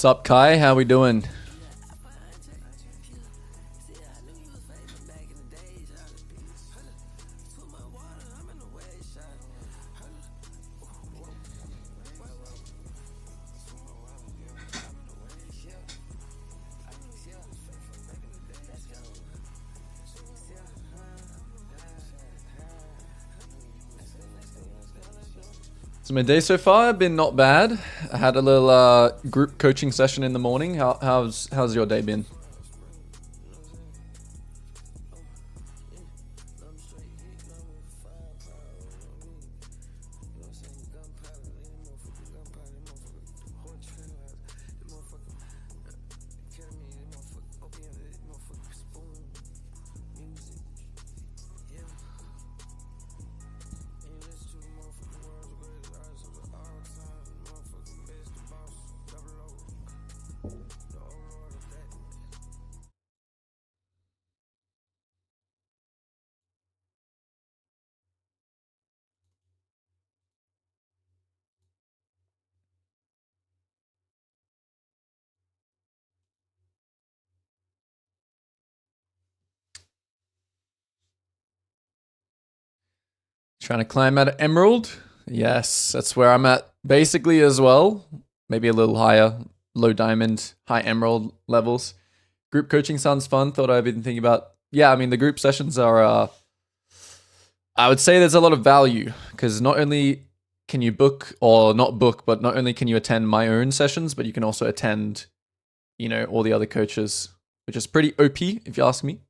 What's up, Kai? How we doing? So my day so far have been not bad. I had a little group coaching session in the morning. How's your day been? Trying to climb out of Emerald? Yes, that's where I'm at basically as well. Maybe a little higher, low diamond, high Emerald levels. Group coaching sounds fun. Thought I've been thinking about. Yeah, I mean the group sessions are. I would say there's a lot of value because not only can you book or not book, but not only can you attend my own sessions, but you can also attend, you know, all the other coaches, which is pretty OP if you ask me.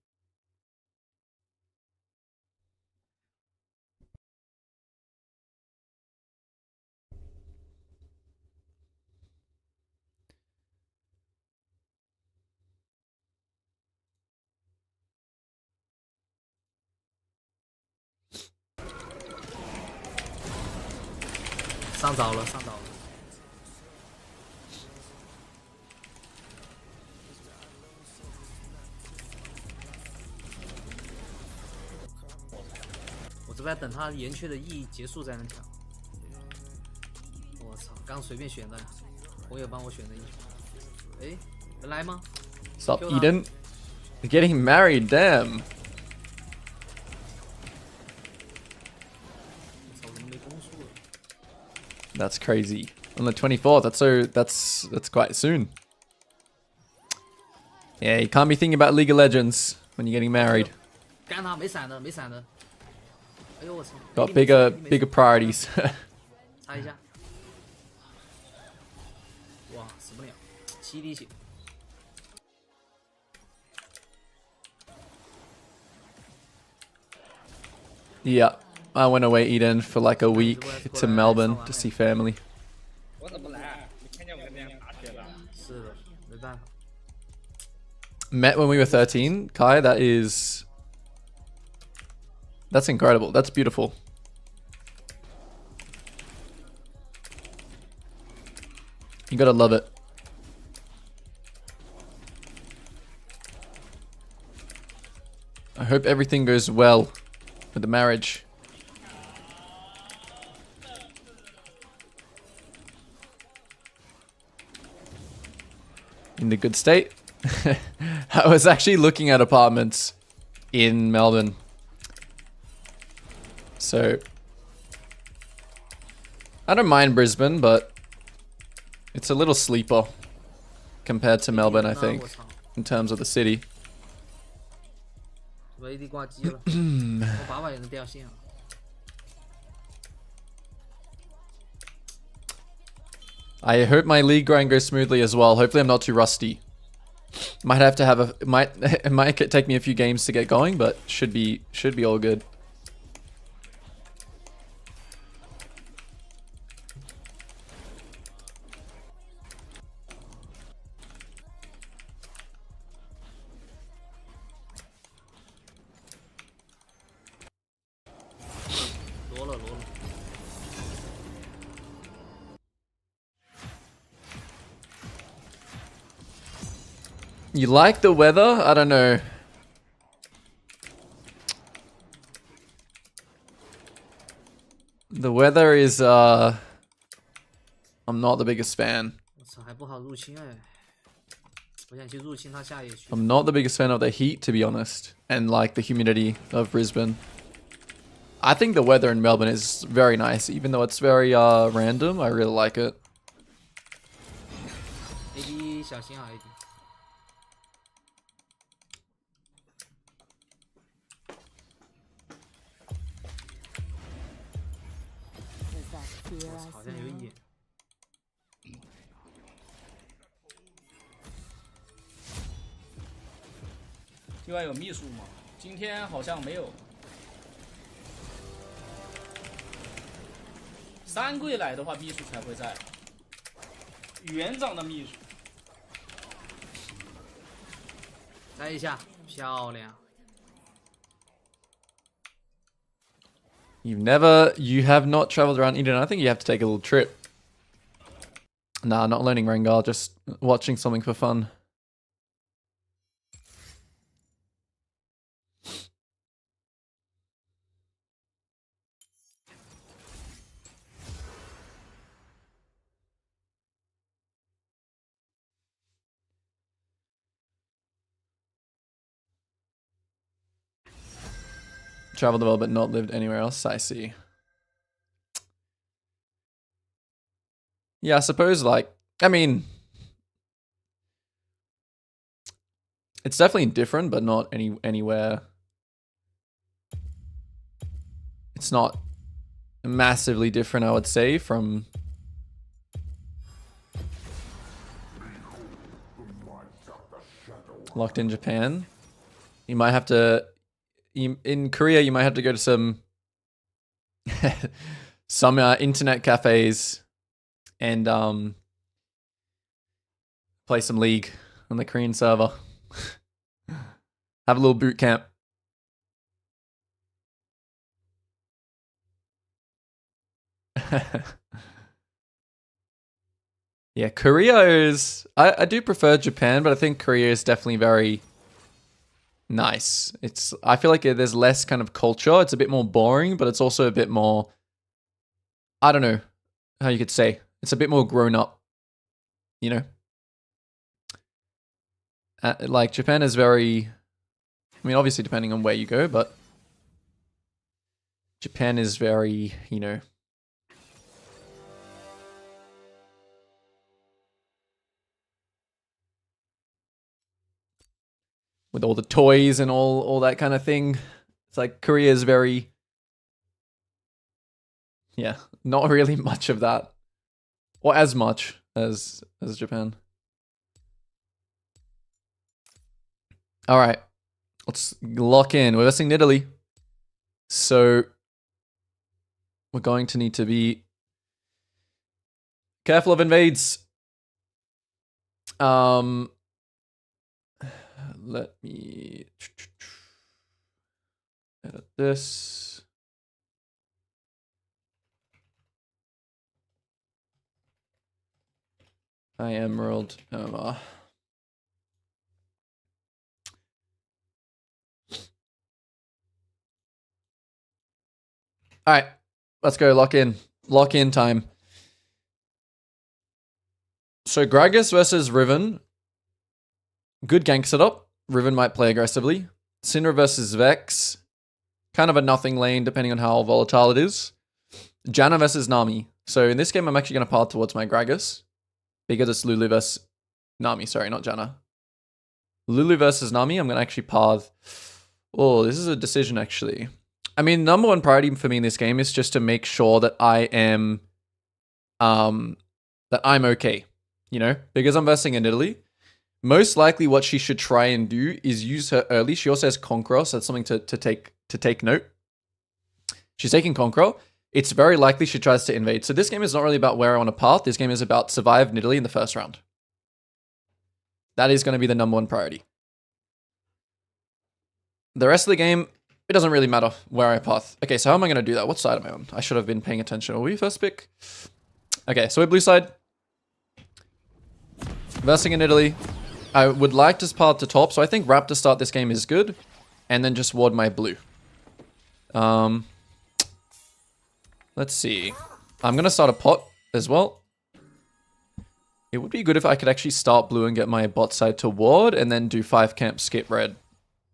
Stop, Eden. You're getting married, damn. That's crazy. On the 24th, that's quite soon. Yeah, you can't be thinking about League of Legends when you're getting married. Got bigger priorities. Yeah, I went away Eden for like a week to Melbourne to see family. Met when we were 13, Kai. That's incredible. That's beautiful. You gotta love it. I hope everything goes well with the marriage. In the good state. I was actually looking at apartments in Melbourne. So I don't mind Brisbane, but it's a little sleeper compared to Melbourne, I think, in terms of the city. I hope my league grind goes smoothly as well. Hopefully I'm not too rusty. Might have to have it might take me a few games to get going, but should be all good. You like the weather? I don't know. The weather is I'm not the biggest fan. I'm not the biggest fan of the heat, to be honest, and like the humidity of Brisbane. I think the weather in Melbourne is very nice, even though it's very random. I really like it. AD 小心啊 AD。好像有野。另外有秘书吗？今天好像没有。三柜来的话，秘书才会在。园长的秘书。摘一下，漂亮。You have not traveled around Eden. I think you have to take a little trip. Nah, not learning Rengar, just watching something for fun. Traveled the world but not lived anywhere else, I see. Yeah, I suppose, like, I mean, it's definitely different, but not anywhere. It's not massively different, I would say, from locked in Japan. You might have to, in Korea, you might have to go to some some internet cafes and play some League on the Korean server. Have a little boot camp. Yeah, Korea is... I do prefer Japan, but I think Korea is definitely very nice. I feel like there's less kind of culture. It's a bit more boring, but it's also a bit more... I don't know how you could say. It's a bit more grown up, you know? Like, Japan is very... I mean, obviously depending on where you go, but... Japan is very, you know... with all the toys and all that kind of thing. It's like Korea is very... yeah, not really much of that. Or as much as Japan. Alright. Let's lock in. We're versing Italy. So we're going to need to be careful of invades. Let me edit this. Emerald. All right, let's go. Lock in. Lock in time. So Gragas versus Riven. Good gank setup. Riven might play aggressively. Syndra versus Vex. Kind of a nothing lane depending on how volatile it is. Janna versus Nami. So in this game, I'm actually going to path towards my Gragas. Because it's Lulu versus Nami. Sorry, not Janna. Lulu versus Nami, I'm going to actually path. Oh, this is a decision actually. I mean, number one priority for me in this game is just to make sure that I am... that I'm okay. You know? Because I'm versing in Italy. Most likely what she should try and do is use her early. She also has Conqueror, so that's something to take note. She's taking Conqueror. It's very likely she tries to invade. So this game is not really about where I want to path. This game is about survive in Italy in the first round. That is going to be the number one priority. The rest of the game, it doesn't really matter where I path. Okay, so how am I going to do that? What side am I on? I should have been paying attention. Will we first pick? Okay, so we're blue side. Versing in Italy. I would like to path to top, so I think Raptor start this game is good. And then just ward my blue. Let's see. I'm going to start a pot as well. It would be good if I could actually start blue and get my bot side to ward and then do 5 camp skip red.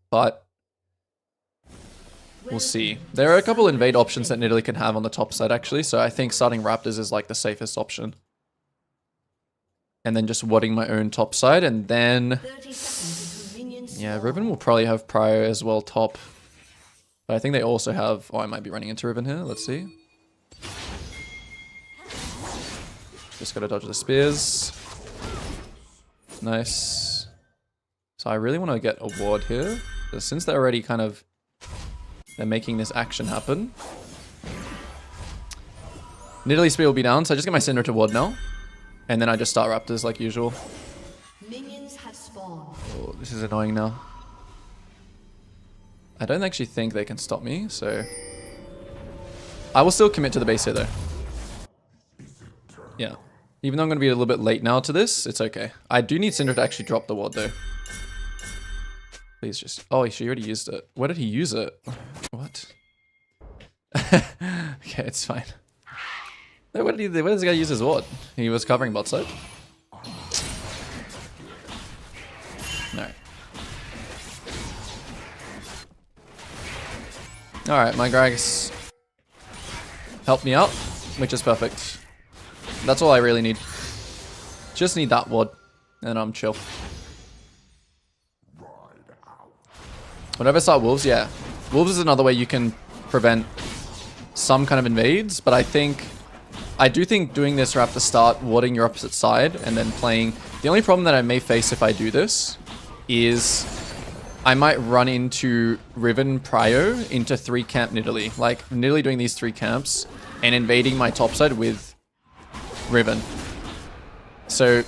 But we'll see. There are a couple invade options that Nidalee can have on the top side actually, so I think starting Raptors is like the safest option. And then just warding my own top side, and then... yeah, Riven will probably have Prio as well top. But I think they also have... oh, I might be running into Riven here. Let's see. Just gotta dodge the spears. Nice. So I really want to get a ward here. But since they're already kind of... they're making this action happen. Nidalee spear will be down, so I just get my Syndra to ward now. And then I just start Raptors like usual. Minions have spawned. Oh, this is annoying now. I don't actually think they can stop me, so... I will still commit to the base here though. Yeah. Even though I'm going to be a little bit late now to this, it's okay. I do need Syndra to actually drop the ward though. Please just... oh, she already used it. Where did he use it? What? Okay, it's fine. Where did this guy use his ward? He was covering bot side. No. Alright, my Gragas helped me out, which is perfect. That's all I really need. Just need that ward, and I'm chill. Whenever I start Wolves, yeah. Wolves is another way you can prevent some kind of invades, but I do think doing this right at the start, warding your opposite side, and then playing... the only problem that I may face if I do this is I might run into Riven Prio into 3 camp Nidalee. Like, Nidalee doing these 3 camps and invading my top side with Riven. So,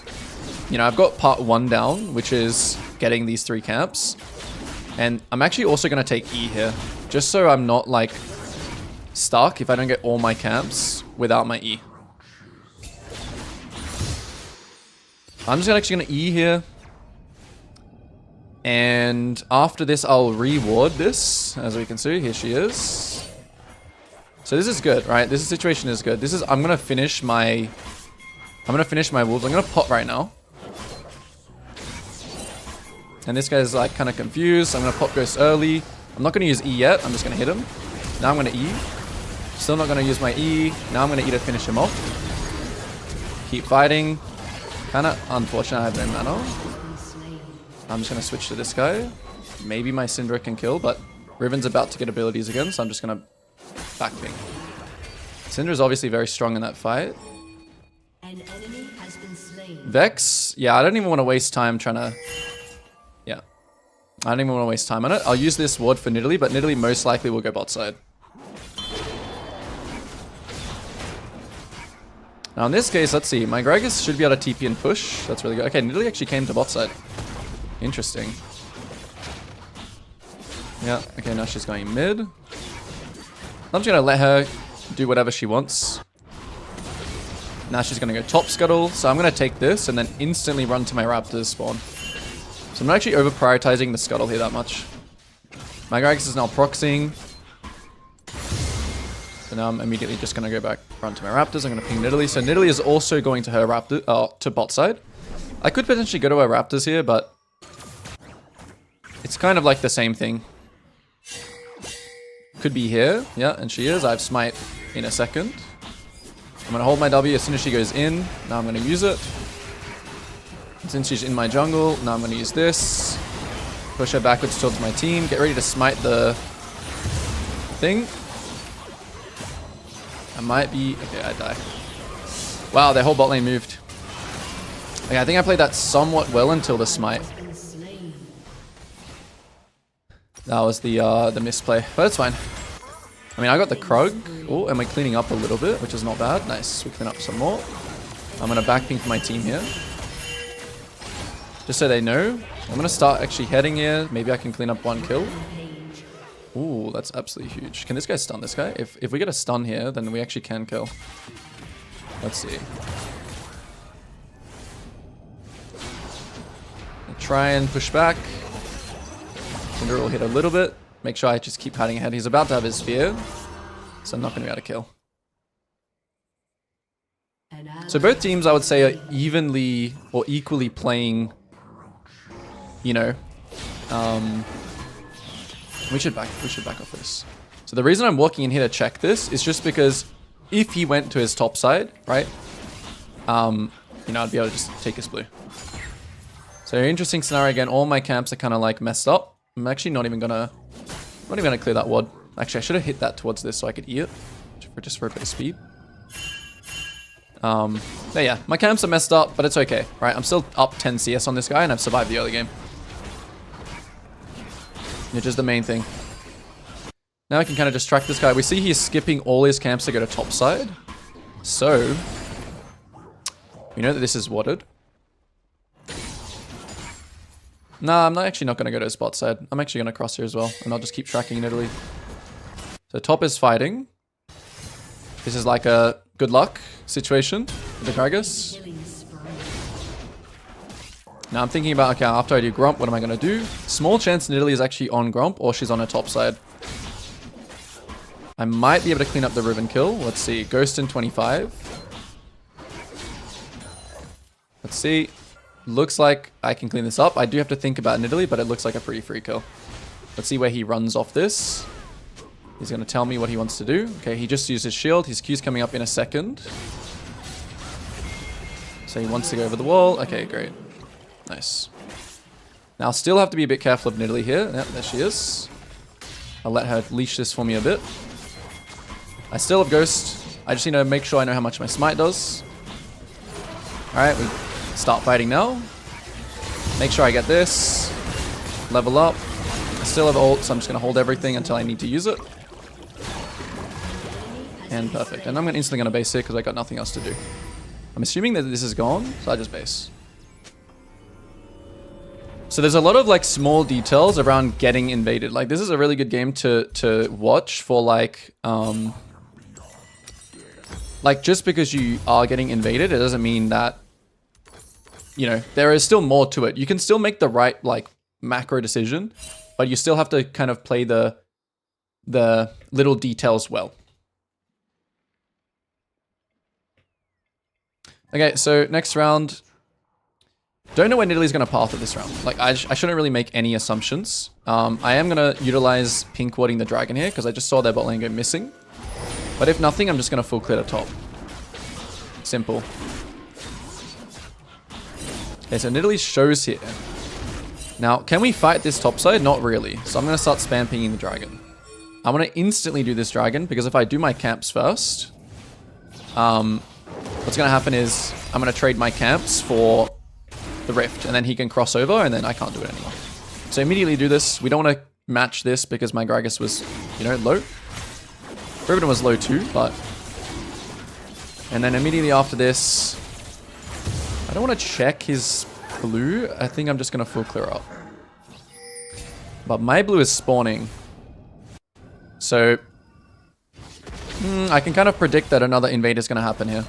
you know, I've got part 1 down, which is getting these 3 camps. And I'm actually also going to take E here, just so I'm not, like, stuck if I don't get all my camps without my E. I'm just actually going to E here. And after this, I'll reward this. As we can see, here she is. So this is good, right? This situation is good. This is... I'm going to finish my wolves. I'm going to pot right now. And this guy's like kind of confused. I'm going to pop Ghost early. I'm not going to use E yet. I'm just going to hit him. Now I'm going to E. Still not going to use my E. Now I'm going to E to finish him off. Keep fighting. Kind of unfortunate I have no mana. I'm just going to switch to this guy. Maybe my Syndra can kill, but Riven's about to get abilities again, so I'm just going to backping. Syndra's obviously very strong in that fight. An enemy has been slain. Vex? Yeah, I don't even want to waste time trying to... yeah. I don't even want to waste time on it. I'll use this ward for Nidalee, but Nidalee most likely will go bot side. Now in this case, let's see. My Gragas should be able to TP and push. That's really good. Okay, Nidalee actually came to bot side. Interesting. Yeah, okay, now she's going mid. I'm just going to let her do whatever she wants. Now she's going to go top scuttle. So I'm going to take this and then instantly run to my Raptors spawn. So I'm not actually over-prioritizing the scuttle here that much. My Gragas is now proxying. So now I'm immediately just going to go back, run to my Raptors. I'm going to ping Nidalee. So Nidalee is also going to her Raptor, to bot side. I could potentially go to her Raptors here, but it's kind of like the same thing. Could be here. Yeah, and she is. I have smite in a second. I'm going to hold my W as soon as she goes in. Now I'm going to use it. Since she's in my jungle, now I'm going to use this. Push her backwards towards my team. Get ready to smite the thing. I might be... okay, I die. Wow, their whole bot lane moved. Okay, I think I played that somewhat well until the smite. That was the misplay, but it's fine. I mean, I got the Krug. Oh, and we're cleaning up a little bit, which is not bad. Nice, we clean up some more. I'm going to backping for my team here. Just so they know. I'm going to start actually heading here. Maybe I can clean up 1 kill. Ooh, that's absolutely huge. Can this guy stun this guy? If we get a stun here, then we actually can kill. Let's see. I'll try and push back. Syndra will hit a little bit. Make sure I just keep hiding ahead. He's about to have his spear, so I'm not going to be able to kill. So both teams, I would say, are evenly or equally playing, you know, we should back off this. So the reason I'm walking in here to check this is just because if he went to his top side, right, you know, I'd be able to just take his blue. So interesting scenario again. All my camps are kind of like messed up. I'm actually not even gonna clear that ward. Actually, I should have hit that towards this so I could eat it, just for a bit of speed. But yeah, my camps are messed up, but it's okay, right? I'm still up 10 CS on this guy, and I've survived the early game, which is the main thing. Now I can kind of just track this guy. We see he's skipping all his camps to go to top side, so we know that this is watered. Nah, I'm actually not going to go to his bot side. I'm actually going to cross here as well, and I'll just keep tracking in Italy. So top is fighting. This is like a good luck situation with the Gragas. Now I'm thinking about, okay, after I do Grump, what am I going to do? Small chance Italy is actually on Grump, or she's on her top side. I might be able to clean up the Riven kill. Let's see. Ghost in 25. Let's see. Looks like I can clean this up. I do have to think about Italy, but it looks like a pretty free kill. Let's see where he runs off this. He's going to tell me what he wants to do. Okay, he just used his shield. His Q's coming up in a second. So he wants to go over the wall. Okay, great. Nice. Now I'll still have to be a bit careful of Nidalee here. Yep, there she is. I'll let her leash this for me a bit. I still have Ghost. I just need to make sure I know how much my smite does. Alright, we start fighting now. Make sure I get this. Level up. I still have ult, so I'm just going to hold everything until I need to use it. And perfect. And I'm instantly going to base here because I got nothing else to do. I'm assuming that this is gone, so I just base. So there's a lot of like small details around getting invaded. Like this is a really good game to watch for like just because you are getting invaded, it doesn't mean that, you know, there is still more to it. You can still make the right like macro decision, but you still have to kind of play the little details well. Okay, so next round. Don't know where Nidalee's going to path at this round. Like, I shouldn't really make any assumptions. I am going to utilize pink warding the dragon here because I just saw their bot lane go missing. But if nothing, I'm just going to full clear the top. Simple. Okay, so Nidalee shows here. Now, can we fight this top side? Not really. So I'm going to start spam pinging the dragon. I'm going to instantly do this dragon because if I do my camps first, what's going to happen is I'm going to trade my camps for the rift and then he can cross over and then I can't do it anymore. So immediately do this. We don't want to match this because my Gragas was, you know, low. Riven was low too, but... And then immediately after this, I don't want to check his blue. I think I'm just going to full clear up. But my blue is spawning. So I can kind of predict that another invade is going to happen here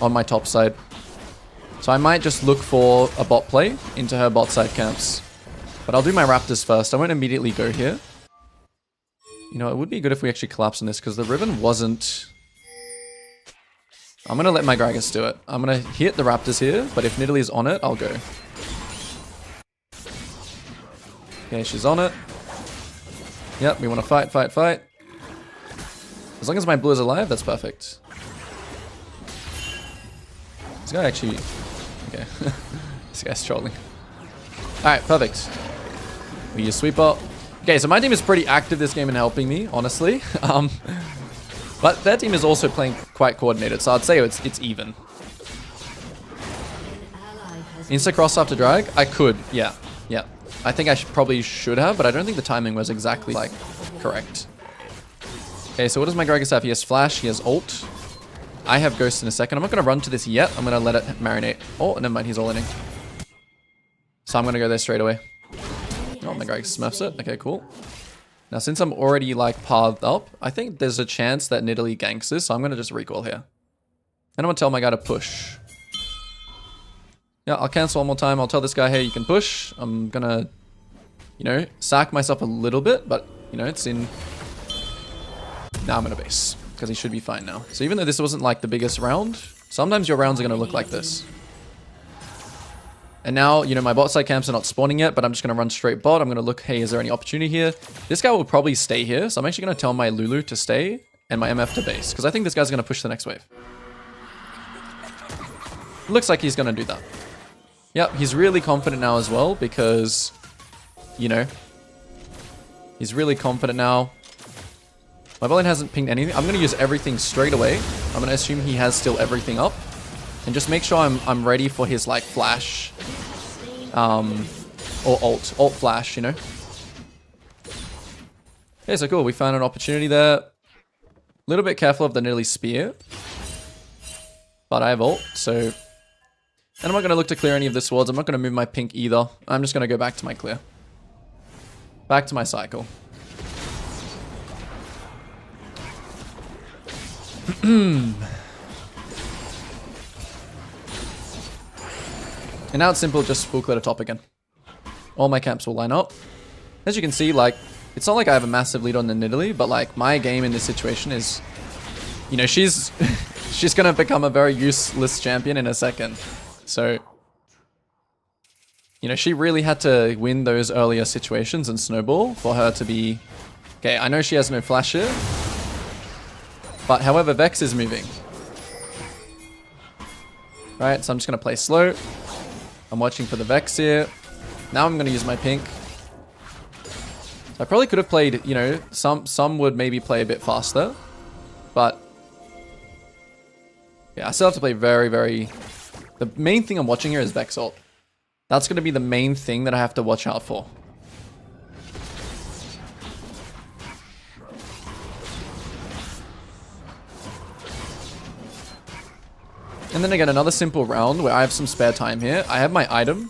on my top side. So I might just look for a bot play into her bot side camps. But I'll do my Raptors first. I won't immediately go here. You know, it would be good if we actually collapse on this because the Riven wasn't... I'm going to let my Gragas do it. I'm going to hit the Raptors here, but if Nidalee's on it, I'll go. Okay, she's on it. Yep, we want to fight, fight, fight. As long as my blue is alive, that's perfect. This guy actually... Okay. This guy's trolling. Alright, perfect. We use sweeper. Okay, so my team is pretty active this game in helping me, honestly. But their team is also playing quite coordinated, so I'd say it's even. Insta cross after drag? I could, yeah. Yeah. I think I probably should have, but I don't think the timing was exactly, like, correct. Okay, so what does my Gragas have? He has flash, he has ult. I have Ghost in a second. I'm not going to run to this yet. I'm going to let it marinate. Oh, never mind. He's all-inning. So I'm going to go there straight away. Oh, my Gragas smurfs it. Okay, cool. Now, since I'm already, like, pathed up, I think there's a chance that Nidalee ganks this, so I'm going to just recoil here. And I'm going to tell my guy to push. Yeah, I'll cancel one more time. I'll tell this guy, hey, you can push. I'm going to, you know, sack myself a little bit, but, you know, it's in... Now I'm going to base. Because he should be fine now. So even though this wasn't like the biggest round, Sometimes your rounds are going to look like this. And now, you know, my bot side camps are not spawning yet, but I'm just going to run straight bot. I'm going to look, hey, is there any opportunity here? This guy will probably stay here. So I'm actually going to tell my Lulu to stay and my MF to base. Because I think this guy's going to push the next wave. Looks like he's going to do that. Yep, he's really confident now as well because, you know, he's really confident now. My bot lane hasn't pinged anything. I'm going to use everything straight away. I'm going to assume he has still everything up. And just make sure I'm ready for his, like, flash. Or ult flash, you know. Okay, so cool. We found an opportunity there. A little bit careful of the Nidalee spear. But I have ult, so... And I'm not going to look to clear any of the swords. I'm not going to move my pink either. I'm just going to go back to my clear. Back to my cycle. And now it's simple, just full clear to top again. All my camps will line up. As you can see, like, it's not like I have a massive lead on the Nidalee, but like my game in this situation is, you know, she's she's gonna become a very useless champion in a second. So, you know, she really had to win those earlier situations and snowball for her to be... Okay, I know she has no flash here. But however, Vex is moving. Right, so I'm just gonna play slow. I'm watching for the Vex here. Now I'm going to use my pink. So I probably could have played, you know, some would maybe play a bit faster. But yeah, I still have to play very, very... The main thing I'm watching here is Vex ult. That's going to be the main thing that I have to watch out for. And then again, another simple round where I have some spare time here. I have my item,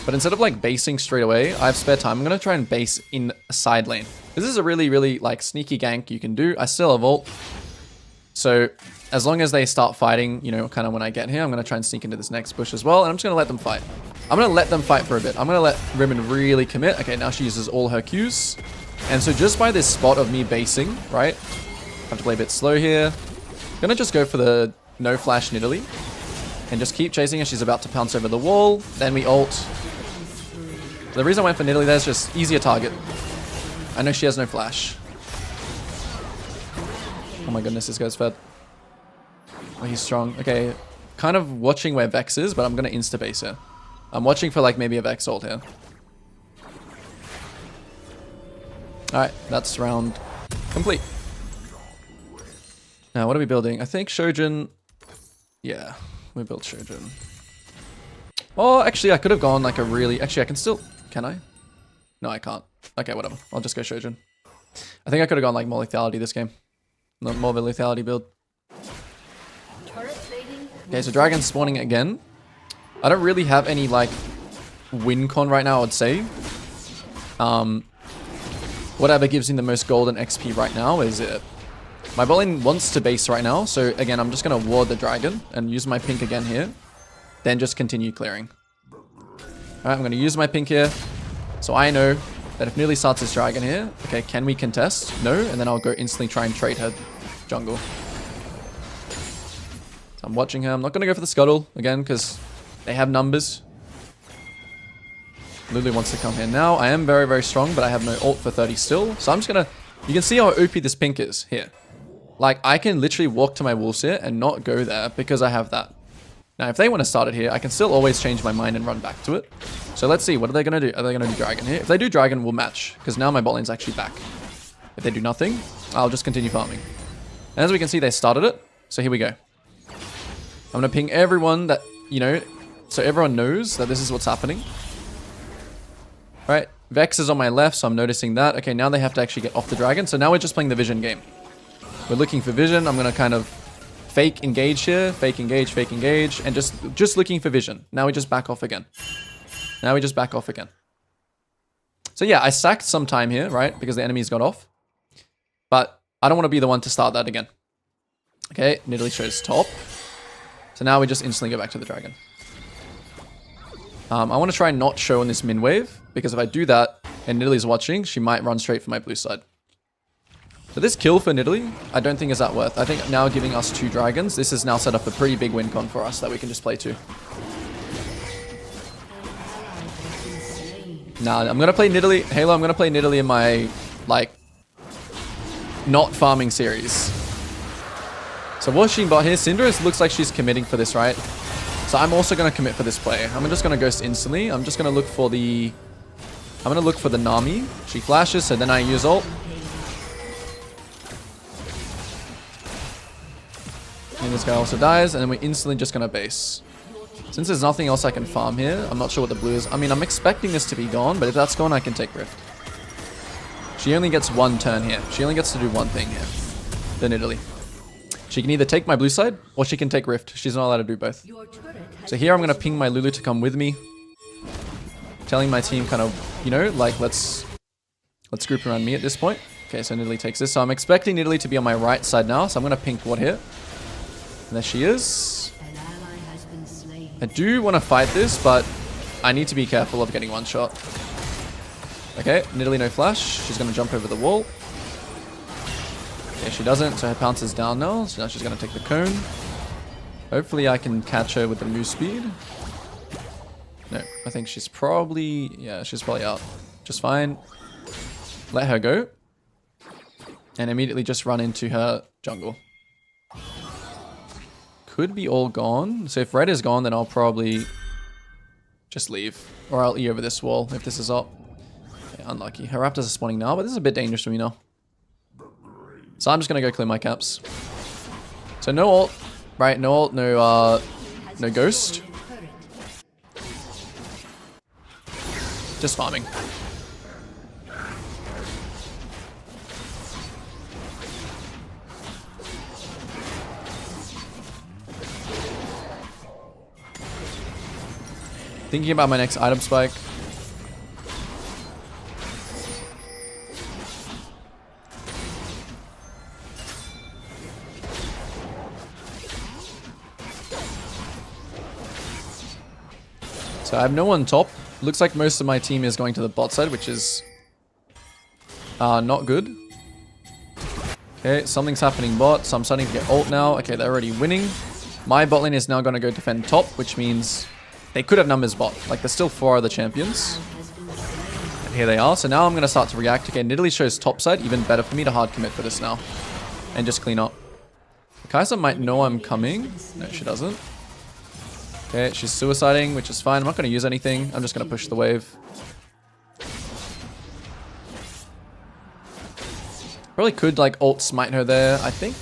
but instead of like basing straight away, I have spare time. I'm going to try and base in a side lane. This is a really, really like sneaky gank you can do. I still have ult. So as long as they start fighting, you know, kind of when I get here, I'm going to try and sneak into this next bush as well. And I'm just going to let them fight. I'm going to let them fight for a bit. I'm going to let Rimmon really commit. Okay, now she uses all her Qs. And so just by this spot of me basing, right? I have to play a bit slow here. I'm going to just go for the no flash Nidalee. And just keep chasing her. She's about to pounce over the wall. Then we ult. The reason I went for Nidalee there is just easier target. I know she has no flash. Oh my goodness, this guy's fed. Oh, he's strong. Okay, kind of watching where Vex is, but I'm going to insta-base her. I'm watching for like maybe a Vex ult here. Alright, that's round complete. Now, what are we building? I think Shojin... Yeah, we built Shojin. Oh, actually, I could have gone like a really... Actually, I can still... Can I? No, I can't. Okay, whatever. I'll just go Shojin. I think I could have gone like more lethality this game. Not more of a lethality build. Okay, so Dragon's spawning again. I don't really have any like win con right now, I would say. Whatever gives me the most gold and XP right now is it. My bot lane wants to base right now, so again, I'm just going to ward the dragon and use my pink again here. Then just continue clearing. Alright, I'm going to use my pink here. So I know that if Nidalee starts his dragon here, okay, can we contest? No, and then I'll go instantly try and trade her jungle. So I'm watching her. I'm not going to go for the scuttle again because they have numbers. Lulu wants to come here now. I am very, very strong, but I have no ult for 30 still. So I'm just going to... You can see how OP this pink is here. Like, I can literally walk to my wolves here and not go there because I have that. Now, if they want to start it here, I can still always change my mind and run back to it. So let's see. What are they going to do? Are they going to do dragon here? If they do dragon, we'll match because now my bot lane's actually back. If they do nothing, I'll just continue farming. And as we can see, they started it. So here we go. I'm going to ping everyone that, you know, so everyone knows that this is what's happening. All right. Vex is on my left, so I'm noticing that. Okay, now they have to actually get off the dragon. So now we're just playing the vision game. We're looking for vision. I'm going to kind of fake engage here. Fake engage, and just looking for vision. Now we just back off again. So yeah, I sacked some time here, right? Because the enemies got off. But I don't want to be the one to start that again. Okay, Nidalee shows top. So now we just instantly go back to the dragon. I want to try and not show on this min wave. Because if I do that and Nidalee's watching, she might run straight for my blue side. So this kill for Nidalee, I don't think is that worth. I think now giving us 2 dragons, this has now set up a pretty big win con for us that we can just play to. Nah, I'm gonna play Nidalee. Halo, I'm gonna play Nidalee in my, like, not farming series. So watching bot here, Syndra looks like she's committing for this, right? So I'm also gonna commit for this play. I'm just gonna ghost instantly. I'm just gonna look for the... I'm gonna look for the Nami. She flashes, so then I use ult. And this guy also dies, and then we're instantly just gonna base. Since there's nothing else I can farm here, I'm not sure what the blue is. I mean, I'm expecting this to be gone, but if that's gone, I can take Rift. She only gets 1 turn here. She only gets to do 1 thing here. Then Italy. She can either take my blue side, or she can take Rift. She's not allowed to do both. So here I'm gonna ping my Lulu to come with me. Telling my team kind of, you know, like, let's group around me at this point. Okay, so Nidalee takes this. So I'm expecting Nidalee to be on my right side now, so I'm gonna ping Ward here. And there she is. I do want to fight this, but I need to be careful of getting 1 shot. Okay, Nidalee no flash. She's going to jump over the wall. Okay, she doesn't, so her pounce is down now. So now she's going to take the cone. Hopefully I can catch her with the move speed. No, I think she's probably... Yeah, she's probably out. Just fine. Let her go. And immediately just run into her jungle. Could be all gone. So if red is gone, then I'll probably just leave. Or I'll E over this wall if this is up. Okay, unlucky. Her raptors are spawning now, but this is a bit dangerous for me now. So I'm just going to go clear my caps. So no ult. Right, no ult, no ghost. Just farming. Thinking about my next item spike. So I have no one top. Looks like most of my team is going to the bot side, which is not good. Okay, something's happening bot, so I'm starting to get ult now. Okay, they're already winning. My bot lane is now going to go defend top, which means they could have numbers bot. Like, there's still 4 other champions. And here they are. So now I'm going to start to react. Okay, Nidalee shows top side. Even better for me to hard commit for this now. And just clean up. Kai'Sa might know I'm coming. No, she doesn't. Okay, she's suiciding, which is fine. I'm not going to use anything. I'm just going to push the wave. Probably could, like, ult smite her there, I think.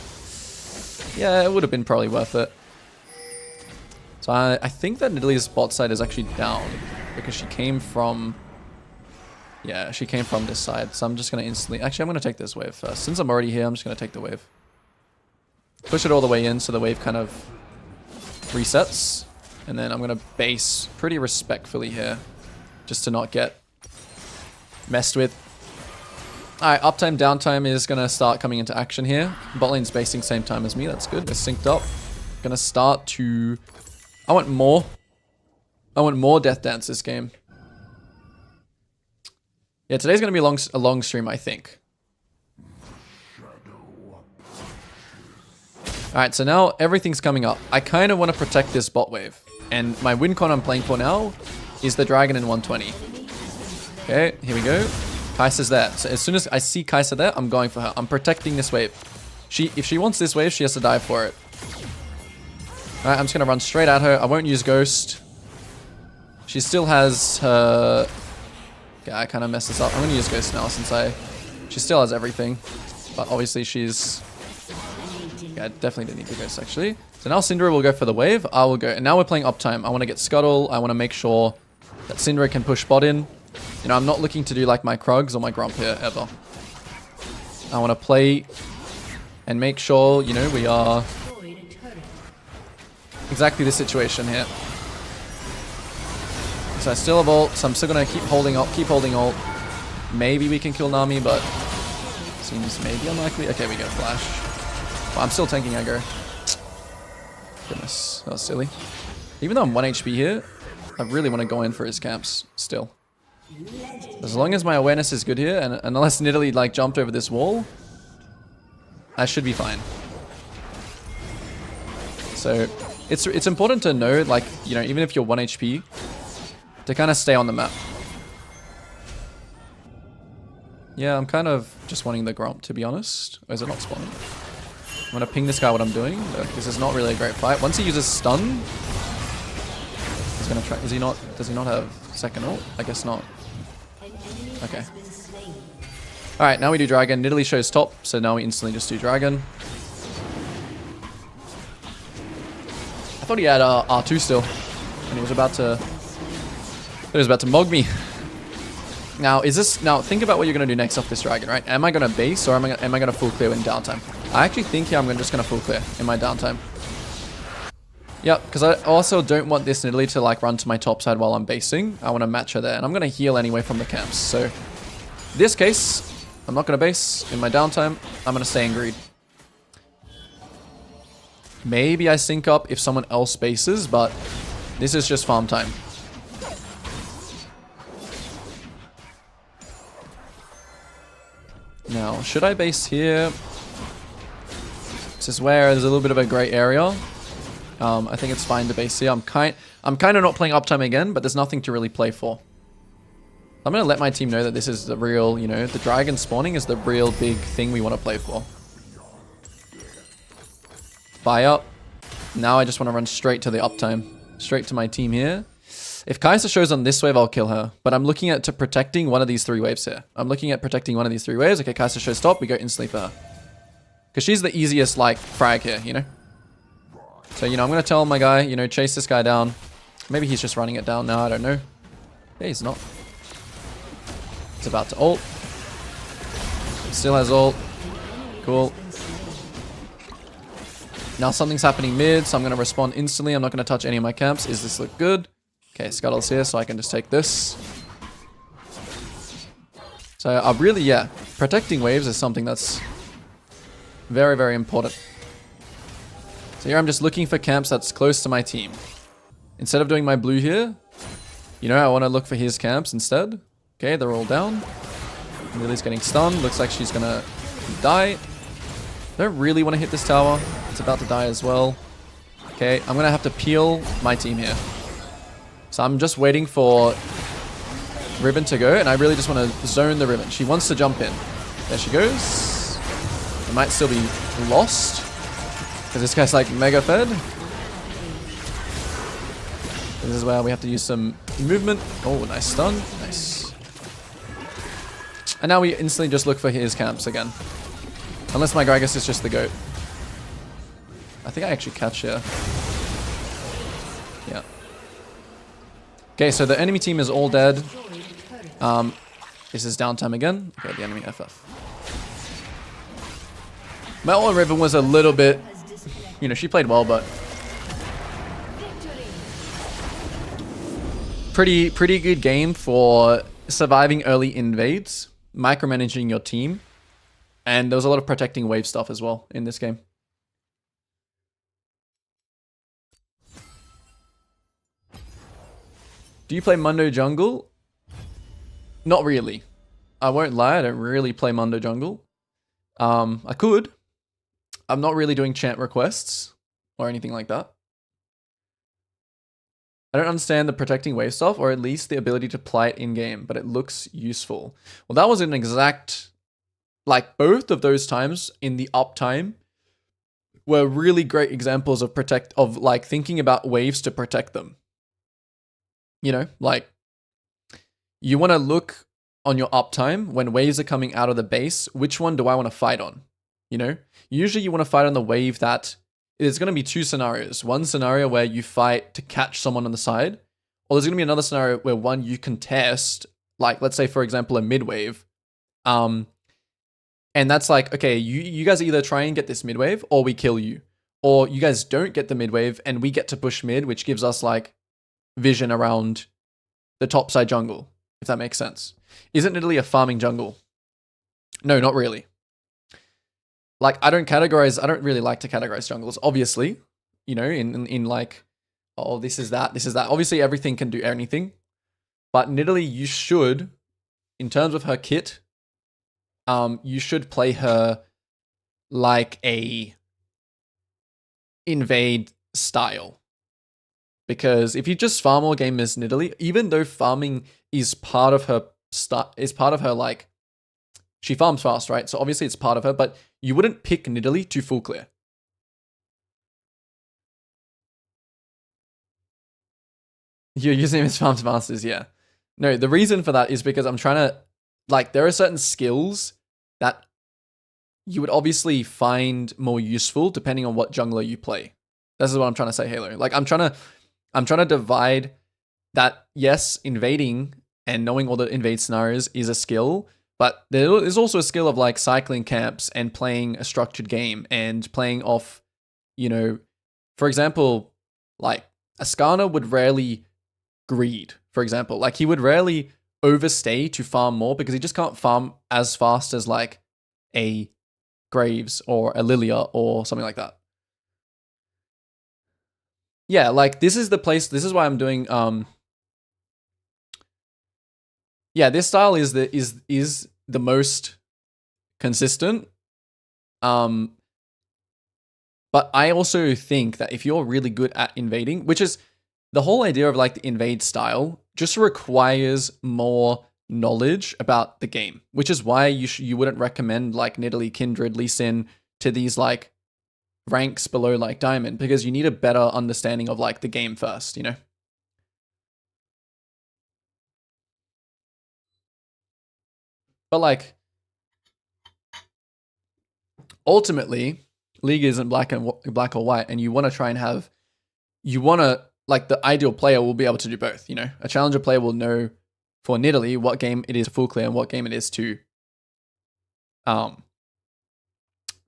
Yeah, it would have been probably worth it. So I think that Nidalee's bot side is actually down because she came from... Yeah, she came from this side. So I'm just going to instantly... Actually, I'm going to take this wave first. Since I'm already here, I'm just going to take the wave. Push it all the way in so the wave kind of resets. And then I'm going to base pretty respectfully here just to not get messed with. Alright, uptime, downtime is going to start coming into action here. Bot lane's basing same time as me. That's good. We're synced up. Going to start to... I want more Death Dance this game. Yeah, today's going to be a long stream, I think. Alright, so now everything's coming up. I kind of want to protect this bot wave. And my win con I'm playing for now is the dragon in 120. Okay, here we go. Kai'Sa's there. So as soon as I see Kai'Sa there, I'm going for her. I'm protecting this wave. If she wants this wave, she has to die for it. Alright, I'm just going to run straight at her. I won't use Ghost. She still has her... Okay, I kind of messed this up. I'm going to use Ghost now since she still has everything. But obviously she's... Yeah, I definitely didn't need the Ghost actually. So now Syndra will go for the wave. I will go. And now we're playing uptime. I want to get Scuttle. I want to make sure that Syndra can push bot in. You know, I'm not looking to do like my Krugs or my Grump here ever. I want to play and make sure, you know, we are... Exactly the situation here. So I still have ult, so I'm still going to keep holding ult. Maybe we can kill Nami, but seems maybe unlikely. Okay, we get a flash. But I'm still tanking aggro. Goodness, that was silly. Even though I'm 1 HP here, I really want to go in for his camps still. As long as my awareness is good here, and unless Nidalee like jumped over this wall, I should be fine. So it's important to know, like, you know, even if you're 1 HP, to kind of stay on the map. Yeah, I'm kind of just wanting the Gromp, to be honest. Or is it not spawning? I'm gonna ping this guy what I'm doing. Look, this is not really a great fight. Once he uses stun, he's gonna try. Is he not? Does he not have second ult? I guess not. Okay. Alright, now we do dragon. Nidalee shows top, so now we instantly just do dragon. I thought he had R2 still, and he was about to. He was about to mog me. Now, think about what you're gonna do next off this dragon, right? Am I gonna base or am I gonna full clear in downtime? I actually think here I'm just gonna full clear in my downtime. Yep, because I also don't want this Nidalee to like run to my top side while I'm basing. I want to match her there, and I'm gonna heal anyway from the camps. So, this case, I'm not gonna base in my downtime. I'm gonna stay in greed. Maybe I sync up if someone else bases, but this is just farm time. Now, should I base here? This is where there's a little bit of a gray area. I think it's fine to base here. I'm kind of not playing uptime again, but there's nothing to really play for. I'm going to let my team know that this is the real, you know, the dragon spawning is the real big thing we want to play for. Buy up. Now I just want to run straight to the uptime. Straight to my team here. If Kai'Sa shows on this wave, I'll kill her. But I'm looking at protecting one of these 3 waves here. I'm looking at protecting one of these 3 waves. Okay, Kai'Sa shows top. We go instantly for her. Because she's the easiest, like, frag here, you know? So, you know, I'm going to tell my guy, you know, chase this guy down. Maybe he's just running it down now. I don't know. Yeah, he's not. He's about to ult. Still has ult. Cool. Now something's happening mid, so I'm going to respond instantly. I'm not going to touch any of my camps. Is this look good? Okay, Scuttle's here, so I can just take this. So I really, yeah, protecting waves is something that's very, very important. So here I'm just looking for camps that's close to my team. Instead of doing my blue here, you know, I want to look for his camps instead. Okay, they're all down. Lily's getting stunned. Looks like she's gonna die. Don't really want to hit this tower. It's about to die as well. Okay, I'm gonna have to peel my team here. So I'm just waiting for Ribbon to go, and I really just want to zone the Ribbon. She wants to jump in. There she goes. It might still be lost, because this guy's like mega fed. This is where we have to use some movement. Oh, nice stun. Nice. And now we instantly just look for his camps again. Unless my Gragas is just the GOAT. I think I actually catch here. Yeah. Okay, so the enemy team is all dead. This is downtime again. Okay, the enemy FF. My ult on Riven was a little bit, you know, she played well, but pretty good game for surviving early invades, micromanaging your team, and there was a lot of protecting wave stuff as well in this game. Do you play Mundo jungle? Not really. I won't lie, I don't really play Mundo jungle. I could. I'm not really doing chant requests or anything like that. I don't understand the protecting wave stuff, or at least the ability to play it in-game, but it looks useful. Well, that was an exact, like, both of those times in the uptime were really great examples of like thinking about waves to protect them. You know, like, you want to look on your uptime when waves are coming out of the base, which one do I want to fight on? You know, usually you want to fight on the wave that there's going to be two scenarios. One scenario where you fight to catch someone on the side, or there's going to be another scenario where one you contest, like let's say for example a mid wave, and that's like, okay, you guys either try and get this mid wave or we kill you, or you guys don't get the mid wave and we get to push mid, which gives us like vision around the top side jungle, if that makes sense. Isn't Nidalee a farming jungle? No, not really. Like, I don't really like to categorize jungles, obviously, you know, in like, oh, this is that. Obviously, everything can do anything. But Nidalee, you should, in terms of her kit, you should play her like a invade style. Because if you just farm all game as Nidalee, even though farming is part of her like, she farms fast, right? So obviously it's part of her, but you wouldn't pick Nidalee to full clear. You're using him as farms masters, yeah. No, the reason for that is because I'm trying to, like, there are certain skills that you would obviously find more useful depending on what jungler you play. This is what I'm trying to say, Halo. Like, I'm trying to divide that, yes, invading and knowing all the invade scenarios is a skill, but there is also a skill of like cycling camps and playing a structured game and playing off, you know, for example, like Ascana would rarely greed, for example. Like he would rarely overstay to farm more because he just can't farm as fast as like a Graves or a Lilia or something like that. Yeah, like this is the place, this is why I'm doing yeah, this style is the most consistent. But I also think that if you're really good at invading, which is the whole idea of like the invade style, just requires more knowledge about the game, which is why you wouldn't recommend like Nidalee, Kindred, Lee Sin to these like ranks below like Diamond, because you need a better understanding of like the game first, you know? But like, ultimately, League isn't black or white, and you want to try and have, like the ideal player will be able to do both, you know? A challenger player will know for Nidalee what game it is to full clear and what game it is to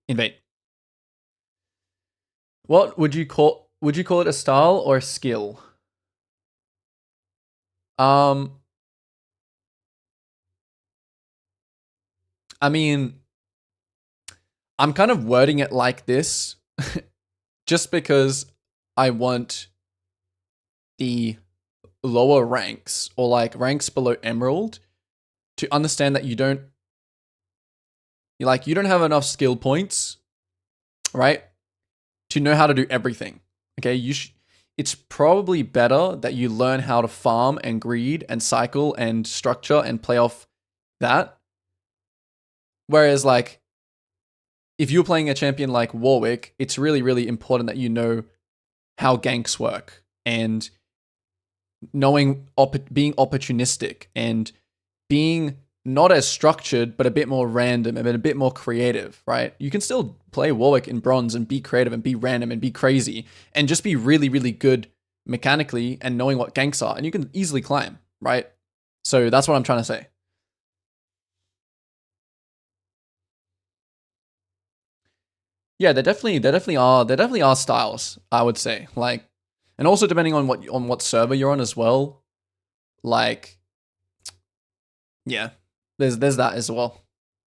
invade. What would you call it, a style or a skill? I mean, I'm kind of wording it like this just because I want the lower ranks or like ranks below Emerald to understand that you don't have enough skill points, right, to know how to do everything. Okay, it's probably better that you learn how to farm and greed and cycle and structure and play off that. Whereas like, if you're playing a champion like Warwick, it's really, really important that you know how ganks work and being opportunistic and being not as structured, but a bit more random and a bit more creative, right? You can still play Warwick in bronze and be creative and be random and be crazy and just be really, really good mechanically and knowing what ganks are, and you can easily climb, right? So that's what I'm trying to say. Yeah, there definitely are styles, I would say. Like, and also depending on what server you're on as well. Like, yeah, there's that as well.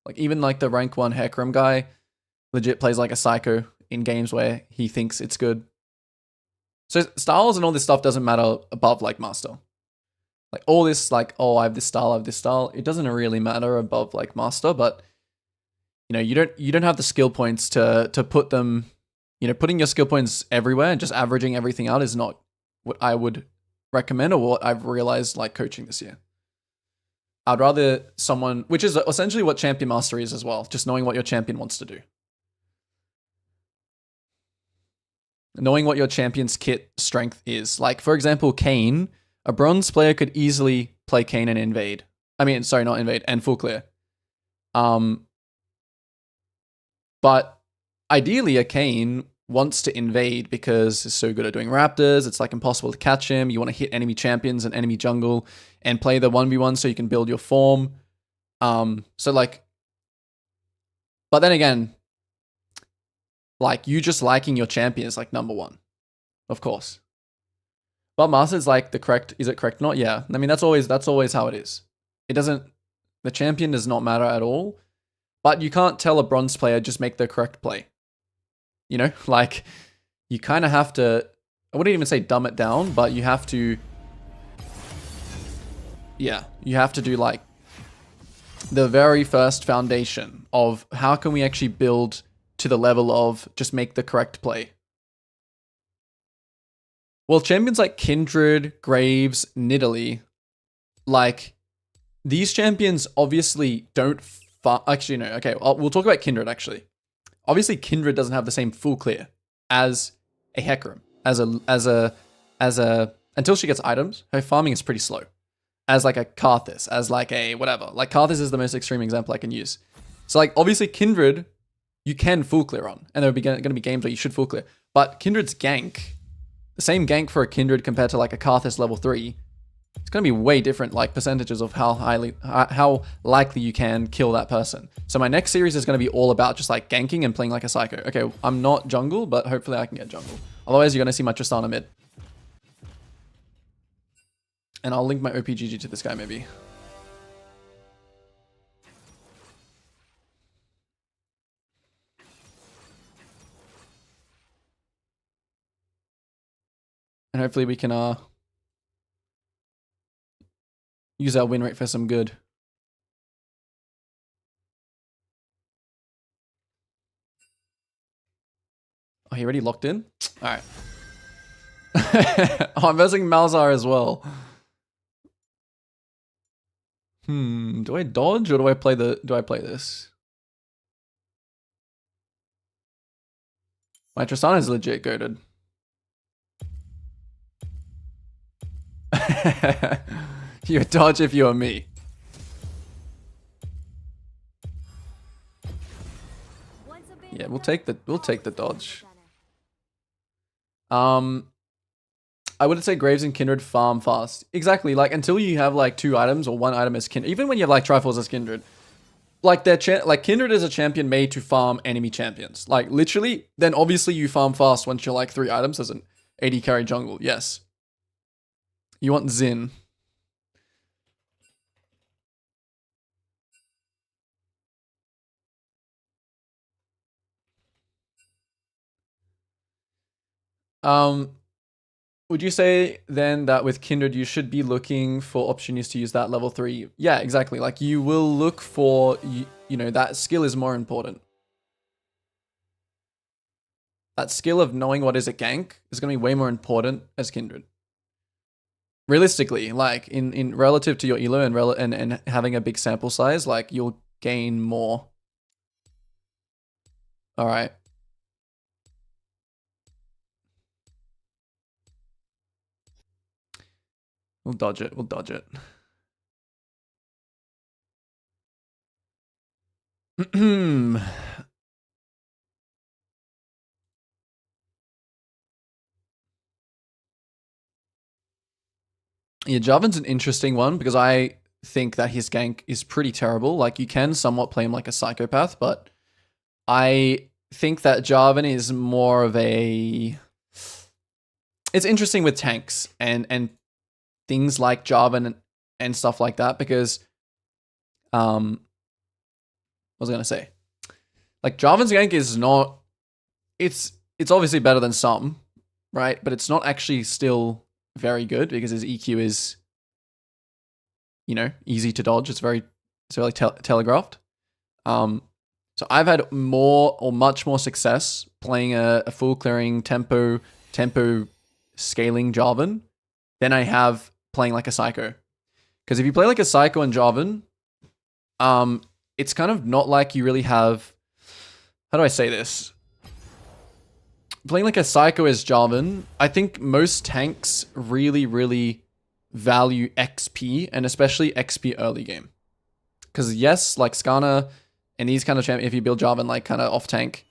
Like even like the rank 1 Hecarim guy legit plays like a psycho in games where he thinks it's good. So styles and all this stuff doesn't matter above like master. Like all this like, oh, I have this style, it doesn't really matter above like master, but you know, you don't have the skill points to put them, you know, putting your skill points everywhere and just averaging everything out is not what I would recommend or what I've realized like coaching this year. I'd rather someone, which is essentially what champion mastery is as well, just knowing what your champion wants to do. Knowing what your champion's kit strength is. Like, for example, Kayn, a bronze player could easily play Kayn and invade. I mean, sorry, not invade, and full clear. But ideally, a Kayn wants to invade because it's so good at doing raptors. It's like impossible to catch him. You want to hit enemy champions and enemy jungle and play the 1v1 so you can build your form. So like, but then again, like you just liking your champion is like number one, of course. But master is like is it correct? Not, yeah. I mean, that's always how it is. The champion does not matter at all. But you can't tell a bronze player just make the correct play. You know, like you kind of have to, I wouldn't even say dumb it down, but you have to, yeah, you have to do like the very first foundation of how can we actually build to the level of just make the correct play. Well, champions like Kindred, Graves, Nidalee, like, these champions obviously don't actually, no, okay, we'll talk about Kindred, actually. Obviously, Kindred doesn't have the same full clear as a Hecarim. Until she gets items, her farming is pretty slow. As like a Karthus, as like a whatever. Like, Karthus is the most extreme example I can use. So, like, obviously, Kindred, you can full clear on. And there are going to be games where you should full clear. But Kindred's gank, the same gank for a Kindred compared to like a Karthus level 3, it's going to be way different, like, percentages of how likely you can kill that person. So my next series is going to be all about just like ganking and playing like a psycho. Okay, I'm not jungle, but hopefully I can get jungle. Otherwise, you're going to see my Tristana mid. And I'll link my OPGG to this guy, maybe. And hopefully we can use our win rate for some good. Oh, he already locked in? Alright. Oh, I'm versing Malzahar as well. Do I dodge or do I play this? My Tristana is legit goated. You dodge if you're me. Yeah, we'll take the dodge. I would say Graves and Kindred farm fast. Exactly, like, until you have like 2 items or 1 item as Kindred. Even when you have like Triforce as Kindred. Like, like, Kindred is a champion made to farm enemy champions. Like, literally, then obviously you farm fast once you're like 3 items as an AD carry jungle. Yes. You want Xin. Would you say then that with Kindred you should be looking for opportunities to use that level 3? Yeah, exactly. Like, you will look for, you know, that skill is more important. That skill of knowing what is a gank is going to be way more important as Kindred. Realistically, like, in relative to your elo and having a big sample size, like, you'll gain more. All right. We'll dodge it. We'll dodge it. Yeah, Jarvan's an interesting one because I think that his gank is pretty terrible. Like, you can somewhat play him like a psychopath, but I think that Jarvan is more of a... It's interesting with tanks and things like Jarvan and stuff like that because... what was I going to say? Like, Jarvan's gank is not... It's obviously better than some, right? But it's not actually still very good because his EQ is, you know, easy to dodge. It's very telegraphed. So I've had much more success playing a full clearing tempo scaling Jarvan than I have playing like a psycho. Because if you play like a psycho and Jarvan, it's kind of not like you really have... How do I say this? Playing like a psycho as Jarvan, I think most tanks really, really value XP, and especially XP early game. Because yes, like Skarner and these kind of champions, if you build Jarvan like kind of off tank,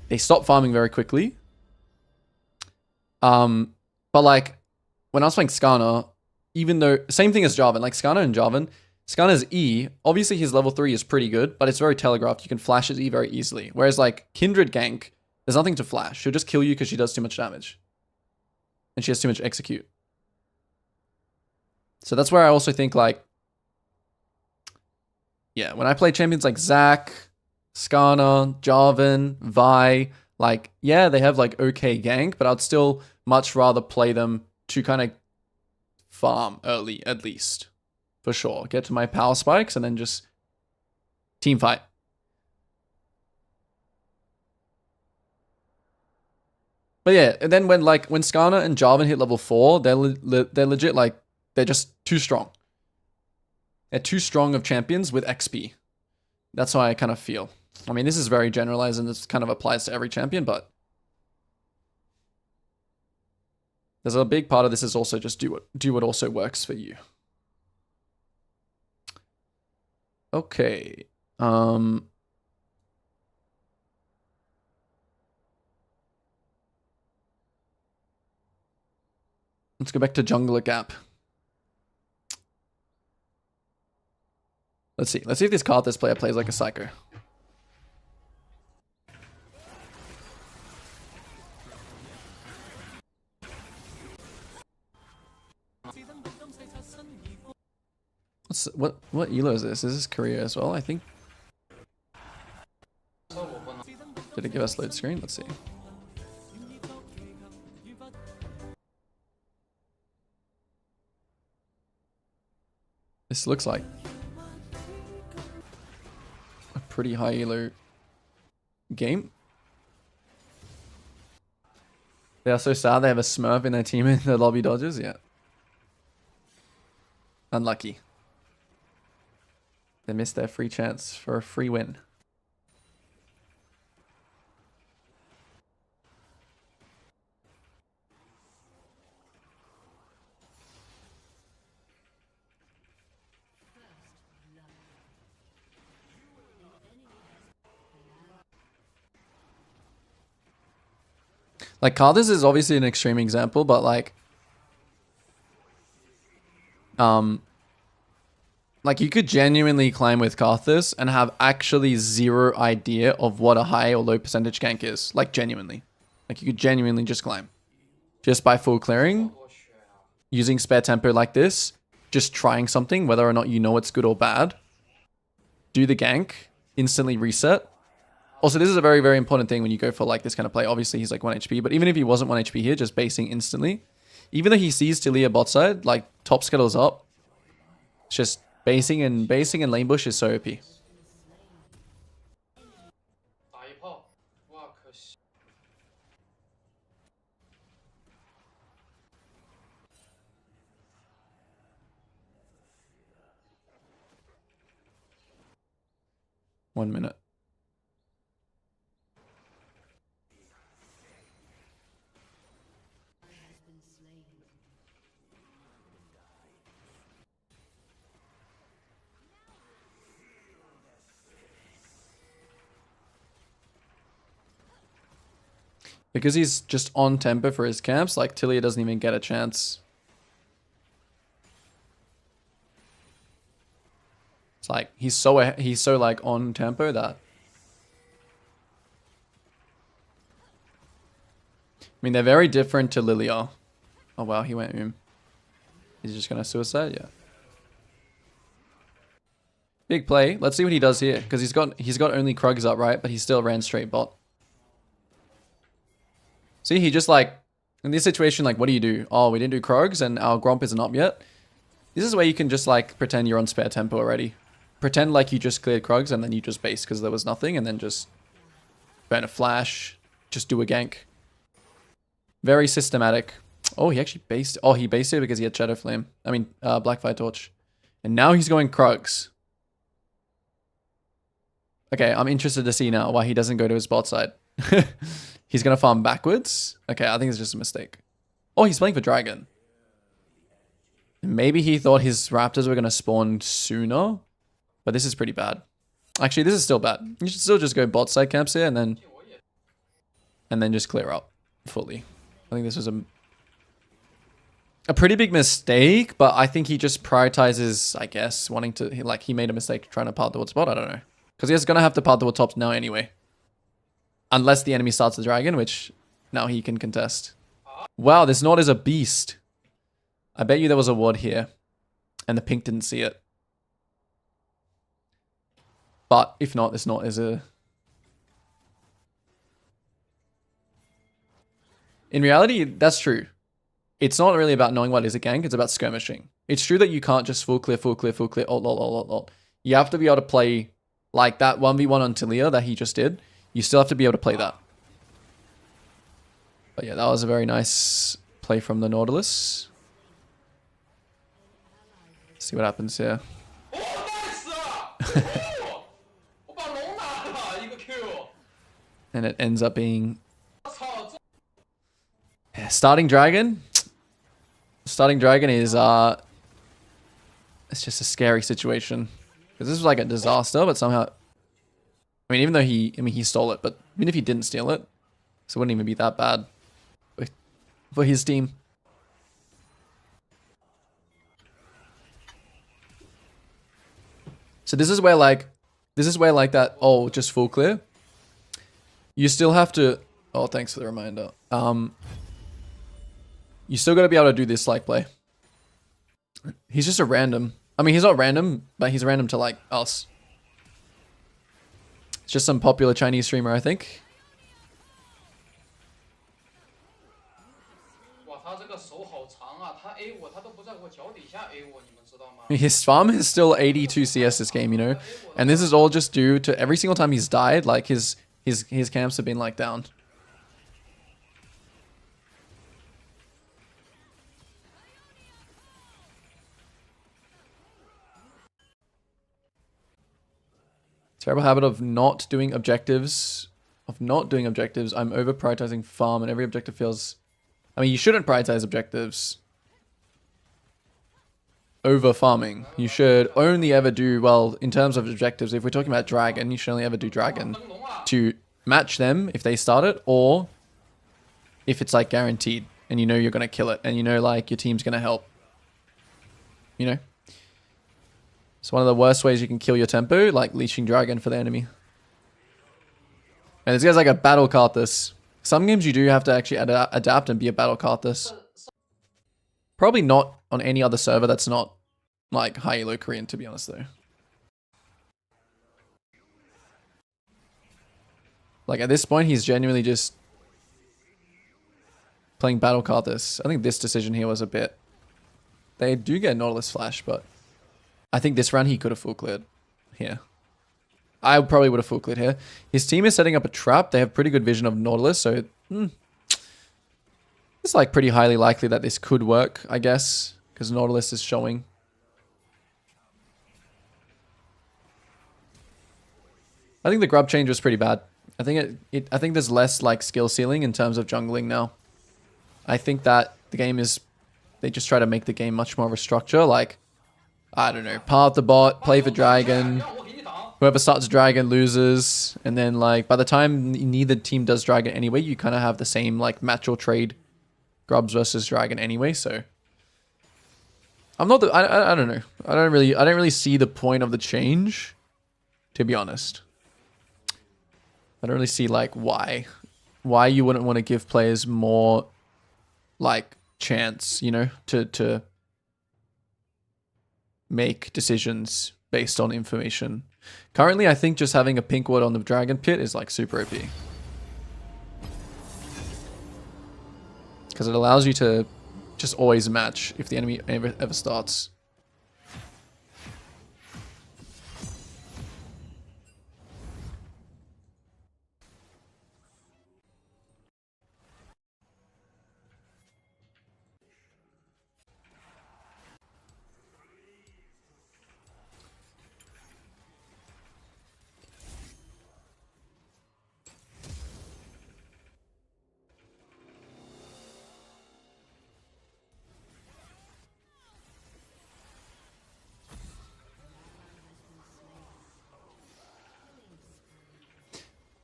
they stop farming very quickly. But like when I was playing Skarner, even though same thing as Jarvan, like Skarner and Jarvan, Skarner's E, obviously his level 3 is pretty good, but it's very telegraphed. You can flash his E very easily. Whereas like Kindred gank, there's nothing to flash. She'll just kill you because she does too much damage. And she has too much execute. So that's where I also think like... Yeah, when I play champions like Zac, Skarner, Jarvan, Vi, like, yeah, they have like okay gank, but I'd still much rather play them to kind of farm early, at least. For sure. Get to my power spikes and then just team fight. But yeah, and then when Skarner and Jarvan hit level 4, they're legit like, they're just too strong. They're too strong of champions with XP. That's how I kind of feel. I mean, this is very generalized and this kind of applies to every champion, but there's a big part of this is also just do what also works for you. Okay. Let's go back to jungler gap. Let's see. Let's see if this Karthus player plays like a psycho. What elo is this? Is this Korea as well, I think? Did it give us load screen? Let's see. This looks like a pretty high elo game. They are so sad they have a Smurf in their team in the lobby dodgers. Yeah. Unlucky. They missed their free chance for a free win. Like, Karthus is obviously an extreme example, but like you could genuinely climb with Karthus and have actually zero idea of what a high or low percentage gank is. Like, genuinely. Like, you could genuinely just climb. Just by full clearing, using spare tempo like this, just trying something, whether or not you know it's good or bad. Do the gank, instantly reset. Also, this is a very, very important thing when you go for like this kind of play. Obviously, he's like 1 HP, but even if he wasn't 1 HP here, just basing instantly. Even though he sees Tilia bot side, like top scuttles up, it's just basing and lane bush is so OP. One minute. Because he's just on tempo for his camps, like Tilia doesn't even get a chance. It's like he's so like on tempo that. I mean, they're very different to Lilia. Oh wow, he went He's just gonna suicide, yeah. Big play. Let's see what he does here, because he's got only Krugs up, right? But he still ran straight bot. See, he just like, in this situation, like, what do? Oh, we didn't do Krogs and our Gromp isn't up yet. This is where you can just like pretend you're on spare tempo already. Pretend like you just cleared Krogs and then you just base because there was nothing and then just burn a flash, just do a gank. Very systematic. Oh, he actually based. Oh, he based it because he had Shadow Flame. I mean, Blackfire Torch. And now he's going Krugs. Okay, I'm interested to see now why he doesn't go to his bot side. He's going to farm backwards? Okay, I think it's just a mistake. Oh, he's playing for Dragon. Maybe he thought his Raptors were going to spawn sooner. But this is pretty bad. Actually, this is still bad. You should still just go bot side camps here and then just clear up fully. I think this was a pretty big mistake, but I think he just prioritizes, I guess, wanting to, like, he made a mistake trying to path towards bot. I don't know. Because he's going to have to path towards top now anyway. Unless the enemy starts the dragon, which now he can contest. Wow, this Nord is a beast. I bet you there was a ward here. And the pink didn't see it. But if not, this Nord is a... In reality, that's true. It's not really about knowing what is a gank, it's about skirmishing. It's true that you can't just full clear, ult. You have to be able to play like that 1v1 on Tilia that he just did. You still have to be able to play that. But yeah, that was a very nice play from the Nautilus. See what happens here. And it ends up being starting dragon. Starting dragon is it's just a scary situation because this was like a disaster, but somehow, I mean, even though he stole it, but even if he didn't steal it, so it wouldn't even be that bad for his team. So this is where like that, oh, just full clear. You still have to, oh, thanks for the reminder. You still got to be able to do this like play. He's just a random. I mean, he's not random, but he's random to like us. It's just some popular Chinese streamer, I think. His farm is still 82 CS this game, you know? And this is all just due to every single time he's died, like his camps have been like down. Terrible habit of not doing objectives. I'm over prioritizing farm and every objective feels... I mean, you shouldn't prioritize objectives over farming. You should only ever do, well, in terms of objectives, if we're talking about dragon, you should only ever do dragon to match them if they start it, or if it's like guaranteed and you know you're going to kill it and you know like your team's going to help. You know? It's one of the worst ways you can kill your tempo, like leashing dragon for the enemy. And this guy's like a battle Karthus. Some games you do have to actually adapt and be a battle Karthus. Probably not on any other server that's not like high elo Korean, to be honest though. Like at this point, he's genuinely just playing battle Karthus. I think this decision here was a bit... They do get Nautilus Flash, but I think this round he could have full cleared here. I probably would have full cleared here. His team is setting up a trap. They have pretty good vision of Nautilus, so it's like pretty highly likely that this could work, I guess, because Nautilus is showing. I think the grub change was pretty bad. I think I think there's less like skill ceiling in terms of jungling now. I think that the game is, they just try to make the game much more of a structure. Like, I don't know, path the bot, play for dragon. Whoever starts dragon loses, and then like by the time neither team does dragon anyway, you kind of have the same like match or trade grubs versus dragon anyway. So I'm not I don't know. I don't really see the point of the change, to be honest. I don't really see like why you wouldn't want to give players more like chance, you know, to make decisions based on information. Currently, I think just having a pink ward on the dragon pit is like super OP. Because it allows you to just always match if the enemy ever starts.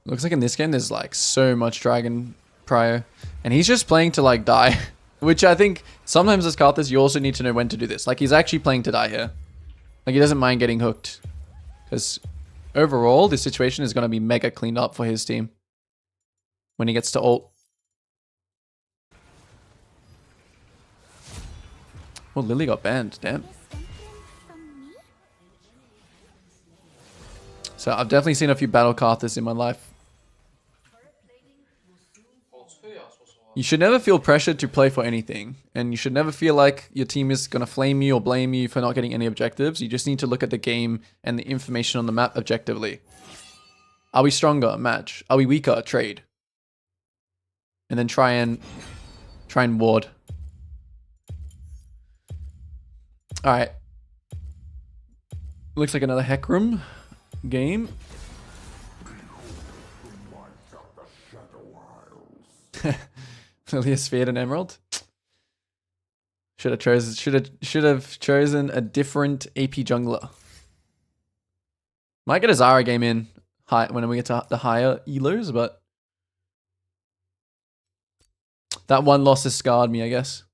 Looks like in this game there's like so much dragon prior, and he's just playing to like die, which I think sometimes as Karthus you also need to know when to do this. Like he's actually playing to die here. Like he doesn't mind getting hooked, because overall this situation is going to be mega cleaned up for his team when he gets to ult. Well, Lily got banned, damn. So I've definitely seen a few battle Karthus in my life. You should never feel pressured to play for anything, and you should never feel like your team is going to flame you or blame you for not getting any objectives. You just need to look at the game and the information on the map objectively. Are we stronger? Match. Are we weaker? Trade. and then try and ward. All right. Looks like another Heck Room game. Lilia Sphere and Emerald. Should have chosen a different AP jungler. Might get a Zara game in high when we get to the higher elos, but that one loss has scarred me, I guess.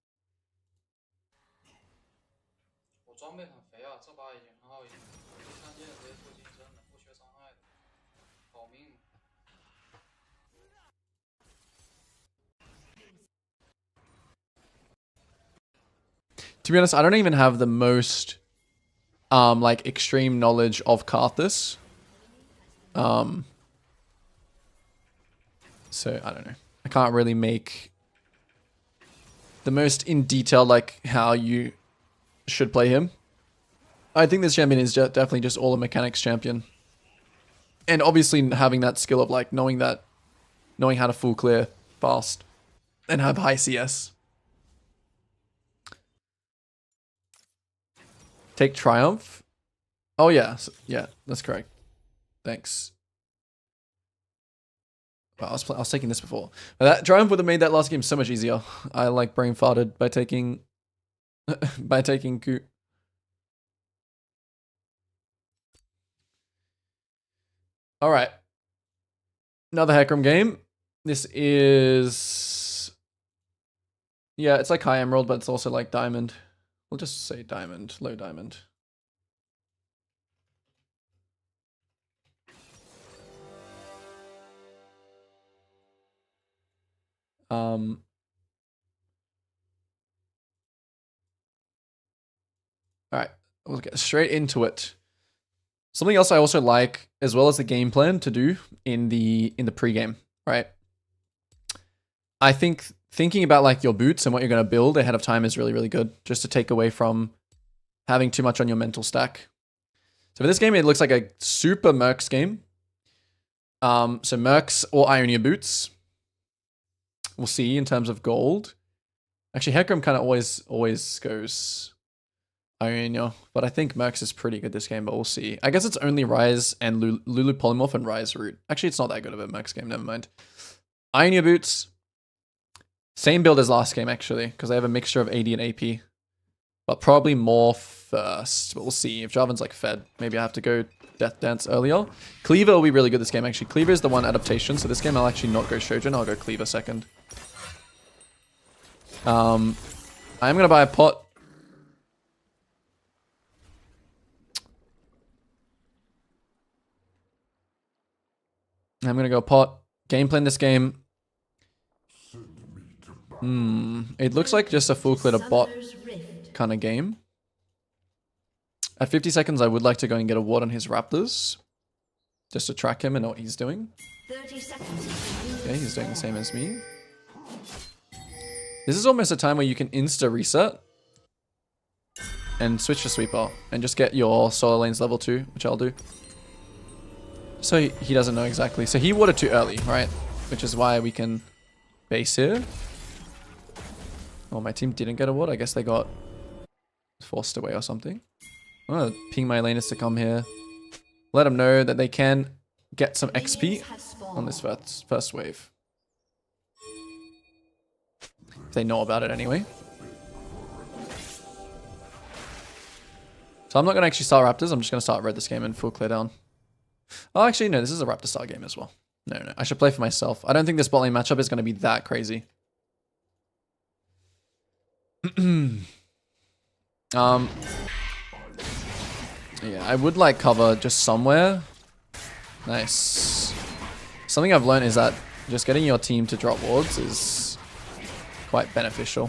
To be honest, I don't even have the most like extreme knowledge of Karthus. So I don't know. I can't really make the most in detail like how you should play him. I think this champion is definitely just all a mechanics champion. And obviously having that skill of like knowing how to full clear fast and have high CS. Take Triumph. Oh yeah, yeah, that's correct. Thanks. Well, I was taking this before. But that Triumph would have made that last game so much easier. I like brain farted by taking Ku. All right. Another Heck Room game. This is, yeah, it's like high emerald, but it's also like diamond. We'll just say diamond, low diamond. All right, we'll get straight into it. Something else I also like, as well as the game plan to do in the pregame, right? I think thinking about like your boots and what you're going to build ahead of time is really, really good, just to take away from having too much on your mental stack. So for this game, it looks like a super Mercs game. So Mercs or Ionia boots. We'll see in terms of gold. Actually, Heck Room kind of always goes Ionia, but I think Mercs is pretty good this game, but we'll see. I guess it's only Ryze and Lulu Polymorph and Ryze Root. Actually, it's not that good of a Mercs game, never mind. Ionia boots. Same build as last game, actually, because they have a mixture of AD and AP. But probably more first. But we'll see. If Jarvan's like fed, maybe I have to go Death Dance earlier. Cleaver will be really good this game, actually. Cleaver is the one adaptation, so this game I'll actually not go Shojin, I'll go Cleaver second. I'm going to buy a pot. I'm going to go pot. Game plan this game. It looks like just a full clear to bot kind of game. At 50 seconds, I would like to go and get a ward on his Raptors. Just to track him and know what he's doing. 30 seconds. Okay, he's doing the same as me. This is almost a time where you can insta reset. And switch to sweeper. And just get your solo lanes level 2, which I'll do. So he doesn't know exactly. So he warded too early, right? Which is why we can base here. Oh, my team didn't get a ward. I guess they got forced away or something. I'm gonna ping my laners to come here. Let them know that they can get some XP on this first wave. If they know about it anyway. So I'm not gonna actually start Raptors. I'm just gonna start red this game and full clear down. Oh, actually, no. This is a Raptor start game as well. No. I should play for myself. I don't think this bot lane matchup is gonna be that crazy. Yeah, I would like cover just somewhere. Nice. Something I've learned is that just getting your team to drop wards is quite beneficial.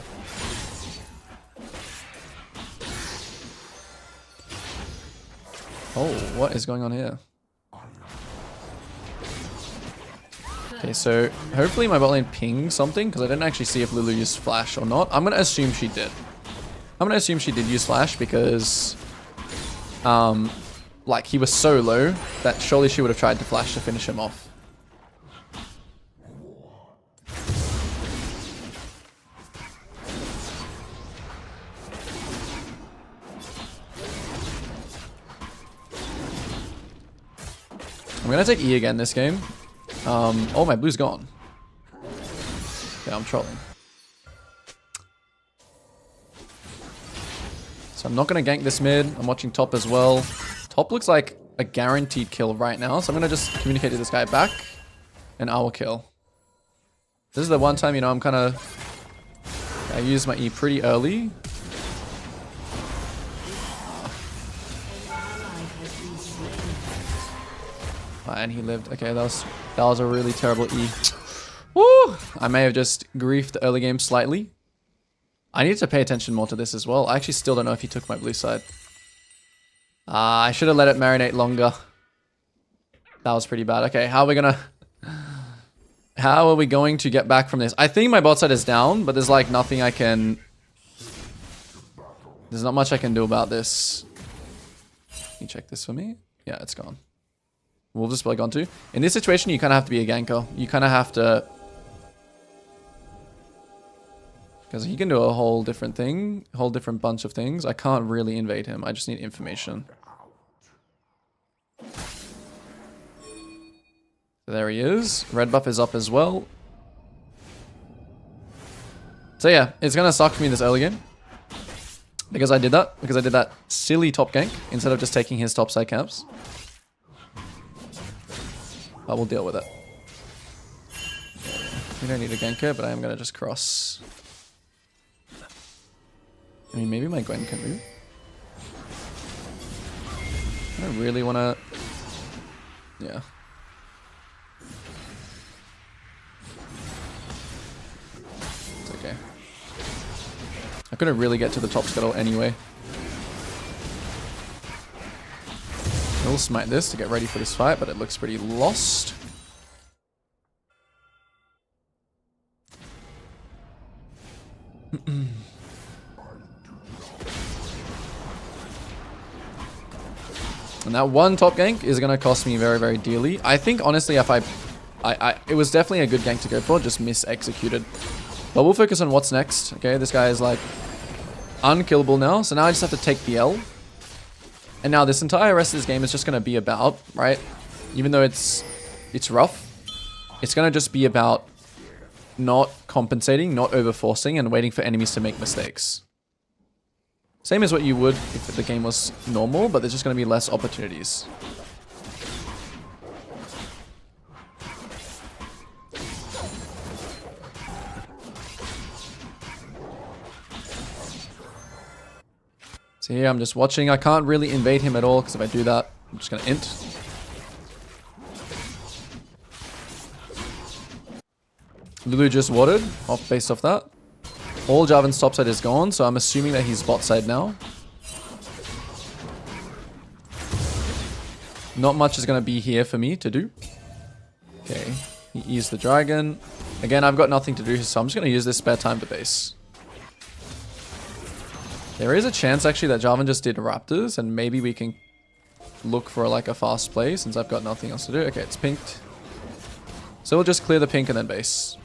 Oh, what is going on here? Okay, so hopefully my bot lane pinged something, because I didn't actually see if Lulu used flash or not. I'm going to assume she did. I'm going to assume she did use flash because like he was so low that surely she would have tried to flash to finish him off. I'm gonna take E again this game. Oh, my blue's gone. Yeah, I'm trolling. So I'm not gonna gank this mid. I'm watching top as well. Top looks like a guaranteed kill right now, so I'm gonna just communicate to this guy back, and I will kill. This is the one time, you know, I use my E pretty early. And he lived. Okay, that was a really terrible E. Woo! I may have just griefed the early game slightly. I need to pay attention more to this as well. I actually still don't know if he took my blue side. I should have let it marinate longer. That was pretty bad. Okay, how are we going to get back from this? I think my bot side is down, but there's like nothing I can... There's not much I can do about this. Can you check this for me? Yeah, it's gone. Wolves is probably gone too. In this situation, you kind of have to be a ganker. You kind of have to... Because he can do a whole different thing. A whole different bunch of things. I can't really invade him. I just need information. So there he is. Red buff is up as well. So yeah, it's going to suck for me this early game. Because I did that. Because I did that silly top gank. Instead of just taking his top side camps. But we'll deal with it. We don't need a ganker, but I am going to just cross. I mean, maybe my Gwen can move. I don't really want to... Yeah. It's okay. I couldn't really get to the top scuttle anyway. We'll smite this to get ready for this fight, but it looks pretty lost. And that one top gank is going to cost me very, very dearly. I think, honestly, if it was definitely a good gank to go for, just mis-executed. But we'll focus on what's next. Okay, this guy is like unkillable now. So now I just have to take the L. And now this entire rest of this game is just going to be about, right? Even though it's rough, it's going to just be about not compensating, not overforcing, and waiting for enemies to make mistakes. Same as what you would if the game was normal, but there's just going to be less opportunities. So here I'm just watching. I can't really invade him at all, because if I do that, I'm just going to int. Lulu just warded based off that. All Jarvan's top side is gone, so I'm assuming that he's bot side now. Not much is going to be here for me to do. Okay, he used the dragon. Again, I've got nothing to do, so I'm just going to use this spare time to base. There is a chance actually that Jarvan just did Raptors, and maybe we can look for like a fast play since I've got nothing else to do. Okay, it's pinked. So we'll just clear the pink and then base.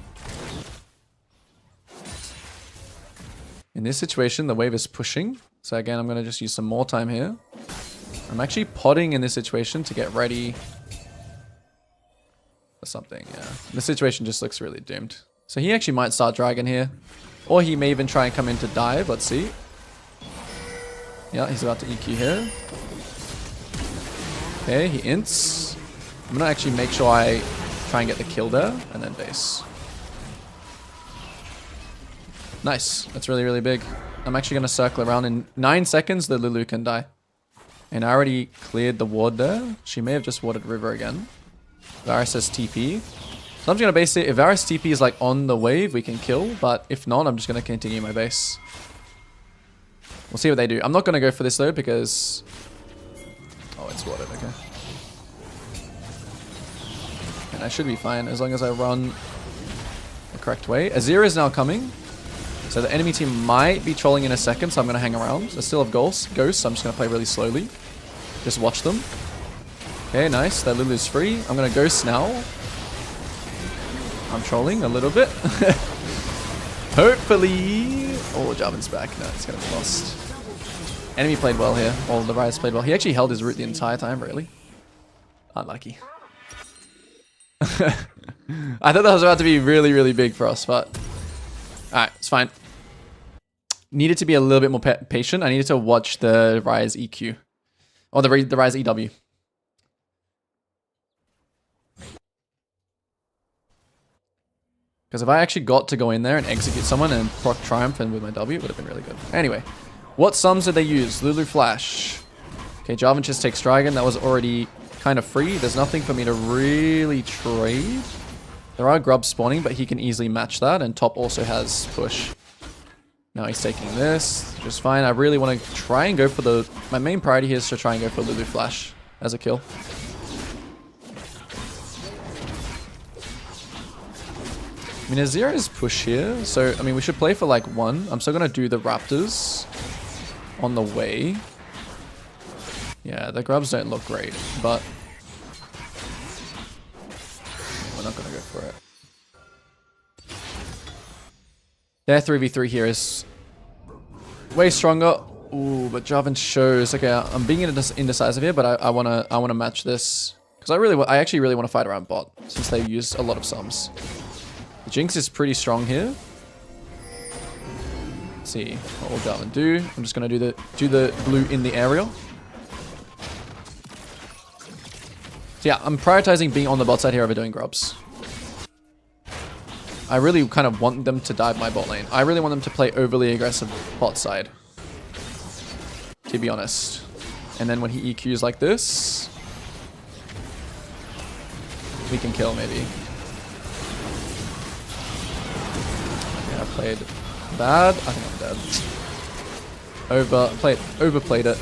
In this situation, the wave is pushing. So again, I'm going to just use some more time here. I'm actually potting in this situation to get ready for something. Yeah, this situation just looks really doomed. So he actually might start dragon here. Or he may even try and come in to dive. Let's see. Yeah, he's about to EQ here. Okay, he ints. I'm going to actually make sure I try and get the kill there and then base. Nice. That's really, really big. I'm actually going to circle around. In 9 seconds, the Lulu can die. And I already cleared the ward there. She may have just warded River again. Varus has TP. So I'm just going to base it. If Varus TP is like on the wave, we can kill. But if not, I'm just going to continue my base. We'll see what they do. I'm not going to go for this though because... Oh, it's warded. Okay. And I should be fine as long as I run the correct way. Azir is now coming. So the enemy team might be trolling in a second, so I'm going to hang around. I still have ghosts, so I'm just going to play really slowly. Just watch them. Okay, nice. That Lulu's free. I'm going to ghost now. I'm trolling a little bit. Hopefully... Oh, Jarvan's back. No, it's going to be lost. Enemy played well here. All the Ryze played well. He actually held his root the entire time, really. Unlucky. I thought that was about to be really, really big for us, but alright, it's fine. Needed to be a little bit more patient. I needed to watch the Rise EQ. Or the Rise EW. Because if I actually got to go in there and execute someone and proc Triumph and with my W, it would have been really good. Anyway, what sums did they use? Lulu Flash. Okay, Jarvan just takes Dragon. That was already kind of free. There's nothing for me to really trade. There are grubs spawning, but he can easily match that. And top also has push. Now he's taking this, just fine. I really want to try and go for the... My main priority here is to try and go for Lulu Flash as a kill. I mean, Azir is push here, so, I mean, we should play for, like, 1. I'm still going to do the Raptors on the way. Yeah, the grubs don't look great, but... we're not going to go for it. Their 3v3 here is way stronger. Ooh, but Jarvan shows. Okay, I'm being indecisive here, but I wanna match this because I actually really want to fight around bot since they used a lot of sums. The Jinx is pretty strong here. Let's see what will Jarvan do. I'm just gonna do the blue in the aerial. So yeah, I'm prioritizing being on the bot side here over doing grubs. I really kind of want them to dive my bot lane. I really want them to play overly aggressive bot side. To be honest. And then when he EQs like this, we can kill maybe. Okay, I played bad. I think I'm dead. Overplayed it.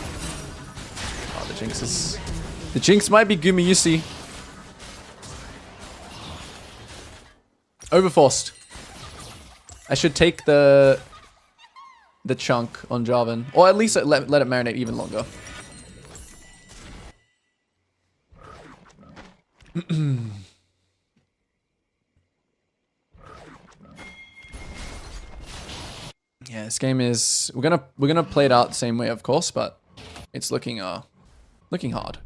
Oh, the Jinx is... The Jinx might be Gumayusi. Overforced. I should take the chunk on Jarvan. Or at least let it marinate even longer. Yeah, this game is... We're gonna play it out the same way, of course, but it's looking hard.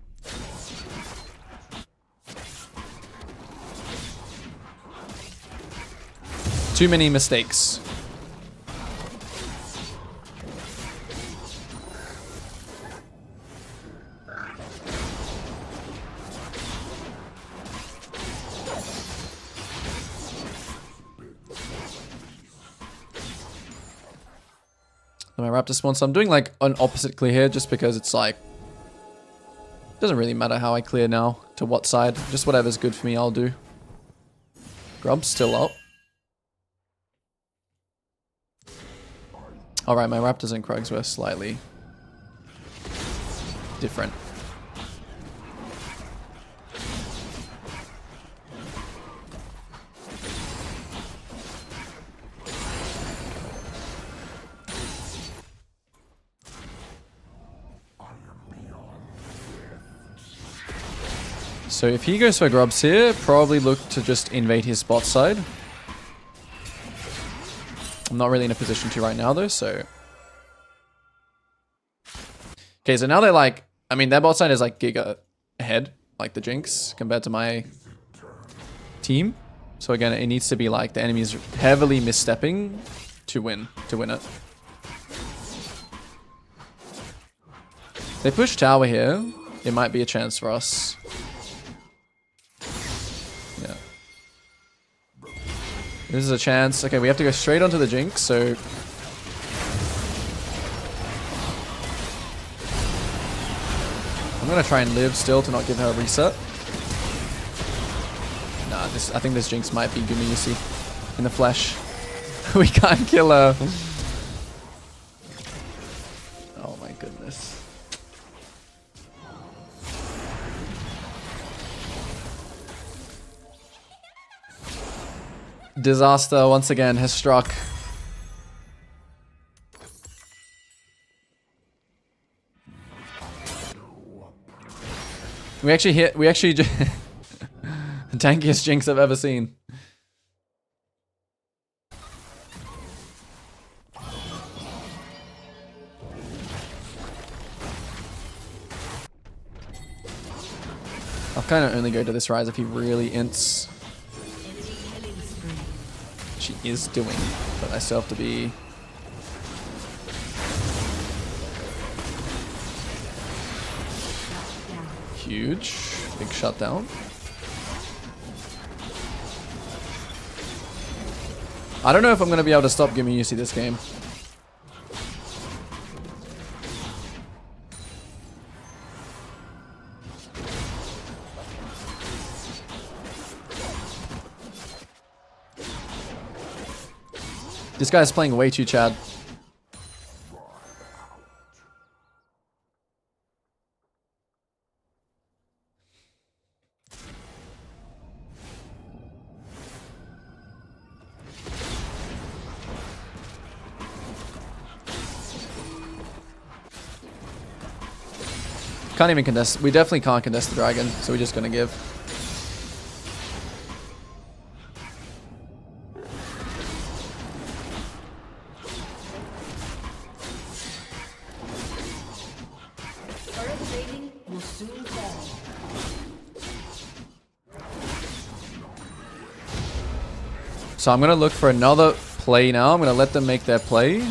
Too many mistakes. My Raptor spawn, so I'm doing like an opposite clear here just because it's like... Doesn't really matter how I clear now, to what side. Just whatever's good for me, I'll do. Grub's still up. Alright, my Raptors and Krugs were slightly different. So if he goes for grubs here, probably look to just invade his bot side. I'm not really in a position to right now though, so... Okay, so now they're like... I mean, their bot side is like giga ahead, like the Jinx, compared to my team. So again, it needs to be like the enemy's heavily misstepping to win it. They push tower here. It might be a chance for us. Yeah. This is a chance. Okay, we have to go straight onto the Jinx, so... I'm gonna try and live still to not give her a reset. Nah, I think this Jinx might be Gumayusi in the flesh. We can't kill her. Oh my goodness. Disaster once again has struck. We actually the tankiest Jinx I've ever seen. I'll kind of only go to this Ryze if he really ints. She is doing, but I still have to be. Huge. Big shutdown. I don't know if I'm going to be able to stop Gimme UC this game. This guy's playing way too Chad. Can't even contest. We definitely can't contest the dragon, so we're just gonna give. So I'm gonna look for another play now. I'm gonna let them make their play.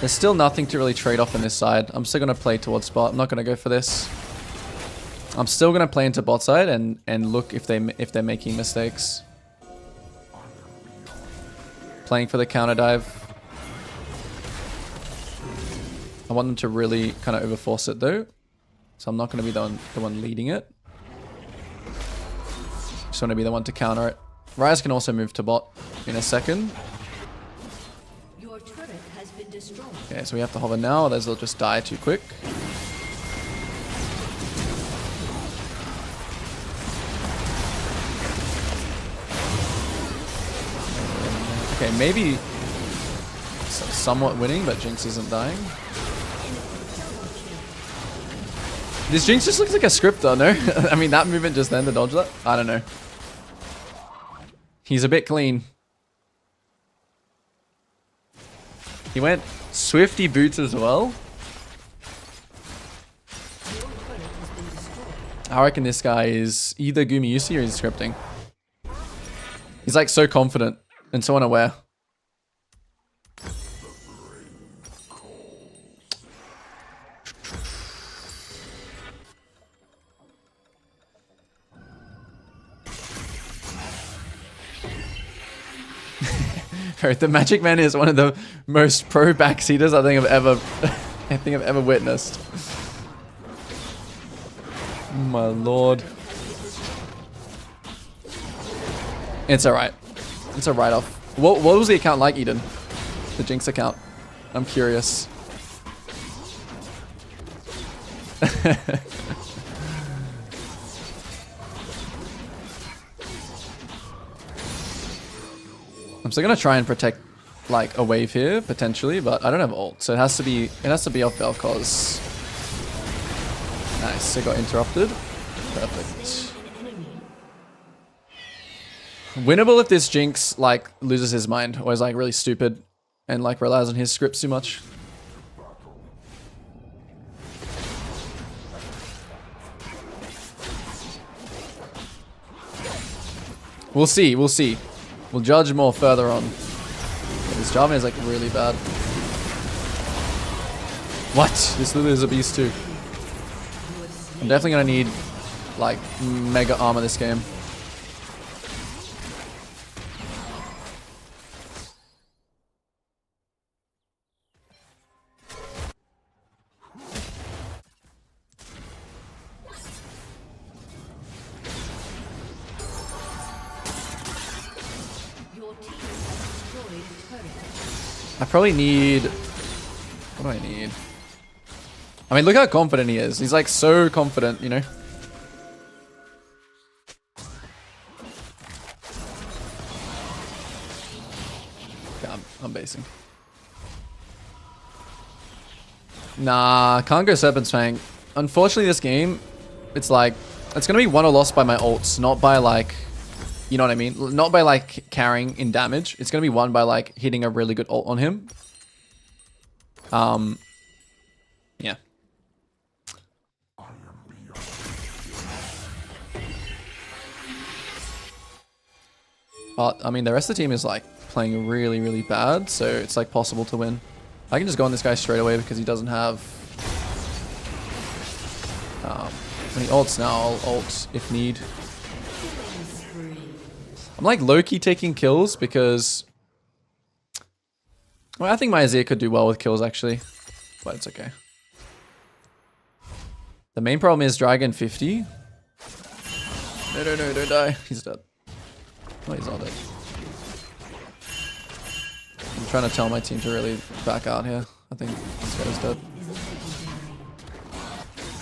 There's still nothing to really trade off on this side. I'm still gonna play towards bot. I'm not gonna go for this. I'm still gonna play into bot side and look if they're making mistakes. Playing for the counter dive. I want them to really kind of overforce it though, so I'm not gonna be the one leading it. Just want to be the one to counter it. Ryze can also move to bot in a second. Your turret has been destroyed. Okay, so we have to hover now, otherwise they'll just die too quick. Okay, maybe somewhat winning, but Jinx isn't dying. This Jinx just looks like a script though, no? I mean, that movement just then to dodge that? I don't know. He's a bit clean. He went Swifty boots as well. I reckon this guy is either Gumi Yusi or he's scripting. He's like so confident and so unaware. The Magic Man is one of the most pro backseaters I think I've ever witnessed. My lord. It's alright. It's a write-off. What was the account like, Eden? The Jinx account. I'm curious. I'm still gonna try and protect like a wave here potentially, but I don't have ult, so it has to be off Vel'Koz. Nice, it got interrupted. Perfect. Winnable if this Jinx like loses his mind or is like really stupid and like relies on his scripts too much. We'll see, we'll see. We'll judge more further on. Yeah, this Jarvan is like really bad. What? This Lulu is a beast too. I'm definitely gonna need like mega armor this game. I probably need... What do I need? I mean, look how confident he is. He's like so confident, you know? Okay, I'm basing. Nah, can't go Serpent's Fang. Unfortunately, this game, it's like... It's gonna be won or lost by my ults, not by like... You know what I mean? Not by like carrying in damage. It's gonna be won by like hitting a really good ult on him. Yeah. But I mean, the rest of the team is like playing really, really bad, so it's like possible to win. I can just go on this guy straight away because he doesn't have. When he ults now, I'll ult if need. I'm like low-key taking kills because... Well, I think my Azir could do well with kills actually, but it's okay. The main problem is Dragon 50. No, no, no, don't die. He's dead. No, he's not dead. I'm trying to tell my team to really back out here. I think this guy's dead.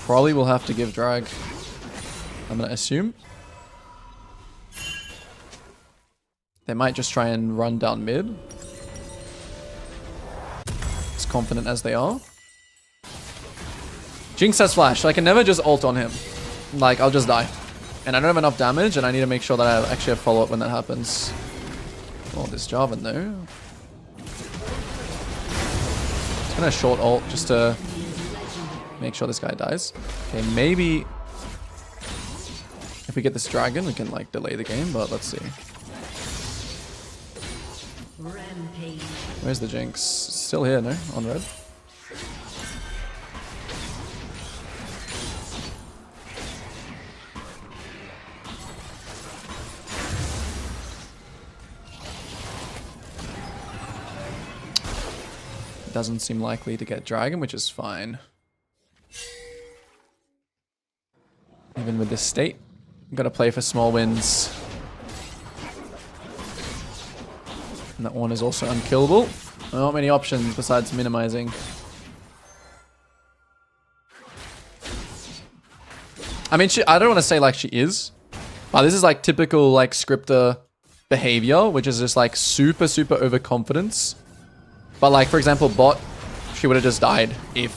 Probably will have to give drag, I'm gonna assume. They might just try and run down mid. As confident as they are. Jinx has flash, so I can never just ult on him. Like, I'll just die. And I don't have enough damage, and I need to make sure that I actually have follow-up when that happens. Oh, this Jarvan though. Just gonna short ult just to make sure this guy dies. Okay, maybe if we get this dragon, we can like delay the game, but let's see. Rampage. Where's the Jinx? Still here, no? On red. Doesn't seem likely to get dragon, which is fine. Even with this state, I've got to play for small wins. And that one is also unkillable. Not many options besides minimizing. I mean, I don't want to say like she is, but this is like typical like scripter behavior, which is just like super, super overconfidence. But like, for example, bot, she would have just died if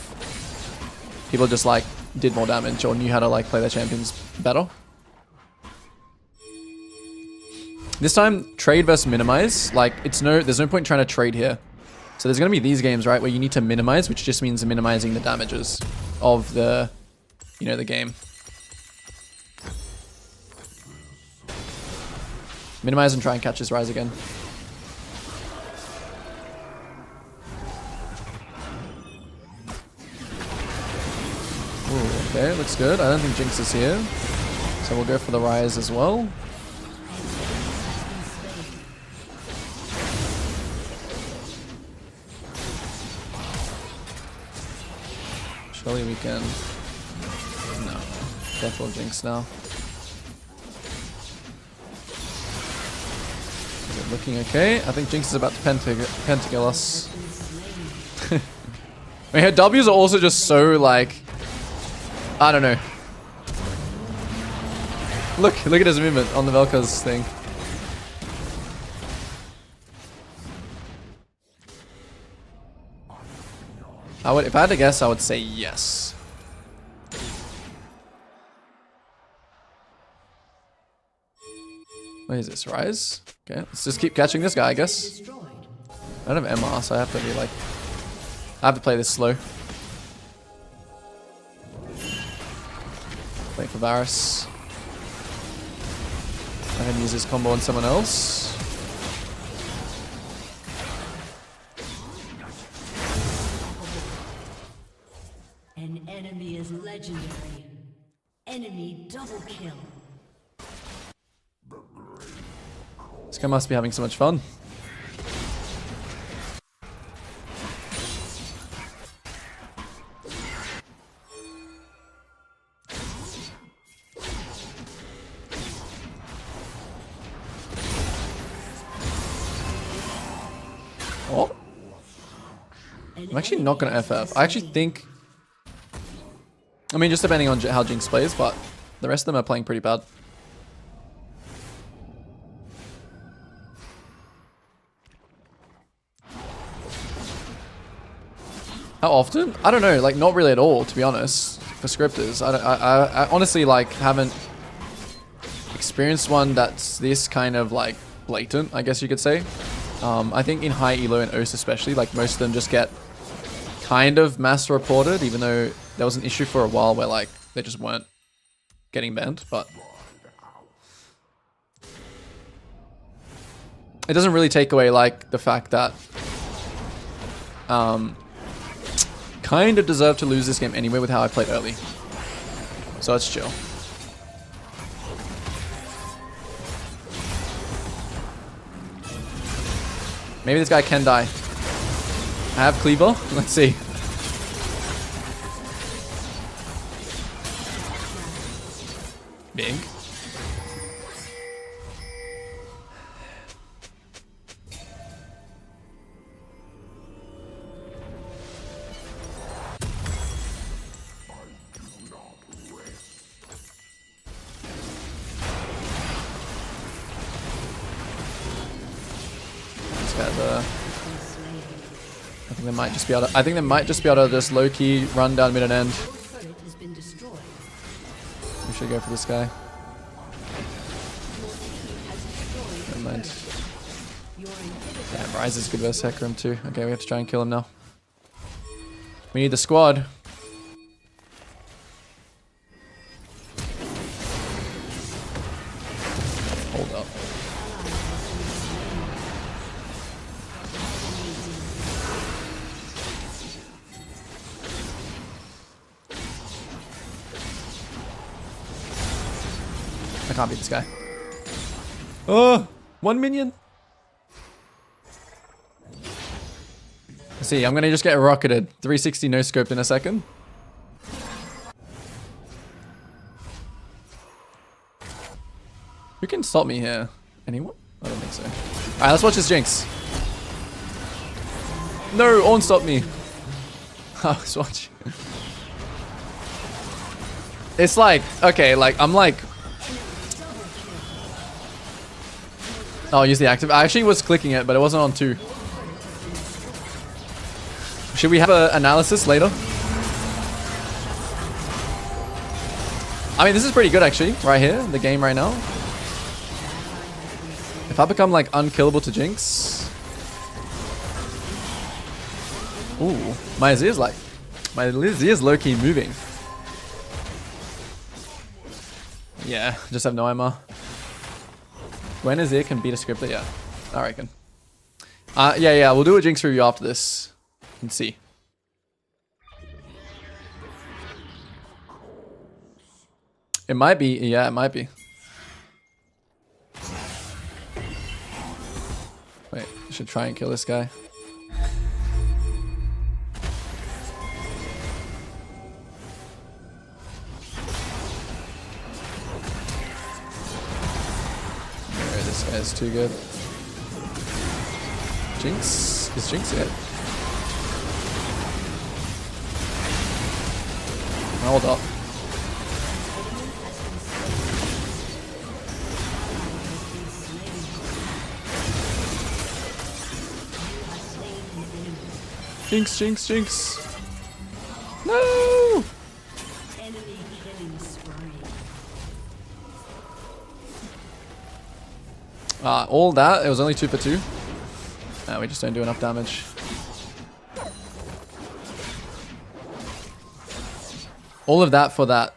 people just like did more damage or knew how to like play their champions better. This time, trade versus minimize. Like, there's no point trying to trade here. So there's going to be these games, right, where you need to minimize, which just means minimizing the damages of the, you know, the game. Minimize and try and catch his rise again. Ooh, okay, looks good. I don't think Jinx is here. So we'll go for the rise as well. Surely we can... No. Careful of Jinx now. Is it looking okay? I think Jinx is about to pentakill us. I mean, her W's are also just so like... I don't know. Look at his movement on the Velka's thing. If I had to guess, I would say yes. What is this? Rise? Okay, let's just keep catching this guy, I guess. I don't have MR, so I have to be like... I have to play this slow. Wait for Varus. I can use this combo on someone else. An enemy is legendary. Enemy double kill. This guy must be having so much fun. Oh. I'm actually not going to FF. I actually think... I mean, just depending on how Jinx plays, but the rest of them are playing pretty bad. How often? I don't know, like not really at all, to be honest, for scripters. I honestly like haven't experienced one that's this kind of like blatant, I guess you could say. I think in high elo and OS especially, like most of them just get kind of mass reported, even though there was an issue for a while where like they just weren't getting banned, but it doesn't really take away like the fact that kind of deserve to lose this game anyway with how I played early. So it's chill. Maybe this guy can die. I have cleaver. Let's see. Big. These guys are... I think they might just be able to... I think they might just be able to just low-key run down mid and end. We should go for this guy. Never mind. Damn, Ryze is good versus Hecarim too. Okay, we have to try and kill him now. We need the squad. Hold up. I can't beat this guy. Oh, 1 minion. Let's see, I'm gonna just get rocketed. 360 no scoped in a second. Who can stop me here? Anyone? I don't think so. Alright, let's watch this Jinx. No, Ornn stopped me. Let's watch. It's like, okay, like, I'm like... Oh, I'll use the active. I actually was clicking it, but it wasn't on 2. Should we have an analysis later? I mean, this is pretty good actually, right here, the game right now. If I become like unkillable to Jinx. Ooh, my Azir's like, my Azir's low-key moving. Yeah, just have no ammo. When Azir can beat a scripter, yeah, I reckon. Yeah, we'll do a Jinx review after this. And see. It might be, yeah, it might be. Wait, I should try and kill this guy. Alright, this guy's too good. Jinx? Is Jinx it? Hold up. Jinx, Jinx, Jinx. No! All that, it was only 2 for 2. We just don't do enough damage. All of that for that.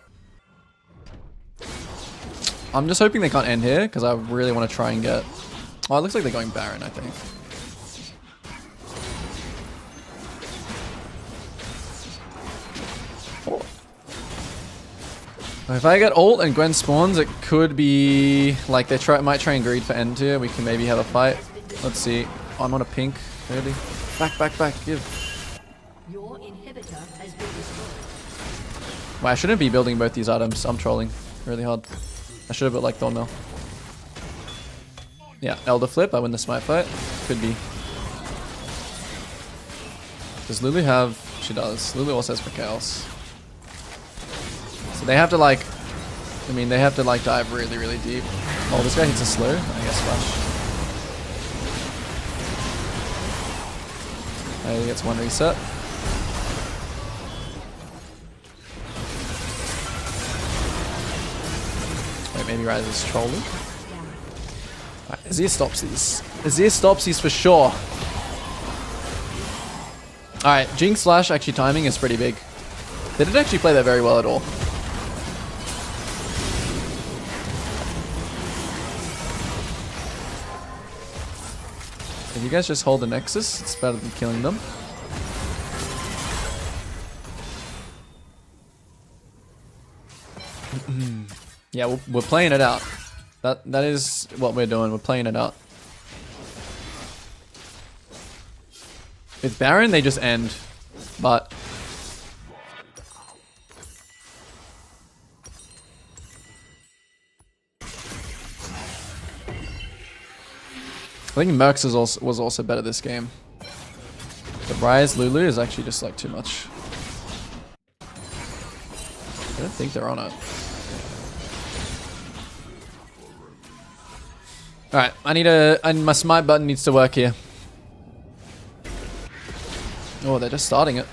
I'm just hoping they can't end here because I really want to try and get... Oh, it looks like they're going Baron, I think. Oh. If I get ult and Gwen spawns, it could be like they might try and greed for end here. We can maybe have a fight. Let's see. Oh, I'm on a pink. Really? Back, back, back. Give. Your inhibitor has been destroyed. Well, I shouldn't be building both these items. I'm trolling really hard. I should have built like Thornmill. Yeah, Elder Flip. I win the smite fight. Could be. Does Lulu have... She does. Lulu also has Chaos. So they have to like... I mean, they have to like dive really, really deep. Oh, this guy hits a slow. I guess Flash. He gets 1 reset. Wait, maybe Ryze is trolling. Right, Azir stops these. Azir stops these for sure. Alright, Jinx slash actually timing is pretty big. They didn't actually play that very well at all. You guys just hold the Nexus. It's better than killing them. Yeah, we're playing it out. That is what we're doing. We're playing it out. With Baron, they just end. But I think Mercs was also better this game. The Ryze Lulu is actually just like too much. I don't think they're on it. Alright, my smite button needs to work here. Oh, they're just starting it.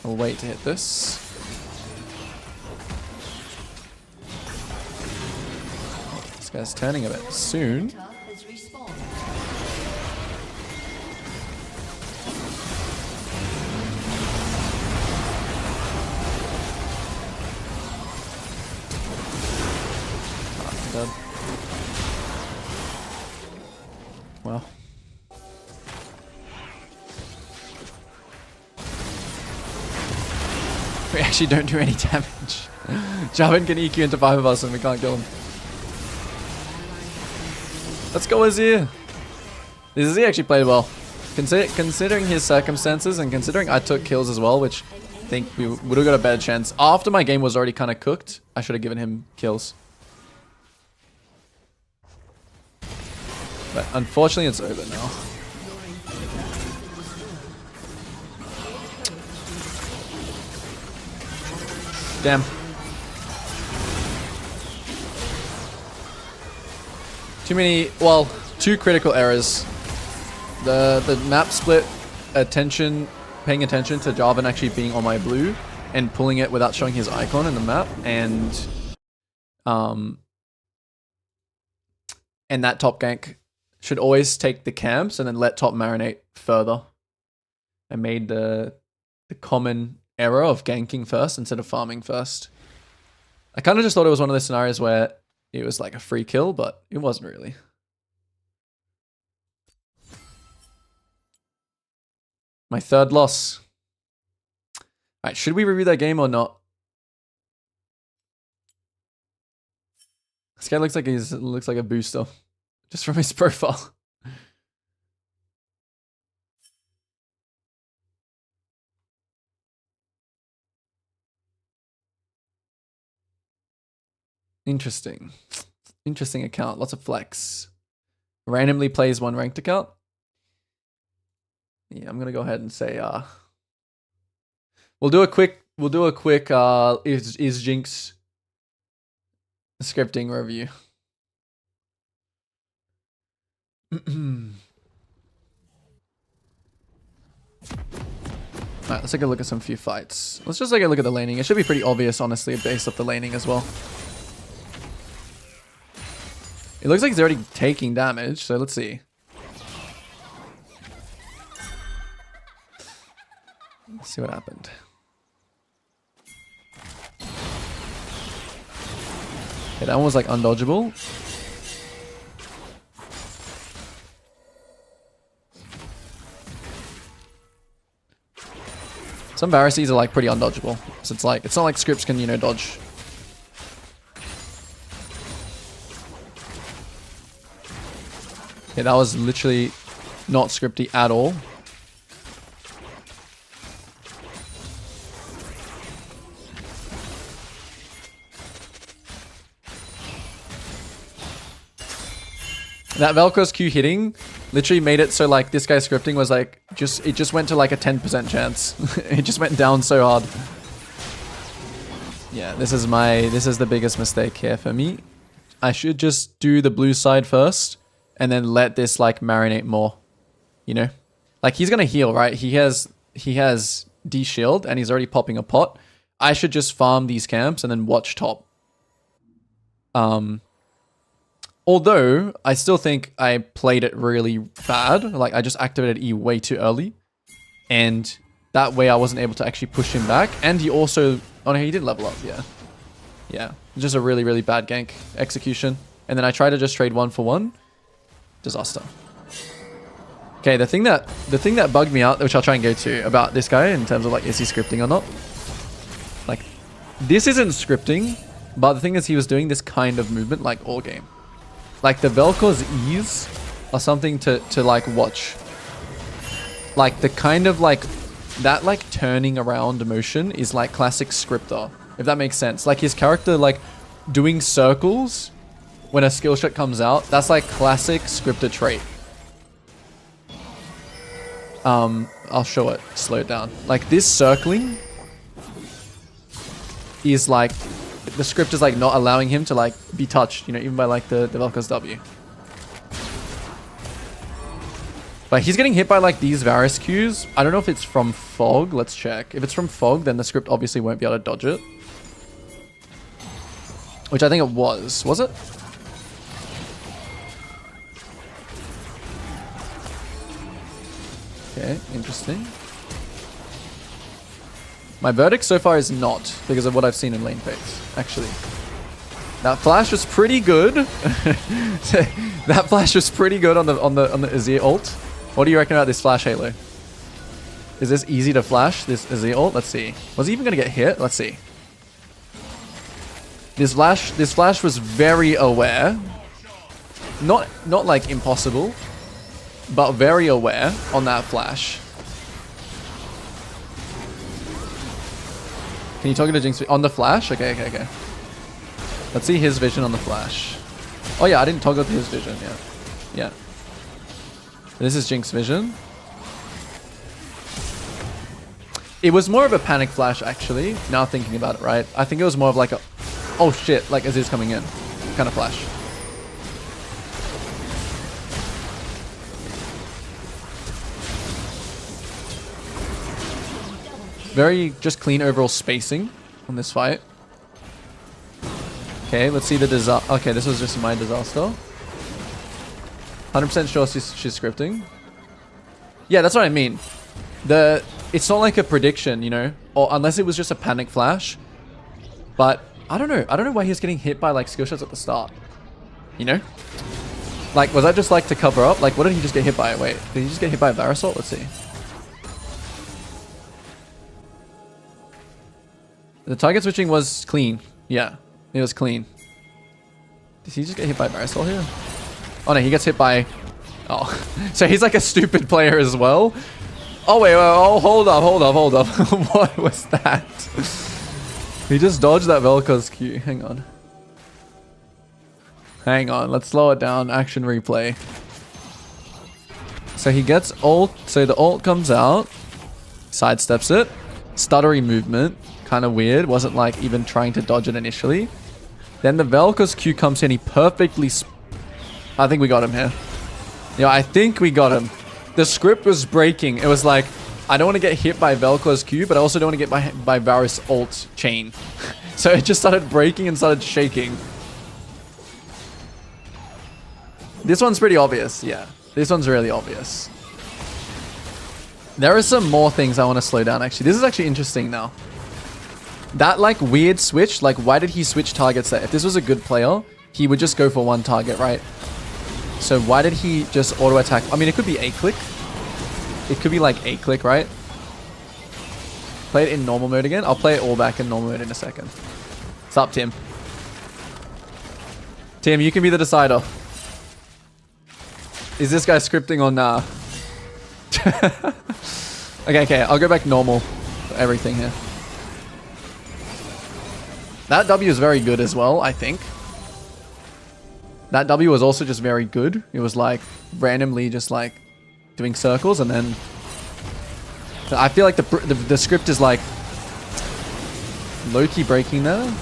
I'll wait to hit this. This guy's turning a bit soon. Has respawned. Dead. Well. We actually don't do any damage. Javin can EQ into 5 of us and we can't kill him. Let's go Azir. This Azir actually played well. Considering his circumstances and considering I took kills as well, which I think we would have got a better chance. After my game was already kind of cooked, I should have given him kills. But unfortunately, it's over now. Damn. Too many, well, 2 critical errors. The map split paying attention to Jarvan actually being on my blue and pulling it without showing his icon in the map, and that top gank should always take the camps and then let top marinate further. I made the common error of ganking first instead of farming first. I kind of just thought it was one of those scenarios where it was like a free kill, but it wasn't really. My 3rd loss. Alright, should we review that game or not? This guy looks like a booster. Just from his profile. Interesting. Interesting account. Lots of flex. Randomly plays one ranked account. Yeah, I'm gonna go ahead and say we'll do a quick is Jinx scripting review. Alright, let's take a look at some few fights. Let's just take a look at the laning. It should be pretty obvious, honestly, based off the laning as well. It looks like he's already taking damage, so let's see. Let's see what happened. Okay, that one was like undodgeable. Some Varys are like pretty undodgeable. So it's not like scripts can, dodge. Yeah, that was literally not scripty at all. That Velcro's Q hitting literally made it so like this guy's scripting was like it just went to like a 10% chance. It just went down so hard. Yeah, this is the biggest mistake here for me. I should just do the blue side first and then let this like marinate more. Like he's gonna heal, right? He has D-shield and he's already popping a pot. I should just farm these camps and then watch top. Although, I still think I played it really bad. Like, I just activated E way too early. And that way I wasn't able to actually push him back. And he also... Oh, no, he did level up, yeah. Yeah, just a really, really bad gank execution. And then I tried to just trade 1 for 1. Disaster. Okay, the thing that bugged me out, which I'll try and go to about this guy in terms of like, is he scripting or not? Like, this isn't scripting, but the thing is he was doing this kind of movement like all game. Like the Vel'Koz ease are something to like watch. Like the kind of like, that like turning around motion is like classic scripter, if that makes sense. Like his character like doing circles when a skill shot comes out, that's like classic scripter trait. I'll show it, slow it down. Like this circling is like, the script is like not allowing him to like be touched, you know, even by like the Vel'Koz W. But he's getting hit by like these Varus Qs. I don't know if it's from Fog, let's check. If it's from Fog, then the script obviously won't be able to dodge it. Which I think it was it? Okay, interesting. My verdict so far is not, because of what I've seen in lane phase, actually. That flash was pretty good. That flash was pretty good on the Azir ult. What do you reckon about this flash halo? Is this easy to flash, this Azir ult? Let's see. Was he even gonna get hit? Let's see. This flash was very aware. Not like impossible, but very aware on that flash. Can you talk to Jinx on the flash? Okay. Let's see his vision on the flash. Oh yeah, I didn't toggle his vision. Yeah. This is Jinx vision. It was more of a panic flash actually. Now thinking about it, right? I think it was more of like a, oh shit, like Azir's coming in kind of flash. Very just clean overall spacing on this fight. Okay, let's see the disaster. Okay, this was just my disaster. 100% sure she's scripting. Yeah, that's what I mean. It's not like a prediction, you know, or unless it was just a panic flash. But I don't know. I don't know why he was getting hit by like skill shots at the start. You know, like was that just like to cover up? Like what did he just get hit by? Wait, did he just get hit by a Varus ult? Let's see. The target switching was clean. Yeah, it was clean. Did he just get hit by Varus ult here? Oh no, he gets hit by... Oh, so he's like a stupid player as well. Oh wait, oh hold up. What was that? He just dodged that Vel'Koz Q. Hang on, let's slow it down. Action replay. So he gets ult, so the ult comes out, sidesteps it, stuttery movement, kind of weird, wasn't like even trying to dodge it initially. Then the Vel'Koz Q comes in, he perfectly... I think we got him here. Yeah, I think we got him. The script was breaking. It was like, I don't want to get hit by Vel'Koz Q, but I also don't want to get by Varus ult chain. So it just started breaking and started shaking. This one's pretty obvious, yeah. This one's really obvious. There are some more things I want to slow down, actually. This is actually interesting now. That, like, weird switch, like, why did he switch targets there? If this was a good player, he would just go for one target, right? So why did he just auto-attack? I mean, it could be A-click. It could be, like, A-click, right? Play it in normal mode again. I'll play it all back in normal mode in a second. What's up, Tim? Tim, you can be the decider. Is this guy scripting or nah? Okay, I'll go back normal for everything here. That W is very good as well, I think. That W was also just very good. It was like randomly just like doing circles, and then I feel like the script is like low-key breaking there.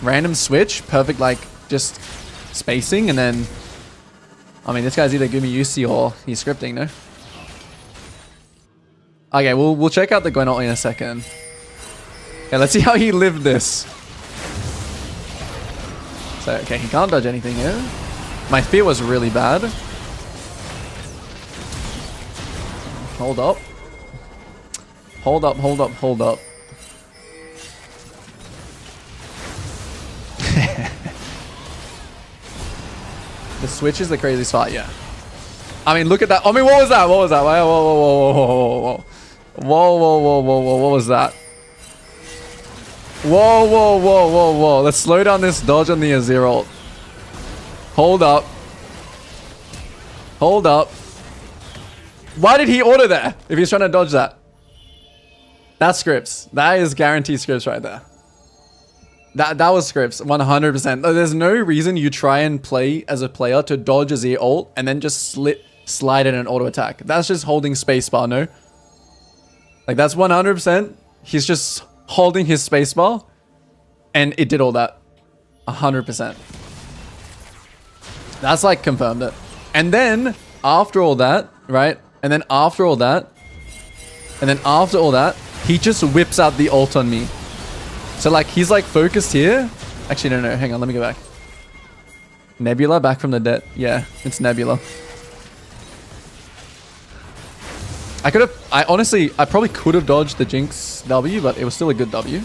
Random switch, perfect, like just spacing, and then I mean this guy's either Gumi UC or he's scripting, no? Okay, we'll check out the Gwen ult in a second. Okay, let's see how he lived this. So, okay, he can't dodge anything here. My fear was really bad. Hold up. The switch is the crazy spot, yeah. I mean, look at that. I mean, what was that? What was that? Whoa, whoa, whoa, whoa, whoa, whoa, whoa. Whoa, whoa, whoa, whoa, whoa. What was that? Whoa, whoa, whoa, whoa, whoa. Let's slow down this dodge on the Azir ult. Hold up. Hold up. Why did he order there if he's trying to dodge that? That's scripts. That is guaranteed scripts right there. That was scripts, 100%. There's no reason you try and play as a player to dodge Azir ult and then just slide in an auto attack. That's just holding spacebar, no? Like, that's 100%. He's just holding his spacebar and it did all that. 100%. That's like confirmed it. And then after all that, right? And then after all that, and then after all that, he just whips out the ult on me. So like, he's like focused here. Actually, no, hang on, let me go back. Nebula back from the dead. Yeah, it's Nebula. I honestly probably could have dodged the Jinx W, but it was still a good W.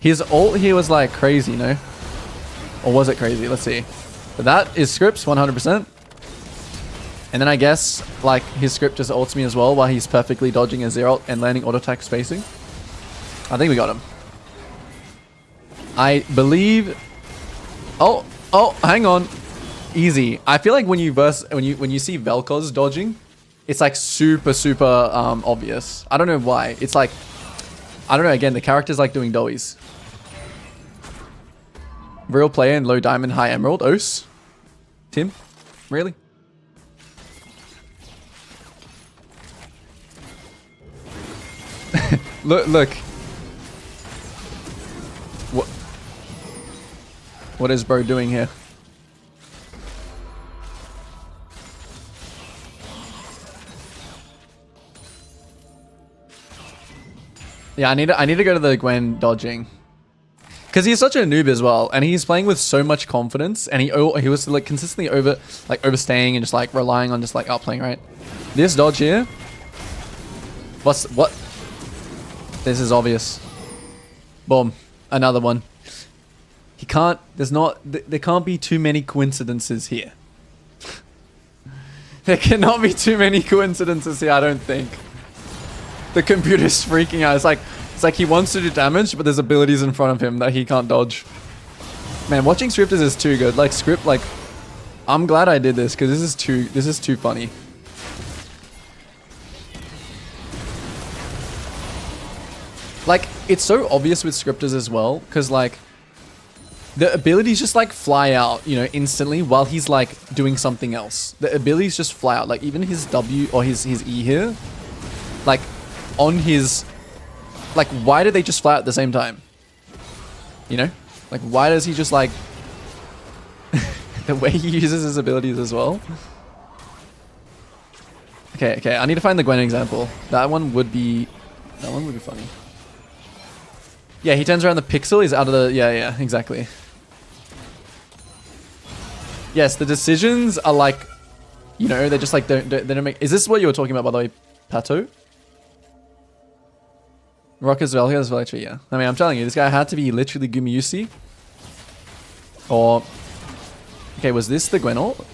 His ult here was like crazy, no? Or was it crazy? Let's see. But that is scripts, 100%. And then I guess like his script just ults me as well while he's perfectly dodging a zero ult and landing auto attack spacing. I think we got him. I believe. Oh, hang on. Easy. I feel like when you see Vel'Koz dodging, it's like super obvious. I don't know why. It's like, I don't know. Again, the character's like doing doughies. Real player in low diamond, high emerald. Os. Tim, really? Look. What is bro doing here? Yeah, I need to go to the Gwen dodging. Because he's such a noob as well, and he's playing with so much confidence, and he was like consistently overstaying and just like relying on just like outplaying, right? This dodge here. What? This is obvious. Boom. Another one. He can't, there can't be too many coincidences here. There cannot be too many coincidences here, I don't think. The computer's freaking out. It's like he wants to do damage, but there's abilities in front of him that he can't dodge. Man, watching scripters is too good. Like script, like, I'm glad I did this because this is too funny. Like, it's so obvious with scripters as well, because like the abilities just like fly out, you know, instantly while he's like doing something else. The abilities just fly out. Like even his W or his E here, like on his, like why did they just fly out at the same time? You know, like why does he just like the way he uses his abilities as well? Okay, I need to find the Gwen example. That one would be funny. Yeah, he turns around the pixel, he's out of the... Yeah, exactly. Yes, the decisions are like... You know, they're just like... They don't make... Is this what you were talking about, by the way, Pato? Rock as well, he has Vel'Koz, yeah. I mean, I'm telling you, this guy had to be literally Gumayusi. Or... Okay, was this the Gwen ult?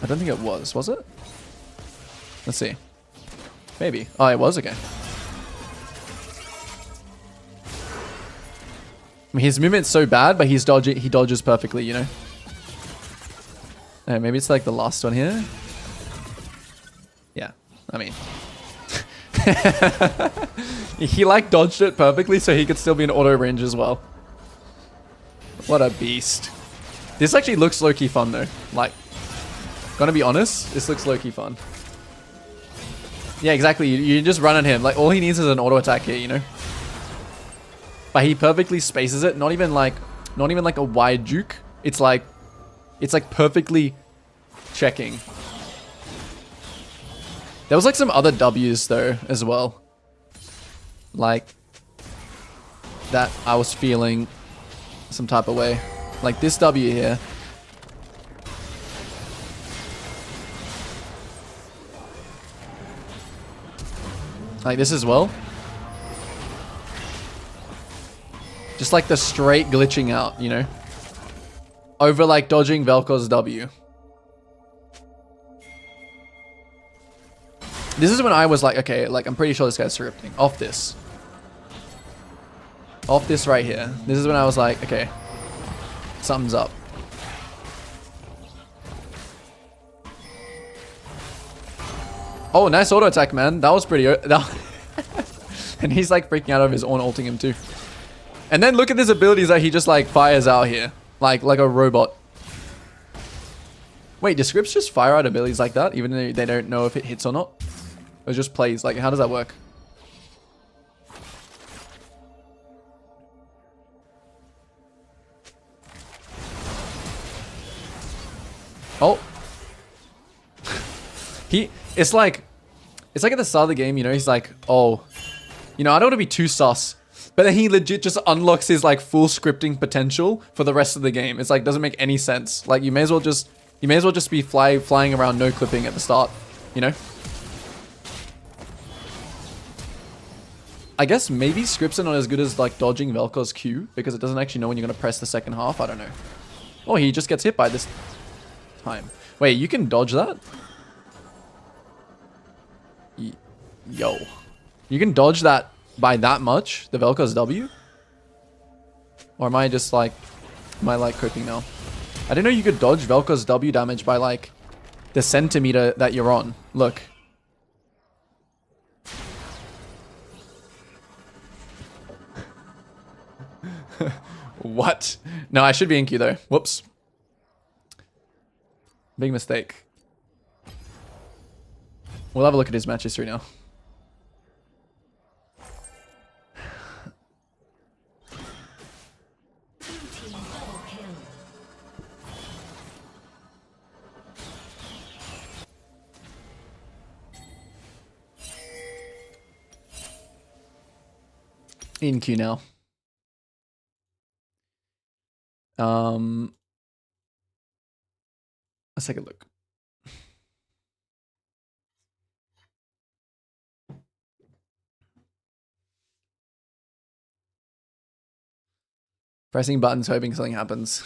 I don't think it was it? Let's see. Maybe. Oh, it was, okay. I mean, his movement's so bad, but he dodges perfectly, you know? Maybe it's like the last one here. Yeah, I mean. He like dodged it perfectly so he could still be in auto range as well. What a beast. This actually looks low-key fun though. Like, gonna be honest, this looks low-key fun. Yeah, exactly. You just run at him. Like, all he needs is an auto attack here, you know? But he perfectly spaces it. Not even like a wide juke. It's like perfectly checking. There was like some other W's though as well. Like that I was feeling some type of way. Like this W here. Like this as well. Just like the straight glitching out, you know? over like dodging Velkoz's W. This is when I was like, okay, like I'm pretty sure this guy's scripting. Off this. Off this right here. This is when I was like, okay, something's up. Oh, nice auto attack, man. That was pretty... And he's like freaking out over his own ulting him too. And then look at his abilities that he just like fires out here. Like a robot. Wait, do scripts just fire out abilities like that? Even though they don't know if it hits or not? Or just plays? Like, how does that work? Oh. It's like at the start of the game, you know, he's like, oh, you know, I don't want to be too sus. But then he legit just unlocks his like full scripting potential for the rest of the game. It's like, doesn't make any sense. Like, you may as well just be flying around no clipping at the start, you know? I guess maybe scripts are not as good as like dodging Velkoz's Q because it doesn't actually know when you're going to press the second half. I don't know. Oh, he just gets hit by this time. Wait, you can dodge that? Yo. You can dodge that by that much? The Velkoz's W? Or am I just like... Am I like coping now? I didn't know you could dodge Velkoz's W damage by like the centimeter that you're on. Look. What? No, I should be in Q though. Whoops. Big mistake. We'll have a look at his match history now. In queue now. Let's take a look. Pressing buttons, hoping something happens.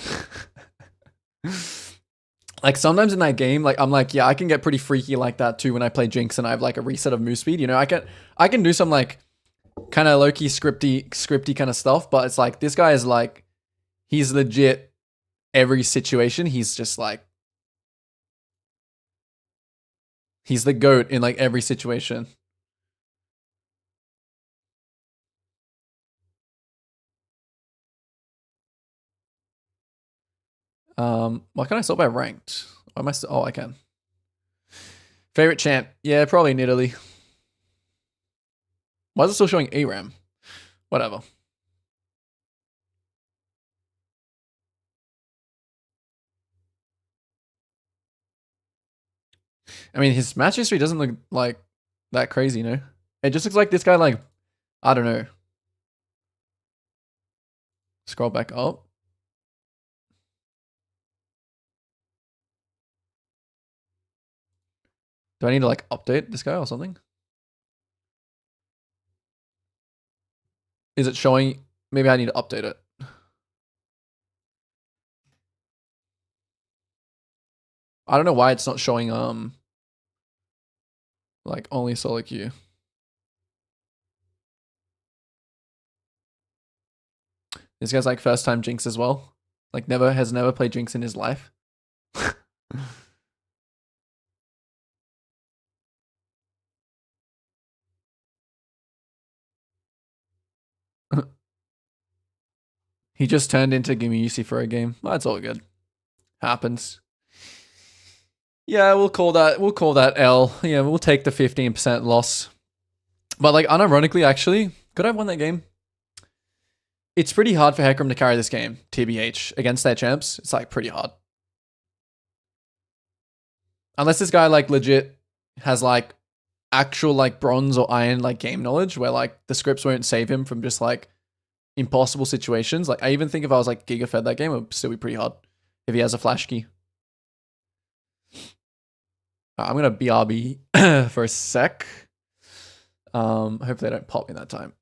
Like sometimes in that game, like I'm like, yeah, I can get pretty freaky like that too when I play Jinx and I have like a reset of move speed. You know, I can do some like kind of low-key scripty kind of stuff, but it's like this guy is like, he's legit every situation. He's just like, he's the GOAT in like every situation. Why can't I sort by ranked? Why am I oh, I can. Favorite champ? Yeah, probably Nidalee. Why is it still showing ARAM? Whatever. I mean, his match history doesn't look like that crazy, you know? It just looks like this guy, like, I don't know. Scroll back up. Do I need to, like, update this guy or something? Is it showing? Maybe I need to update it. I don't know why it's not showing, like, only solo queue. This guy's like first time Jinx as well. Like has never played Jinx in his life. He just turned into Gimme UC for a game. Well, that's all good. Happens. Yeah, we'll call that L. Yeah, we'll take the 15% loss. But like unironically, actually, could I have won that game? It's pretty hard for Hecarim to carry this game, TBH, against their champs. It's like pretty hard. Unless this guy like legit has like actual like bronze or iron like game knowledge where like the scripts won't save him from just like impossible situations. Like I even think if I was like Giga fed that game, it would still be pretty hard if he has a flash key. I'm gonna BRB for a sec. Hopefully I don't pop me that time.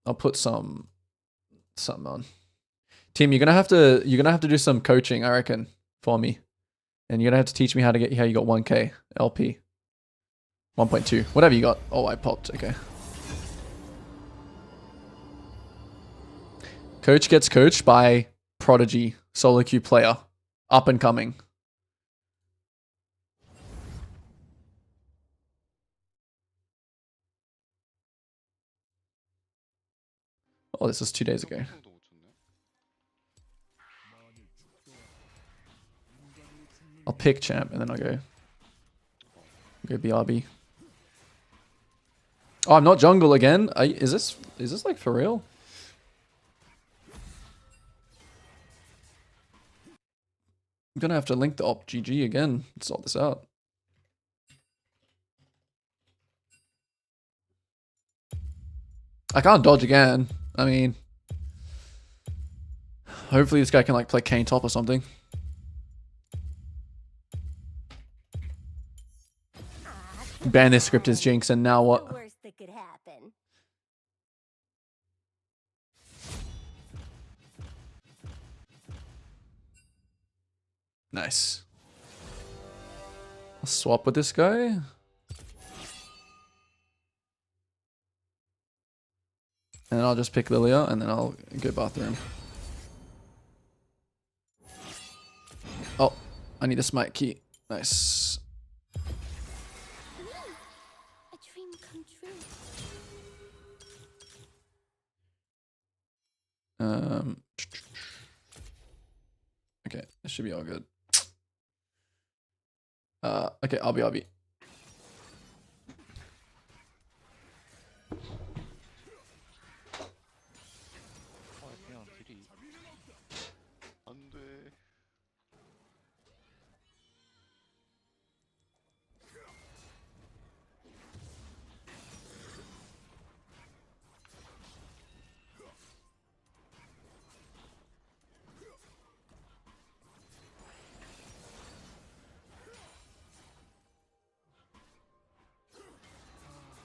I'll put something on. Tim, you're gonna have to do some coaching, I reckon, for me. And you're gonna have to teach me how you got 1k LP. 1.2. Whatever you got. Oh, I popped. Okay. Coach gets coached by Prodigy, solo queue player. Up and coming. Oh, this was 2 days ago. I'll pick champ and then I'll go BRB. Oh, I'm not jungle again. Is this like for real? I'm gonna have to link the op GG again to sort this out. I can't dodge again. I mean, hopefully this guy can like play Kane top or something. Ban this script as Jinx, and now what? The worst that could happen. Nice. I'll swap with this guy. And I'll just pick Lilia, and then I'll go bathroom. Oh, I need a smite key. Nice. A dream come true. Okay, this should be all good. Okay, RB. 그냥 딜이 안 돼.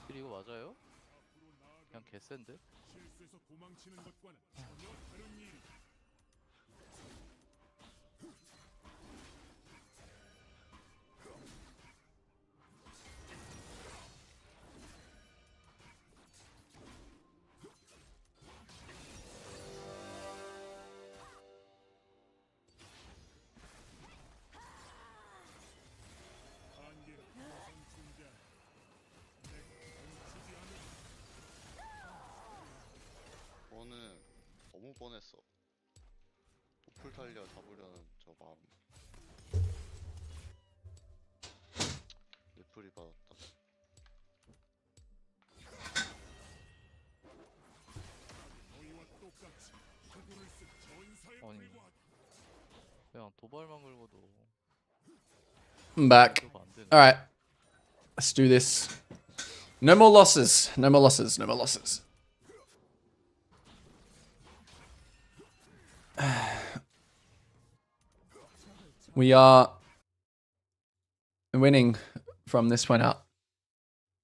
딜 이거 맞아요? 그냥 개센데? 저는 너무 뻔했어. 도플 달려 잡으려는 저 마음. 레프리 받았다. 아니 그냥 도발만 걸고도 I'm back. 그거 안 되네. Alright. Let's do this. No more losses. No more losses. No more losses. We are winning from this point out.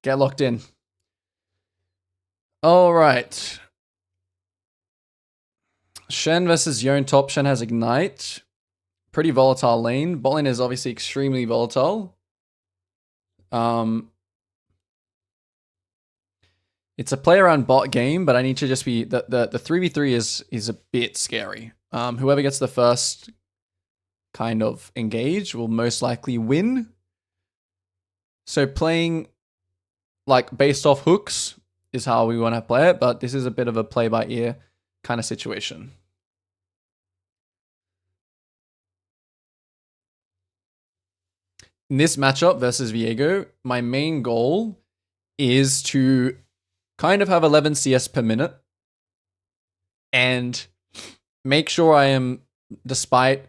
Get locked in. All right. Shen versus Yone top. Shen has Ignite. Pretty volatile lane. Bot lane is obviously extremely volatile. It's a play around bot game, but I need to just be the 3v3 is a bit scary. Whoever gets the first kind of engage will most likely win. So playing like based off hooks is how we want to play it, but this is a bit of a play by ear kind of situation. In this matchup versus Viego, my main goal is to kind of have 11 CS per minute and make sure I am, despite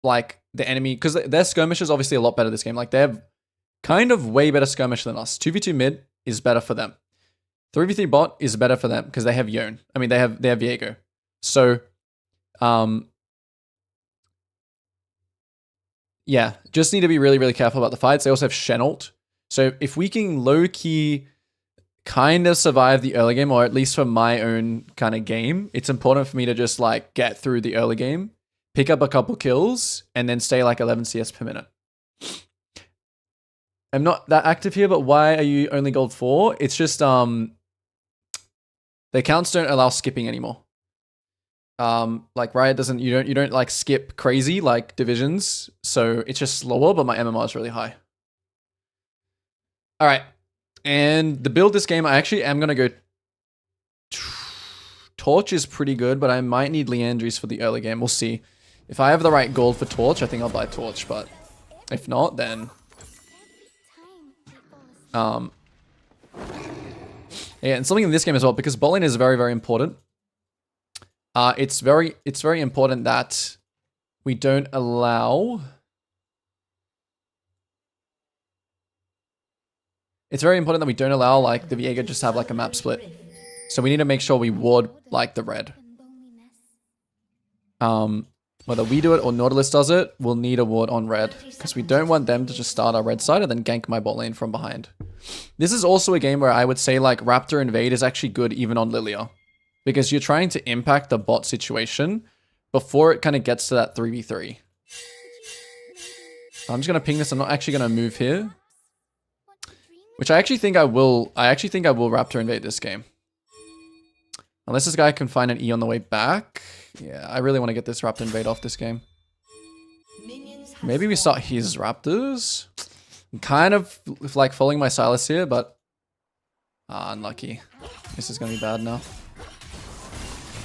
like the enemy, because their skirmish is obviously a lot better this game. Like they have kind of way better skirmish than us. 2v2 mid is better for them. 3v3 bot is better for them because they have Yone. I mean, they have Viego. So, yeah, just need to be really, really careful about the fights. They also have Shen ult. So if we can low-key kind of survive the early game, or at least for my own kind of game, it's important for me to just like get through the early game, pick up a couple kills, and then stay like 11 CS per minute. I'm not that active here, but why are you only gold 4? It's just the accounts don't allow skipping anymore. Like Riot doesn't, you don't like skip crazy like divisions, so it's just slower, but my MMR is really high. All right, and the build this game, I actually am gonna go. Torch is pretty good, but I might need Leandry's for the early game. We'll see. If I have the right gold for Torch, I think I'll buy Torch, but if not, then yeah, and something in this game as well, because bot lane is very, very important. It's very important that we don't allow. It's very important that we don't allow like the Viega just have like a map split. So we need to make sure we ward like the red. Whether we do it or Nautilus does it, we'll need a ward on red, because we don't want them to just start our red side and then gank my bot lane from behind. This is also a game where I would say like Raptor Invade is actually good even on Lilia, because you're trying to impact the bot situation before it kind of gets to that 3v3. I'm just going to ping this. I'm not actually going to move here, which I actually think I will. I actually think I will Raptor Invade this game. Unless this guy can find an E on the way back. Yeah, I really want to get this Raptor Invade off this game. Maybe we start his Raptors. I'm kind of like following my Silas here, but unlucky. This is going to be bad now.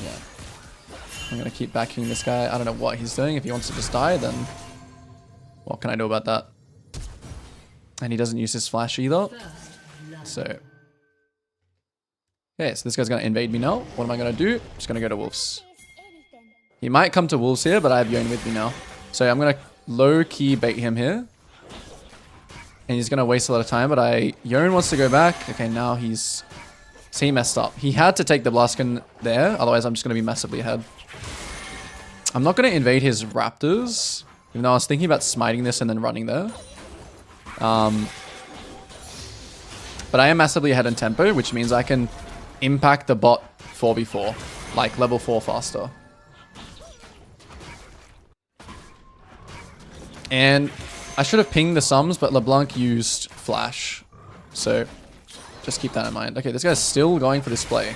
Yeah. I'm going to keep backing this guy. I don't know what he's doing. If he wants to just die, then what can I do about that? And he doesn't use his flash either. So okay, so this guy's going to invade me now. What am I going to do? Just going to go to Wolves. He might come to Wolves here, but I have Yone with me now. So I'm going to low-key bait him here. And he's going to waste a lot of time, but Yone wants to go back. Okay, now he's... So he messed up. He had to take the Blaskin there, otherwise I'm just going to be massively ahead. I'm not going to invade his Raptors, even though I was thinking about smiting this and then running there. But I am massively ahead in tempo, which means I can impact the bot 4v4, like level 4 faster. And I should have pinged the sums, but LeBlanc used flash. So just keep that in mind. Okay, this guy's still going for display,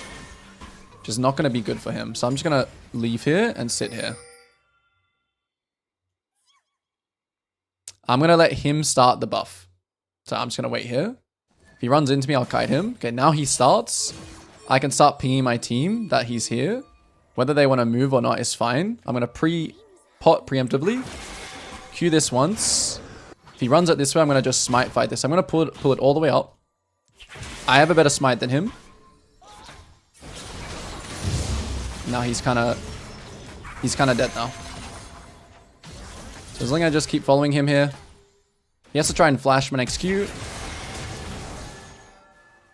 which is not going to be good for him. So I'm just going to leave here and sit here. I'm going to let him start the buff. So I'm just going to wait here. If he runs into me, I'll kite him. Okay, now he starts. I can start pinging my team that he's here. Whether they want to move or not is fine. I'm going to pre-pot preemptively. Q this once. If he runs it this way, I'm going to just smite fight this. I'm going to pull it all the way up. I have a better smite than him. Now he's kind of dead now. So as long as I just keep following him here. He has to try and flash my next Q.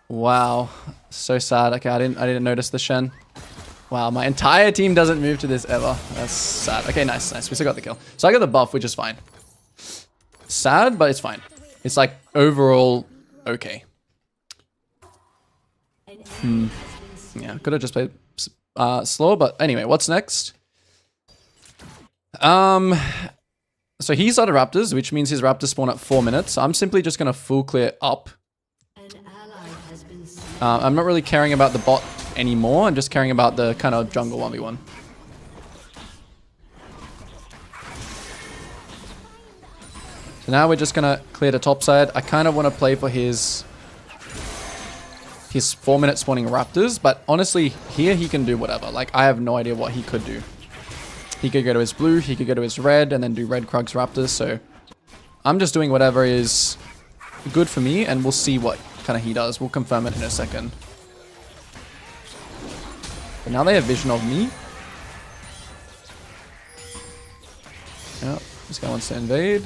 Wow, so sad. Okay, I didn't notice the Shen. Wow, my entire team doesn't move to this ever. That's sad. Okay, nice. We still got the kill. So I got the buff, which is fine. Sad, but it's fine. It's like overall okay. Yeah, could have just played slower, but anyway, what's next? So he started Raptors, which means his Raptors spawn at 4 minutes. So I'm simply just gonna full clear up. I'm not really caring about the bot anymore. I'm just caring about the kind of jungle 1v1. So now we're just gonna clear the top side. I kind of want to play for his 4-minute spawning Raptors, but honestly, here he can do whatever. Like, I have no idea what he could do. He could go to his blue, he could go to his red, and then do red Krugs Raptors, so I'm just doing whatever is good for me, and we'll see what kind of he does. We'll confirm it in a second. But now they have vision of me. Yep, this guy wants to invade.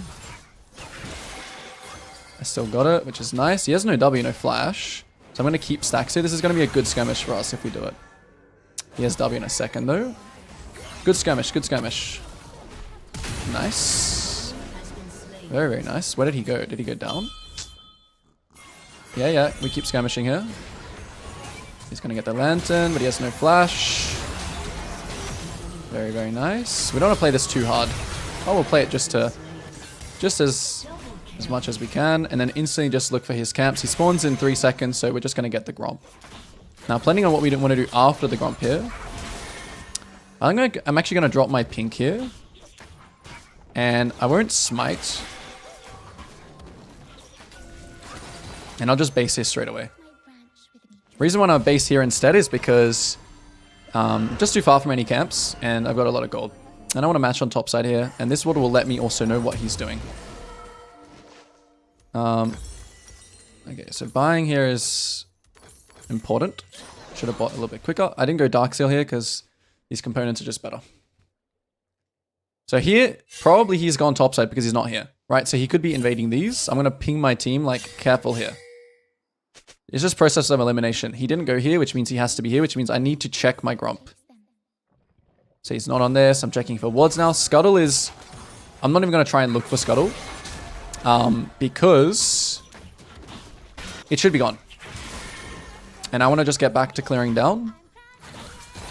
I still got it, which is nice. He has no W, no flash. So I'm going to keep stacks here. This is going to be a good skirmish for us if we do it. He has W in a second, though. Good skirmish, good skirmish. Nice. Very, very nice. Where did he go? Did he go down? Yeah, we keep skirmishing here. He's gonna get the lantern, but he has no flash. Very, very nice. We don't want to play this too hard. Oh, we'll play it just as much as we can, and then instantly just look for his camps. He spawns in 3 seconds, so we're just gonna get the Gromp. Now, planning on what we want to do after the Gromp here, I'm actually gonna drop my pink here, and I won't smite, and I'll just base here straight away. Reason why I base here instead is because just too far from any camps, and I've got a lot of gold. And I want to match on top side here, and this water will let me also know what he's doing. Okay, so buying here is important. Should have bought a little bit quicker. I didn't go Dark Seal here because these components are just better. So here, probably he's gone top side because he's not here, right? So he could be invading these. I'm going to ping my team, like, careful here. It's just process of elimination. He didn't go here, which means he has to be here, which means I need to check my Gromp. So he's not on there, so I'm checking for wards now. Scuttle is... I'm not even going to try and look for Scuttle. Because... it should be gone. And I want to just get back to clearing down.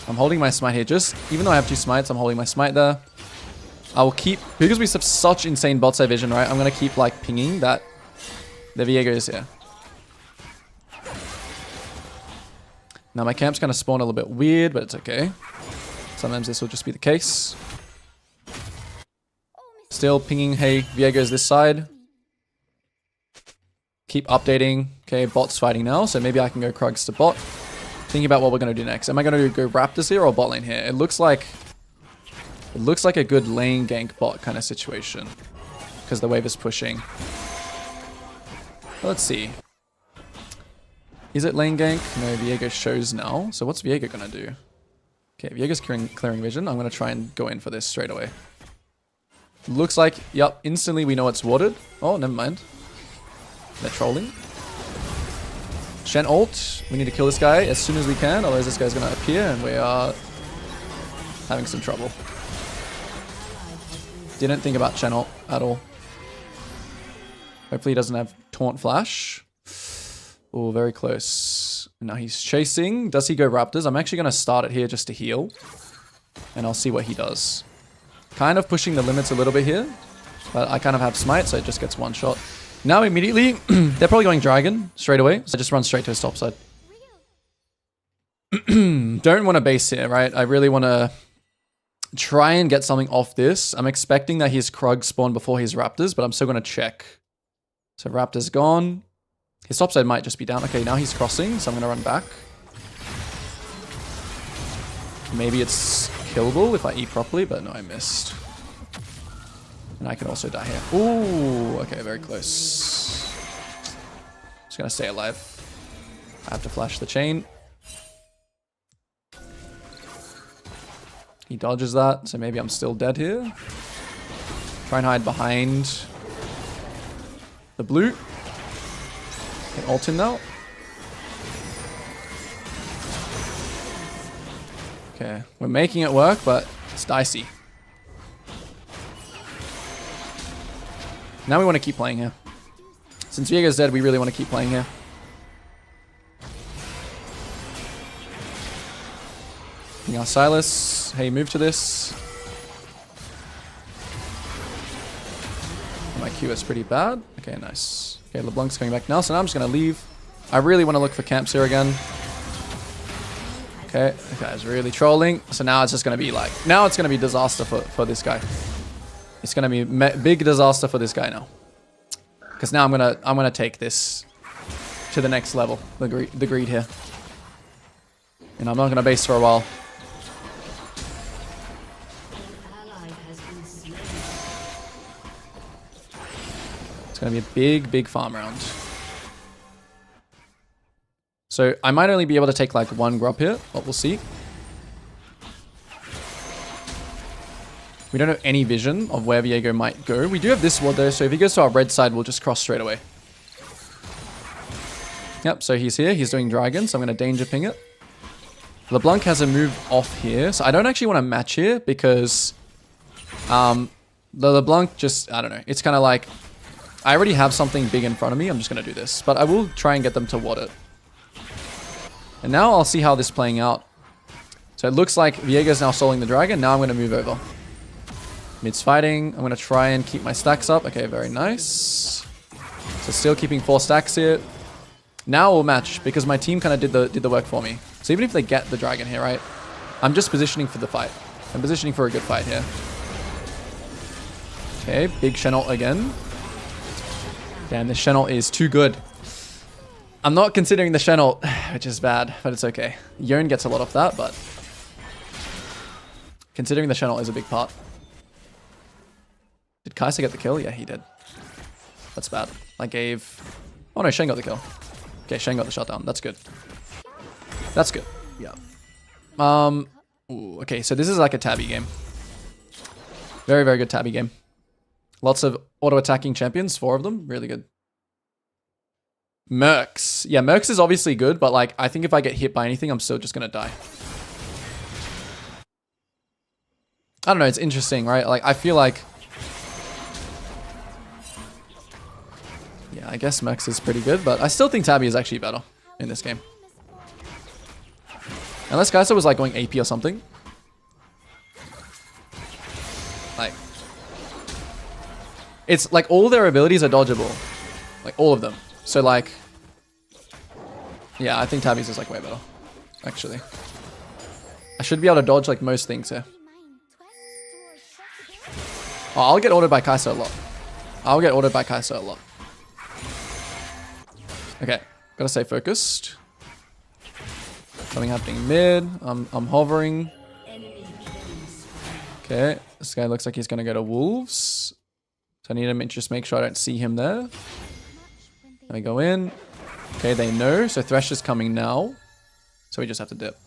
I'm holding my smite here. Just, even though I have 2 smites, I'm holding my smite there. I will keep... because we have such insane bot side vision, right? I'm going to keep, like, pinging that the Viego is here. Now my camp's going to spawn a little bit weird, but it's okay. Sometimes this will just be the case. Still pinging, hey, Viego's this side. Keep updating. Okay, bot's fighting now, so maybe I can go Krugs to bot. Thinking about what we're going to do next. Am I going to go Raptors here or bot lane here? It looks like a good lane gank bot kind of situation. Because the wave is pushing. Let's see. Is it lane gank? No, Viego shows now. So what's Viego going to do? Okay, Viego's clearing vision. I'm going to try and go in for this straight away. Looks like, yep, instantly we know it's warded. Oh, never mind. They're trolling. Shen ult. We need to kill this guy as soon as we can, otherwise this guy's going to appear and we are having some trouble. Didn't think about Shen ult at all. Hopefully he doesn't have taunt flash. Oh, very close. Now he's chasing. Does he go Raptors? I'm actually going to start it here just to heal. And I'll see what he does. Kind of pushing the limits a little bit here. But I kind of have smite, so it just gets one shot. Now immediately, they're probably going Dragon straight away. So just run straight to his top side. Don't want to base here, right? I really want to try and get something off this. I'm expecting that his Krug spawned before his Raptors, but I'm still going to check. So Raptors gone. His top side might just be down. Okay, now he's crossing, so I'm going to run back. Maybe it's killable if I eat properly, but no, I missed. And I can also die here. Ooh, okay, very close. Just going to stay alive. I have to flash the chain. He dodges that, so maybe I'm still dead here. Try and hide behind the blue. Can ult him now. Okay, we're making it work, but it's dicey. Now we want to keep playing here. Since Viego's dead, we really want to keep playing here. Ping our Silas. Hey, move to this. My Q is pretty bad. Okay, nice. Okay, LeBlanc's coming back now, so now I'm just going to leave. I really want to look for camps here again. Okay, the guy's really trolling. So now it's just going to be like... now it's going to be disaster for this guy. It's going to be big disaster for this guy now. Because now I'm gonna take this to the next level. The greed here. And I'm not going to base for a while. It's going to be a big, big farm round. So I might only be able to take like one grub here, but we'll see. We don't have any vision of where Viego might go. We do have this ward though, so if he goes to our red side, we'll just cross straight away. Yep, so he's here. He's doing dragon, so I'm going to danger ping it. LeBlanc has a move off here, so I don't actually want to match here because the LeBlanc just, I don't know. It's kind of like, I already have something big in front of me. I'm just going to do this, but I will try and get them to ward it. And now I'll see how this is playing out. So it looks like Viega's now soloing the dragon. Now I'm going to move over. Mid's fighting. I'm going to try and keep my stacks up. Okay, very nice. So still keeping 4 stacks here. Now we'll match because my team kind of did the work for me. So even if they get the dragon here, right? I'm just positioning for the fight. I'm positioning for a good fight here. Okay, big Shen ult again. Damn, this Shen ult is too good. I'm not considering the Shen ult, which is bad, but it's okay. Yone gets a lot of that, but considering the Shen ult is a big part. Did Kai'Sa get the kill? Yeah, he did. That's bad. I gave... Oh no, Shen got the kill. Okay, Shen got the shutdown. That's good. That's good. Yeah. Ooh, okay, so this is like a tabby game. Very, very good tabby game. Lots of auto-attacking champions, 4 of them. Really good. Mercs. Yeah, Mercs is obviously good, but like, I think if I get hit by anything, I'm still just gonna die. I don't know, it's interesting, right? Like, I feel like... Yeah, I guess Mercs is pretty good, but I still think tabby is actually better in this game. Unless Kai'Sa was like going AP or something. Like... It's like all their abilities are dodgeable. Like all of them. So like... Yeah, I think tabby's is like way better. Actually. I should be able to dodge like most things here. Oh, I'll get ordered by Kai'Sa a lot. I'll get ordered by Kai'Sa a lot. Okay, gotta stay focused. Something happening mid. I'm hovering. Okay, this guy looks like he's gonna go to Wolves. So I need to just make sure I don't see him there. Let me go in. Okay, they know. So Thresh is coming now. So we just have to dip.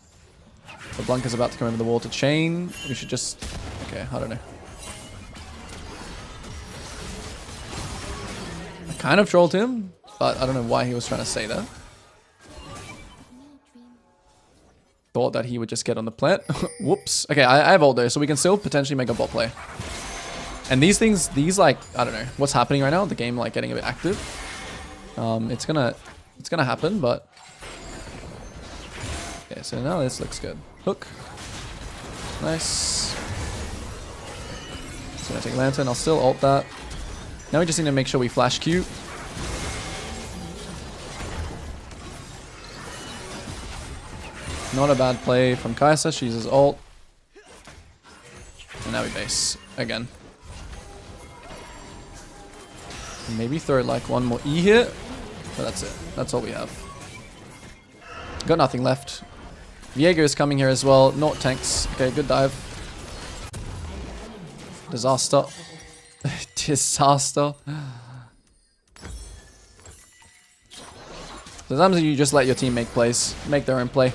The Blanca's about to come over the wall to chain. We should just... Okay, I don't know. I kind of trolled him, but I don't know why he was trying to say that. Thought that he would just get on the plant. Whoops. Okay, I have ult though, so we can still potentially make a bot play. And these things, these like, I don't know what's happening right now. The game like getting a bit active. It's gonna happen, but okay. So now this looks good. Hook, nice. So I take lantern. I'll still ult that. Now we just need to make sure we flash Q. Not a bad play from Kai'Sa. She uses ult. And now we base again. Maybe throw like one more E here. But that's it. That's all we have. Got nothing left. Viego is coming here as well. Not tanks. Okay, good dive. Disaster. Disaster. Sometimes you just let your team make plays. Make their own play.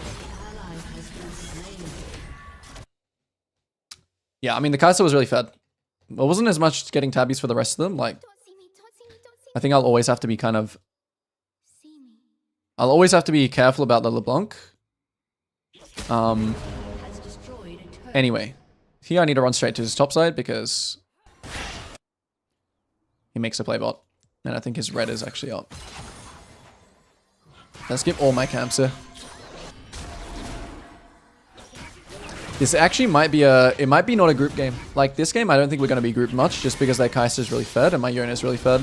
Yeah, I mean, the Kai'Sa was really fed. It wasn't as much getting tabbies for the rest of them. Like, I think I'll always have to be kind of... I'll always have to be careful about the LeBlanc. Anyway, here I need to run straight to his top side because he makes a play bot. And I think his red is actually up. Let's skip all my camps here. This actually might be it might be not a group game. Like this game, I don't think we're going to be grouped much just because their Kai'Sa is really fed and my Yone is really fed.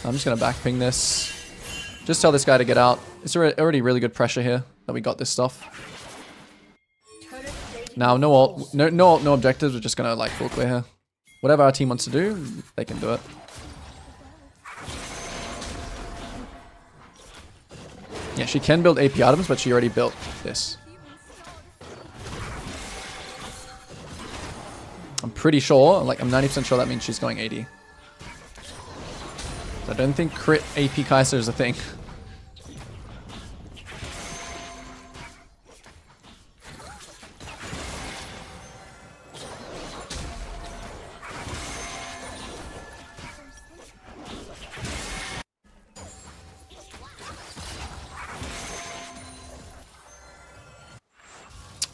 I'm just going to backping this. Just tell this guy to get out. It's already really good pressure here that we got this stuff. Now, no ult, no objectives. We're just going to like full clear here. Whatever our team wants to do, they can do it. Yeah, she can build AP items, but she already built this. I'm pretty sure, like I'm 90% sure that means she's going 80. I don't think crit AP Kai'Sa is a thing.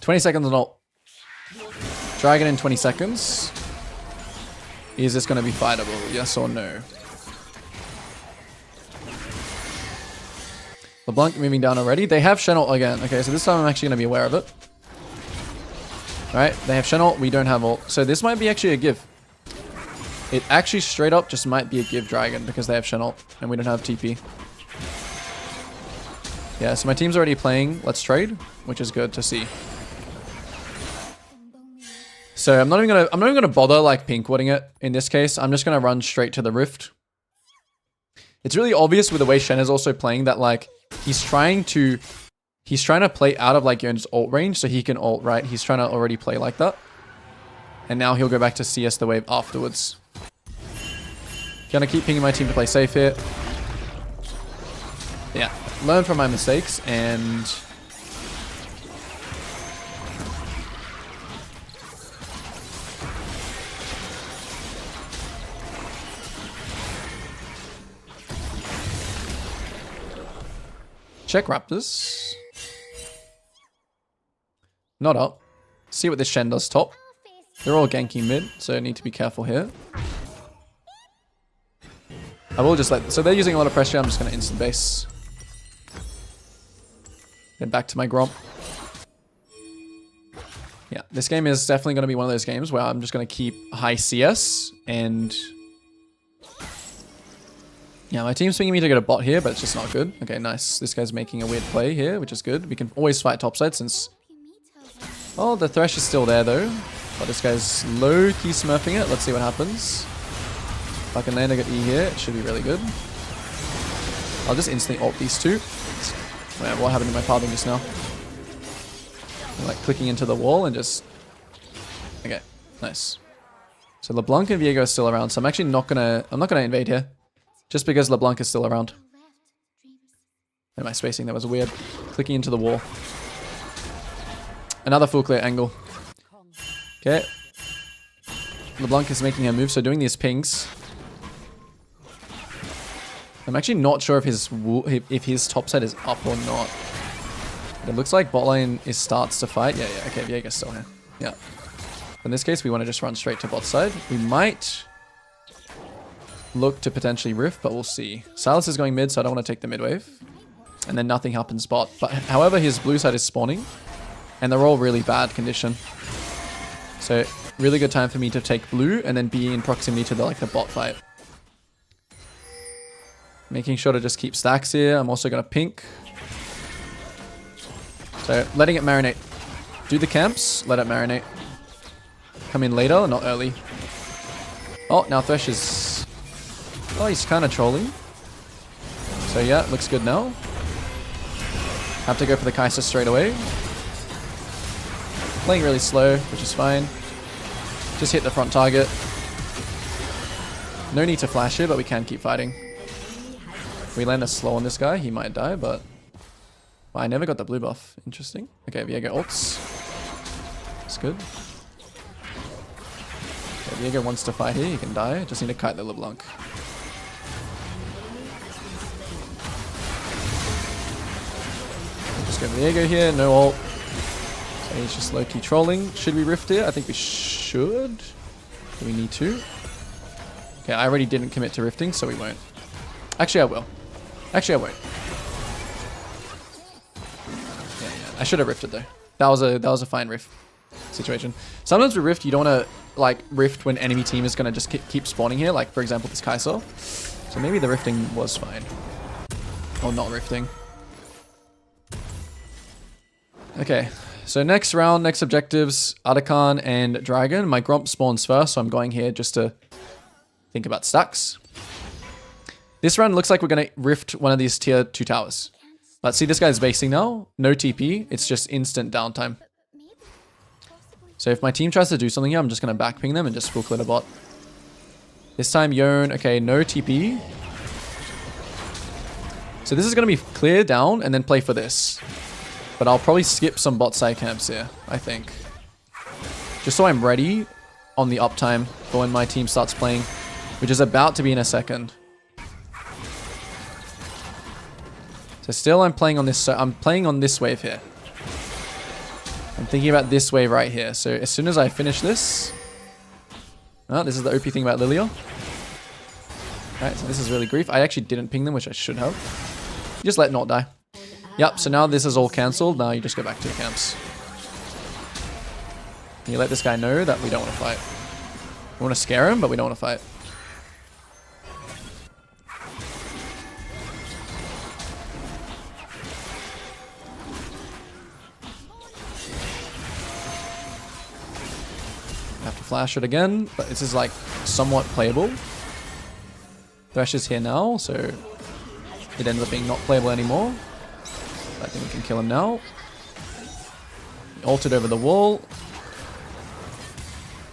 $20 seconds and ult. Dragon in 20 seconds. Is this going to be fightable? Yes or no? LeBlanc moving down already. They have Shen ult again. Okay, so this time I'm actually going to be aware of it. Alright, they have Shen ult. We don't have ult. So this might be actually a give. It actually straight up just might be a give Dragon because they have Shen ult and we don't have TP. Yeah, so my team's already playing Let's Trade, which is good to see. So I'm not even gonna bother like pink warding it in this case. I'm just gonna run straight to the Rift. It's really obvious with the way Shen is also playing that like he's trying to play out of like Yon's ult range so he can ult, right? He's trying to already play like that. And now he'll go back to CS the wave afterwards. Gonna keep pinging my team to play safe here. Yeah, learn from my mistakes and check Raptors. Not up. See what this Shen does top. They're all ganking mid, so need to be careful here. I will just let... So they're using a lot of pressure. I'm just going to instant base. Then back to my Gromp. Yeah, this game is definitely going to be one of those games where I'm just going to keep high CS and... Yeah, my team's swinging me to get a bot here, but it's just not good. Okay, nice. This guy's making a weird play here, which is good. We can always fight topside since... Oh, the Thresh is still there though. But this guy's low-key smurfing it. Let's see what happens. If I can land a good E here, it should be really good. I'll just instantly ult these two. Man, what happened to my pathing just now? I'm like clicking into the wall and just... Okay, nice. So LeBlanc and Viego are still around, so I'm actually not gonna... I'm not gonna invade here. Just because LeBlanc is still around. Am I spacing? That was weird. Clicking into the wall. Another full clear angle. Okay. LeBlanc is making a move, so doing these pings. I'm actually not sure if his top set is up or not. It looks like bot lane starts to fight. Yeah, okay, Viega's still here. Yeah. In this case, we want to just run straight to bot side. We might look to potentially rift, but we'll see. Silas is going mid, so I don't want to take the mid wave. And then nothing happens bot. But however, his blue side is spawning. And they're all really bad condition. So, really good time for me to take blue and then be in proximity to the bot fight. Making sure to just keep stacks here. I'm also going to pink. So, letting it marinate. Do the camps, let it marinate. Come in later, not early. Oh, now Thresh is... Oh, he's kind of trolling. So yeah, looks good now. Have to go for the Kai'Sa straight away. Playing really slow, which is fine. Just hit the front target. No need to flash here, but we can keep fighting. If we land a slow on this guy, he might die, but... Well, I never got the blue buff. Interesting. Okay, Viego ults. That's good. Okay, Viego wants to fight here, he can die. Just need to kite the LeBlanc. Just go Viego here, no ult. So he's just low-key trolling. Should we rift here? I think we should. Do we need to? Okay, I already didn't commit to rifting, so we won't. Actually, I will. Actually, I won't. Yeah. I should have rifted though. That was a fine rift situation. Sometimes with rift, you don't want to rift when enemy team is gonna just keep spawning here. Like for example, this Kai'Sa. So maybe the rifting was fine. Or not rifting. Okay. So next round, next objectives, Atakan and Dragon. My Gromp spawns first, so I'm going here just to think about stacks. This round looks like we're going to rift one of these tier 2 towers. But see, this guy's basing now. No TP. It's just instant downtime. So if my team tries to do something here, I'm just going to backping them and just full clear the bot. This time, Yone, okay, no TP. So this is going to be clear down and then play for this. But I'll probably skip some bot side camps here, I think. Just so I'm ready on the uptime for when my team starts playing, which is about to be in a second. So still I'm playing on this, so I'm playing on this wave here. I'm thinking about this wave right here. So as soon as I finish this... Oh, this is the OP thing about Lilia. Alright, so this is really grief. I actually didn't ping them, which I should have. Just let Nort die. Yep, so now this is all cancelled. Now you just go back to your camps. You let this guy know that we don't want to fight. We want to scare him, but we don't want to fight. Have to flash it again, but this is like somewhat playable. Thresh is here now, so it ends up being not playable anymore. I think we can kill him now. Ulted over the wall.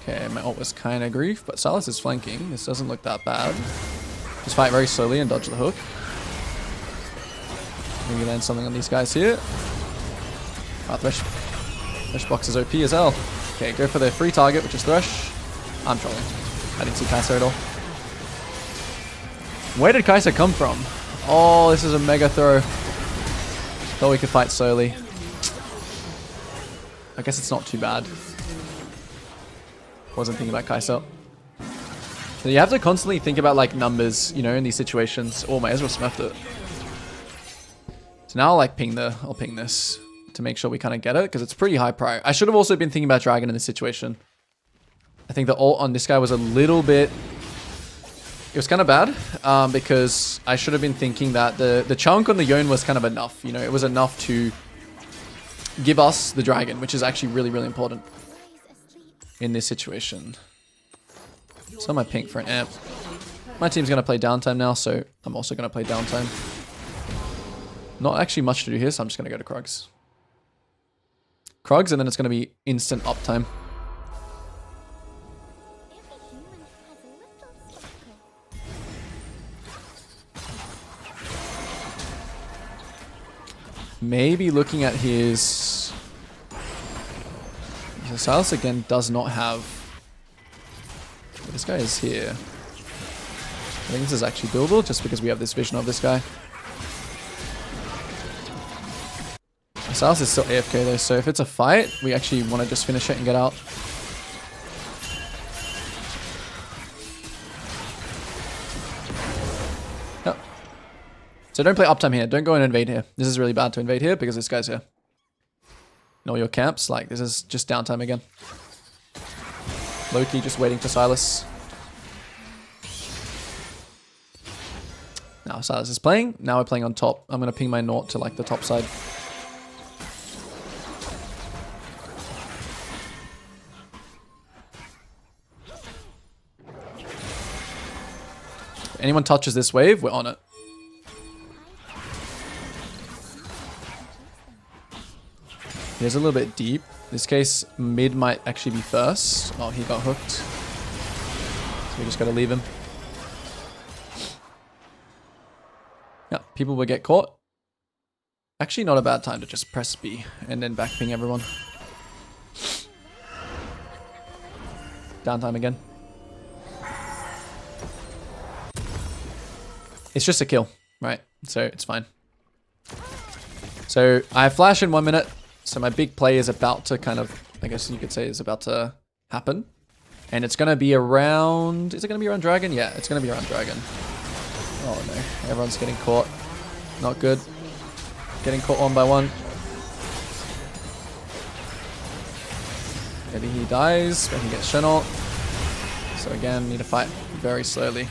Okay, my ult was kind of grief, but Sylas is flanking. This doesn't look that bad. Just fight very slowly and dodge the hook. Maybe land something on these guys here. Thresh box is OP as hell. Okay, go for the free target, which is Thresh. I'm trolling. I didn't see Kai'Sa at all. Where did Kai'Sa come from? Oh, this is a mega throw. Thought we could fight slowly. I guess it's not too bad. Wasn't thinking about Kai'Sa. So you have to constantly think about like numbers, you know, in these situations. Oh, my Ezreal smurfed it. So now I'll like I'll ping this to make sure we kind of get it, because it's pretty high prior. I should have also been thinking about Dragon in this situation. I think the ult on this guy was a little bit... It was kind of bad, because I should have been thinking that the chunk on the Yone was kind of enough. You know, it was enough to give us the Dragon, which is actually really, really important in this situation. So my pink for an amp. My team's going to play downtime now, so I'm also going to play downtime. Not actually much to do here, so I'm just going to go to Krugs. Krugs, and then it's going to be instant uptime. Maybe looking at his... So Sylas again does not have... This guy is here. I think this is actually doable just because we have this vision of this guy. Sylas is still AFK though, so if it's a fight, we actually want to just finish it and get out. Yep. So don't play uptime here. Don't go and invade here. This is really bad to invade here because this guy's here. In all your camps, like this is just downtime again. Loki just waiting for Sylas. Now Sylas is playing. Now we're playing on top. I'm going to ping my Naught to like the top side. If anyone touches this wave, we're on it. He's a little bit deep. In this case, mid might actually be first. Oh, he got hooked. So we just gotta leave him. Yeah, people will get caught. Actually, not a bad time to just press B and then back ping everyone. Downtime again. It's just a kill, right? So it's fine. So I have flash in 1 minute. So my big play is about to kind of, I guess you could say, is about to happen. And it's going to be around... Is it going to be around Dragon? Yeah, it's going to be around Dragon. Oh no, everyone's getting caught. Not good. Getting caught one by one. Maybe he dies, but he gets Shen ult. So again, need to fight very slowly.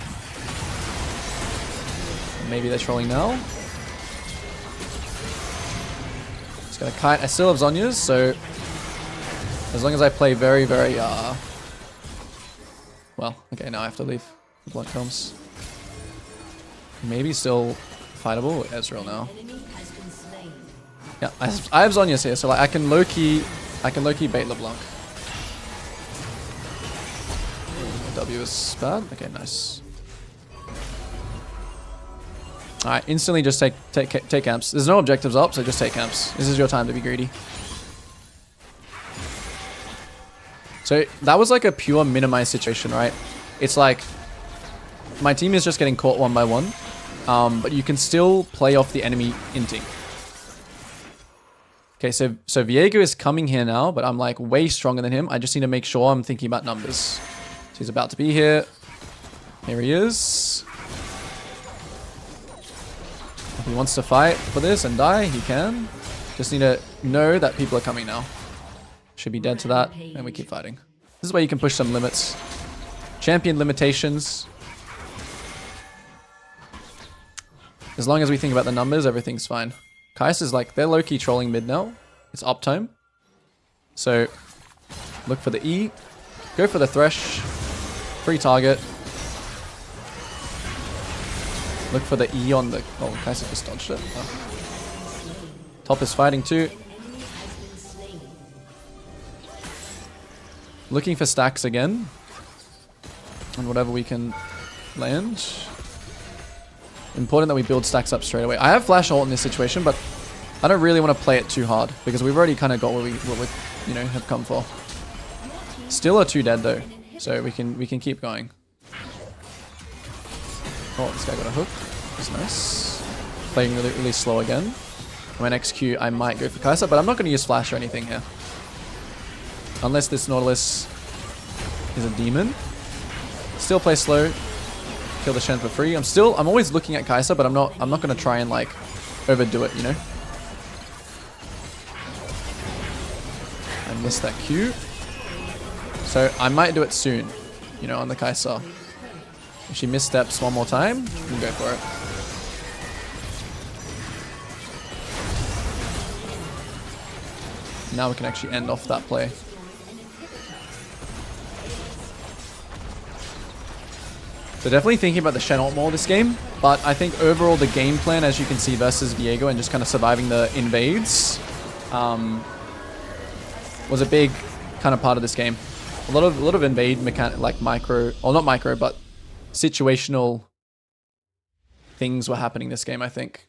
Maybe they're trolling now. Just gonna kite. I still have Zhonya's, so as long as I play very, very well, okay, now I have to leave. The blood comes. Maybe still fightable with Ezreal now. Yeah, I have Zhonya's here, so like I can low-key bait LeBlanc. W is bad. Okay, nice. Alright, instantly just take camps. There's no objectives up, so just take camps. This is your time to be greedy. So that was like a pure minimize situation, right? It's like my team is just getting caught one by one, but you can still play off the enemy inting. Okay, so Viego is coming here now, but I'm like way stronger than him. I just need to make sure I'm thinking about numbers. So he's about to be here. Here he is. he wants to fight for this and die, he can. Just need to know that people are coming now. Should be dead to that, and we keep fighting. This is where you can push some limits. Champion limitations. As long as we think about the numbers, everything's fine. Kais is like, they're low-key trolling mid now. It's uptime. So, look for the E. Go for the Thresh. Free target. Look for the E on the... Oh, Kais just dodged it. Oh. Top is fighting too. Looking for stacks again. And whatever we can land. Important that we build stacks up straight away. I have flash ult in this situation, but I don't really want to play it too hard because we've already kind of got what we you know, have come for. Still are 2 dead though, so we can keep going. Oh, this guy got a hook. That's nice. Playing really slow again. My next Q, I might go for Kai'Sa, but I'm not going to use flash or anything here. Unless this Nautilus is a demon. Still play slow. Kill the Shen for free. I'm always looking at Kai'Sa, but I'm not gonna try and like overdo it, you know? I missed that Q. So I might do it soon, you know, on the Kai'Sa. If she missteps one more time, we can go for it. Now we can actually end off that play. So definitely thinking about the Shen ult more this game, but I think overall the game plan, as you can see, versus Viego and just kind of surviving the invades, was a big kind of part of this game. A lot of invade mechanic, like micro, or not micro, but situational things were happening this game, I think.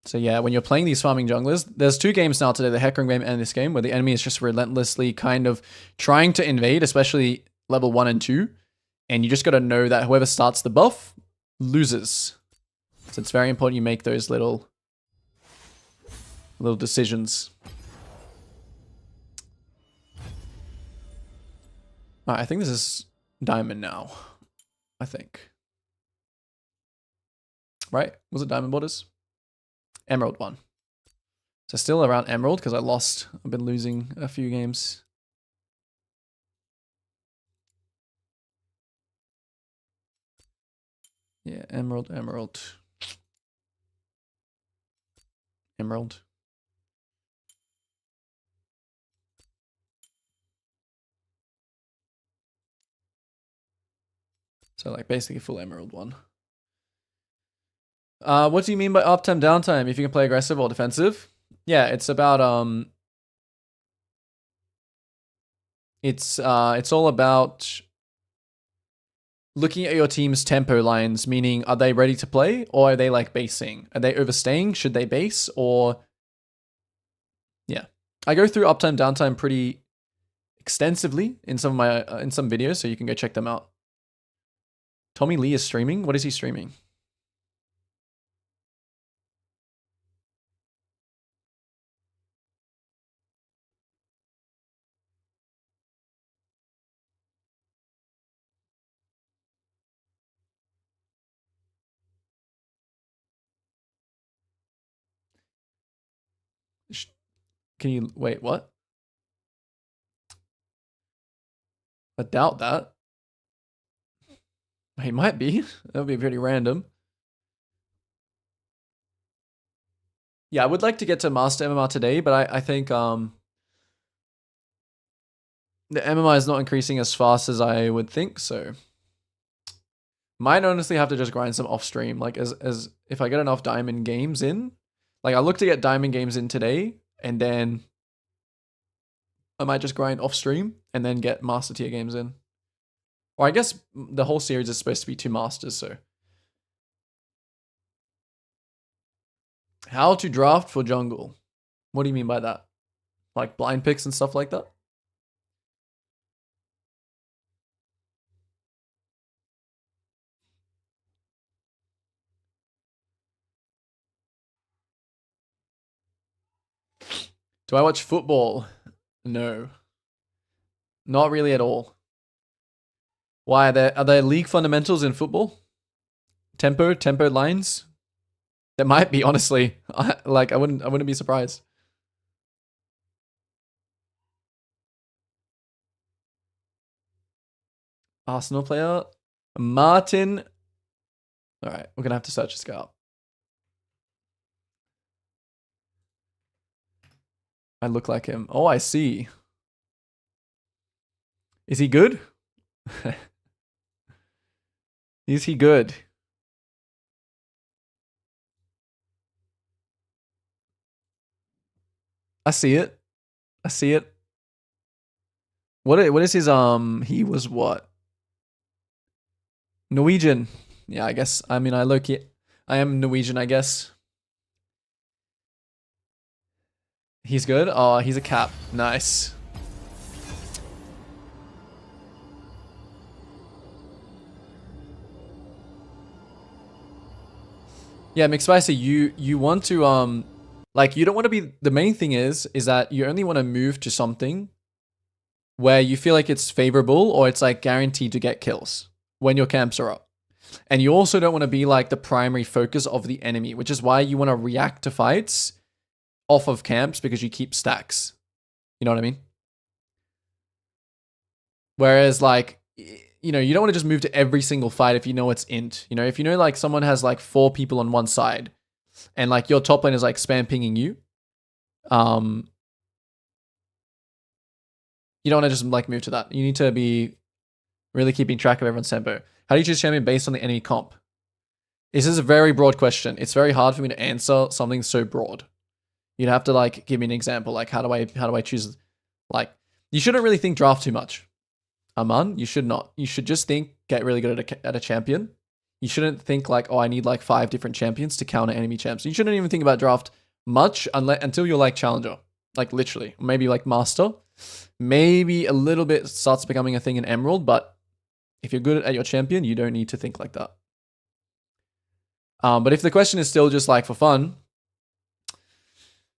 So yeah, when you're playing these farming junglers, there's 2 games now today, the Hecarim game and this game, where the enemy is just relentlessly kind of trying to invade, especially level 1 and 2. And you just got to know that whoever starts the buff loses. So it's very important you make those little decisions. Alright, I think this is Diamond now. I think. Right? Was it Diamond Borders? Emerald one. So still around Emerald because I lost. I've been losing a few games. Yeah, Emerald. So like basically full Emerald one. What do you mean by uptime downtime? If you can play aggressive or defensive? Yeah, it's about it's all about looking at your team's tempo lines, meaning are they ready to play or are they like basing? Are they overstaying? Should they base? Or yeah. I go through uptime downtime pretty extensively in some of my in some videos, so you can go check them out. Tommy Lee is streaming. What is he streaming? Can you wait? What? I doubt that. He might be. That would be pretty random. Yeah, I would like to get to Master MMR today, but I think the MMR is not increasing as fast as I would think, so might honestly have to just grind some off stream. Like as if I get enough diamond games in, like I look to get diamond games in today, and then I might just grind off stream and then get master tier games in. Or I guess the whole series is supposed to be 2 masters, so. How to draft for jungle. What do you mean by that? Like blind picks and stuff like that? Do I watch football? No. Not really at all. Why are there league fundamentals in football? Tempo lines? There might be, honestly. I wouldn't be surprised. Arsenal player Martin. All right, we're gonna have to search this guy up. I look like him. Oh, I see. Is he good? Is he good? I see it. I see it. What is his he was what? Norwegian. Yeah, I guess. I mean, I am Norwegian, I guess. He's good? Oh, he's a cap. Nice. Yeah, McSpicy, you want to like you don't want to be the main thing is that you only want to move to something where you feel like it's favorable or it's like guaranteed to get kills when your camps are up. And you also don't want to be like the primary focus of the enemy, which is why you want to react to fights off of camps because you keep stacks. You know what I mean? Whereas like, you know, you don't want to just move to every single fight if you know it's int. You know, if you know like someone has like 4 people on one side and like your top lane is like spam pinging you, you don't want to just like move to that. You need to be really keeping track of everyone's tempo. How do you choose champion based on the enemy comp? This is a very broad question. It's very hard for me to answer something so broad. You'd have to like give me an example. Like how do I choose? Like you shouldn't really think draft too much. Aman, you should not. You should just think get really good at a champion. You shouldn't think like, oh, I need like 5 different champions to counter enemy champs. You shouldn't even think about draft much until you're like challenger, like literally, maybe like master. Maybe a little bit starts becoming a thing in Emerald, but if you're good at your champion, you don't need to think like that. But if the question is still just like for fun,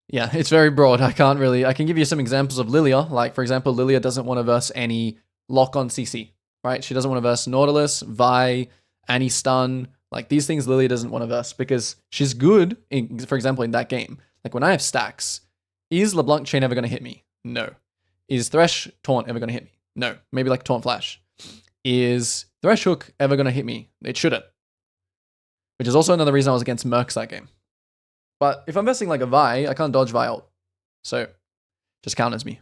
yeah, it's very broad. I can give you some examples of Lilia. Like for example, Lilia doesn't want to verse any lock on CC, right? She doesn't want to verse Nautilus, Vi, Annie Stun. Like these things Lilia doesn't want to verse because she's good in, for example, in that game. Like when I have stacks, is LeBlanc Chain ever going to hit me? No. Is Thresh Taunt ever going to hit me? No. Maybe like Taunt Flash. Is Thresh Hook ever going to hit me? It shouldn't. Which is also another reason I was against Mercs that game. But if I'm versing like a Vi, I can't dodge Vi ult. So, just counters me.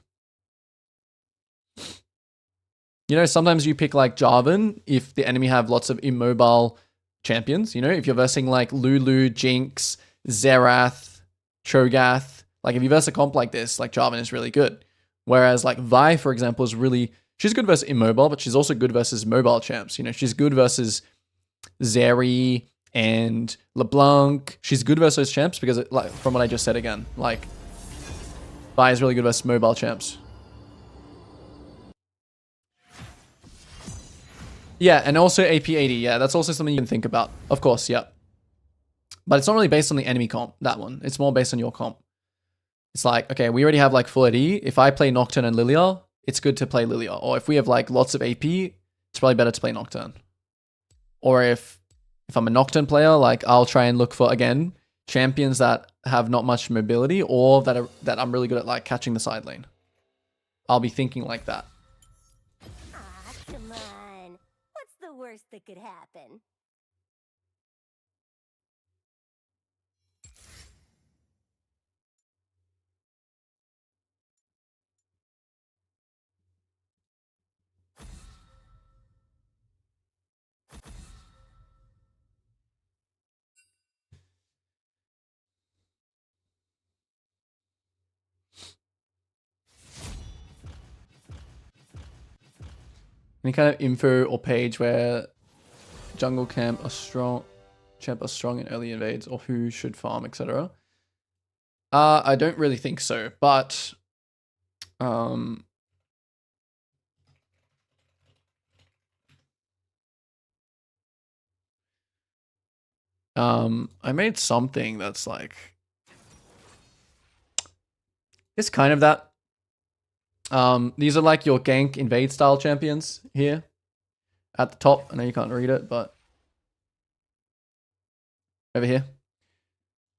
You know, sometimes you pick like Jarvan if the enemy have lots of immobile champions. You know, if you're versing like Lulu, Jinx, Xerath, Cho'Gath. Like if you verse a comp like this, like Jarvan is really good. Whereas like Vi, for example, is really... She's good versus immobile, but she's also good versus mobile champs. You know, she's good versus Zeri and LeBlanc. She's good versus those champs because, like, from what I just said again, like, Vi is really good versus mobile champs. Yeah, and also AP 80. Yeah, that's also something you can think about. Of course, yeah. But it's not really based on the enemy comp, that one. It's more based on your comp. It's like, okay, we already have like full AD. If I play Nocturne and Lilia, it's good to play Lilia. Or if we have like lots of AP, it's probably better to play Nocturne. Or if I'm a Nocturne player, like I'll try and look for, again, champions that have not much mobility or that I'm really good at like catching the side lane. I'll be thinking like that. Ah, come on. What's the worst that could happen? Any kind of info or page where jungle champ are strong in early invades or who should farm, etc. I don't really think so, but I made something that's like it's kind of that. These are like your gank invade style champions here. at the top. I know you can't read it, but over here.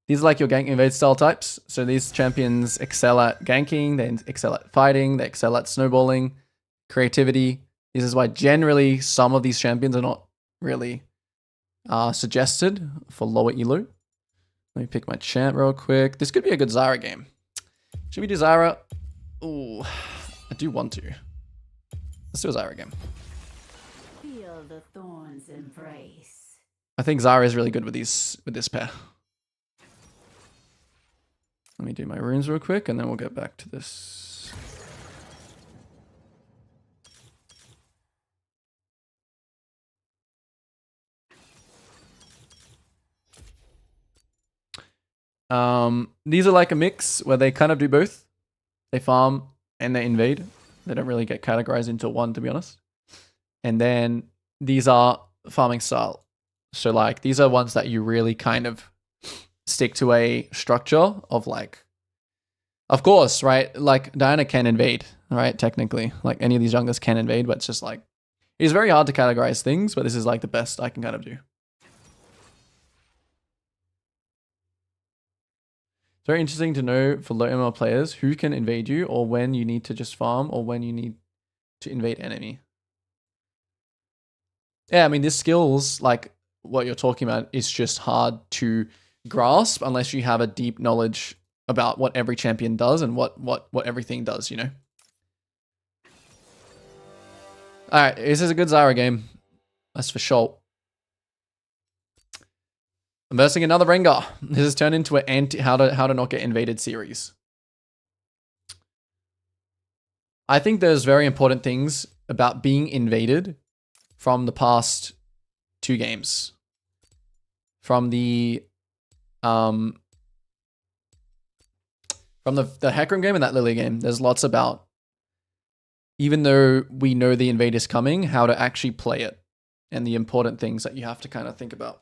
These are like your gank invade style types. So these champions excel at ganking, they excel at fighting, they excel at snowballing, creativity. This is why generally some of these champions are not really suggested for lower elo. Let me pick my champ real quick. This could be a good Zyra game. Should we do Zyra? Ooh, I do want to. Let's do a Zyra game. Feel the thorns embrace. I think Zyra is really good with this pair. Let me do my runes real quick and then we'll get back to this. These are like a mix where they kind of do both. They farm and they invade. They don't really get categorized into one, to be honest. And then these are farming style. So like these are ones that you really kind of stick to a structure of like, of course, right? Like Diana can invade, right? Technically, like any of these junglers can invade, but it's just like, it's very hard to categorize things, but this is like the best I can kind of do. It's very interesting to know for low ML players who can invade you or when you need to just farm or when you need to invade enemy. Yeah, I mean, these skills, like what you're talking about, is just hard to grasp unless you have a deep knowledge about what every champion does and what everything does, you know? Alright, this is a good Zyra game. That's for sure. I'm versing another Rengar. This has turned into an how to not get invaded series. I think there's very important things about being invaded from the past 2 games. From the Hecarim game and that Lily game. There's lots about, even though we know the invade is coming, how to actually play it and the important things that you have to kind of think about.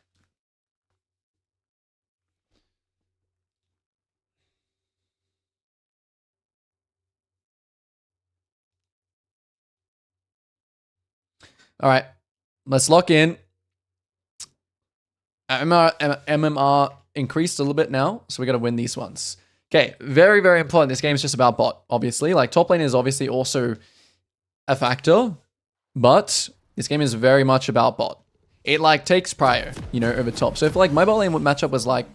All right, let's lock in. MMR increased a little bit now, so we got to win these ones. Okay, very, very important. This game is just about bot, obviously. Like, top lane is obviously also a factor, but this game is very much about bot. It, like, takes prior, you know, over top. So if, like, my bot lane matchup was, like,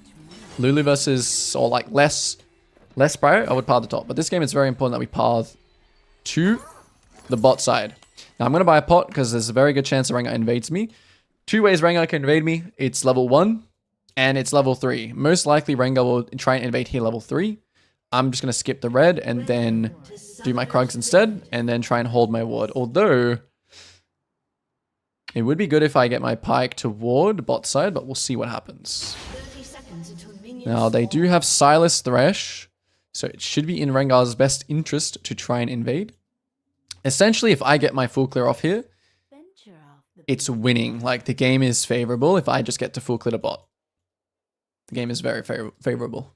Lulu versus, or, like, less prior, I would par the top. But this game, it's very important that we par to the bot side. Now, I'm going to buy a pot because there's a very good chance that Rengar invades me. 2 ways Rengar can invade me. It's level 1 and it's level 3. Most likely Rengar will try and invade here level 3. I'm just going to skip the red and then do my Krugs instead and then try and hold my ward. Although, it would be good if I get my Pike to ward bot side, but we'll see what happens. Now, they do have Silas Thresh, so it should be in Rengar's best interest to try and invade. Essentially, if I get my full clear off here, it's winning. Like, the game is favorable if I just get to full clear the bot. The game is very favorable.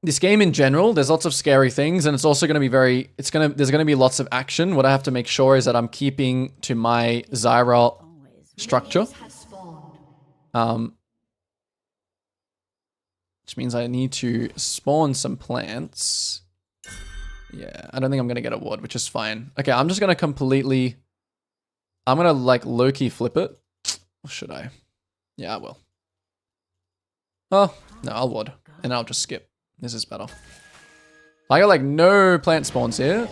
This game in general, there's lots of scary things, and it's also going to be there's going to be lots of action. What I have to make sure is that I'm keeping to my Zyra structure. Which means I need to spawn some plants. Yeah, I don't think I'm going to get a ward, which is fine. Okay, I'm just going to completely... I'm going to, like, low-key flip it. Or should I? Yeah, I will. Oh, no, I'll ward. And I'll just skip. This is better. I got, like, no plant spawns here.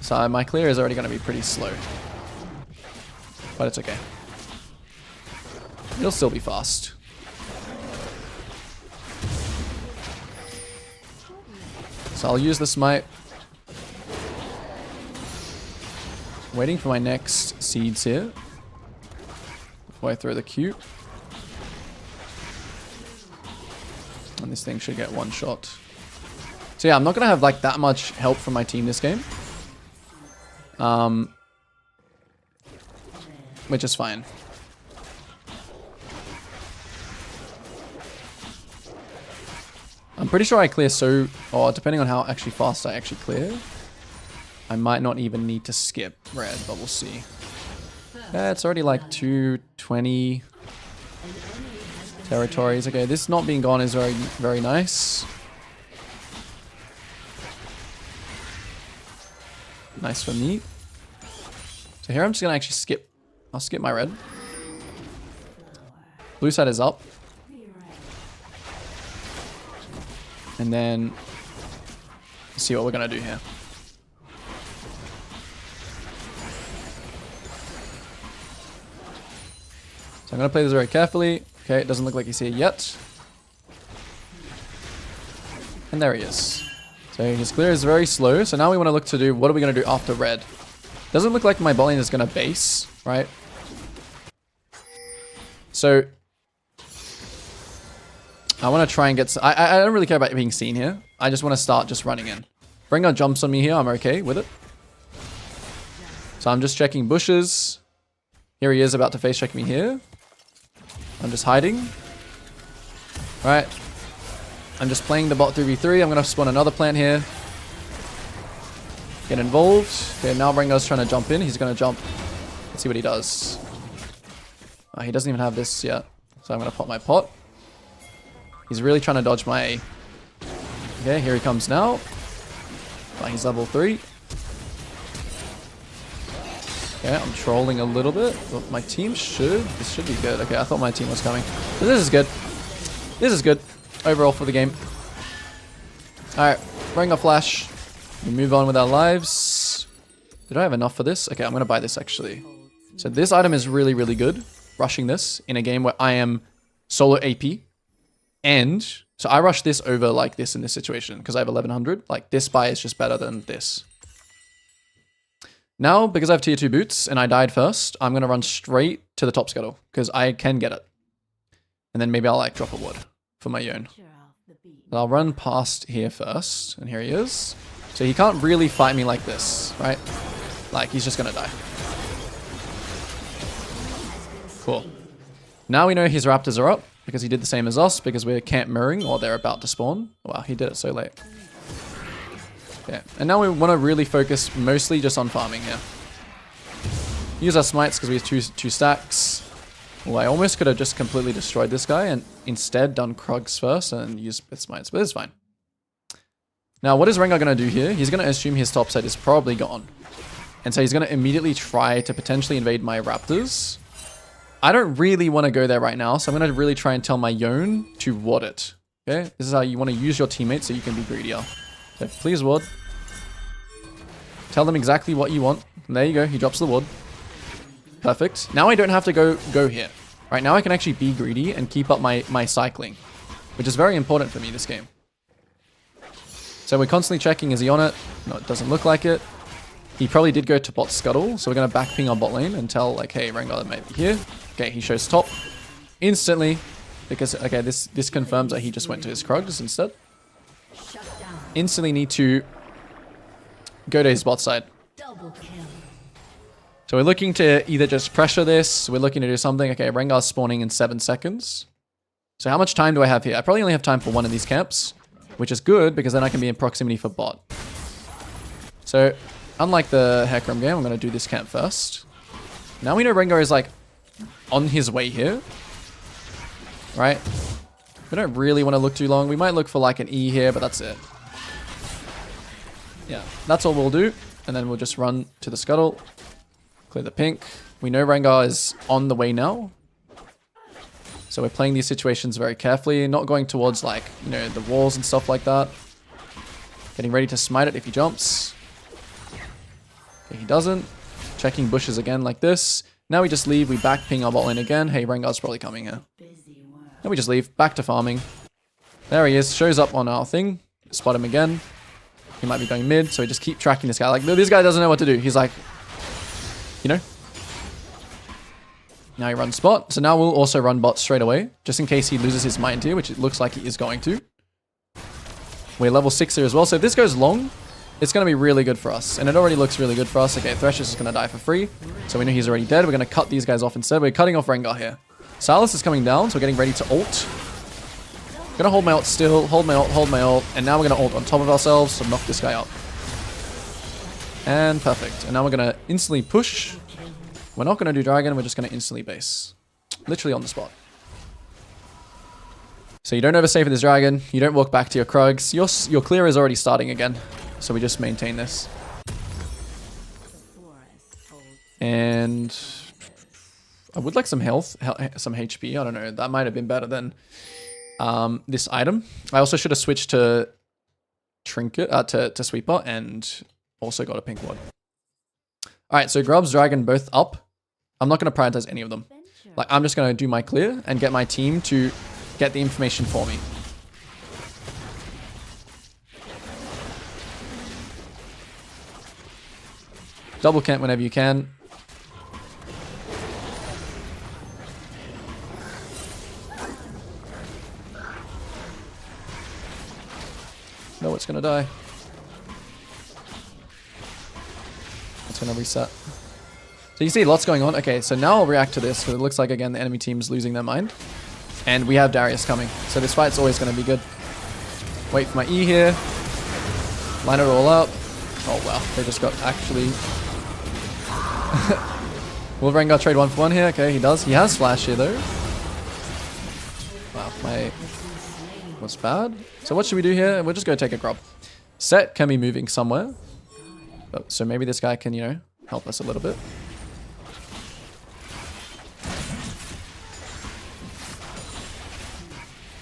So my clear is already going to be pretty slow. But it's okay. It'll still be fast. So I'll use the smite. Waiting for my next seeds here before I throw the Q. And this thing should get one shot. So yeah, I'm not going to have like that much help from my team this game. Which is fine. I'm pretty sure I clear so... Or depending on how actually fast I actually clear. I might not even need to skip red, but we'll see. Yeah, it's already like 220 territories. Okay, this not being gone is very, very nice. Nice for me. So here I'm just gonna actually skip. I'll skip my red. Blue side is up. And then see what we're gonna do here. So I'm gonna play this very carefully. Okay, it doesn't look like he's here yet. And there he is. So his clear is very slow. So now we want to look to do, what are we going to do after red? Doesn't look like my bot lane is going to base, right? So I want to try and get... I don't really care about being seen here. I just want to start just running in. Rengar jumps on me here. I'm okay with it. So I'm just checking bushes. Here he is about to face check me here. I'm just hiding. Right. I'm just playing the bot 3v3. I'm going to spawn another plant here. Get involved. Okay, now Rengar's trying to jump in. He's going to jump. Let's see what he does. Oh, he doesn't even have this yet. So I'm going to pop my pot. He's really trying to dodge my A. Okay, here he comes now. Oh, he's level 3. Okay, I'm trolling a little bit. But my team should... This should be good. Okay, I thought my team was coming. But this is good. This is good. Overall for the game. Alright, Rengar flash. We move on with our lives. Did I have enough for this? Okay, I'm going to buy this actually. So this item is really, really good. Rushing this in a game where I am solo AP. And so I rush this over like this in this situation because I have 1100. Like this buy is just better than this. Now, because I have tier 2 boots and I died first, I'm going to run straight to the top scuttle because I can get it. And then maybe I'll like drop a wood for my Yone. I'll run past here first. And here he is. So he can't really fight me like this, right? Like he's just going to die. Cool. Now we know his raptors are up because he did the same as us because we're camp mirroring or they're about to spawn. Wow, he did it so late. Yeah, and now we want to really focus mostly just on farming here. Use our smites because we have two stacks. Well, I almost could have just completely destroyed this guy and instead done Krugs first and used Bit Smites, but it's fine. Now, what is Rengar going to do here? He's going to assume his top set is probably gone. And so he's going to immediately try to potentially invade my raptors. I don't really want to go there right now, so I'm going to really try and tell my Yone to ward it. Okay? This is how you want to use your teammates so you can be greedier. So please ward. Tell them exactly what you want. And there you go. He drops the ward. Perfect. Now I don't have to go here. Right now I can actually be greedy and keep up my cycling, which is very important for me this game. So we're constantly checking, is he on it? No, it doesn't look like it. He probably did go to bot scuttle, so we're going to back ping our bot lane and tell like, hey, Rengar might be here. Okay, he shows top instantly because, okay, this confirms that he just went to his Krugs instead. Instantly need to go to his bot side. Double kill. So we're looking to either just pressure this, we're looking to do something. Okay, Rengar's spawning in 7 seconds. So how much time do I have here? I probably only have time for one of these camps, which is good because then I can be in proximity for bot. So unlike the Hecarim game, I'm going to do this camp first. Now we know Rengar is like on his way here, right? We don't really want to look too long. We might look for like an E here, but that's it. Yeah, that's all we'll do. And then we'll just run to the scuttle. Clear the pink. We know Rengar is on the way now. So we're playing these situations very carefully, not going towards like, you know, the walls and stuff like that. Getting ready to smite it if he jumps. Okay, he doesn't. Checking bushes again like this. Now we just leave, we back ping our bot lane again. Hey, Rengar's probably coming here. Then we just leave, back to farming. There he is, shows up on our thing. Spot him again. He might be going mid, so we just keep tracking this guy. Like, this guy doesn't know what to do. He's like, you know. Now he runs spot. So now we'll also run bot straight away, just in case he loses his mind here, which it looks like he is going to. We're level 6 here as well. So if this goes long, it's going to be really good for us. And it already looks really good for us. Okay, Thresh is just going to die for free. So we know he's already dead. We're going to cut these guys off instead. We're cutting off Rengar here. Sylas is coming down, so we're getting ready to ult. I'm gonna hold my ult still, hold my ult, and now we're gonna ult on top of ourselves to knock this guy up. And perfect. And now we're going to instantly push. We're not going to do dragon. We're just going to instantly base. Literally on the spot. So you don't overstay for this dragon. You don't walk back to your Krugs. Your clear is already starting again. So we just maintain this. And I would like some health, some HP. I don't know. That might have been better than this item. I also should have switched to Trinket, to Sweeper, and also got a pink one. Alright, so Grubs, Dragon, both up. I'm not going to prioritize any of them. Like, I'm just going to do my clear and get my team to get the information for me. Double camp whenever you can. No, it's gonna die. It's gonna reset. So you see lots going on. Okay, so now I'll react to this because it looks like, again, the enemy team's losing their mind. And we have Darius coming. So this fight's always gonna be good. Wait for my E here. Line it all up. Oh wow, they just got actually... Will Rengar trade 1 for 1 here? Okay, he does. He has flash here though. Wow, my... was bad. So what should we do here? We'll just go take a grub. Set can be moving somewhere. Oh, so maybe this guy can, you know, help us a little bit.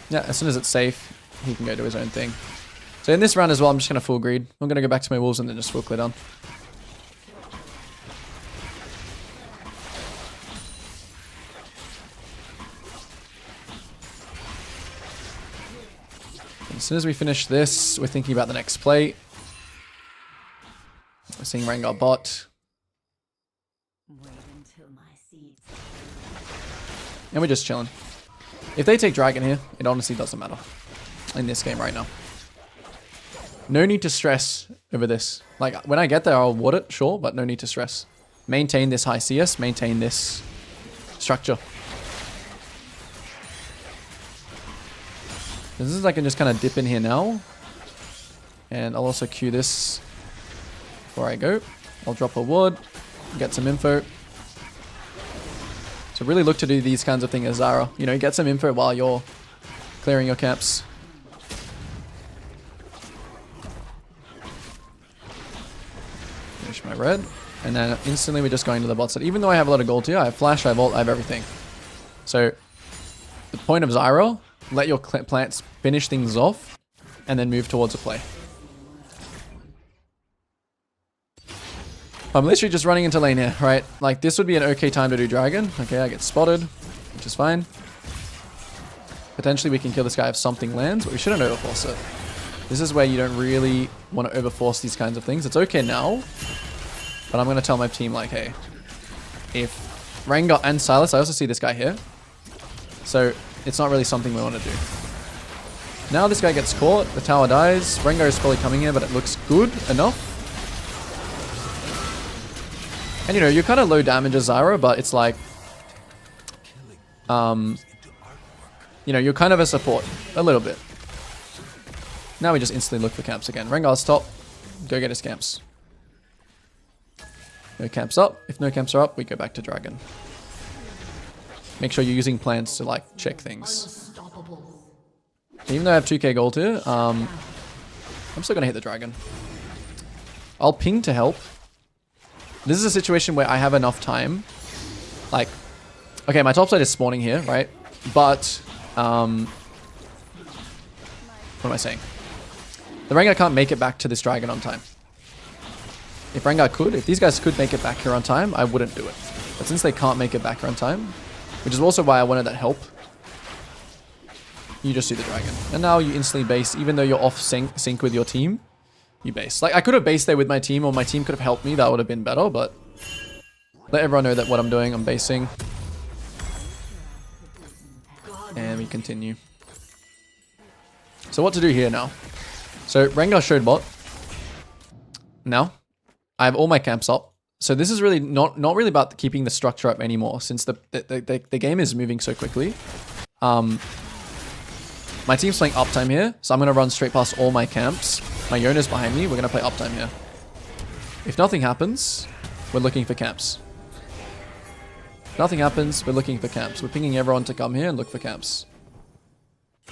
Yeah, as soon as it's safe, he can go do his own thing. So in this round as well, I'm just going to full greed. I'm going to go back to my wolves and then just full clear down. As soon as we finish this, we're thinking about the next play. We're seeing Rengar bot. And we're just chilling. If they take dragon here, it honestly doesn't matter in this game right now. No need to stress over this. Like, when I get there, I'll ward it, sure, but no need to stress. Maintain this high CS, maintain this structure. This is, I can just kind of dip in here now. And I'll also queue this before I go. I'll drop a ward, get some info. So really look to do these kinds of things as Zara. You know, get some info while you're clearing your camps. Finish my red. And then instantly we're just going to the bot side. Even though I have a lot of gold here, I have flash, I have ult, I have everything. So the point of Zyra, let your plants finish things off and then move towards a play. I'm literally just running into lane here, right? Like, this would be an okay time to do dragon. Okay, I get spotted, which is fine. Potentially we can kill this guy if something lands, but we shouldn't overforce it. This is where you don't really want to overforce these kinds of things. It's okay now, but I'm going to tell my team, like, hey, if Rengar and Silas, I also see this guy here. So it's not really something we want to do. Now this guy gets caught, the tower dies. Rengar is probably coming here, but it looks good enough. And you know, you're kind of low damage as Zyra, but it's like, you know, you're kind of a support, a little bit. Now we just instantly look for camps again. Rengar's top, go get his camps. No camps up. If no camps are up, we go back to dragon. Make sure you're using plants to like check things. Even though I have 2k gold here, I'm still gonna hit the dragon. I'll ping to help. This is a situation where I have enough time. Like, okay, my top side is spawning here, right? But, what am I saying? The Rengar can't make it back to this dragon on time. If Rengar could, if these guys could make it back here on time, I wouldn't do it. But since they can't make it back here on time, which is also why I wanted that help, you just do the dragon. And now you instantly base, even though you're off sync with your team. You base. Like, I could have based there with my team, or my team could have helped me. That would have been better, but let everyone know that what I'm doing, I'm basing. And we continue. So what to do here now? So Rengar showed bot. Now, I have all my camps up. So this is really not really about keeping the structure up anymore, since the game is moving so quickly. My team's playing uptime here, so I'm going to run straight past all my camps. My Yona's behind me. We're going to play uptime here. If nothing happens, we're looking for camps. If nothing happens, we're looking for camps. We're pinging everyone to come here and look for camps.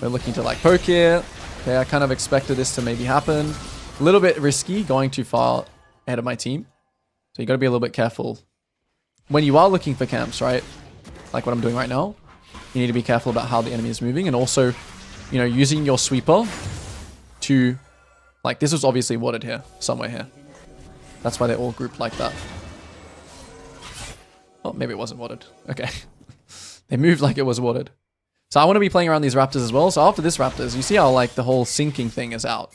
We're looking to like poke here. Okay, I kind of expected this to maybe happen. A little bit risky going too far ahead of my team. So you got to be a little bit careful. When you are looking for camps, right? Like what I'm doing right now. You need to be careful about how the enemy is moving. And also, you know, using your sweeper to... Like this was obviously warded here. Somewhere here. That's why they're all grouped like that. Oh, maybe it wasn't warded. Okay. They moved like it was warded. So I want to be playing around these raptors as well. So after this raptors, you see how like the whole sinking thing is out.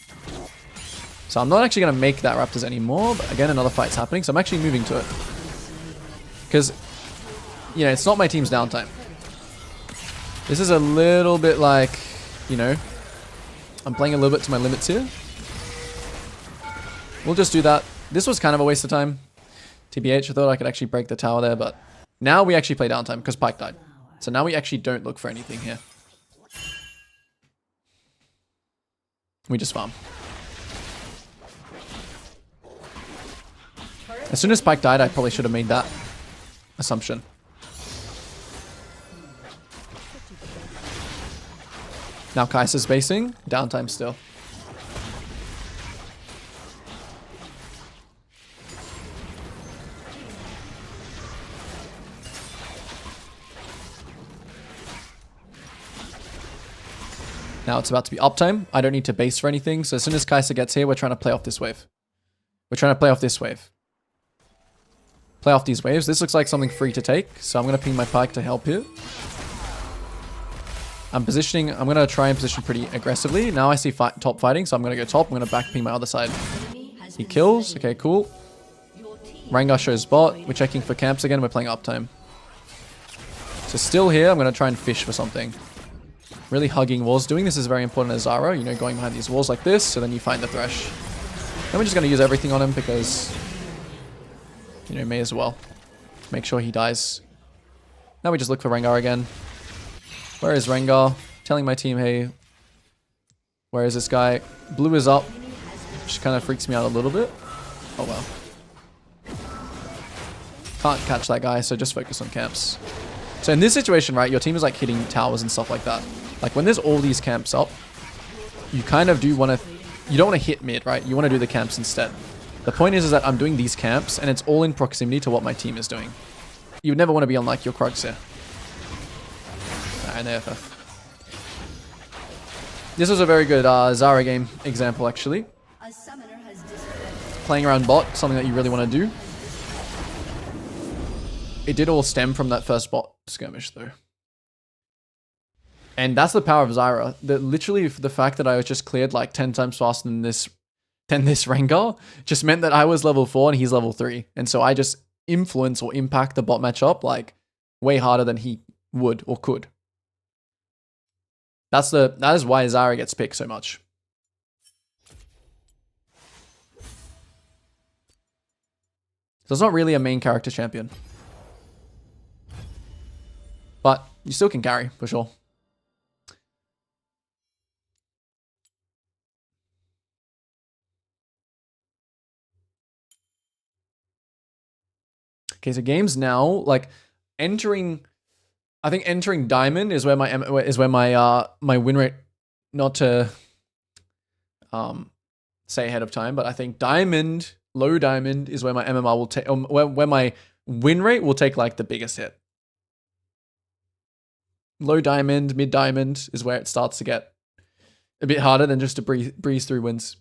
So I'm not actually going to make that raptors anymore. But again, another fight's happening. So I'm actually moving to it. Because, you know, it's not my team's downtime. This is a little bit like, you know, I'm playing a little bit to my limits here. We'll just do that. This was kind of a waste of time. TBH, I thought I could actually break the tower there, but now we actually play downtime because Pyke died. So now we actually don't look for anything here. We just farm. As soon as Pyke died, I probably should have made that assumption. Now Kai'Sa's basing. Downtime still. Now it's about to be uptime. I don't need to base for anything. So as soon as Kai'Sa gets here, we're trying to play off this wave. We're trying to play off this wave. Play off these waves. This looks like something free to take. So I'm going to ping my Pyke to help here. I'm positioning. I'm going to try and position pretty aggressively. Now I see top fighting. So I'm going to go top. I'm going to back ping my other side. He kills. Okay, cool. Rengar shows bot. We're checking for camps again. We're playing uptime. So still here. I'm going to try and fish for something. Really hugging walls. Doing this is very important as Zara. You know, going behind these walls like this. So then you find the Thresh. Then we're just going to use everything on him because, you know, may as well. Make sure he dies. Now we just look for Rengar again. Where is Rengar? Telling my team, hey, where is this guy? Blue is up. Which kind of freaks me out a little bit. Oh, well. Can't catch that guy, so just focus on camps. So in this situation, right, your team is like hitting towers and stuff like that. Like when there's all these camps up, you kind of do want to... You don't want to hit mid, right? You want to do the camps instead. The point is that I'm doing these camps and it's all in proximity to what my team is doing. You would never want to be on like your Krugs here. And AFF. This was a very good Zara game example actually. Playing around bot, something that you really want to do. It did all stem from that first bot skirmish though. And that's the power of Zyra. Literally the fact that I was just cleared like 10 times faster than this Rengar just meant that I was level 4 and he's level 3. And so I just influence or impact the bot matchup like way harder than he would or could. That is why Zyra gets picked so much. So it's not really a main character champion. But you still can carry, for sure. Okay, so games now, like entering, I think entering Diamond is where my win rate, not to say ahead of time, but I think Diamond, low Diamond is where my MMR will take, where my win rate will take like the biggest hit. Low Diamond, mid Diamond is where it starts to get a bit harder than just to breeze through wins.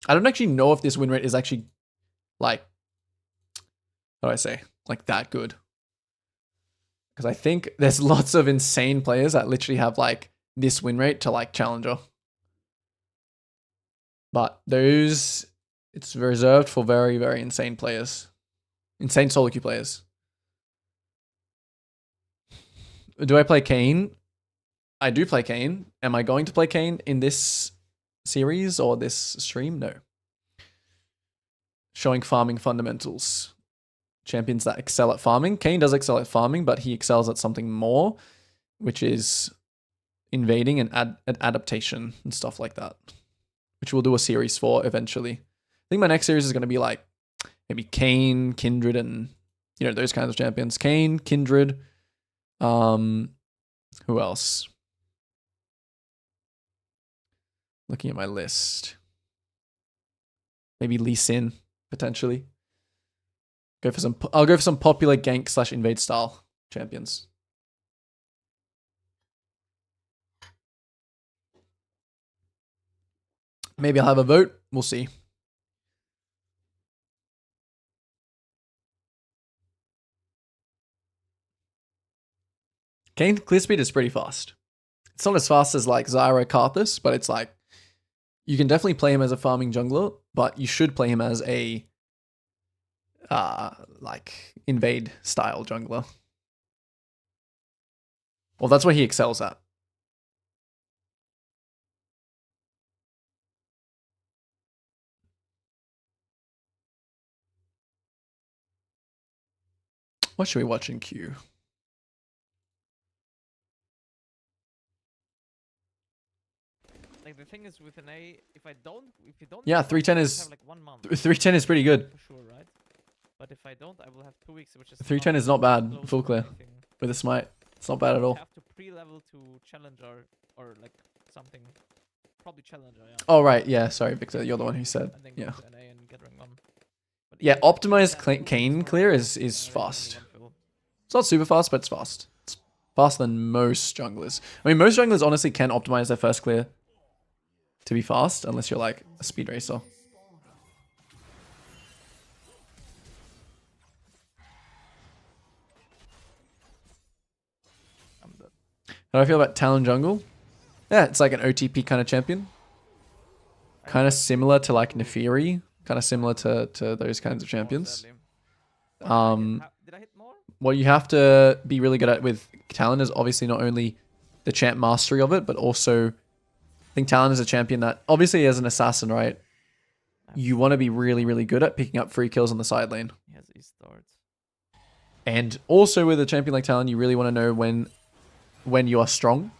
I don't actually know if this win rate is actually like, how do I say, like that good. Because I think there's lots of insane players that literally have like this win rate to like Challenger. But those, it's reserved for very, very insane players. Insane solo queue players. Do I play Kayn? I do play Kayn. Am I going to play Kayn in this series or this stream? No. Showing farming fundamentals. Champions that excel at farming. Kayn does excel at farming, but he excels at something more, which is invading and adaptation and stuff like that. which we'll do a series for eventually. I think my next series is going to be like maybe Kayn, Kindred, and those kinds of champions. Kayn, Kindred, who else? Looking at my list. Maybe Lee Sin, potentially. I'll go for some popular gank / invade style champions. Maybe I'll have a vote. We'll see. Kayn clear speed is pretty fast. It's not as fast as like Zyra Karthus, but it's like you can definitely play him as a farming jungler, but you should play him as a like invade style jungler. Well, that's what he excels at. What should we watch in queue? Like the thing is with an A, if you don't. Yeah, have 310 one, is have like 1 month. 310 is pretty good. For sure, right? But if I don't, I will have 2 weeks, which is 310 is not bad. close Full to clear anything. with a smite. It's not bad at all. Have to pre-level to challenger or like something. Probably challenger, yeah. Oh right, yeah. Sorry, Victor, you're the one who said. And then go Yeah. to NA and get rank 1. But Yeah, even if you optimized have 2 weeks Kayn or clear something, is then there's only fast. 1 fill. It's not super fast, but it's fast. It's faster than most junglers. I mean, most junglers honestly can optimize their first clear to be fast, unless you're like a speed racer. I'm dead. How do I feel about Talon Jungle? Yeah, it's like an OTP kind of champion. Kind of similar to like Nefiri. Kind of similar to those kinds of champions. Did I hit more? What you have to be really good at with Talon is obviously not only the champ mastery of it, but also I think Talon is a champion that obviously as an assassin, right? You want to be really, really good at picking up free kills on the side lane. He has E-starts. And also with a champion like Talon, you really want to know when you are strong.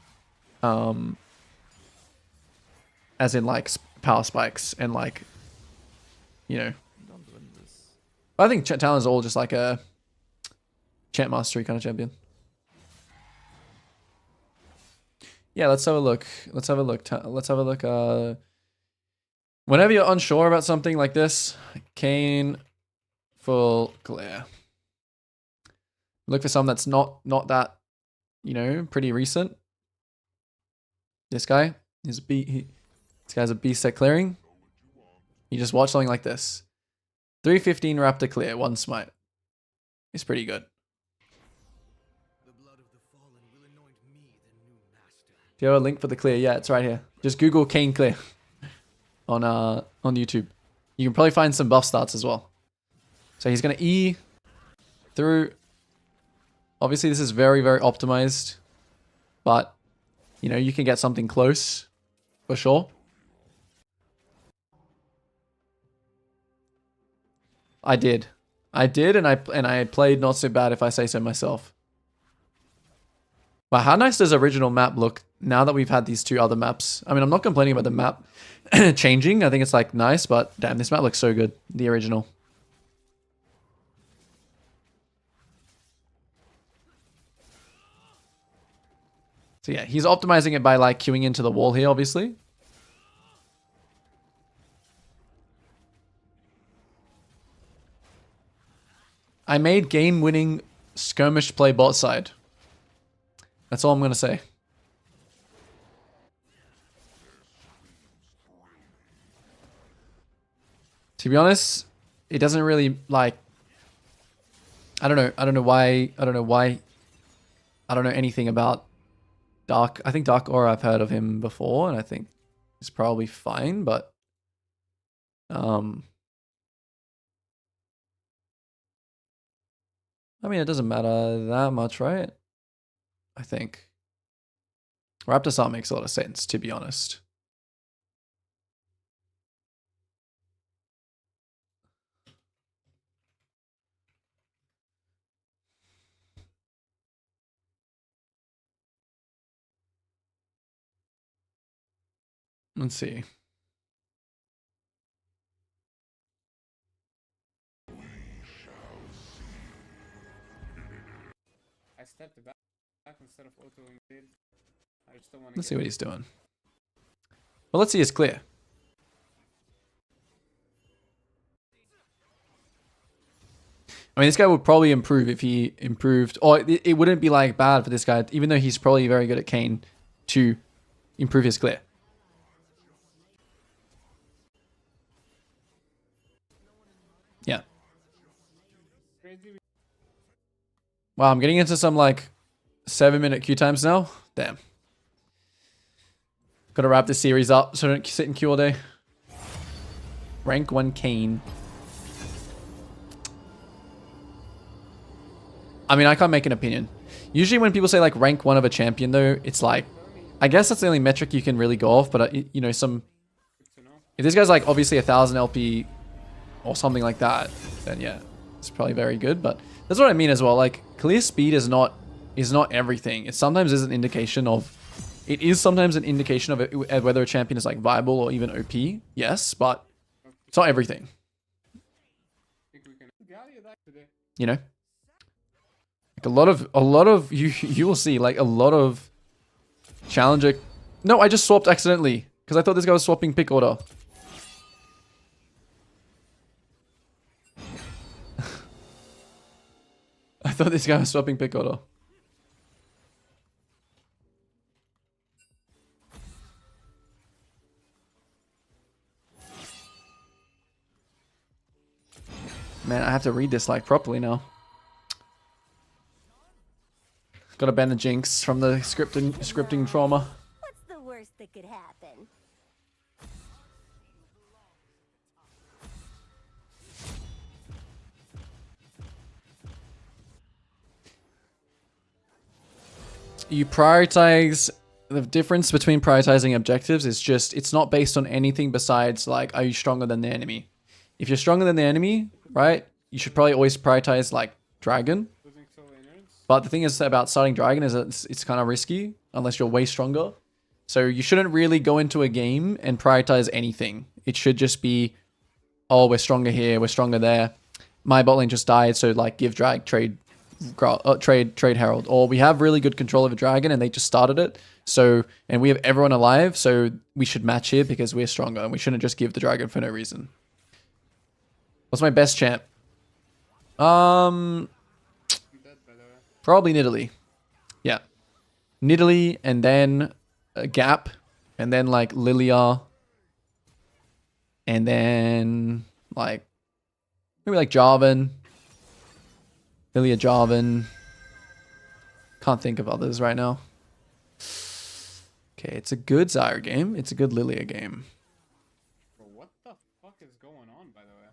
As in like power spikes and like, Don't win this. I think Talon is all just like a champ mastery kind of champion. Yeah, let's have a look. Let's have a look. Let's have a look. Whenever you're unsure about something like this, Kayn full clear. Look for some that's not that, pretty recent. This guy is this guy's a beast at clearing. You just watch something like this. 315 Raptor clear, 1 smite. It's pretty good. Do you have a link for the clear? Yeah, it's right here. Just Google Kayn clear on YouTube. You can probably find some buff stats as well. So he's gonna E through. Obviously, this is very, very optimized, but you can get something close for sure. I did, and I played not so bad if I say so myself. But how nice does original map look now that we've had these 2 other maps? I mean, I'm not complaining about the map changing. I think it's like nice, but damn, this map looks so good. The original. So yeah, he's optimizing it by like queuing into the wall here, obviously. I made game-winning skirmish play bot side. That's all I'm going to say. To be honest, it doesn't really like I don't know why I don't know anything about Dark. I think Dark Aura, I've heard of him before, and I think he's probably fine, but I mean, it doesn't matter that much, right? I think Raptor art makes a lot of sense, to be honest. Let's see. stepped back instead of auto invade. I just don't want to. Let's see what he's doing. Well, let's see his clear. I mean, this guy would probably improve if he improved. Or it wouldn't be like bad for this guy, even though he's probably very good at Kane, to improve his clear. Yeah. Wow, I'm getting into some like 7-minute queue times now. Damn. Gotta wrap this series up so I don't sit in queue all day. Rank 1 Kane. I mean, I can't make an opinion. Usually when people say like rank 1 of a champion though, it's like, I guess that's the only metric you can really go off, but you know, if this guy's like obviously 1000 LP or something like that, then yeah, it's probably very good. But that's what I mean as well. Like clear speed is not everything. It sometimes is an indication of, it is sometimes an indication of it, whether a champion is like viable or even OP. Yes, but it's not everything. You know? Like a lot of you will see like a lot of challenger. No, I just swapped accidentally because I thought this guy was swapping pick order. I thought this guy was swapping pick order. Man, I have to read this like properly now. Gotta ban the jinx from the scripting trauma. What's the worst that could happen? You prioritize, the difference between prioritizing objectives is just, it's not based on anything besides like, are you stronger than the enemy? If you're stronger than the enemy, right, you should probably always prioritize like dragon. But the thing is about starting dragon is that it's kind of risky unless you're way stronger. So you shouldn't really go into a game and prioritize anything. It should just be, oh, we're stronger here, we're stronger there. My bot lane just died, so like give drag, trade herald. Or we have really good control of a dragon and they just started it. So, and we have everyone alive, so we should match here because we're stronger and we shouldn't just give the dragon for no reason. What's my best champ? Probably Nidalee. Yeah. Nidalee and then a Gap and then like Lilia and then like maybe like Jarvan. Lilia, Jarvan. Can't think of others right now. Okay, it's a good Zyra game. It's a good Lilia game. Bro, what the fuck is going on, by the way?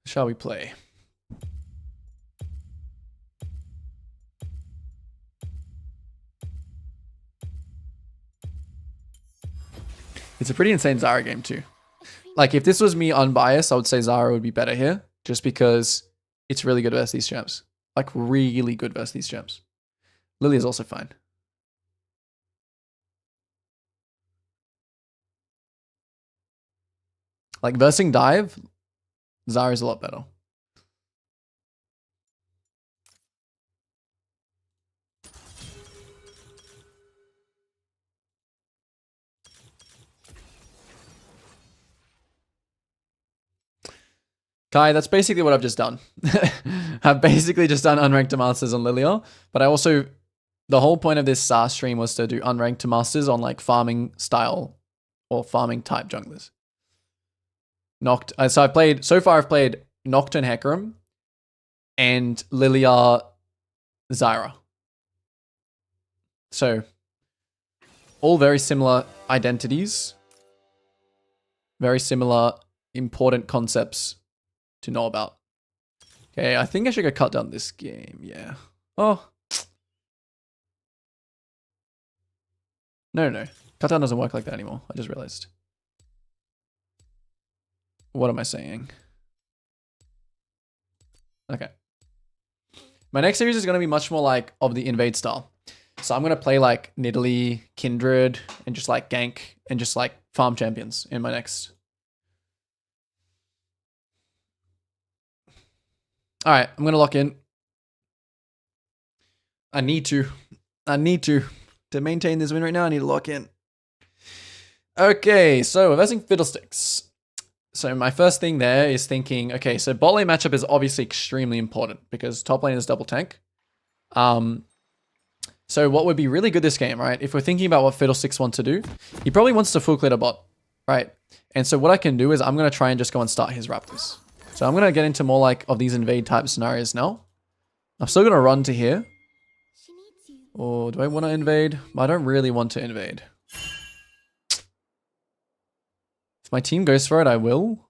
Shall we play? It's a pretty insane Zyra game too. Like if this was me unbiased, I would say Zyra would be better here. Just because it's really good versus these champs. Like really good versus these champs. Lily is also fine. Like versing dive, Zyra is a lot better. Kai, that's basically what I've just done. I've basically just done unranked to masters on Lilia, but I also, the whole point of this SAR stream was to do unranked to masters on like farming style or farming type junglers. So I've played Nocturne Hecarim and Lilia Zyra. So all very similar identities, very similar important concepts to know about. Okay, I think I should go cut down this game. Yeah. Oh. No. Cut down doesn't work like that anymore. I just realized. What am I saying? Okay. My next series is going to be much more like of the invade style. So I'm going to play like Nidalee, Kindred, and just like gank and just like farm champions in my next. All right, I'm going to lock in. I need to. To maintain this win right now, I need to lock in. Okay, so we're versing Fiddlesticks. So my first thing there is thinking, okay, so bot lane matchup is obviously extremely important because top lane is double tank. So what would be really good this game, right? If we're thinking about what Fiddlesticks wants to do, he probably wants to full clear a bot, right? And so what I can do is I'm going to try and just go and start his Raptors. So I'm going to get into more like of these invade type scenarios now. I'm still going to run to here. Or do I want to invade? I don't really want to invade. If my team goes for it, I will.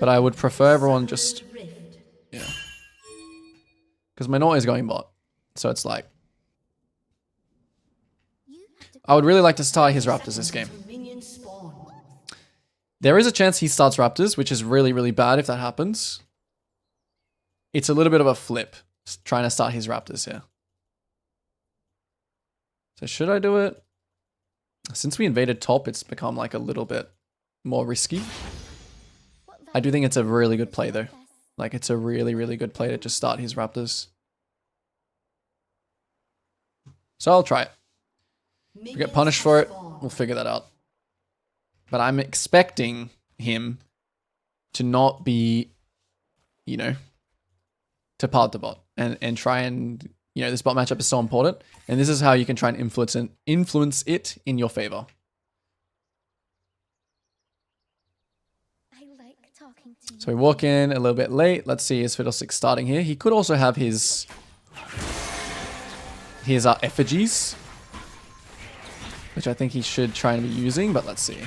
But I would prefer everyone just... Yeah. Because my Nort is going bot. So it's like... I would really like to start his Raptors this game. There is a chance he starts Raptors, which is really, really bad if that happens. It's a little bit of a flip, trying to start his Raptors here. So should I do it? Since we invaded top, it's become like a little bit more risky. I do think it's a really good play though. Like it's a really, really good play to just start his Raptors. So I'll try it. If we get punished for it, we'll figure that out. But I'm expecting him to not be, you know, to part the bot and try and, you know, this bot matchup is so important. And this is how you can try and influence it in your favor. I like talking to you. So we walk in a little bit late. Let's see, is Fiddlesticks starting here? He could also have his effigies, which I think he should try and be using, but let's see.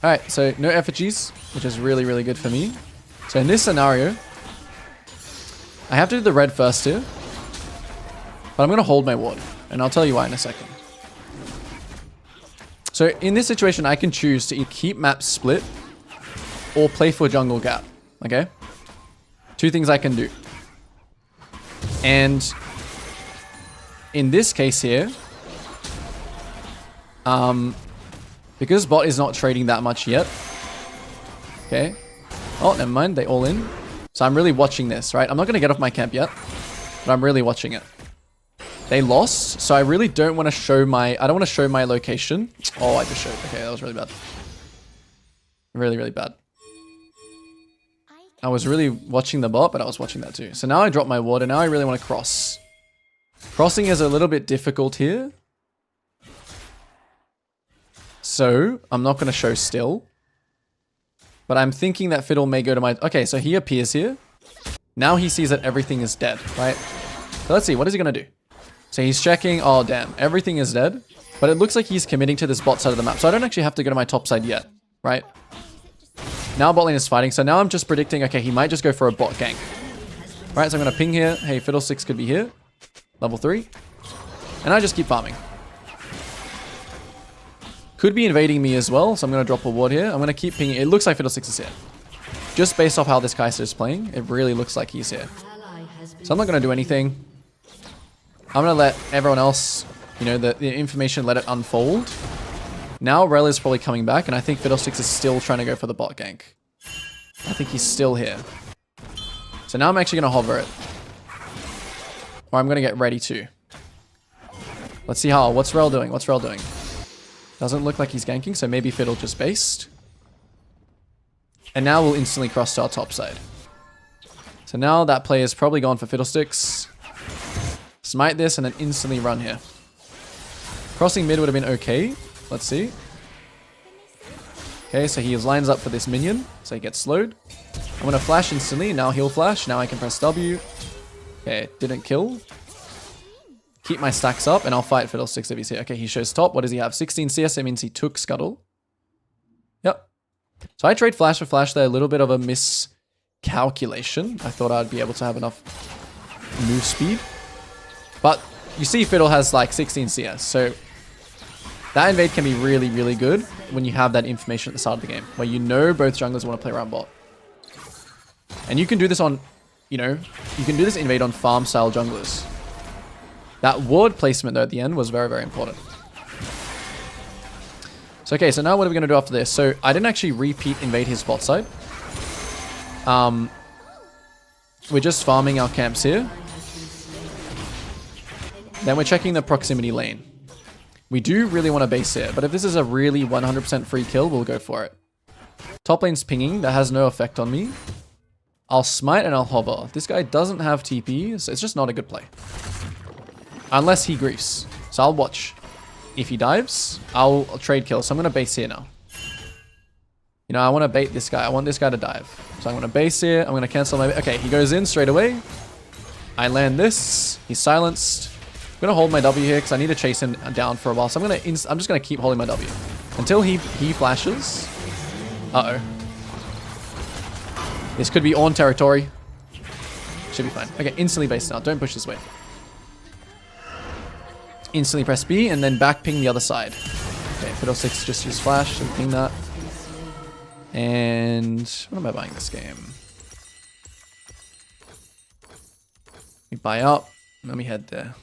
Alright, so no effigies, which is really, really good for me. So in this scenario, I have to do the red first here, but I'm going to hold my ward, and I'll tell you why in a second. So in this situation, I can choose to either keep map split or play for jungle gap, okay? Two things I can do. And in this case here, because bot is not trading that much yet, okay? Oh, never mind, they all in. So I'm really watching this, right? I'm not going to get off my camp yet, but I'm really watching it. They lost, so I really don't want to show my... I don't want to show my location. Oh, I just showed. Okay, that was really bad. Really, really bad. I was really watching the bot, but I was watching that too. So now I drop my ward, and now I really want to cross. Crossing is a little bit difficult here. So I'm not going to show still. But I'm thinking that Fiddle may go to my... Okay, so he appears here. Now he sees that everything is dead, right? So let's see, what is he going to do? So he's checking. Oh, damn. Everything is dead. But it looks like he's committing to this bot side of the map. So I don't actually have to go to my top side yet, right? Now bot lane is fighting. So now I'm just predicting, okay, he might just go for a bot gank. Right, so I'm going to ping here. Hey, Fiddlesticks could be here. Level 3. And I just keep farming. Could be invading me as well, so I'm going to drop a ward here. I'm going to keep pinging. It looks like Fiddlesticks is here. Just based off how this Kaiser is playing, it really looks like he's here. So I'm not going to do anything. I'm going to let everyone else, you know, the information, let it unfold. Now Rel is probably coming back, and I think Fiddlesticks is still trying to go for the bot gank. I think he's still here. So now I'm actually going to hover it. Or I'm going to get ready to. Let's see how. What's Rel doing? What's Rel doing? Doesn't look like he's ganking, so maybe Fiddle just based. And now we'll instantly cross to our top side. So now that play is probably gone for Fiddlesticks. Smite this and then instantly run here. Crossing mid would have been okay. Let's see. Okay, so he lines up for this minion. So he gets slowed. I'm going to flash instantly. Now he'll flash. Now I can press W. Okay, didn't kill. Keep my stacks up and I'll fight Fiddlesticks if he's here. Okay, he shows top. What does he have? 16 CS. That means he took Scuttle. Yep. So I trade flash for flash there. A little bit of a miscalculation. I thought I'd be able to have enough move speed. But you see Fiddle has like 16 CS. So that invade can be really, really good when you have that information at the start of the game. Where you know both junglers want to play around bot. And you can do this on, you know, you can do this invade on farm style junglers. That ward placement though at the end was very, very important. So okay, so now what are we going to do after this? So I didn't actually repeat invade his bot side. we're just farming our camps here. Then we're checking the proximity lane. We do really want to base here, but if this is a really 100% free kill, we'll go for it. Top lane's pinging. That has no effect on me. I'll smite and I'll hover. This guy doesn't have TP, so it's just not a good play. Unless he griefs. So I'll watch. If he dives, I'll trade kill. So I'm going to base here now. You know, I want to bait this guy. I want this guy to dive. So I'm going to base here. I'm going to cancel my... Okay, he goes in straight away. I land this. He's silenced. I'm going to hold my W here because I need to chase him down for a while. So I'm just going to keep holding my W. Until he flashes. Uh-oh. This could be on territory. Should be fine. Okay, instantly base now. Don't push this way. Instantly press B and then back ping the other side. Okay, Fiddlesticks just use flash and ping that. And what am I buying this game? We buy up. Let me head there.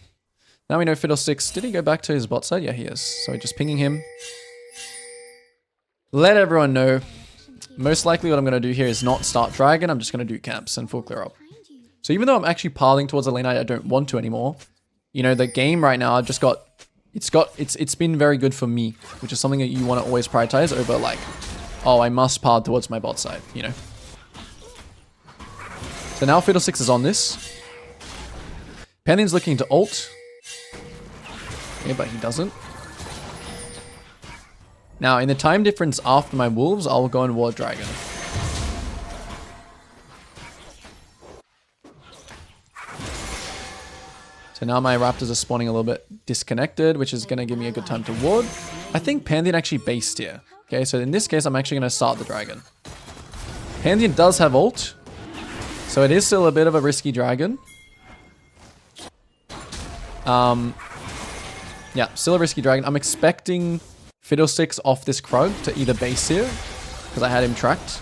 Now we know Fiddlesticks. Did he go back to his bot side? Yeah, he is. So just pinging him. Let everyone know. Most likely what I'm going to do here is not start Dragon. I'm just going to do camps and full clear up. So even though I'm actually pathing towards a lane I don't want to anymore, you know, the game right now, I've just got, it's been very good for me, which is something that you want to always prioritize over like, oh, I must path towards my bot side, you know. So now Fiddlesticks is on this. Pantheon's looking to ult. Yeah, but he doesn't. Now, in the time difference after my wolves, I'll go and ward dragon. So now my raptors are spawning a little bit disconnected, which is going to give me a good time to ward. I think Pantheon actually based here. Okay, so in this case, I'm actually going to start the dragon. Pantheon does have ult, so it is still a bit of a risky dragon. Yeah, still a risky dragon. I'm expecting Fiddlesticks off this Krug to either base here, because I had him tracked.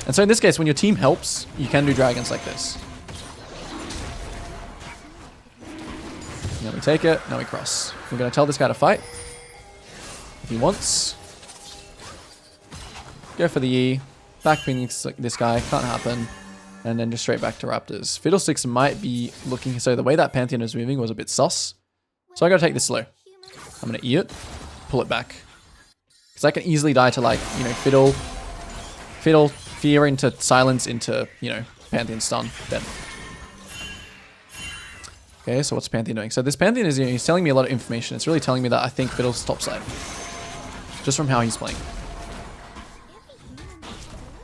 And so in this case, when your team helps, you can do dragons like this. Now we take it, now we cross. We're going to tell this guy to fight. If he wants. Go for the E. Back ping this guy, can't happen. And then just straight back to Raptors. Fiddlesticks might be looking, so the way that Pantheon is moving was a bit sus. So I gotta take this slow. I'm gonna E it, pull it back. Because I can easily die to like, you know, Fiddle, Fear into Silence into, you know, Pantheon stun, dead. Okay, so what's Pantheon doing? So this Pantheon is, you know, he's telling me a lot of information. It's really telling me that I think Fiddle's topside. Just from how he's playing.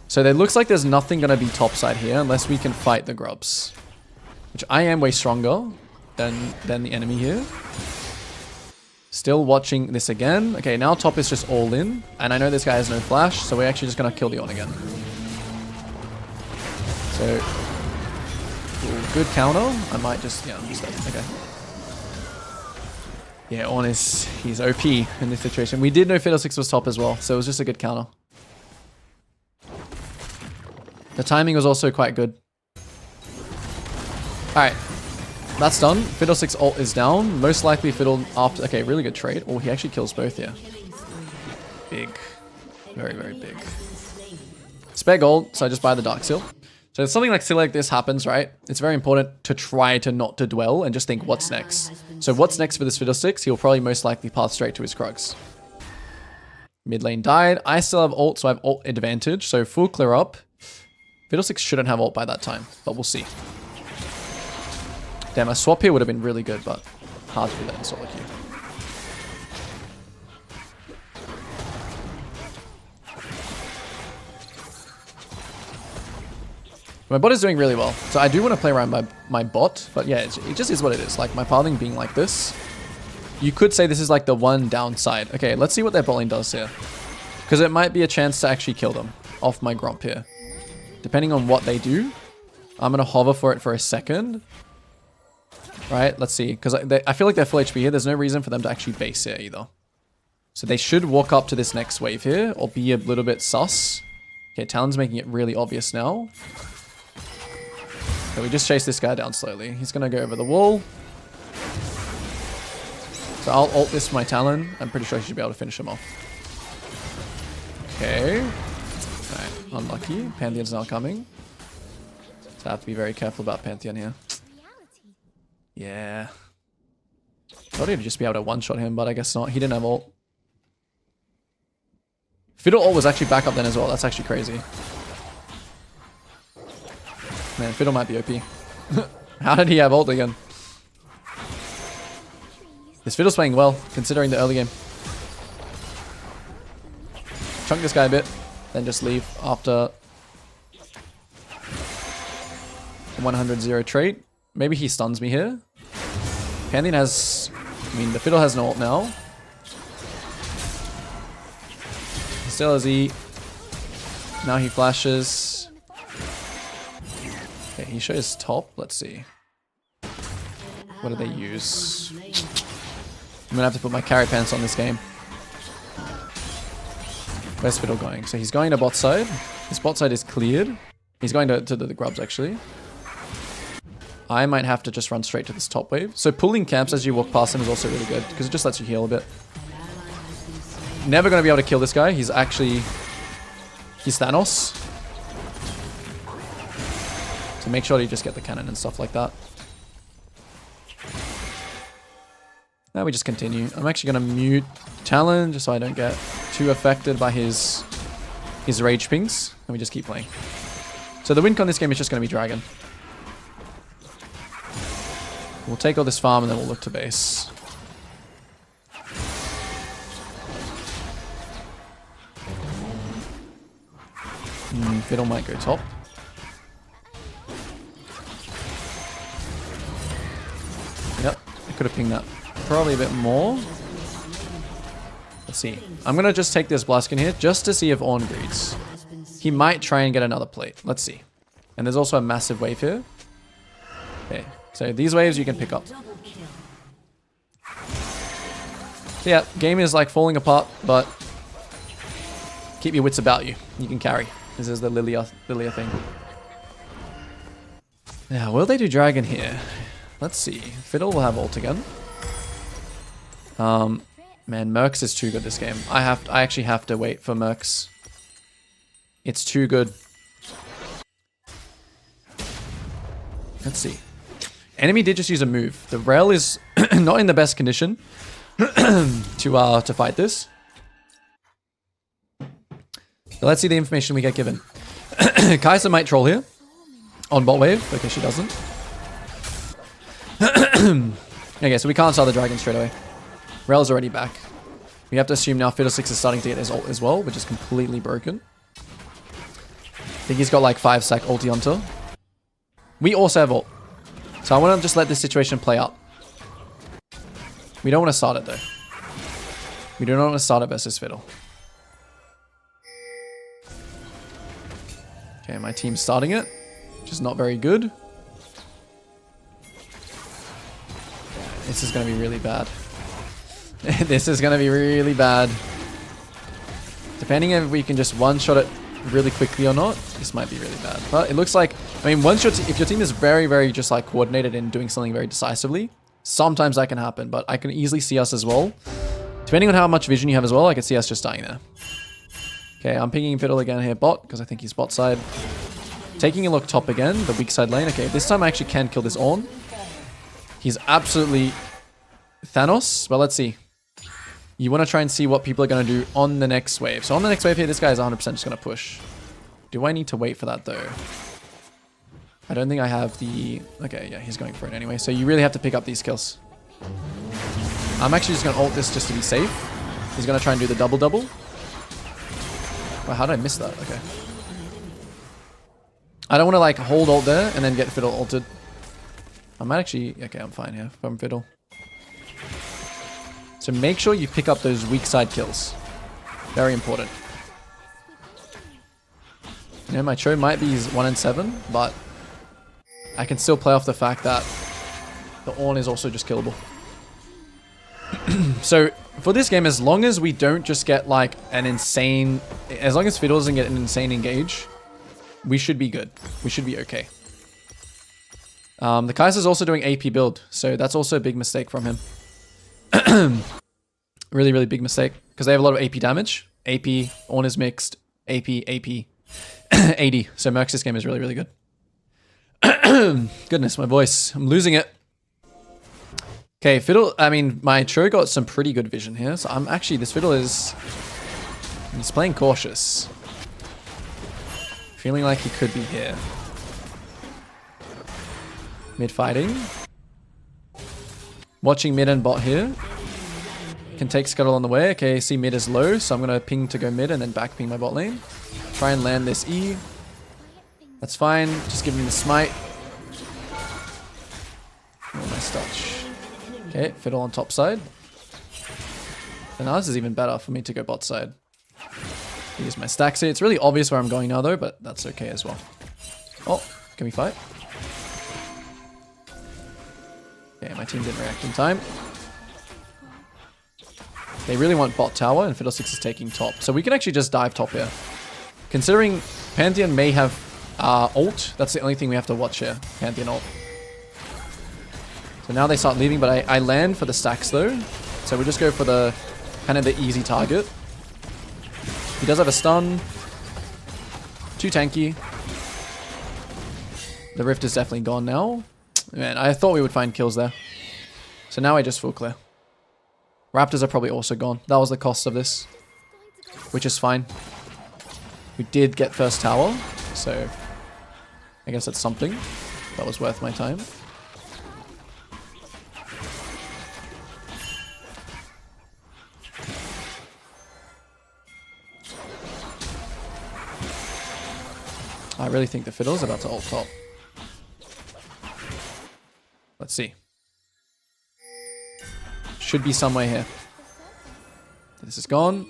So it looks like there's nothing gonna be topside here unless we can fight the grubs. Which I am way stronger than the enemy here. Still watching this again. Okay, now top is just all in. And I know this guy has no flash, so we're actually just gonna kill the on again. So, ooh, good counter. I might just, yeah, I'm just dead. Okay. Yeah, on is, he's OP in this situation. We did know Fiddlesticks was top as well, so it was just a good counter. The timing was also quite good. Alright. That's done. Fiddlesticks ult is down. Most likely Fiddle after... Okay, really good trade. Oh, he actually kills both here. Big. Very, very big. Spare gold, so I just buy the Dark Seal. So if something like this happens, right? It's very important to try to not to dwell and just think what's next. So what's next for this Fiddlesticks? He'll probably most likely path straight to his Krugs. Mid lane died. I still have ult, so I have ult advantage. So full clear up. Fiddlesticks shouldn't have ult by that time, but we'll see. Damn, a swap here would have been really good, but hard to do that in solo queue. My bot is doing really well, so I do want to play around my bot, but yeah, it just is what it is. Like, my pathing being like this, you could say this is like the one downside. Okay, let's see what their bot lane does here. Because it might be a chance to actually kill them off my Gromp here. Depending on what they do, I'm going to hover for it for a second. Right, let's see. Because I feel like they're full HP here. There's no reason for them to actually base here either. So they should walk up to this next wave here or be a little bit sus. Okay, Talon's making it really obvious now. So we just chase this guy down slowly. He's going to go over the wall. So I'll ult this for my Talon. I'm pretty sure I should be able to finish him off. Okay. Alright, unlucky. Pantheon's now coming. So I have to be very careful about Pantheon here. Reality. Yeah. Thought he'd just be able to one-shot him, but I guess not. He didn't have ult. Fiddle ult was actually back up then as well. That's actually crazy. Man, Fiddle might be OP. How did he have ult again? This Fiddle's playing well, considering the early game. Chunk this guy a bit, then just leave after 100-0 trait. Maybe he stuns me here. Pantheon has... I mean, the Fiddle has no ult now. He still has E. Now he flashes. Okay, he shows top. Let's see. What do they use? I'm gonna have to put my carry pants on this game. Where's Fiddle going? So he's going to bot side. His bot side is cleared. He's going to the grubs actually. I might have to just run straight to this top wave. So pulling camps as you walk past him is also really good because it just lets you heal a bit. Never going to be able to kill this guy. He's Thanos. So make sure you just get the cannon and stuff like that. Now we just continue. I'm actually going to mute Talon just so I don't get too affected by his rage pings. And we just keep playing. So the win con this game is just going to be Dragon. We'll take all this farm and then we'll look to base. Fiddle might go top. Yep, I could have pinged that probably a bit more. Let's see. I'm going to just take this Blaskin here just to see if Ornn greeds. He might try and get another plate. Let's see. And there's also a massive wave here. Okay. So these waves you can pick up. So yeah, game is like falling apart, but keep your wits about you. You can carry. This is the Lilia thing. Now, will they do Dragon here? Let's see. Fiddle will have ult again. Man, Mercs is too good this game. I actually have to wait for Mercs. It's too good. Let's see. Enemy did just use a move. The rail is not in the best condition to fight this. So let's see the information we get given. Kai'Sa might troll here on bot wave. Okay, she doesn't. Okay, so we can't start the dragon straight away. Rail's already back. We have to assume now Fiddlesticks is starting to get his ult as well, which is completely broken. I think he's got like 5 stack ulti onto. We also have ult. So I want to just let this situation play out. We don't want to start it though. We do not want to start it versus Fiddle. Okay, my team's starting it, which is not very good. This is going to be really bad. This is going to be really bad. Depending if we can just one-shot it really quickly or not, this might be really bad. But it looks like, I mean, if your team is very, very just like coordinated in doing something very decisively, sometimes that can happen. But I can easily see us as well. Depending on how much vision you have as well, I can see us just dying there. Okay, I'm pinging Fiddle again here bot, because I think he's bot side. Taking a look top again, the weak side lane. Okay, this time I actually can kill this Ornn. He's absolutely Thanos, but let's see. You want to try and see what people are going to do on the next wave. So on the next wave here, this guy is 100% just going to push. Do I need to wait for that though? I don't think I have the... Okay, yeah, he's going for it anyway. So you really have to pick up these kills. I'm actually just going to ult this just to be safe. He's going to try and do the double-double. Wow, how did I miss that? Okay. I don't want to like hold ult there and then get Fiddle ulted. I might actually... Okay, I'm fine here from Fiddle. So make sure you pick up those weak side kills. Very important. You know, my Cho might be 1-7, but I can still play off the fact that the Ornn is also just killable. So for this game, as long as we don't just get like an insane... As long as Fiddle doesn't get an insane engage, we should be good. We should be okay. The Kai'Sa's also doing AP build, so that's also a big mistake from him. Really, really big mistake, because they have a lot of AP damage. AP, Ornn is mixed, AP, 80. So Mercs this game is really, really good. Goodness, my voice. I'm losing it. Okay, Fiddle, I mean, my Cho got some pretty good vision here. So I'm actually, this Fiddle is, he's playing cautious. Feeling like he could be here. Mid fighting. Watching mid and bot here. Can take Scuttle on the way. Okay, see mid is low, so I'm going to ping to go mid and then back ping my bot lane. Try and land this E. That's fine. Just give him the smite. Oh, nice touch. Okay, Fiddle on top side. And now this is even better for me to go bot side. Use my stacks here. It's really obvious where I'm going now though, but that's okay as well. Oh, can we fight? Okay, my team didn't react in time. They really want bot tower and Fiddlesticks is taking top. So we can actually just dive top here. Considering Pantheon may have ult, that's the only thing we have to watch here. Pantheon ult. So now they start leaving, but I land for the stacks though. So we just go for the kind of the easy target. He does have a stun. Too tanky. The rift is definitely gone now. Man, I thought we would find kills there. So now I just full clear. Raptors are probably also gone. That was the cost of this. Which is fine. We did get first tower. So I guess that's something. That was worth my time. I really think the Fiddle's about to ult top. Let's see. Should be somewhere here. This is gone.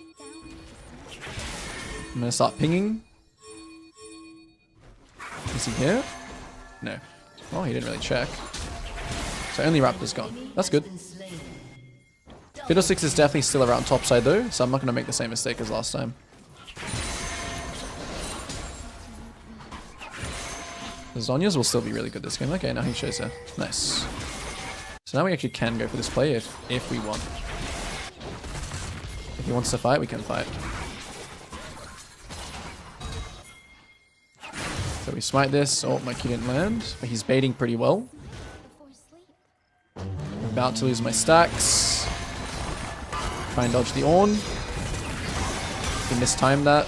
I'm gonna start pinging. Is he here? No. Oh, he didn't really check. So only Raptor's gone. That's good. Fiddlesticks is definitely still around top side though, so I'm not gonna make the same mistake as last time. The Zhonya's will still be really good this game. Okay, now he shows her. Nice. So now we actually can go for this play if we want. If he wants to fight, we can fight. So we smite this. Oh, my Q didn't land. But he's baiting pretty well. I'm about to lose my stacks. Try and dodge the Ornn. He mistimed that.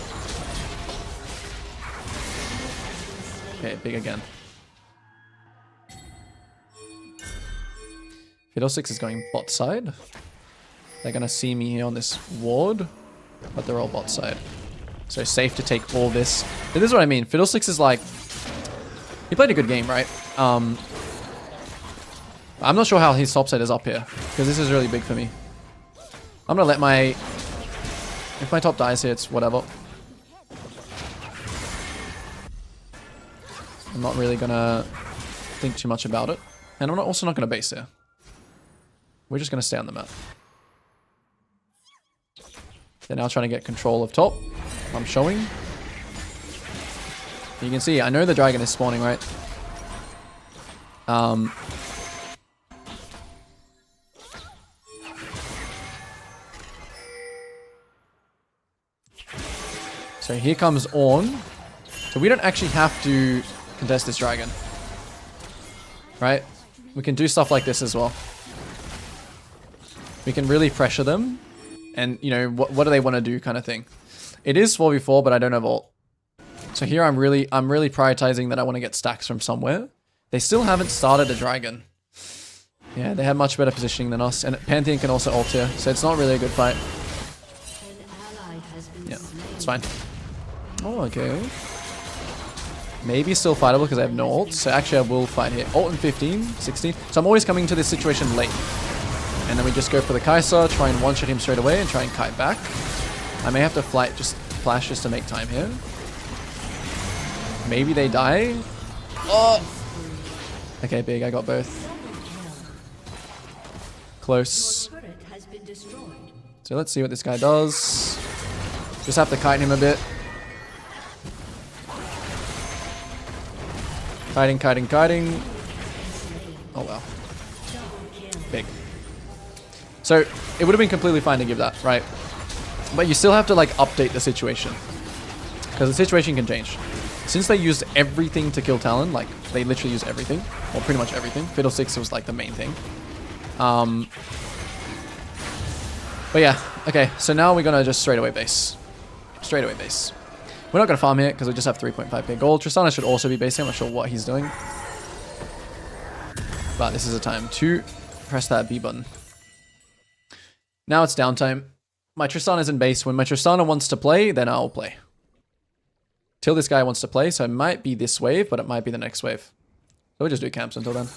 Okay, big again. Fiddlesticks is going bot side. They're gonna see me here on this ward, but they're all bot side. So safe to take all this. But this is what I mean. Fiddlesticks is like, he played a good game, right? I'm not sure how his top side is up here, because this is really big for me. I'm gonna let my, if my top dies here, it's whatever. I'm not really gonna think too much about it. And I'm also not gonna base here. We're just gonna stay on the map. They're now trying to get control of top. I'm showing. You can see, I know the dragon is spawning, right? So here comes Ornn. So we don't actually have to contest this dragon. Right? We can do stuff like this as well. We can really pressure them. And, you know, what do they want to do kind of thing. It is 4v4, but I don't have ult. So here I'm really prioritizing that I want to get stacks from somewhere. They still haven't started a dragon. Yeah, they have much better positioning than us. And Pantheon can also ult here. So it's not really a good fight. Yeah, it's fine. Oh, okay. Maybe still fightable because I have no ult. So actually I will fight here. Ult in 15, 16. So I'm always coming to this situation late. And then we just go for the Kai'Sa, try and one-shot him straight away and try and kite back. I may have to flash just to make time here. Maybe they die. Oh! Okay, big, I got both. Close. So let's see what this guy does. Just have to kite him a bit. Kiting, kiting, kiting. Oh well. Big. So it would have been completely fine to give that, right? But you still have to like update the situation. Because the situation can change. Since they used everything to kill Talon, like they literally used everything, or pretty much everything. Fiddlesticks was like the main thing. But yeah, okay, so now we're gonna just straight away base. Straight away base. We're not gonna farm here because we just have 3.5k gold. Tristana should also be basing. I'm not sure what he's doing. But this is a time to press that B button. Now it's downtime. My Tristana's in base. When my Tristana wants to play, then I'll play. Till this guy wants to play, so it might be this wave, but it might be the next wave. So we'll just do camps until then.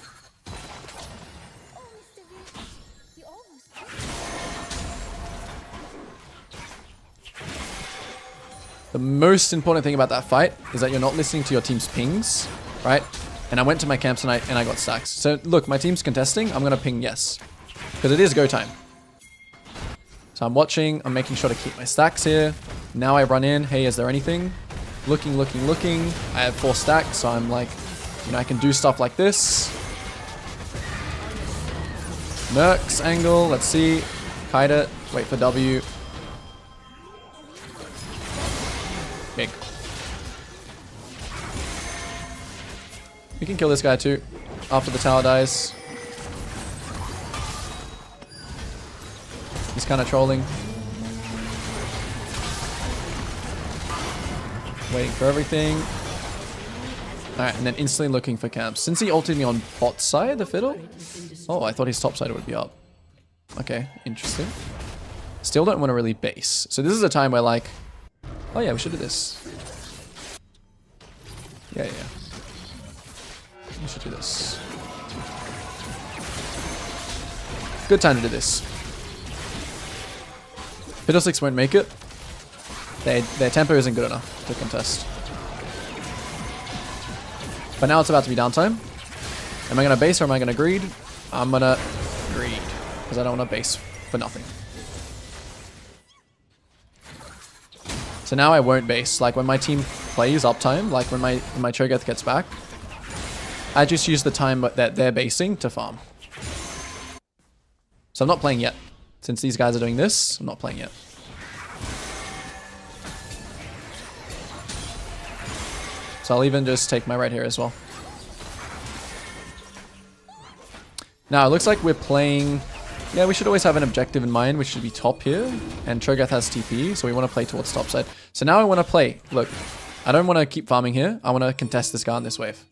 The most important thing about that fight is that you're not listening to your team's pings, right? And I went to my camps and I got stacks. So look, my team's contesting. I'm going to ping yes. Because it is go time. So I'm watching. I'm making sure to keep my stacks here. Now I run in. Hey, is there anything? Looking, looking, looking. I have 4 stacks, so I'm like, you know, I can do stuff like this. Mercs angle. Let's see. Kite it. Wait for W. Big. We can kill this guy too after the tower dies. He's kind of trolling. Waiting for everything. Alright, and then instantly looking for camps. Since he ulted me on bot side, the fiddle? Oh, I thought his top side would be up. Okay, interesting. Still don't want to really base. So this is a time where like, oh yeah, we should do this. Yeah. We should do this. Good time to do this. Fiddlesticks won't make it. Their tempo isn't good enough to contest. But now it's about to be downtime. Am I going to base or am I going to greed? I'm going to greed. Because I don't want to base for nothing. So now I won't base. Like when my team plays uptime, like when my Cho'Gath gets back, I just use the time that they're basing to farm. So I'm not playing yet. Since these guys are doing this, I'm not playing yet. So I'll even just take my right here as well. Now it looks like we're playing... Yeah, we should always have an objective in mind, which should be top here. And Cho'Gath has TP, so we want to play towards top side. So now I want to play... Look, I don't want to keep farming here. I want to contest this guy on this wave.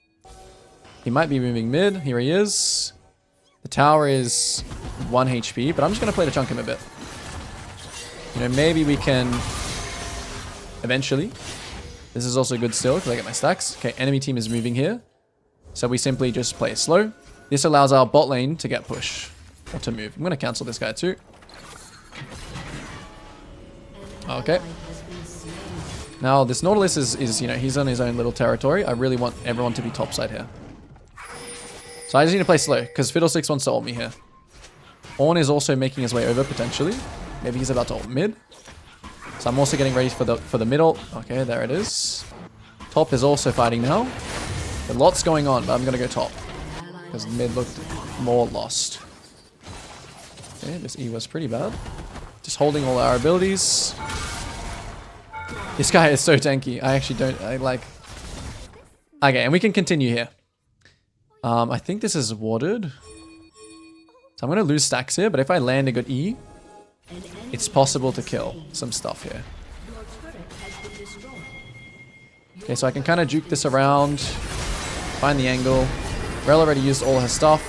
He might be moving mid. Here he is. The tower is 1 HP, but I'm just going to play to chunk him a bit. You know, maybe we can... Eventually... This is also good still, because I get my stacks. Okay, enemy team is moving here. So we simply just play it slow. This allows our bot lane to get push. Or to move. I'm going to cancel this guy too. Okay. Now, this Nautilus is, you know, he's on his own little territory. I really want everyone to be topside here. So I just need to play slow, because Fiddlesticks wants to ult me here. Ornn is also making his way over, potentially. Maybe he's about to ult mid. So I'm also getting ready for the mid ult. Okay, there it is. Top is also fighting now. A lot's going on, but I'm going to go top. Because mid looked more lost. Okay, this E was pretty bad. Just holding all our abilities. This guy is so tanky. I actually don't... I like... Okay, and we can continue here. I think this is warded. So I'm going to lose stacks here, but if I land a good E, it's possible to kill some stuff here. Okay, so I can kind of juke this around. Find the angle. Rel already used all her stuff.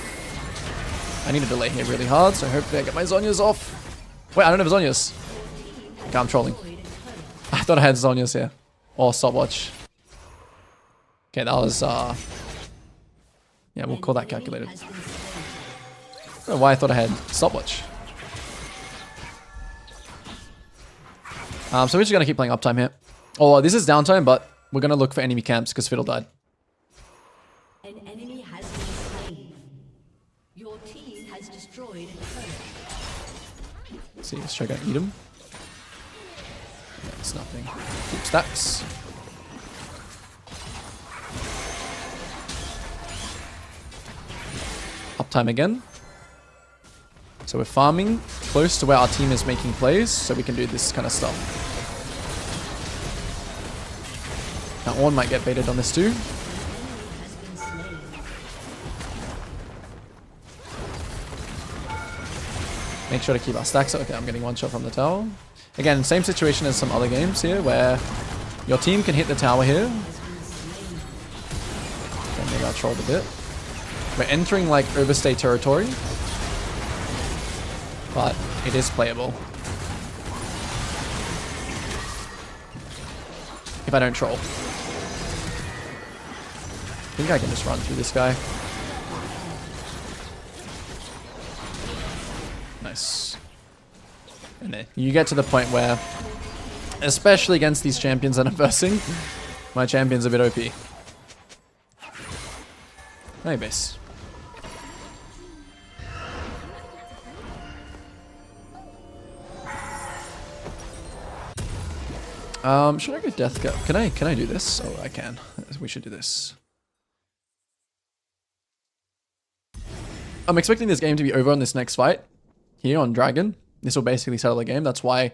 I need to delay here really hard, so hopefully I get my Zhonya's off. Wait, I don't have Zhonya's. Okay, I'm trolling. I thought I had Zhonya's here. Or stopwatch. Okay, that was, yeah, we'll call that calculated. I don't know why I thought I had stopwatch. So we're just going to keep playing uptime here. Oh, this is downtime, but we're going to look for enemy camps because Fiddle died. An enemy has been slain. Your team has destroyed a turret. Let's see, let's try to eat him. Yeah, it's nothing. Keep stacks. Uptime again. So we're farming close to where our team is making plays, so we can do this kind of stuff. Now Ornn might get baited on this too. Make sure to keep our stacks up. Okay, I'm getting one shot from the tower. Again, same situation as some other games here where your team can hit the tower here. Okay, maybe I trolled a bit. We're entering like overstay territory, but it is playable. If I don't troll. I think I can just run through this guy. Nice. And then you get to the point where, especially against these champions that I'm versing, my champion's a bit OP. Hey, base. Should I go death go? Can I do this? Oh, I can. We should do this. I'm expecting this game to be over on this next fight here on Dragon. This will basically settle the game. That's why,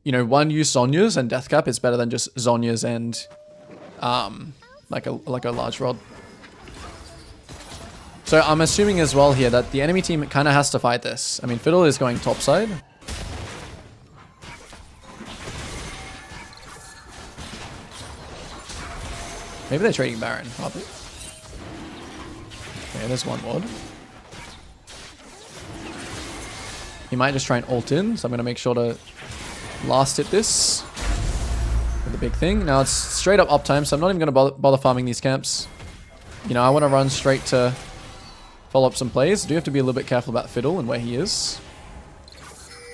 you know, one use Zhonya's and Deathcap is better than just Zhonya's and like a large rod. So I'm assuming as well here that the enemy team kind of has to fight this. I mean, Fiddle is going topside. Maybe they're trading Baron, are they? Okay, there's one ward. He might just try and ult in, so I'm going to make sure to last hit this with the big thing. Now it's straight up uptime, so I'm not even going to bother farming these camps. You know, I want to run straight to follow up some plays. I do have to be a little bit careful about Fiddle and where he is.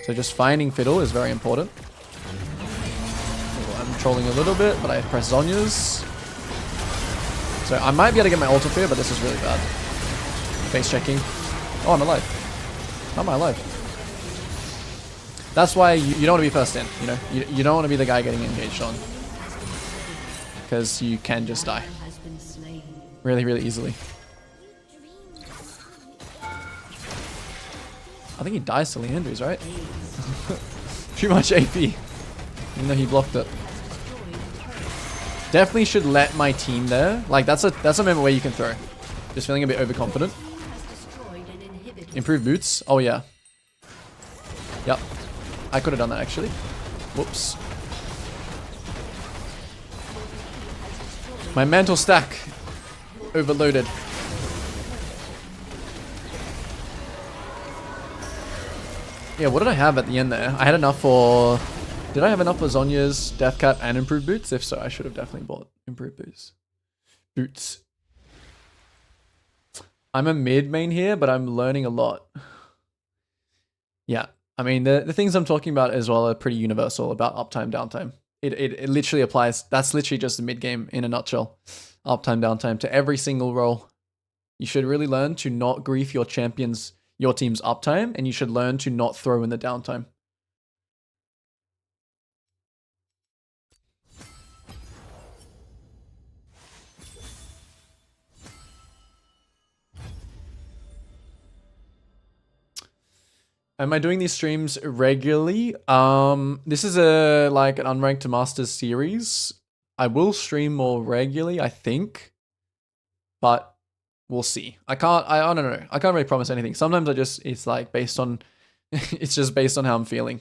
So just finding Fiddle is very important. I'm trolling a little bit, but I press Zhonya's. So I might be able to get my ult here, but this is really bad. Face checking. Oh, I'm alive. How am I alive? That's why you don't want to be first in, you know? You don't want to be the guy getting engaged on. Because you can just die. Really, really easily. I think he dies to Leandre's, right? Too much AP. Even though he blocked it. Definitely should let my team there. Like, that's a moment where you can throw. Just feeling a bit overconfident. Improve boots. Oh, yeah. Yep. I could have done that, actually. Whoops. My mantle stack. Overloaded. Yeah, what did I have at the end there? I had enough for... Did I have enough for Zhonya's, Deathcap, and improved boots? If so, I should have definitely bought improved boots. I'm a mid main here, but I'm learning a lot. Yeah, I mean, the things I'm talking about as well are pretty universal about uptime, downtime. It literally applies. That's literally just the mid game in a nutshell. Uptime, downtime to every single role. You should really learn to not grief your team's uptime, and you should learn to not throw in the downtime. Am I doing these streams regularly? This is like an Unranked to Masters series. I will stream more regularly, I think. But we'll see. I don't know. I can't really promise anything. Sometimes it's like based on, it's just based on how I'm feeling.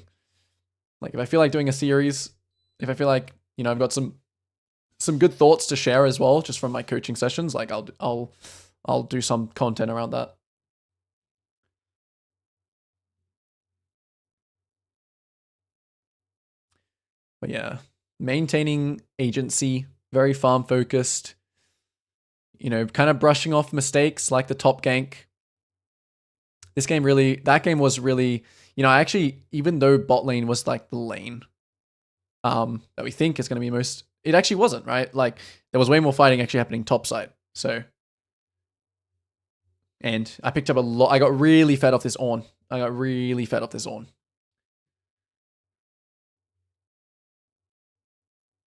Like if I feel like doing a series, if I feel like, you know, I've got some good thoughts to share as well, just from my coaching sessions, like I'll do some content around that. But yeah, maintaining agency, very farm focused, you know, kind of brushing off mistakes like the top gank. That game was really, you know, I actually, even though bot lane was like the lane that we think is going to be most, it actually wasn't, right? Like there was way more fighting actually happening topside. So, and I picked up a lot, I got really fed off this Ornn.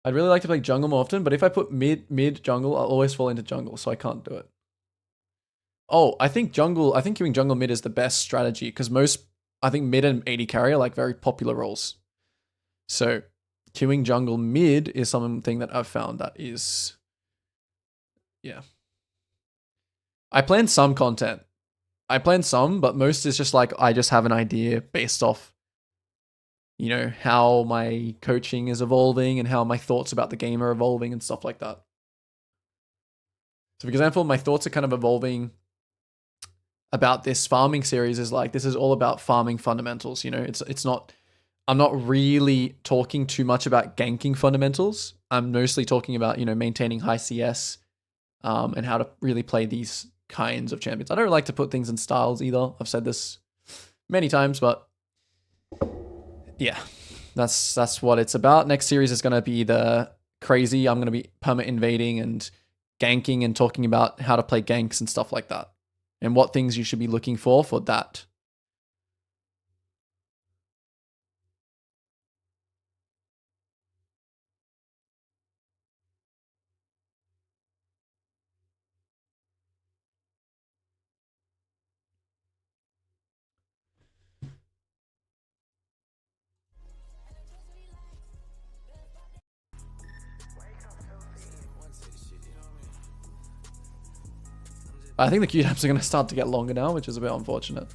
I'd really like to play jungle more often, but if I put mid jungle, I'll always fall into jungle, so I can't do it. Oh, I think queuing jungle mid is the best strategy because I think mid and AD carry are like very popular roles. So queuing jungle mid is something that I've found that is, yeah. I plan some content. I plan some, but most is just like I just have an idea based off, you know, how my coaching is evolving and how my thoughts about the game are evolving and stuff like that. So for example, my thoughts are kind of evolving about this farming series is like, this is all about farming fundamentals. You know, it's not, I'm not really talking too much about ganking fundamentals. I'm mostly talking about, you know, maintaining high CS and how to really play these kinds of champions. I don't like to put things in styles either. I've said this many times, but yeah, that's what it's about. Next series is going to be the crazy. I'm going to be perma invading and ganking and talking about how to play ganks and stuff like that and what things you should be looking for that. I think the queue times are going to start to get longer now, which is a bit unfortunate.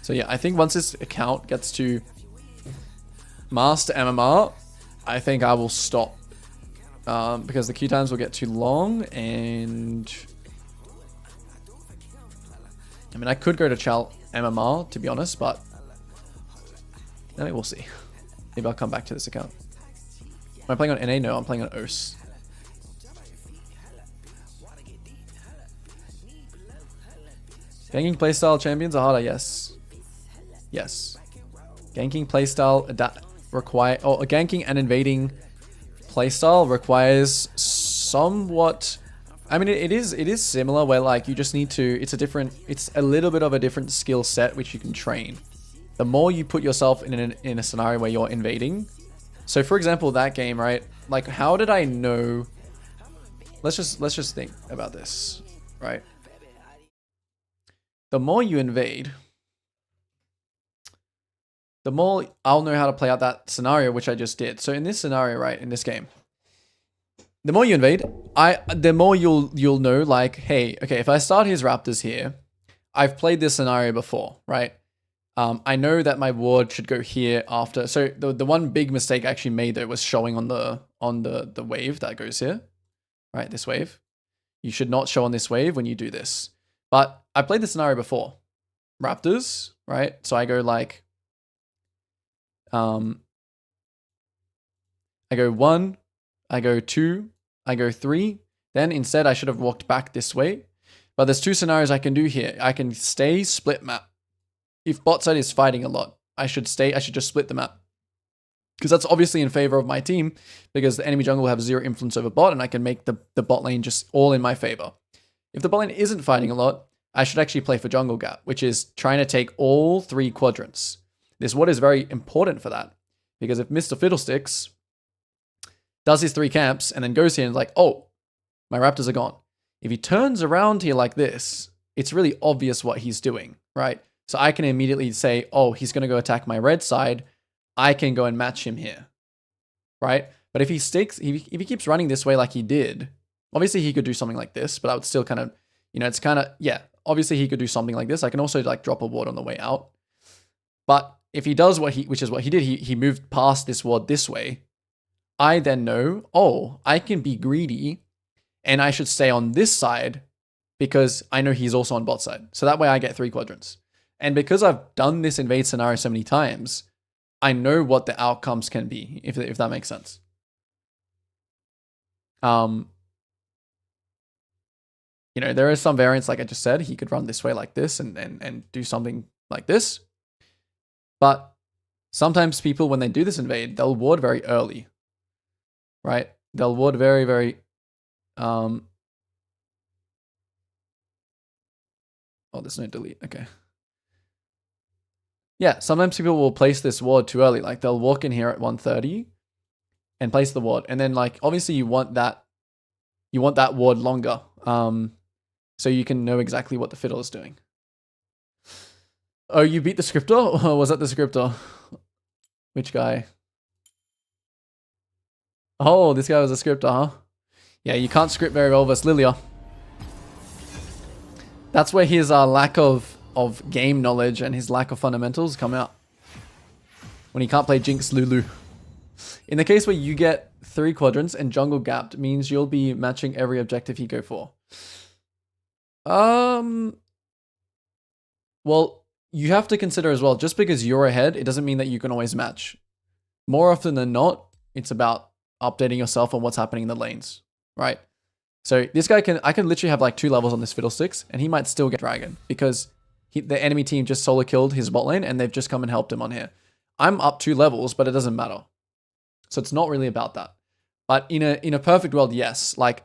So yeah, I think once this account gets to Master MMR, I think I will stop because the queue times will get too long, and I mean I could go to Chal MMR to be honest, but I mean, we'll see. Maybe I'll come back to this account. Am I playing on NA? No, I'm playing on OS. Ganking playstyle champions are harder, yes. Yes. Ganking playstyle ganking and invading playstyle requires somewhat, I mean it is similar where like you just need to, it's a little bit of a different skill set which you can train. The more you put yourself in a scenario where you're invading. So for example, that game, right? Like how did I know, let's just think about this, right? The more you invade, the more I'll know how to play out that scenario, which I just did. So in this scenario, right, in this game, the more you invade, the more you'll know like, hey, okay, if I start his Raptors here, I've played this scenario before, right? I know that my ward should go here after. So the one big mistake I actually made though was showing on the wave that goes here, right? This wave. You should not show on this wave when you do this. But I played this scenario before. Raptors, right? So I go like, I go 1, I go 2, I go 3. Then instead I should have walked back this way. But there's two scenarios I can do here. I can stay split map. If bot side is fighting a lot, I should just split the map. Because that's obviously in favor of my team, because the enemy jungle will have 0 influence over bot, and I can make the bot lane just all in my favor. If the bot lane isn't fighting a lot, I should actually play for jungle gap, which is trying to take all 3 quadrants. This ward is very important for that, because if Mr. Fiddlesticks does his 3 camps and then goes here and like, oh, my Raptors are gone. If he turns around here like this, it's really obvious what he's doing, right? So I can immediately say, oh, he's going to go attack my red side. I can go and match him here, right? But if he keeps running this way like he did, obviously he could do something like this, but I would still kind of, you know, it's kind of, yeah, obviously he could do something like this. I can also like drop a ward on the way out. But if he does which is what he did, he moved past this ward this way, I then know, oh, I can be greedy and I should stay on this side because I know he's also on bot side. So that way I get 3 quadrants. And because I've done this invade scenario so many times, I know what the outcomes can be, if that makes sense. You know, there is some variants, like I just said, he could run this way like this and do something like this. But sometimes people, when they do this invade, they'll ward very early, right? They'll ward very, very Oh, there's no delete. Okay. Yeah, sometimes people will place this ward too early. Like they'll walk in here at 1:30 and place the ward. And then like obviously you want that ward longer. So you can know exactly what the fiddle is doing. Oh, you beat the scripter? Or was that the scripter? Which guy? Oh, this guy was a scripter, huh? Yeah, you can't script very well versus Lilia. That's where his lack of game knowledge and his lack of fundamentals come out. When he can't play Jinx Lulu. In the case where you get 3 quadrants and jungle gapped, means you'll be matching every objective he go for. Well, you have to consider as well, just because you're ahead, it doesn't mean that you can always match. More often than not, it's about updating yourself on what's happening in the lanes, right? So this guy I can literally have like 2 levels on this Fiddlesticks and he might still get Dragon because the enemy team just solo killed his bot lane and they've just come and helped him on here. I'm up 2 levels, but it doesn't matter. So it's not really about that. But in a perfect world, yes, like,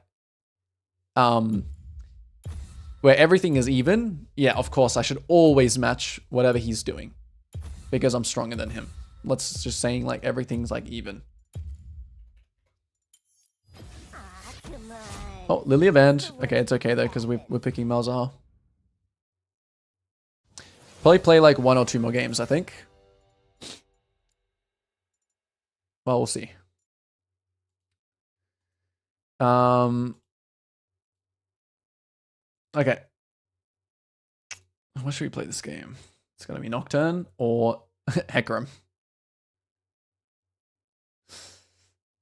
where everything is even, yeah, of course, I should always match whatever he's doing because I'm stronger than him. Let's just saying like everything's like even. Come on. Oh, Lilia banned. Okay, it's okay though because we're picking Malzahar. Probably play like 1 or 2 more games, I think. Well, we'll see. Okay. What should we play this game? It's going to be Nocturne or Hecarim.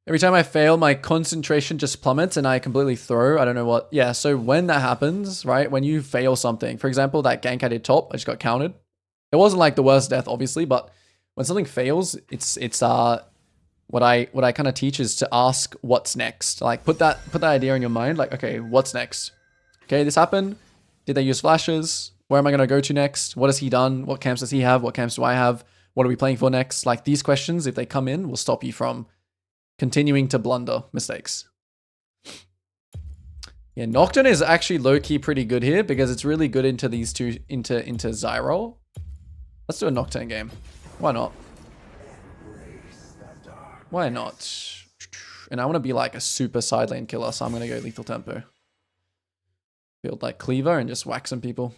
Every time I fail, my concentration just plummets and I completely throw. I don't know what. Yeah, so when that happens, right, when you fail something, for example, that gank I did top, I just got countered. It wasn't like the worst death, obviously, but when something fails, it's what I kind of teach is to ask what's next. Like put that idea in your mind, like, okay, what's next? Okay, this happened. Did they use flashes? Where am I going to go to next? What has he done? What camps does he have? What camps do I have? What are we playing for next? Like these questions, if they come in, will stop you from continuing to blunder mistakes. Yeah, Nocturne is actually low-key pretty good here because it's really good into these two, into Zyro. Let's do a Nocturne game. Why not? Why not? And I want to be like a super side lane killer, so I'm going to go lethal tempo. Build like Cleaver and just whack some people.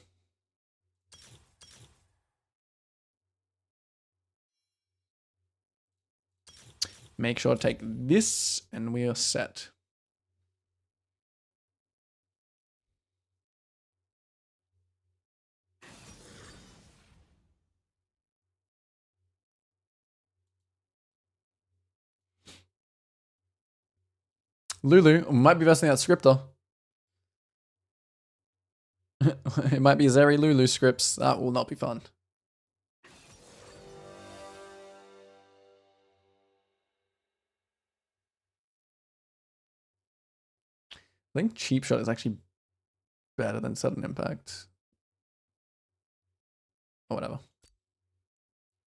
Make sure to take this and we are set. Lulu might be versing that scripter. It might be Zeri Lulu scripts. That will not be fun. I think Cheap Shot is actually better than Sudden Impact. Or whatever.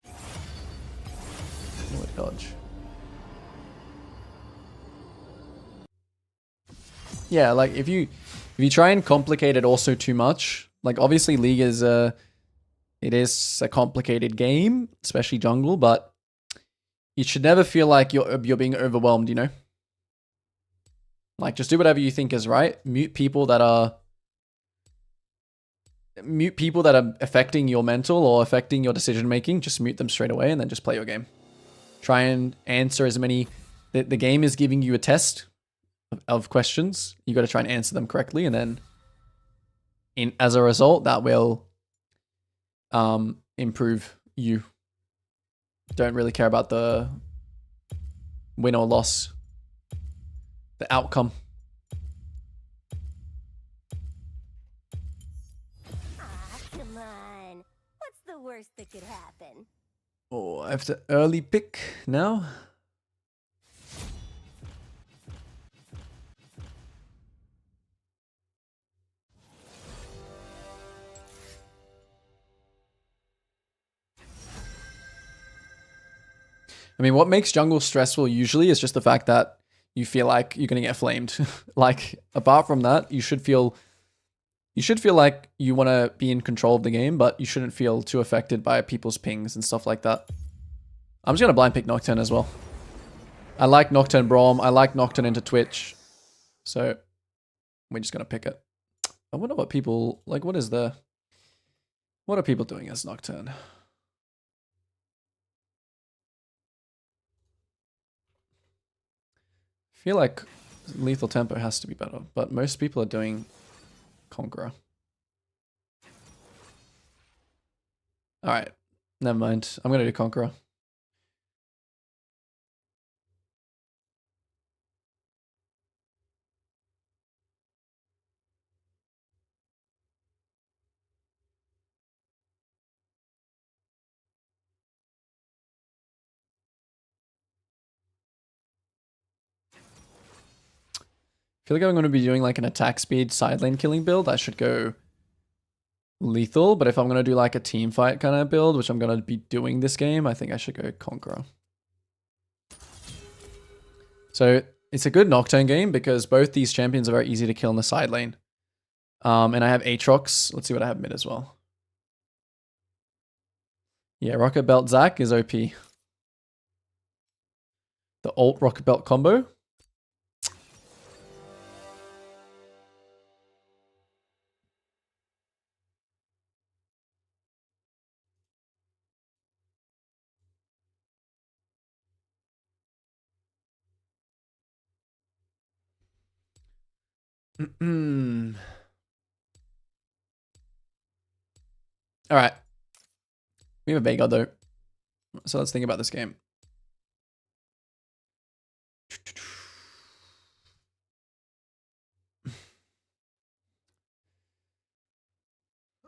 Oh, dodge. Yeah, like if you try and complicate it also too much, like obviously League is it is a complicated game, especially jungle, but you should never feel like you're being overwhelmed, you know? Like just do whatever you think is right. Mute people that are affecting your mental or affecting your decision making. Just mute them straight away and then just play your game. Try and answer as many. The game is giving you a test of questions. You got to try and answer them correctly, and then as a result, that will improve you. Don't really care about the win or loss. The outcome. Come on. What's the worst that could happen? Oh, I have to early pick now. I mean, what makes jungle stressful usually is just the fact that you feel like you're going to get flamed. Like, apart from that, you should feel You should feel like you want to be in control of the game, but you shouldn't feel too affected by people's pings and stuff like that. I'm just going to blind pick Nocturne as well. I like Nocturne Braum. I like Nocturne into Twitch. So we're just going to pick it. I wonder what people, like, what are people doing as Nocturne? I feel like Lethal Tempo has to be better, but most people are doing Conqueror. Alright, never mind. I'm going to do Conqueror. I feel like I'm going to be doing like an attack speed side lane killing build. I should go lethal, but if I'm going to do like a team fight kind of build, which I'm going to be doing this game, I think I should go Conqueror. So it's a good Nocturne game because both these champions are very easy to kill in the side lane. And I have Aatrox. Let's see what I have mid as well. Yeah, Rocket Belt Zac is OP. The alt Rocket Belt combo. All right. We have a Veigar though. So let's think about this game.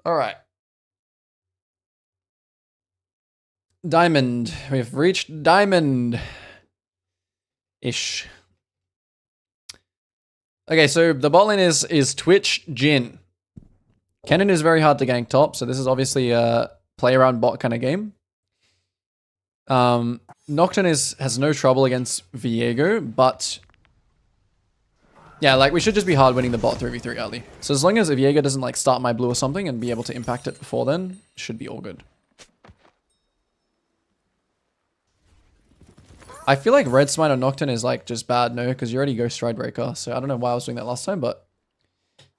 All right. Diamond. We've reached Diamond-ish. Okay, so the bot lane is Twitch Jhin. Kennen is very hard to gank top, so this is obviously a play around bot kind of game. Nocturne has no trouble against Viego, but yeah, like we should just be hard winning the bot 3v3 early. So as long as Viego doesn't like start my blue or something and be able to impact it before then, should be all good. I feel like Red Smite on Nocturne is like just bad, no, because you already go Stride Breaker. So I don't know why I was doing that last time, but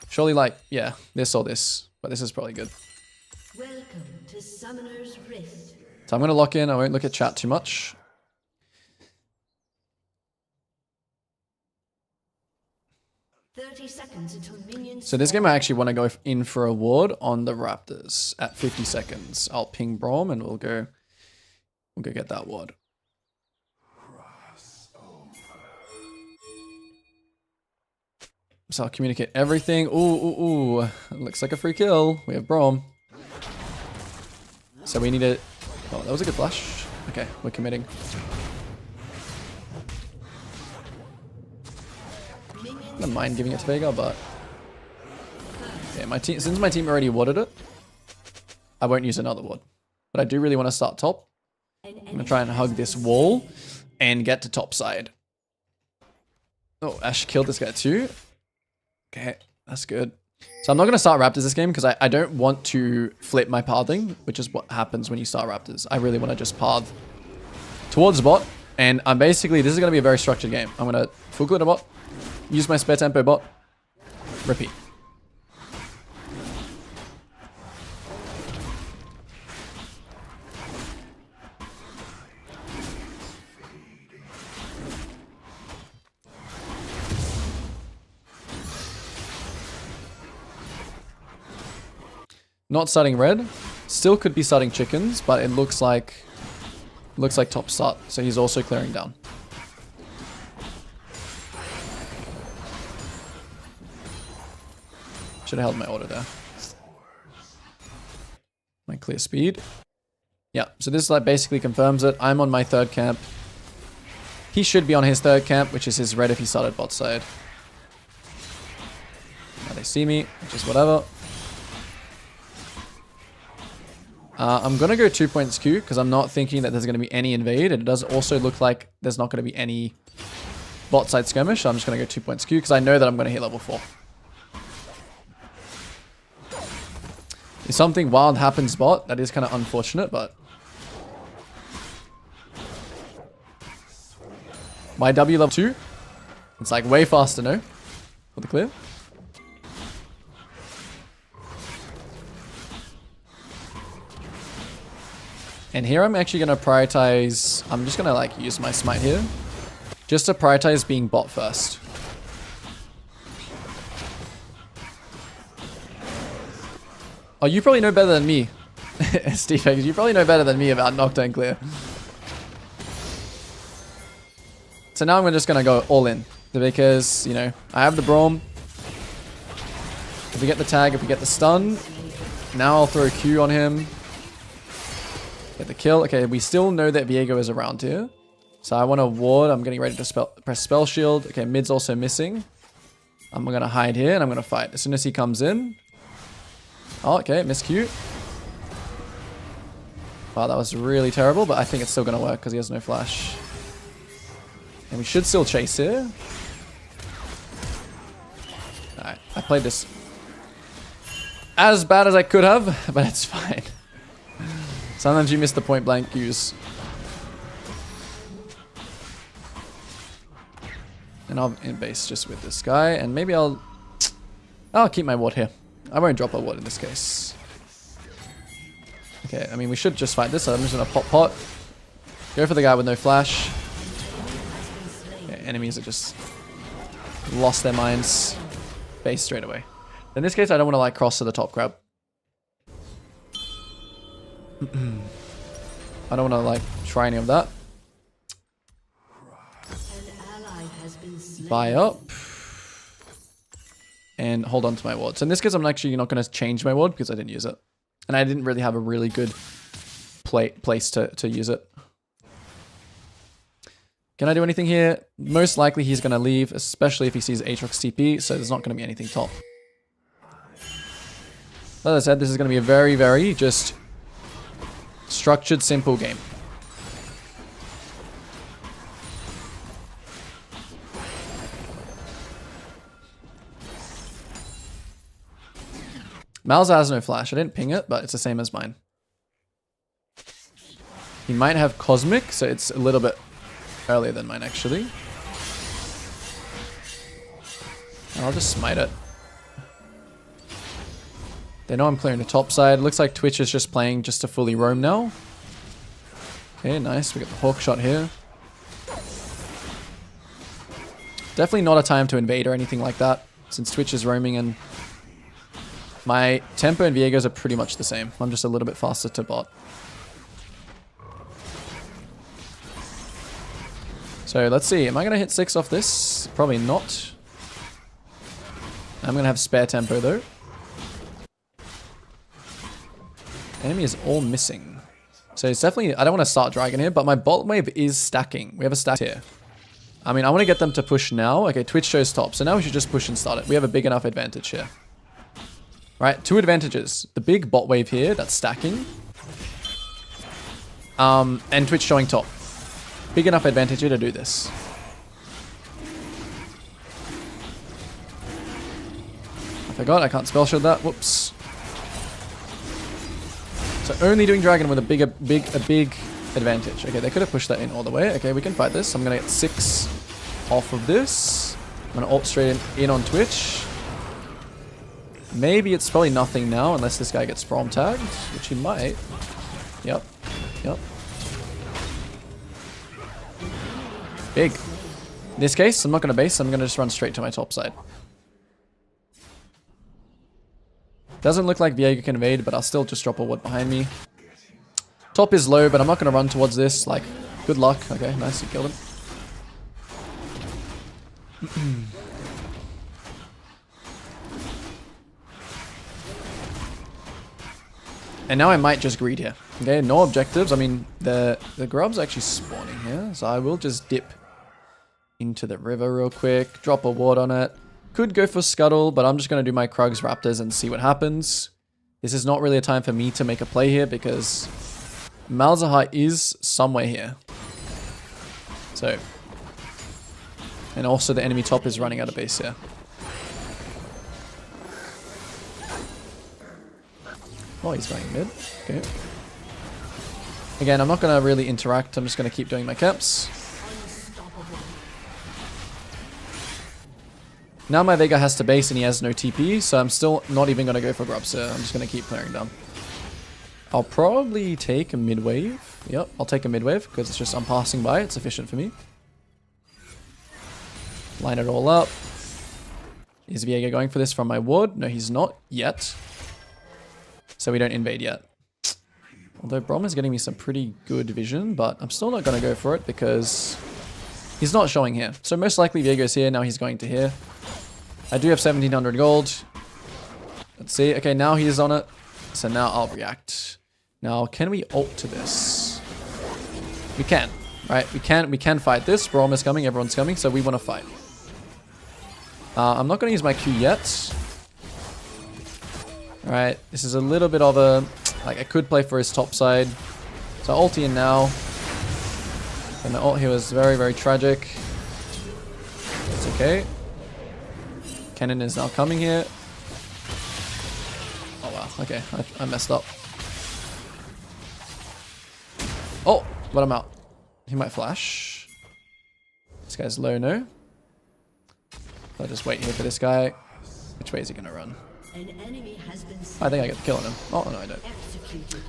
surely like, yeah, this or this, but this is probably good. Welcome to Summoner's Rift. So I'm going to lock in. I won't look at chat too much. So this game I actually want to go in for a ward on the Raptors at 50 seconds. I'll ping Braum and we'll go get that ward. So I'll communicate everything. Ooh. It looks like a free kill. We have Braum. So we need to... Oh, that was a good flash. Okay, we're committing. I don't mind giving it to Veigar, but... Yeah, my team, since my team already warded it, I won't use another ward. But I do really want to start top. I'm going to try and hug this wall and get to top side. Oh, Ashe killed this guy too. Okay, that's good. So I'm not going to start Raptors this game because I don't want to flip my pathing, which is what happens when you start Raptors. I really want to just path towards the bot. And I'm basically, this is going to be a very structured game. I'm going to full clear the bot, use my spare tempo bot, repeat. Not starting red. Still could be starting chickens, but it looks like top start. So he's also clearing down. Should have held my order there. My clear speed. Yeah, so this like basically confirms it. I'm on my third camp. He should be on his third camp, which is his red if he started bot side. Now they see me, which is whatever. I'm going to go 2 points Q because I'm not thinking that there's going to be any invade. And it does also look like there's not going to be any bot side skirmish. So I'm just going to go 2 points Q because I know that I'm going to hit level 4. If something wild happens bot, that is kind of unfortunate, but... My W level 2. It's like way faster, no? For the clear. And here I'm actually going to prioritize... I'm just going to like use my smite here. Just to prioritize being bot first. Oh, you probably know better than me. Steve, you probably know better than me about Nocturne Clear. So now I'm just going to go all in. Because, you know, I have the Braum. If we get the tag, if we get the stun. Now I'll throw a Q on him. Get the kill. Okay, we still know that Viego is around here. So I want to ward. I'm getting ready to press spell shield. Okay, mid's also missing. I'm going to hide here and I'm going to fight. As soon as he comes in. Oh, okay, miss Q. Wow, that was really terrible, but I think it's still going to work because he has no flash. And we should still chase here. Alright, I played this as bad as I could have, but it's fine. Sometimes you miss the point blank use. And I'll in base just with this guy, and maybe I'll keep my ward here. I won't drop a ward in this case. Okay, I mean we should just fight this, so I'm just gonna pop pot. Go for the guy with no flash. Okay, enemies are just lost their minds. Base straight away. In this case I don't want to like cross to the top grab. I don't want to like try any of that. Buy up. And hold on to my ward. So in this case, I'm actually not going to change my ward because I didn't use it. And I didn't really have a really good place to use it. Can I do anything here? Most likely he's going to leave, especially if he sees Aatrox TP, so there's not going to be anything top. As I said, this is going to be a very, very just structured, simple game. Malza has no flash. I didn't ping it, but it's the same as mine. He might have Cosmic, so it's a little bit earlier than mine, actually. And I'll just smite it. They know I'm clearing the top side. Looks like Twitch is just playing just to fully roam now. Okay, nice. We got the Hawk shot here. Definitely not a time to invade or anything like that, since Twitch is roaming and my tempo and Viego's are pretty much the same. I'm just a little bit faster to bot. So let's see. Am I going to hit 6 off this? Probably not. I'm going to have spare tempo though. Enemy is all missing. So it's definitely... I don't want to start Dragon here, but my bot wave is stacking. We have a stack here. I mean, I want to get them to push now. Okay, Twitch shows top. So now we should just push and start it. We have a big enough advantage here. Right, 2 advantages. The big bot wave here that's stacking. And Twitch showing top. Big enough advantage here to do this. I forgot, I can't spell shield that. Whoops. So only doing dragon with a big advantage. Okay, they could have pushed that in all the way. Okay, we can fight this. I'm gonna get 6 off of this. I'm gonna ult straight in on Twitch. Maybe it's probably nothing now unless this guy gets Braum tagged, which he might. Yep. Yep. Big. In this case, I'm not going to base. I'm going to just run straight to my top side. Doesn't look like Viego can evade, but I'll still just drop a ward behind me. Top is low, but I'm not going to run towards this. Like, good luck. Okay, nice. You killed him. And now I might just greed here. Okay, no objectives. I mean, the grub's actually spawning here. So I will just dip into the river real quick. Drop a ward on it. Could go for Scuttle, but I'm just going to do my Krugs Raptors and see what happens. This is not really a time for me to make a play here because Malzahar is somewhere here. So. And also the enemy top is running out of base here. Oh, he's going mid. Okay. Again, I'm not going to really interact. I'm just going to keep doing my camps. Now my Veigar has to base and he has no TP, so I'm still not even going to go for grubs here. I'm just going to keep clearing down. I'll probably take a mid wave. Yep, I'll take a mid wave because it's just I'm passing by. It's efficient for me. Line it all up. Is Veigar going for this from my ward? No, he's not yet. So we don't invade yet. Although Brom is getting me some pretty good vision, but I'm still not going to go for it because he's not showing here. So most likely Veigar's here. Now he's going to here. I do have 1700 gold. Let's see. Okay, now he's on it. So now I'll react. Now, can we ult to this? We can, right? We can fight this. Brom is coming. Everyone's coming. So we want to fight. I'm not going to use my Q yet. Alright, this is a little bit of a... Like, I could play for his top side. So ulti in now. And the ult here was very, very tragic. It's okay. Cannon is now coming here. Oh wow, okay, I messed up. Oh, but I'm out. He might flash. This guy's low, no? I'll just wait here for this guy. Which way is he gonna run? An enemy has been I think I get the kill on him. Oh no, I don't. executed.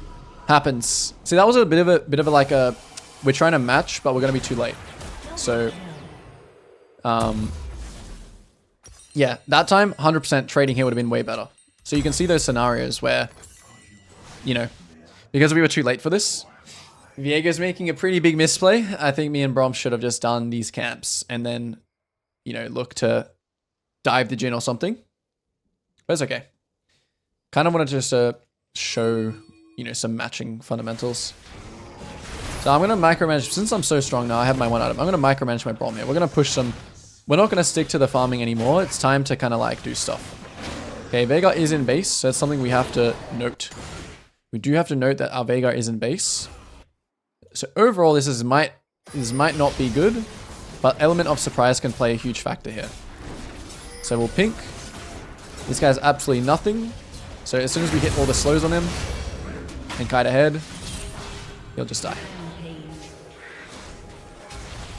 Happens. See, that was a bit of a like a... We're trying to match, but we're gonna be too late. So, yeah, that time 100% trading here would have been way better. So you can see those scenarios where, you know, because we were too late for this, Veigar's making a pretty big misplay. I think me and Brom should have just done these camps and then, you know, look to dive the Jhin or something. But it's okay. Kind of wanted just to show, you know, some matching fundamentals. So I'm going to micromanage, since I'm so strong now, I have my one item. I'm going to micromanage my Brom here. We're going to push some, we're not going to stick to the farming anymore. It's time to kind of like do stuff. Okay, Veigar is in base, so that's something we have to note. We do have to note that our Veigar is in base. So overall, this might not be good, but element of surprise can play a huge factor here. So we'll pink. This guy's absolutely nothing. So as soon as we hit all the slows on him and kite ahead, he'll just die.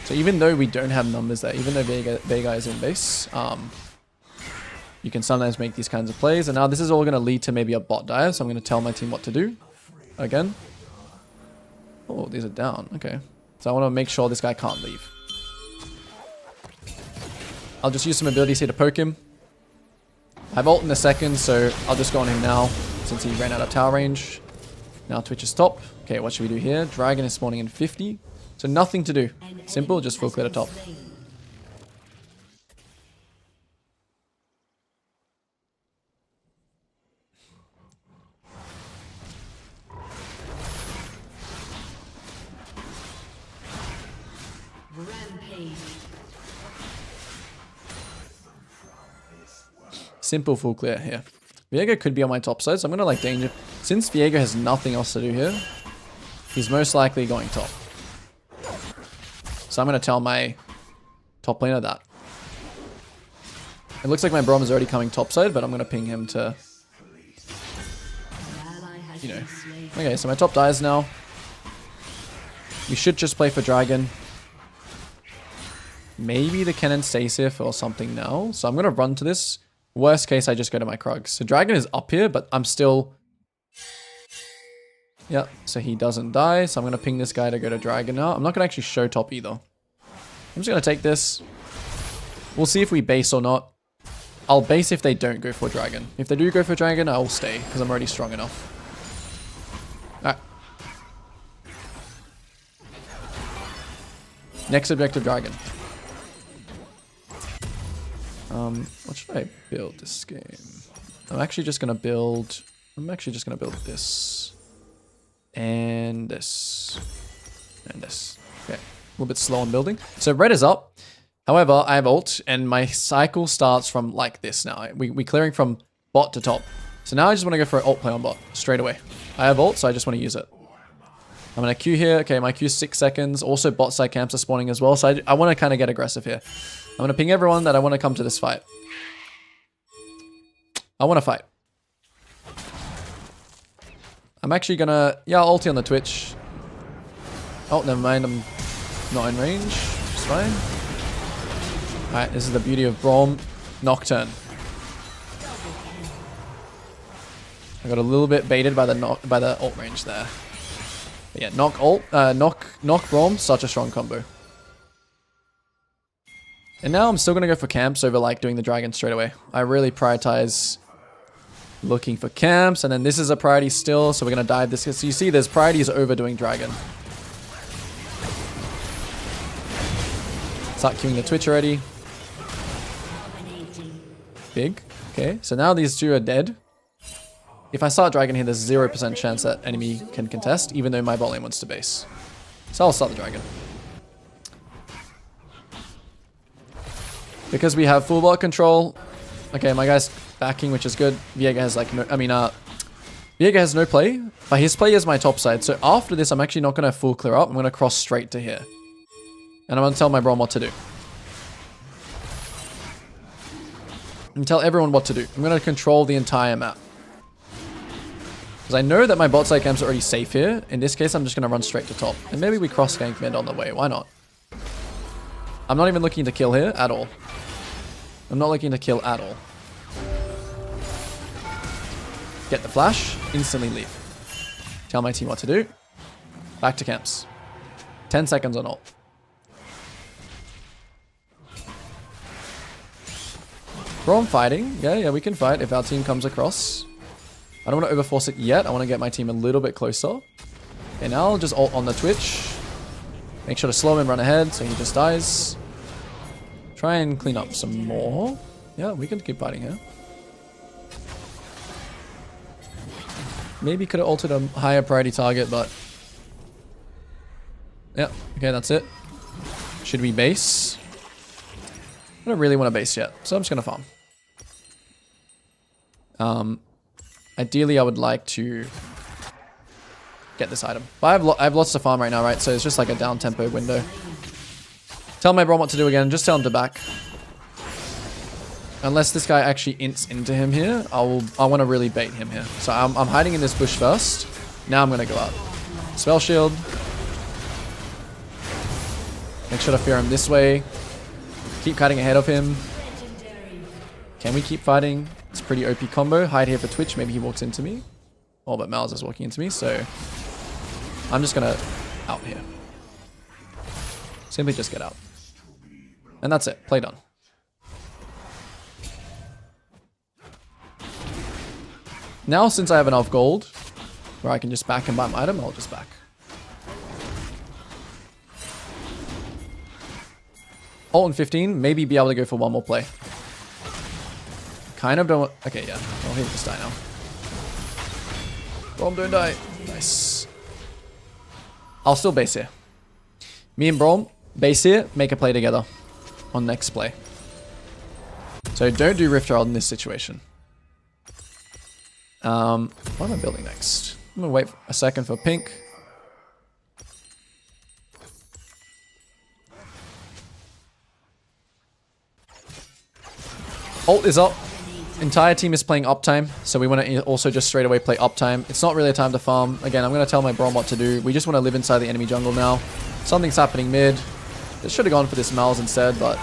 So even though we don't have numbers there, even though Veigar is in base, you can sometimes make these kinds of plays. And now this is all going to lead to maybe a bot dive. So I'm going to tell my team what to do. Again. Oh, these are down. Okay. So I want to make sure this guy can't leave. I'll just use some abilities here to poke him. I have ult in a second, so I'll just go on him now since he ran out of tower range. Now Twitch is top. Okay, what should we do here? Dragon is spawning in 50. So nothing to do. Simple, just full clear to top. Rampage. Simple full clear here. Veigar could be on my top side, so I'm going to like danger. Since Veigar has nothing else to do here, he's most likely going top. So I'm going to tell my top laner that. It looks like my Brom is already coming top side, but I'm going to ping him to, you know. Okay, so my top dies now. We should just play for Dragon. Maybe the cannon stays here for something now. So I'm going to run to this. Worst case, I just go to my Krugs. So Dragon is up here, but I'm still... Yeah, so he doesn't die. So I'm going to ping this guy to go to Dragon now. I'm not going to actually show top either. I'm just going to take this. We'll see if we base or not. I'll base if they don't go for Dragon. If they do go for Dragon, I'll stay because I'm already strong enough. Alright. Next objective, Dragon. What should I build this game? I'm actually just gonna build this. And this. And this. Okay. A little bit slow on building. So red is up. However, I have ult, and my cycle starts from like this now. We're clearing from bot to top. So now I just want to go for an ult play on bot straight away. I have ult, so I just want to use it. I'm going to Q here. Okay, my Q is 6 seconds. Also, bot side camps are spawning as well. So I want to kind of get aggressive here. I'm going to ping everyone that I want to come to this fight. I want to fight. I'm actually gonna... Yeah, I'll ulti on the Twitch. Oh, never mind. I'm not in range. It's fine. Alright, this is the beauty of Braum. Nocturne. I got a little bit baited by the ult range there. But yeah, knock Braum, such a strong combo. And now I'm still gonna go for camps over like doing the dragon straight away. I really prioritize looking for camps, and then this is a priority still, so we're gonna dive this. So you see there's priorities over doing dragon. Start queuing the Twitch already. Big. Okay, so now these two are dead. If I start dragon here, there's 0% chance that enemy can contest, even though my bot lane wants to base. So I'll start the dragon. Because we have full bot control. Okay, my guy's backing, which is good. Viega has like no... Viega has no play, but his play is my top side. So after this, I'm actually not going to full clear up. I'm going to cross straight to here. And I'm going to tell my Braum what to do. And tell everyone what to do. I'm going to control the entire map. Because I know that my bot side camp's already safe here. In this case, I'm just going to run straight to top. And maybe we cross gank mid on the way. Why not? I'm not even looking to kill here at all. I'm not looking to kill at all. Get the flash. Instantly leave. Tell my team what to do. Back to camps. 10 seconds on ult. Braum fighting. Yeah, we can fight if our team comes across. I don't want to overforce it yet. I want to get my team a little bit closer. And now I'll just ult on the Twitch. Make sure to slow him, run ahead so he just dies. Try and clean up some more. Yeah, we can keep fighting here. Maybe could have ulted a higher priority target, but... Yeah, okay, that's it. Should we base? I don't really want to base yet, so I'm just going to farm. Ideally, I would like to get this item. But I have lots to farm right now, right? So it's just like a down tempo window. Tell my Braum what to do again. Just tell him to back. Unless this guy actually ints into him here, I want to really bait him here. So I'm hiding in this bush first. Now I'm going to go up. Spell shield. Make sure to fear him this way. Keep cutting ahead of him. Can we keep fighting? It's a pretty OP combo. Hide here for Twitch. Maybe he walks into me. Oh, but Mal's is walking into me, so I'm just gonna out here. Simply just get out. And that's it. Play done. Now, since I have enough gold, where I can just back and buy my item, I'll just back. Ult in 15, maybe be able to go for one more play. Kind of don't... Okay, yeah. I'll he'll just die now. Braum, don't die. Nice. I'll still base here. Me and Braum, base here, make a play together on next play. So don't do Rift Herald in this situation. What am I building next? I'm gonna wait a second for pink. Ult is up. Entire team is playing uptime, so we want to also just straight away play uptime. It's not really a time to farm. Again, I'm going to tell my Braum what to do. We just want to live inside the enemy jungle now. Something's happening mid. This should have gone for this Mal's instead, but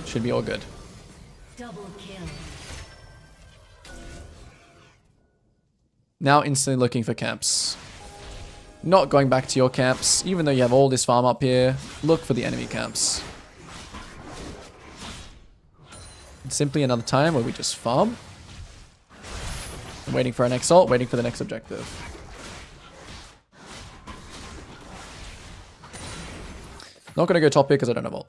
should be all good. Double kill. Now instantly looking for camps. Not going back to your camps, even though you have all this farm up here. Look for the enemy camps. Simply another time where we just farm. I'm waiting for our next ult, waiting for the next objective. Not gonna go top here because I don't have ult.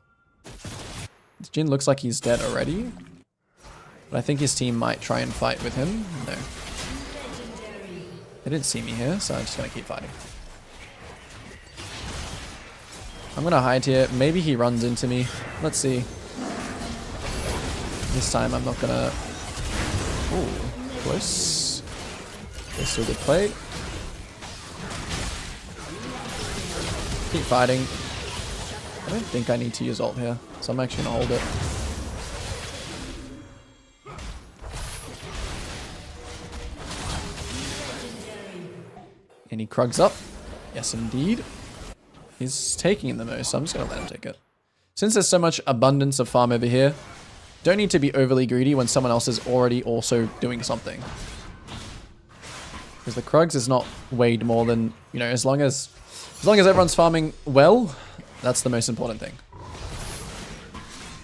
Jin looks like he's dead already. But I think his team might try and fight with him. No. They didn't see me here, so I'm just gonna keep fighting. I'm gonna hide here. Maybe he runs into me. Let's see. This time I'm not gonna... Ooh, close. This is a good play. Keep fighting. I don't think I need to use ult here, so I'm actually gonna hold it. And he Krugs up. Yes, indeed. He's taking the most, so I'm just going to let him take it. Since there's so much abundance of farm over here, don't need to be overly greedy when someone else is already also doing something. Because the Krugs is not weighed more than, you know, as long as everyone's farming well, that's the most important thing.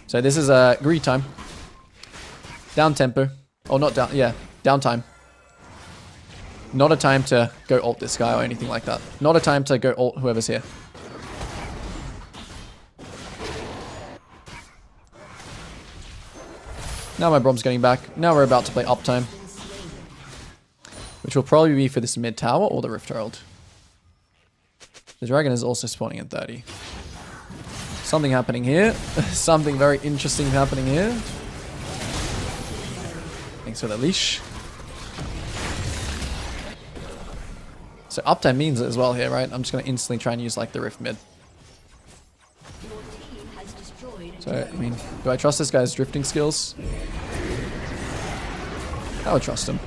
So this is a greed time. Down tempo. Oh, not down, yeah, down time. Not a time to go ult this guy or anything like that. Not a time to go ult whoever's here. Now my Brom's getting back. Now we're about to play uptime. Which will probably be for this mid tower or the Rift Herald. The Dragon is also spawning at 30. Something happening here. Something very interesting happening here. Thanks for the leash. So uptime means it as well here, right? I'm just going to instantly try and use like the Rift mid. So, I mean, do I trust this guy's drifting skills? I would trust him.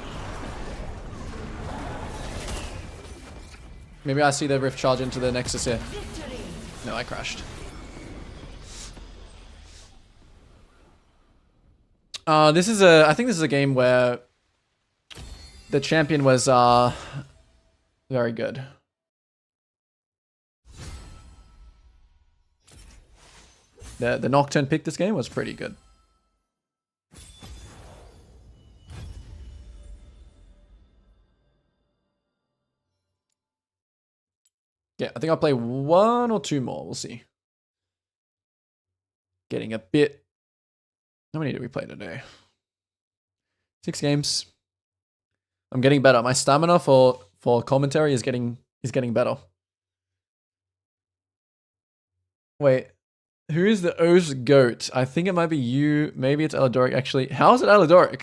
Maybe I see the Rift charge into the Nexus here. No, I crashed. I think this is a game where the champion was very good. The Nocturne pick this game was pretty good. Yeah, I think I'll play 1 or 2 more. We'll see. Getting a bit... How many did we play today? 6 games. I'm getting better. My stamina for commentary is getting better. Wait. Who is the O's GOAT? I think it might be you. Maybe it's Elidoric, actually. How is it Elidoric?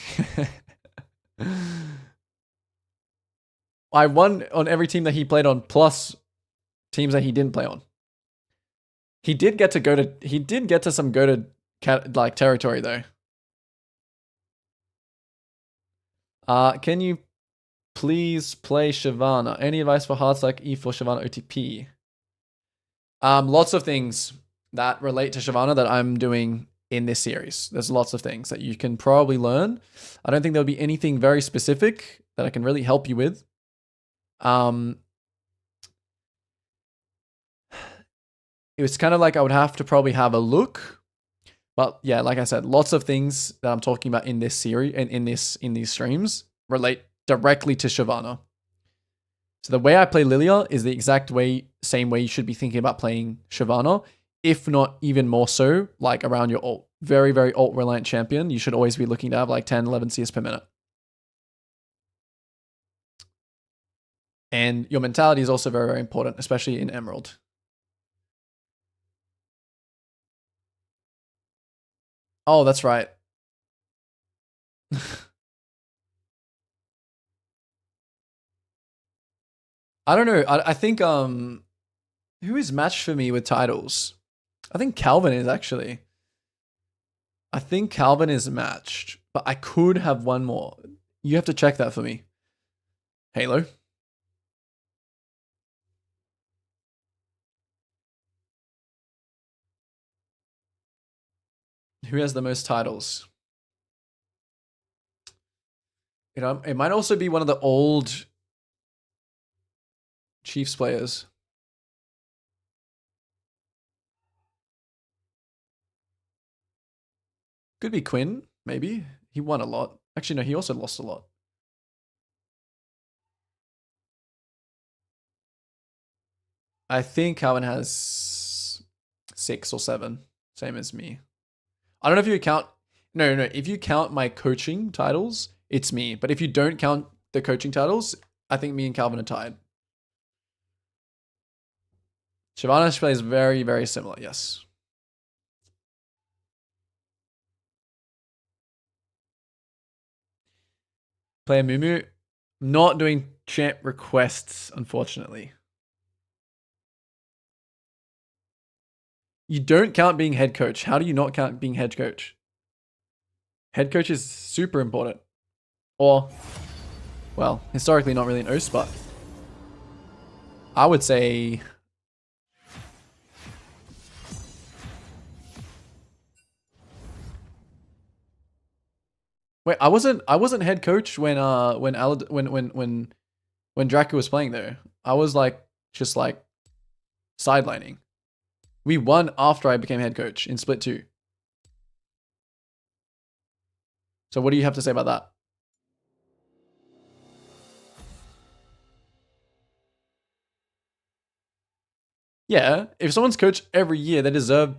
I won on every team that he played on, plus teams that he didn't play on. He did get to some goated like territory though. Can you please play Shyvana? Any advice for hearts like E for Shyvana OTP? Lots of things that relate to Shyvana that I'm doing in this series. There's lots of things that you can probably learn. I don't think there'll be anything very specific that I can really help you with. It was kind of like I would have to probably have a look. But yeah, like I said, lots of things that I'm talking about in this series and in these streams relate directly to Shyvana. So the way I play Lilia is the exact same way you should be thinking about playing Shyvana, if not even more so, like around your ult. Very, very ult reliant champion. You should always be looking to have like 10, 11 CS per minute. And your mentality is also very, very important, especially in Emerald. Oh, that's right. I don't know. I think who is matched for me with titles? I think Calvin is actually. I think Calvin is matched, but I could have one more. You have to check that for me. Halo. Who has the most titles? You know, it might also be one of the old Chiefs players. Could be Quinn, maybe. He won a lot. Actually, no, he also lost a lot. I think Calvin has 6 or 7. Same as me. I don't know if you count... No. If you count my coaching titles, it's me. But if you don't count the coaching titles, I think me and Calvin are tied. Shyvana's play is very, very similar, yes. Play a Mumu. Not doing champ requests, unfortunately. You don't count being head coach. How do you not count being head coach? Head coach is super important. Or, well, historically not really an OS, but I would say. Wait, I wasn't head coach when Draco was playing there. I was like just like sidelining. We won after I became head coach in split 2. So what do you have to say about that? Yeah, if someone's coach every year, they deserve.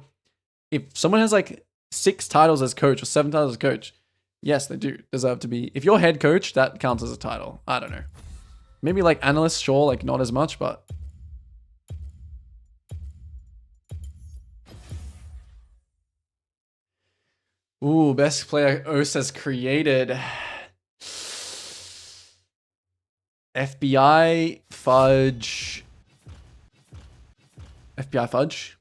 If someone has like 6 titles as coach or 7 titles as coach, yes, they do deserve to be. If you're head coach, that counts as a title. I don't know. Maybe like analyst, sure, like not as much, but. Ooh, best player OS has created. FBI Fudge. FBI Fudge.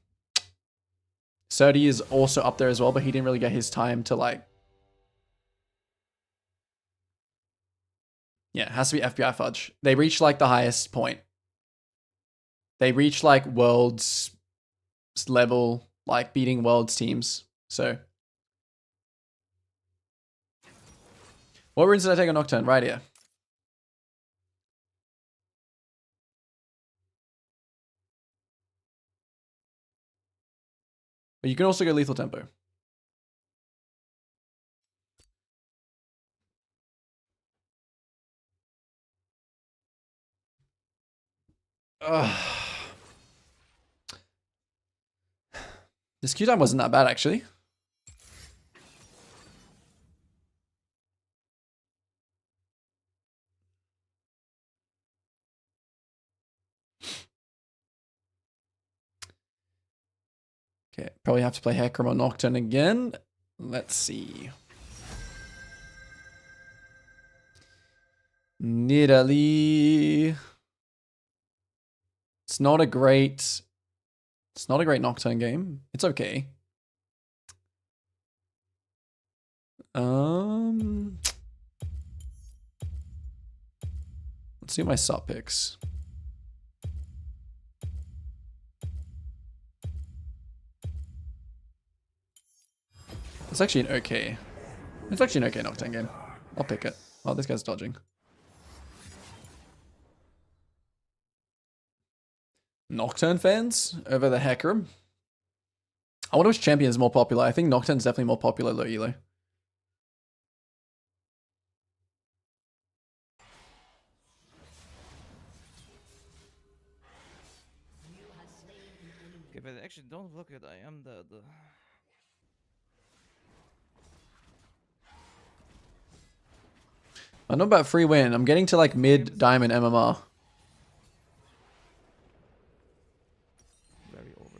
Surdy is also up there as well, but he didn't really get his time to like. Yeah, it has to be FBI Fudge. They reached like the highest point. They reached like worlds level, like beating worlds teams. So. What runes did I take on Nocturne? Right here. But you can also go lethal tempo. Ugh. This Q time wasn't that bad actually. Okay, probably have to play Hecarim or Nocturne again. Let's see. Nidalee. It's not a great Nocturne game. It's okay. Let's see my sup picks. It's actually an okay. It's actually an okay Nocturne game. I'll pick it. Oh, this guy's dodging. Nocturne fans over the Hecarim. I wonder which champion is more popular. I think Nocturne's definitely more popular low elo. Okay, but actually, don't look at. I am the. I know about free win. I'm getting to like mid diamond MMR. Very over.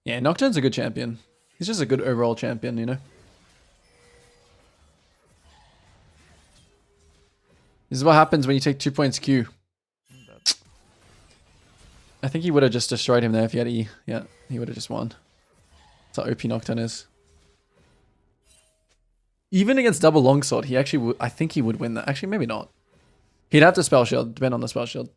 Yeah, Nocturne's a good champion. He's just a good overall champion, you know? This is what happens when you take 2 points Q. I think he would have just destroyed him there if he had E. Yeah, he would have just won. That's how OP Nocturne is. Even against double longsword, he actually would. I think he would win that. Actually, maybe not. He'd have to spell shield, depend on the spell shield.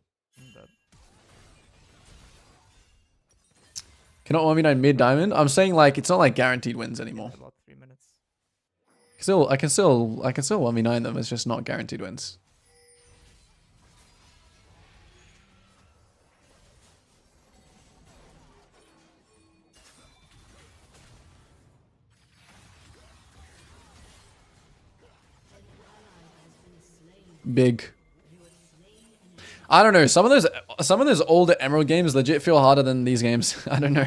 Cannot 1v9 mid diamond. I'm saying like it's not like guaranteed wins anymore. About 3 minutes. I can still 1v9 them. It's just not guaranteed wins. Big. I don't know. Some of those older Emerald games legit feel harder than these games. I don't know.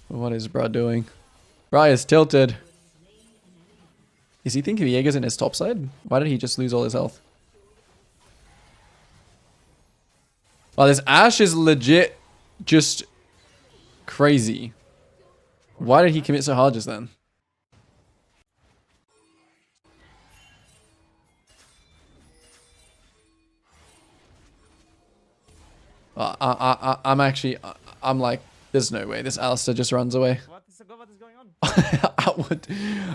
What is bro doing? Bro is tilted. Is he thinking Viega's in his top side? Why did he just lose all his health? Wow, this Ashe is legit just crazy. Why did he commit so hard just then? I'm like, there's no way. This Alistair just runs away. What what is going on?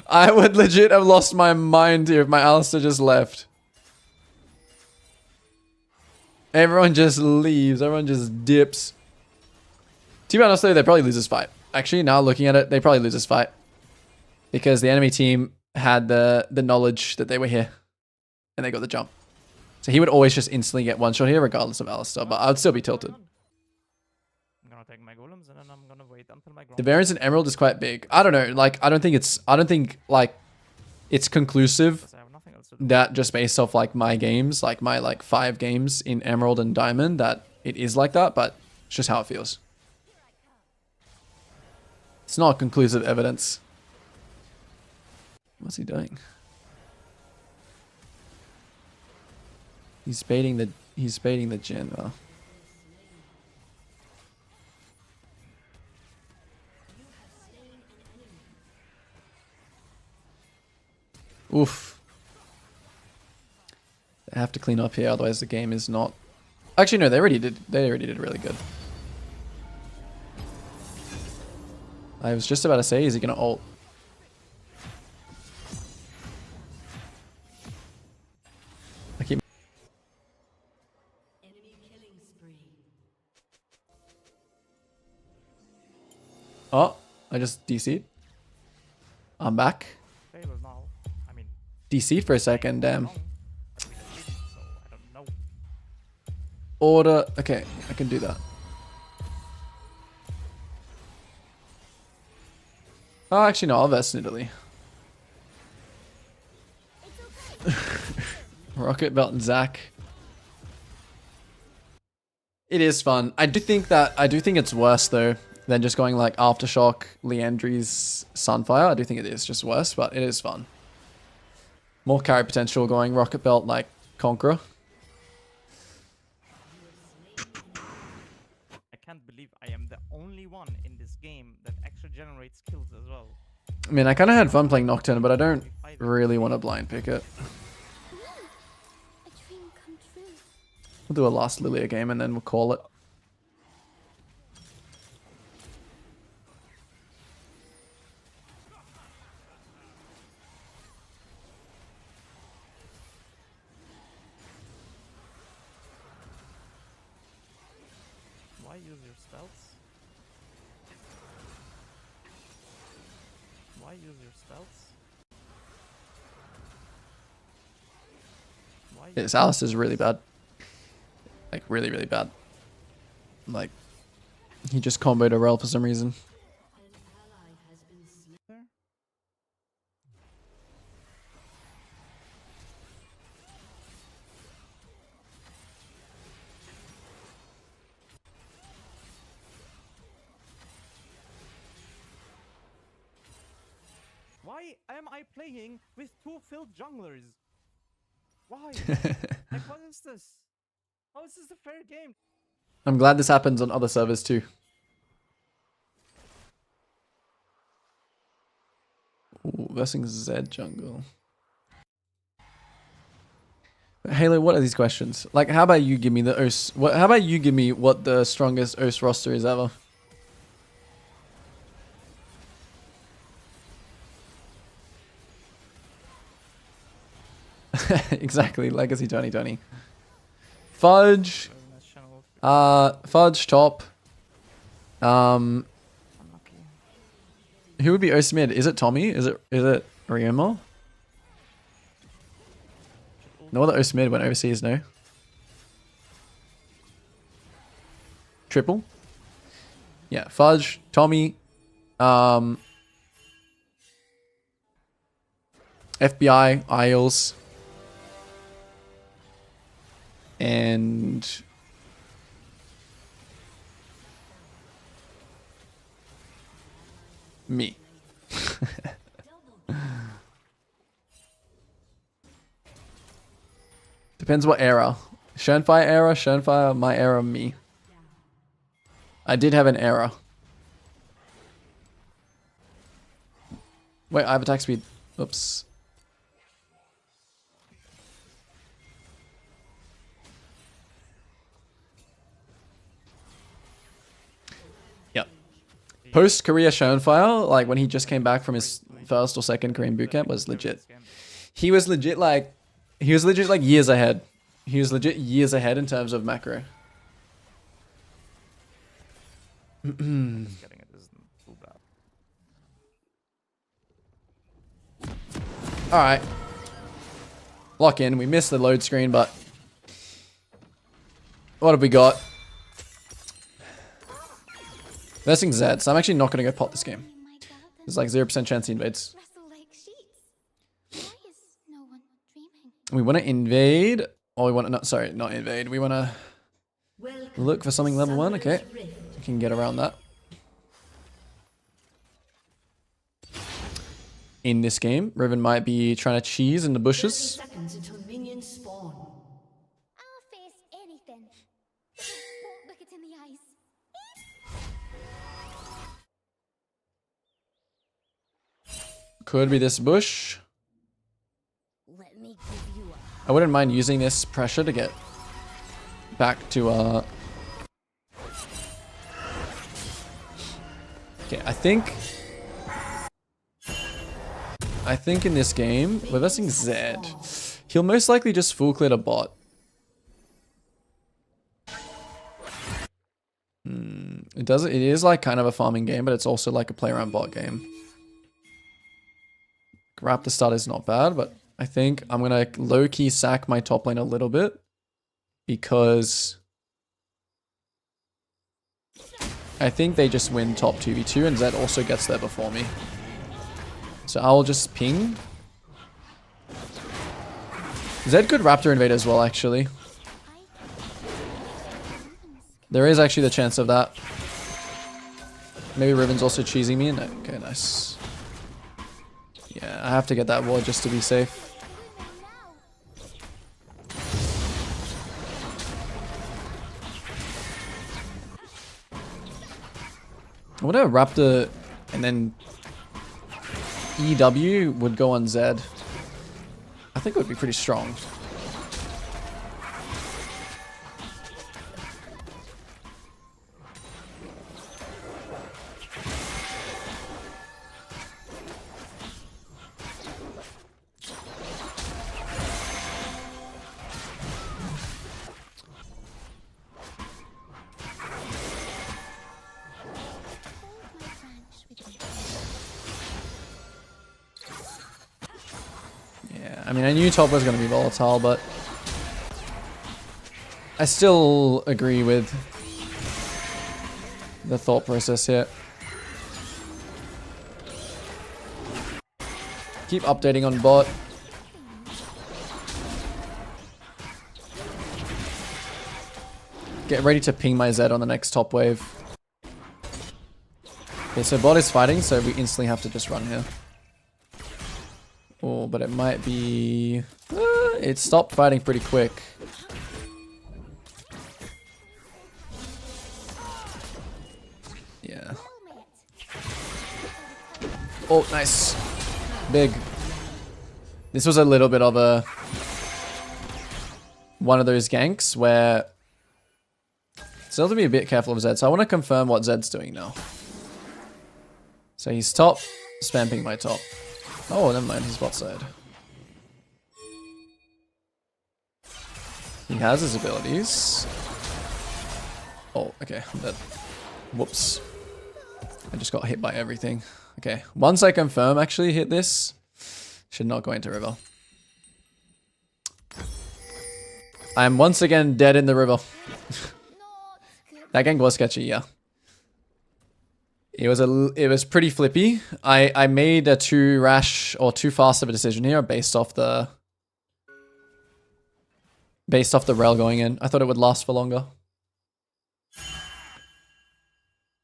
I would legit have lost my mind here if my Alistair just left. Everyone just leaves. Everyone just dips. To be honest though, they probably lose this fight. Actually, now looking at it, they probably lose this fight. Because the enemy team had the knowledge that they were here. And they got the jump. So he would always just instantly get one shot here regardless of Alistair. But I would still be tilted. I'm gonna take my golems and then I'm gonna wait until my The variance in Emerald is quite big. I don't know. Like, I don't think like it's conclusive because I have nothing else to do. that just based off like my games, like my like 5 games in Emerald and Diamond, that it is like that, but it's just how it feels. It's not conclusive evidence. What's he doing? He's baiting the Jhin. Well. Oof. They have to clean up here, otherwise the game is not... Actually, no, they already did really good. I was just about to say, is he going to ult? I keep... Enemy killing spree. Oh, I just DC'd. I'm back. Okay, well now, I mean, DC'd for a second, damn. wrong, but we didn't, so I don't know. Order... Okay, I can do that. Oh, actually, no, I'll vest in Italy. Rocket Belt and Zac. It is fun. I do think it's worse though than just going like Aftershock, Leandri's Sunfire. I do think it is just worse, but it is fun. More carry potential going Rocket Belt like Conqueror. I can't believe I am the only one in this game that actually generates kills as well. I mean, I kind of had fun playing Nocturne, but I don't really want to blind pick it. A dream come true. We'll do a last Lilia game and then we'll call it. Why use your spells? Why use your spells? Why This Alice is really bad. Like, really, really bad. Like, he just comboed a rel for some reason. An ally has been slain. Why am I playing with 2 filled junglers? Why? Like, what is this? How is this a fair game? I'm glad this happens on other servers too. Ooh, versing Z jungle. But Halo, what are these questions? Like, how about you give me the OS? How about you give me what the strongest OS roster is ever? Exactly, Legacy 2020. Fudge. Fudge top. Unlucky. Who would be OS mid? Is it Tommy? Is it Ryoma? No other OS mid went overseas, no. Triple? Yeah, Fudge, Tommy, FBI, Isles, and me. Depends what era. Shernfire era, Shernfire, my era, me. I did have an era. Wait, I have attack speed. Oops. post Korea Schoenfire, like when he just came back from his first or second Korean bootcamp, was legit. He was legit like years ahead. He was legit years ahead in terms of macro. Just getting it isn't too bad. All right. Lock in. We missed the load screen, but what have we got? Versing Zed, so I'm actually not going to go pot this game. There's like 0% chance he invades. We want to invade, or we want to, not invade. We want to look for something level 1, okay. We can get around that. In this game, Riven might be trying to cheese in the bushes. Seconds until minions spawn. I'll face anything. Won't look it in the eyes. Could be this bush. Let me give you a I wouldn't mind using this pressure to get back to okay, I think in this game, we're versing Zed. He'll most likely just full clear a bot. It is like kind of a farming game, but it's also like a play around bot game. Raptor start is not bad, but I think I'm gonna low-key sack my top lane a little bit because I think they just win top 2v2 and Zed also gets there before me. So I'll just ping. Zed could Raptor invade as well, actually. There is actually the chance of that. Maybe Riven's also cheesing me. No, okay, nice. Yeah, I have to get that ward just to be safe. I wonder if Raptor and then EW would go on Zed. I think it would be pretty strong. I mean, I knew top was going to be volatile, but I still agree with the thought process here. Keep updating on bot. Get ready to ping my Zed on the next top wave. Okay, so bot is fighting, so we instantly have to just run here. Oh, but it might be... it stopped fighting pretty quick. Yeah. Oh, nice. Big. This was a little bit of a... one of those ganks where... still have to be a bit careful of Zed. So I want to confirm what Zed's doing now. So he's top, spamming my top. Oh, never mind, he's bot side. He has his abilities. Oh, okay, I'm dead. Whoops. I just got hit by everything. Okay, once I confirm actually hit this, should not go into river. I'm once again dead in the river. That gank was sketchy, yeah. It was pretty flippy. I made a too rash or too fast of a decision here based off the rel going in. I thought it would last for longer.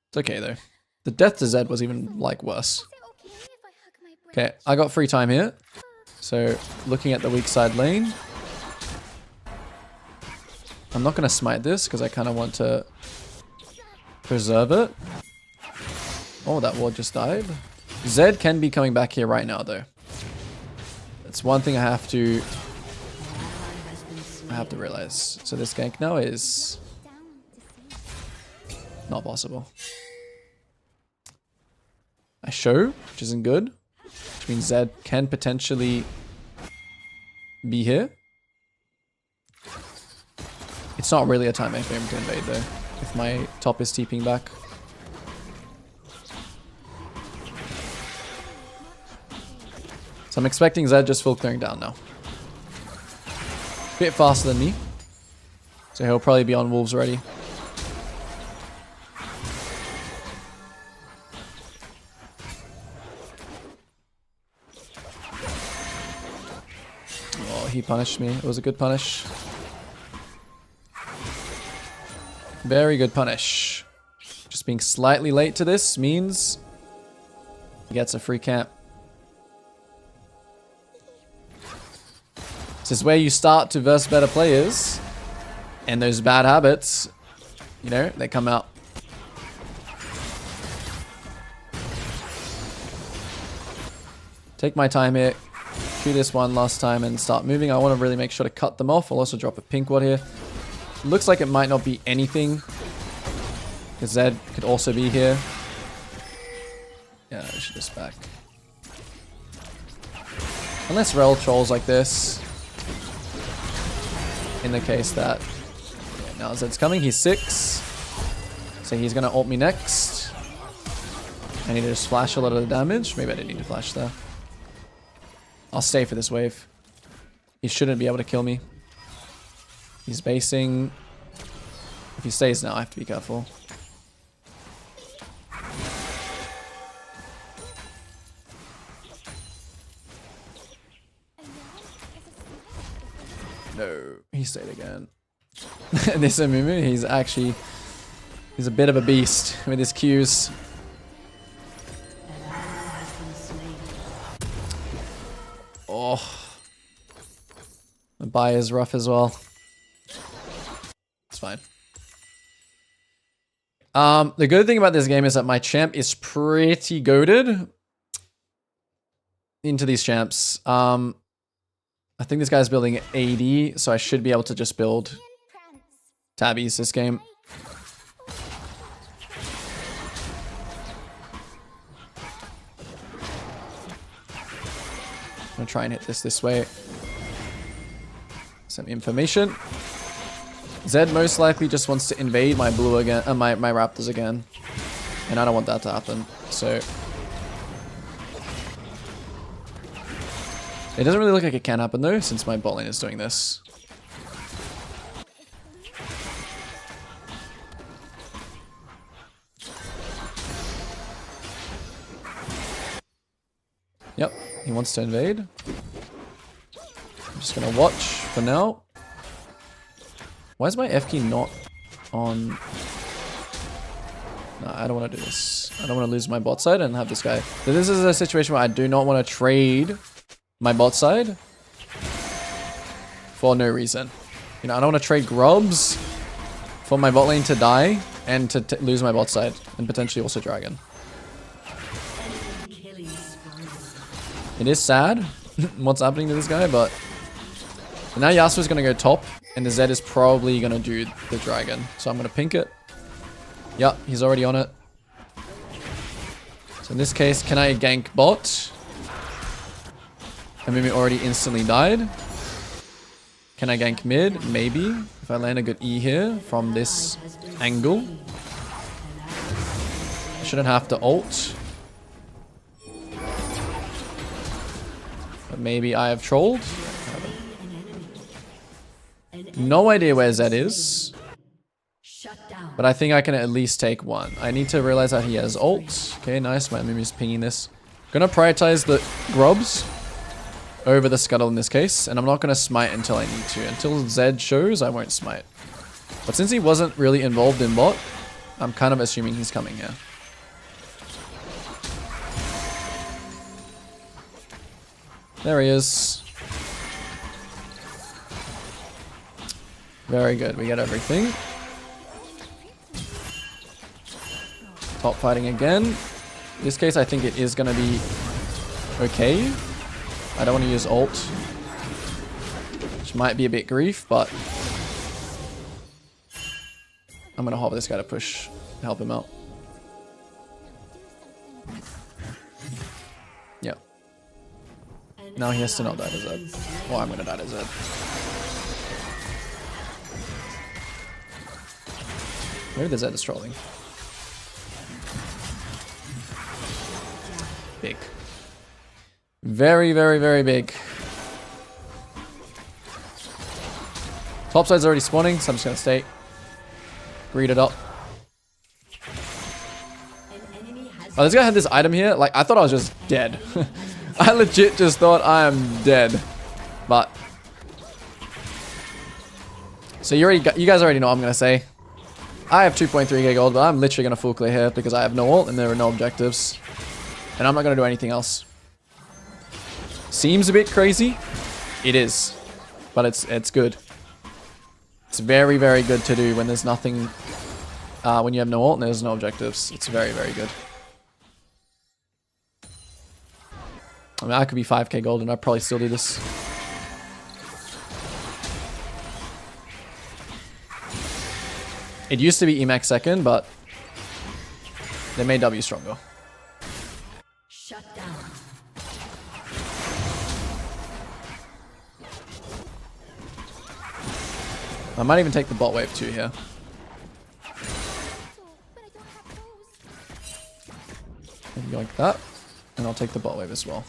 It's okay though. The death to Zed was even like worse. Okay, I got free time here. So looking at the weak side lane. I'm not gonna smite this because I kind of want to preserve it. Oh, that ward just died. Zed can be coming back here right now, though. That's one thing I have to realize. So this gank now is not possible. I show, which isn't good. Which means Zed can potentially be here. It's not really a time for him to invade though, if my top is TPing back. So I'm expecting Zed just full clearing down now. Bit faster than me. So he'll probably be on wolves already. Oh, he punished me. It was a good punish. Very good punish. Just being slightly late to this means he gets a free camp. This is where you start to verse better players, and those bad habits, you know, they come out. Take my time here, shoot this one last time and start moving. I want to really make sure to cut them off. I'll also drop a pink ward here. Looks like it might not be anything, because Zed could also be here. Yeah, I should just back. Unless Rel trolls like this. In the case that, yeah, now Zed's coming, he's 6. So he's gonna ult me next. I need to just flash a lot of the damage. Maybe I didn't need to flash there. I'll stay for this wave. He shouldn't be able to kill me. He's basing. If he stays now, I have to be careful. No, he stayed again. This Amumu, he's a bit of a beast with his Qs. Oh, the buy is rough as well. It's fine. The good thing about this game is that my champ is pretty goated into these champs. I think this guy's building 80, so I should be able to just build tabbies this game. I'm gonna try and hit this way. Some information. Zed most likely just wants to invade my blue again, my raptors again, and I don't want that to happen. So it doesn't really look like it can happen though, since my bot lane is doing this. Yep, he wants to invade. I'm just gonna watch for now. Why is my F key not on? No, I don't want to do this. I don't want to lose my bot side and have this guy. So this is a situation where I do not want to trade my bot side for no reason. You know, I don't want to trade grubs for my bot lane to die and to lose my bot side and potentially also dragon. It is sad what's happening to this guy, but now Yasuo's going to go top and the Zed is probably going to do the dragon. So I'm going to pink it. Yep, he's already on it. So in this case, can I gank bot? And maybe already instantly died. Can I gank mid? Maybe. If I land a good E here from this angle. I shouldn't have to ult. But maybe I have trolled. No idea where Zed is. But I think I can at least take one. I need to realize that he has ult. Okay, nice. My Mimi's pinging this. Gonna prioritize the grubs over the scuttle in this case. And I'm not gonna smite until I need to. Until Zed shows, I won't smite. But since he wasn't really involved in bot, I'm kind of assuming he's coming here. There he is. Very good. We get everything. Top fighting again. In this case, I think it is going to be okay. I don't want to use ult, which might be a bit grief, but I'm going to hover this guy to push, help him out. Now he has to not die to Zed. Or I'm gonna die to Zed. Maybe the Zed is trolling. Big. Very, very, very big. Top side's already spawning, so I'm just gonna stay. Read it up. Oh, this guy had this item here. Like, I thought I was just dead. I legit just thought I am dead. But so you guys already know what I'm gonna say. I have 2.3k gold, but I'm literally gonna full clear here because I have no ult and there are no objectives. And I'm not gonna do anything else. Seems a bit crazy. It is. But it's good. It's very, very good to do when there's nothing, when you have no ult and there's no objectives. It's very, very good. I mean, I could be 5k gold and I'd probably still do this. It used to be Emax second, but they made W stronger. Shut down. I might even take the bot wave too here. Maybe like that. And I'll take the bot wave as well.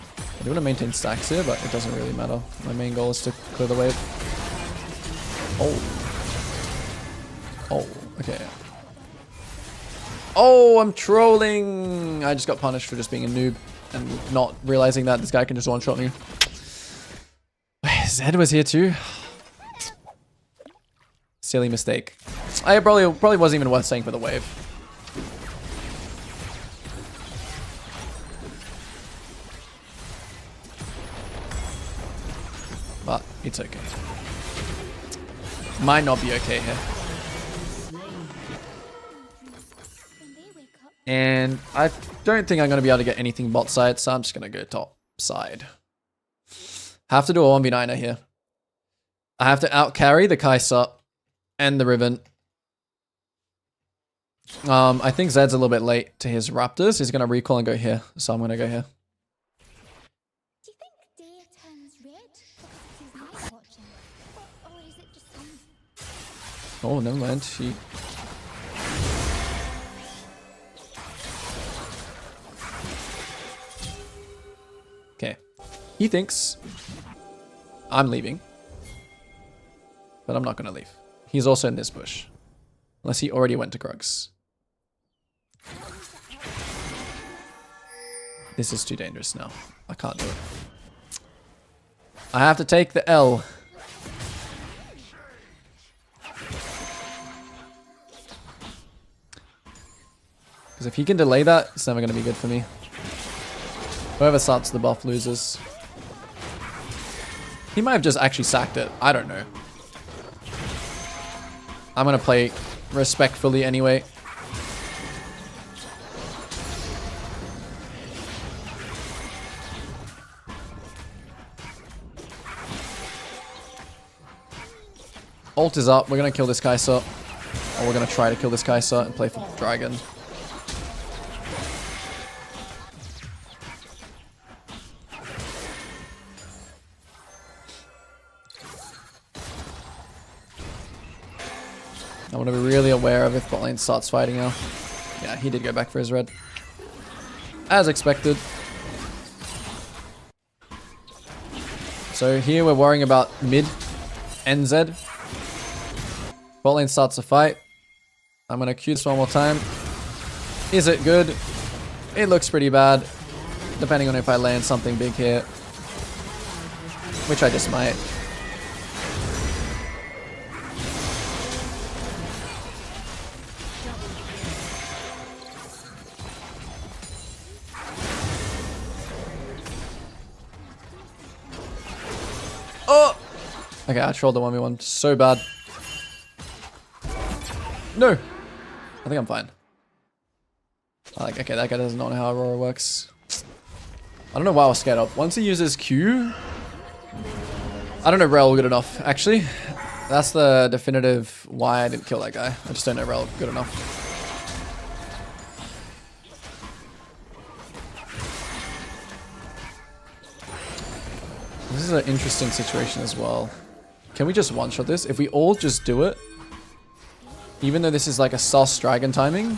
I do want to maintain stacks here, but it doesn't really matter. My main goal is to clear the wave. Oh. Oh, okay. Oh, I'm trolling! I just got punished for just being a noob and not realizing that this guy can just one-shot me. Zed was here too. Silly mistake. I probably wasn't even worth saying for the wave. But it's okay. Might not be okay here. And I don't think I'm going to be able to get anything bot side, so I'm just going to go top side. Have to do a 1v9er here. I have to out carry the Kai'Sa and the Riven. I think Zed's a little bit late to his Raptors. He's going to recall and go here, so I'm going to go here. Do you think day turns red because he's night watching? Or is it just sun? Oh, never mind. She... Okay. He thinks I'm leaving. But I'm not going to leave. He's also in this bush. Unless he already went to Krugs. This is too dangerous now. I can't do it. I have to take the L. Because if he can delay that, it's never going to be good for me. Whoever starts the buff loses. He might have just actually sacked it. I don't know. I'm going to play respectfully anyway. Ult is up. We're going to kill this Kai'Sa. Or we're going to try to kill this Kai'Sa and play for Dragon. I want to be really aware of if bot lane starts fighting now. Yeah, he did go back for his red. As expected. So here we're worrying about mid and Zed. Bot lane starts a fight. I'm going to Q this one more time. Is it good? It looks pretty bad. Depending on if I land something big here. Which I just might. Oh! Okay, I trolled the 1v1 so bad. No! I think I'm fine. Like, okay, that guy does not know how Aurora works. I don't know why I was scared of. Once he uses Q... I don't know Rel good enough, actually. That's the definitive why I didn't kill that guy. I just don't know Rel good enough. This is an interesting situation as well. Can we just one-shot this? If we all just do it, even though this is like a sus dragon timing,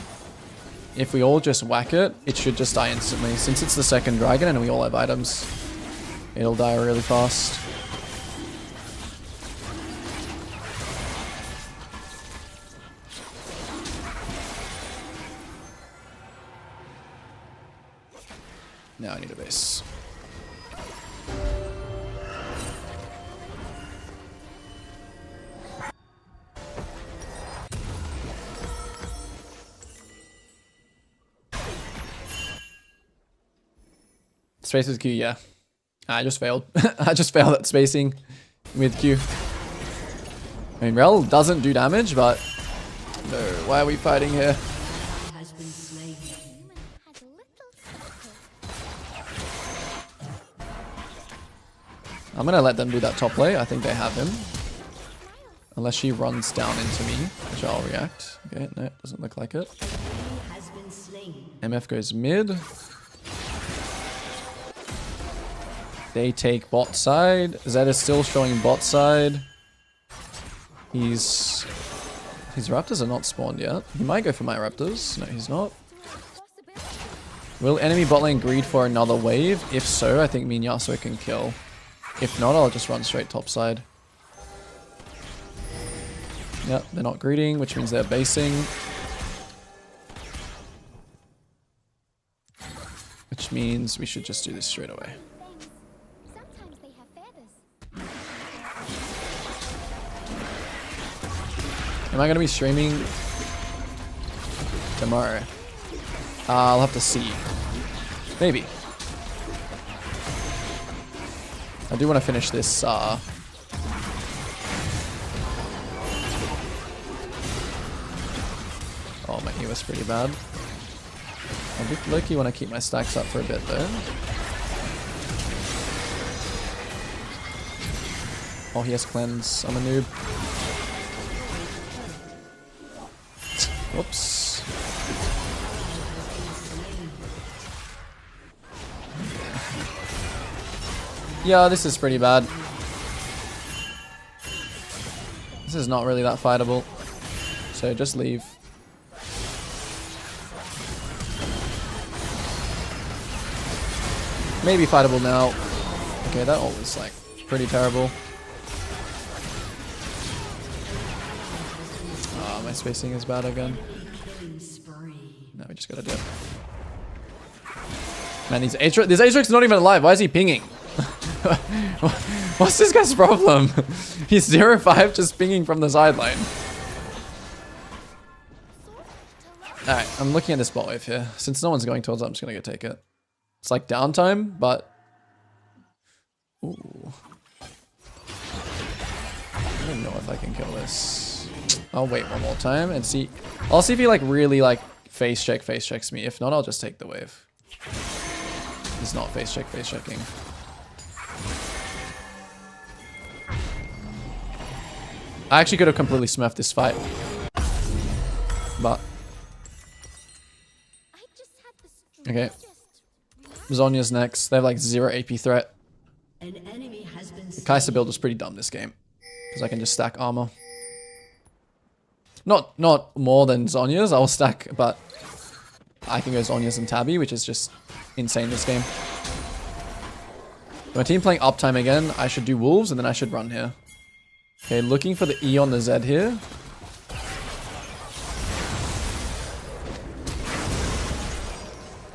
if we all just whack it, it should just die instantly. Since it's the second dragon and we all have items, it'll die really fast. Now I need a base. Space with Q, yeah. I just failed. I just failed at spacing with Q. I mean, Rel doesn't do damage, but no, why are we fighting here? Has been slain. Human has a little secret. I'm gonna let them do that top play. I think they have him. Unless she runs down into me, which I'll react. Okay, no, doesn't look like it. Has been slain. MF goes mid. They take bot side. Zed is still showing bot side. His raptors are not spawned yet. He might go for my raptors. No, he's not. Will enemy bot lane greed for another wave? If so, I think me and Yasuo can kill. If not, I'll just run straight top side. Yep, they're not greeding, which means they're basing. Which means we should just do this straight away. Sometimes they have feathers. Am I going to be streaming tomorrow? I'll have to see. Maybe. I do want to finish this. Oh, my E was pretty bad. I do low-key want to keep my stacks up for a bit though. Oh, he has cleanse. I'm a noob. Whoops. Yeah, this is pretty bad. This is not really that fightable. So just leave. Maybe fightable now. Okay, that ult was like pretty terrible. Oh, my spacing is bad again. No, we just gotta do it. Man, this Aatrox not even alive. Why is he pinging? What's this guy's problem? He's 0-5 just pinging from the sideline. Alright, I'm looking at this bot wave here. Since no one's going towards it, I'm just gonna go take it. It's like downtime, but... Ooh. I don't know if I can kill this. I'll wait one more time and see. I'll see if he like really like face checks me. If not, I'll just take the wave. He's not face checking. I actually could have completely smurfed this fight. But... I just had the Okay. strangest Zhonya's next. They have like 0 AP threat. An enemy has been The Kai'Sa build was pretty dumb this game. Because I can just stack armor. Not more than Zhonya's, I'll stack, but I can go Zhonya's and Tabby, which is just insane this game. My team playing uptime again, I should do Wolves and then I should run here. Okay, looking for the E on the Z here.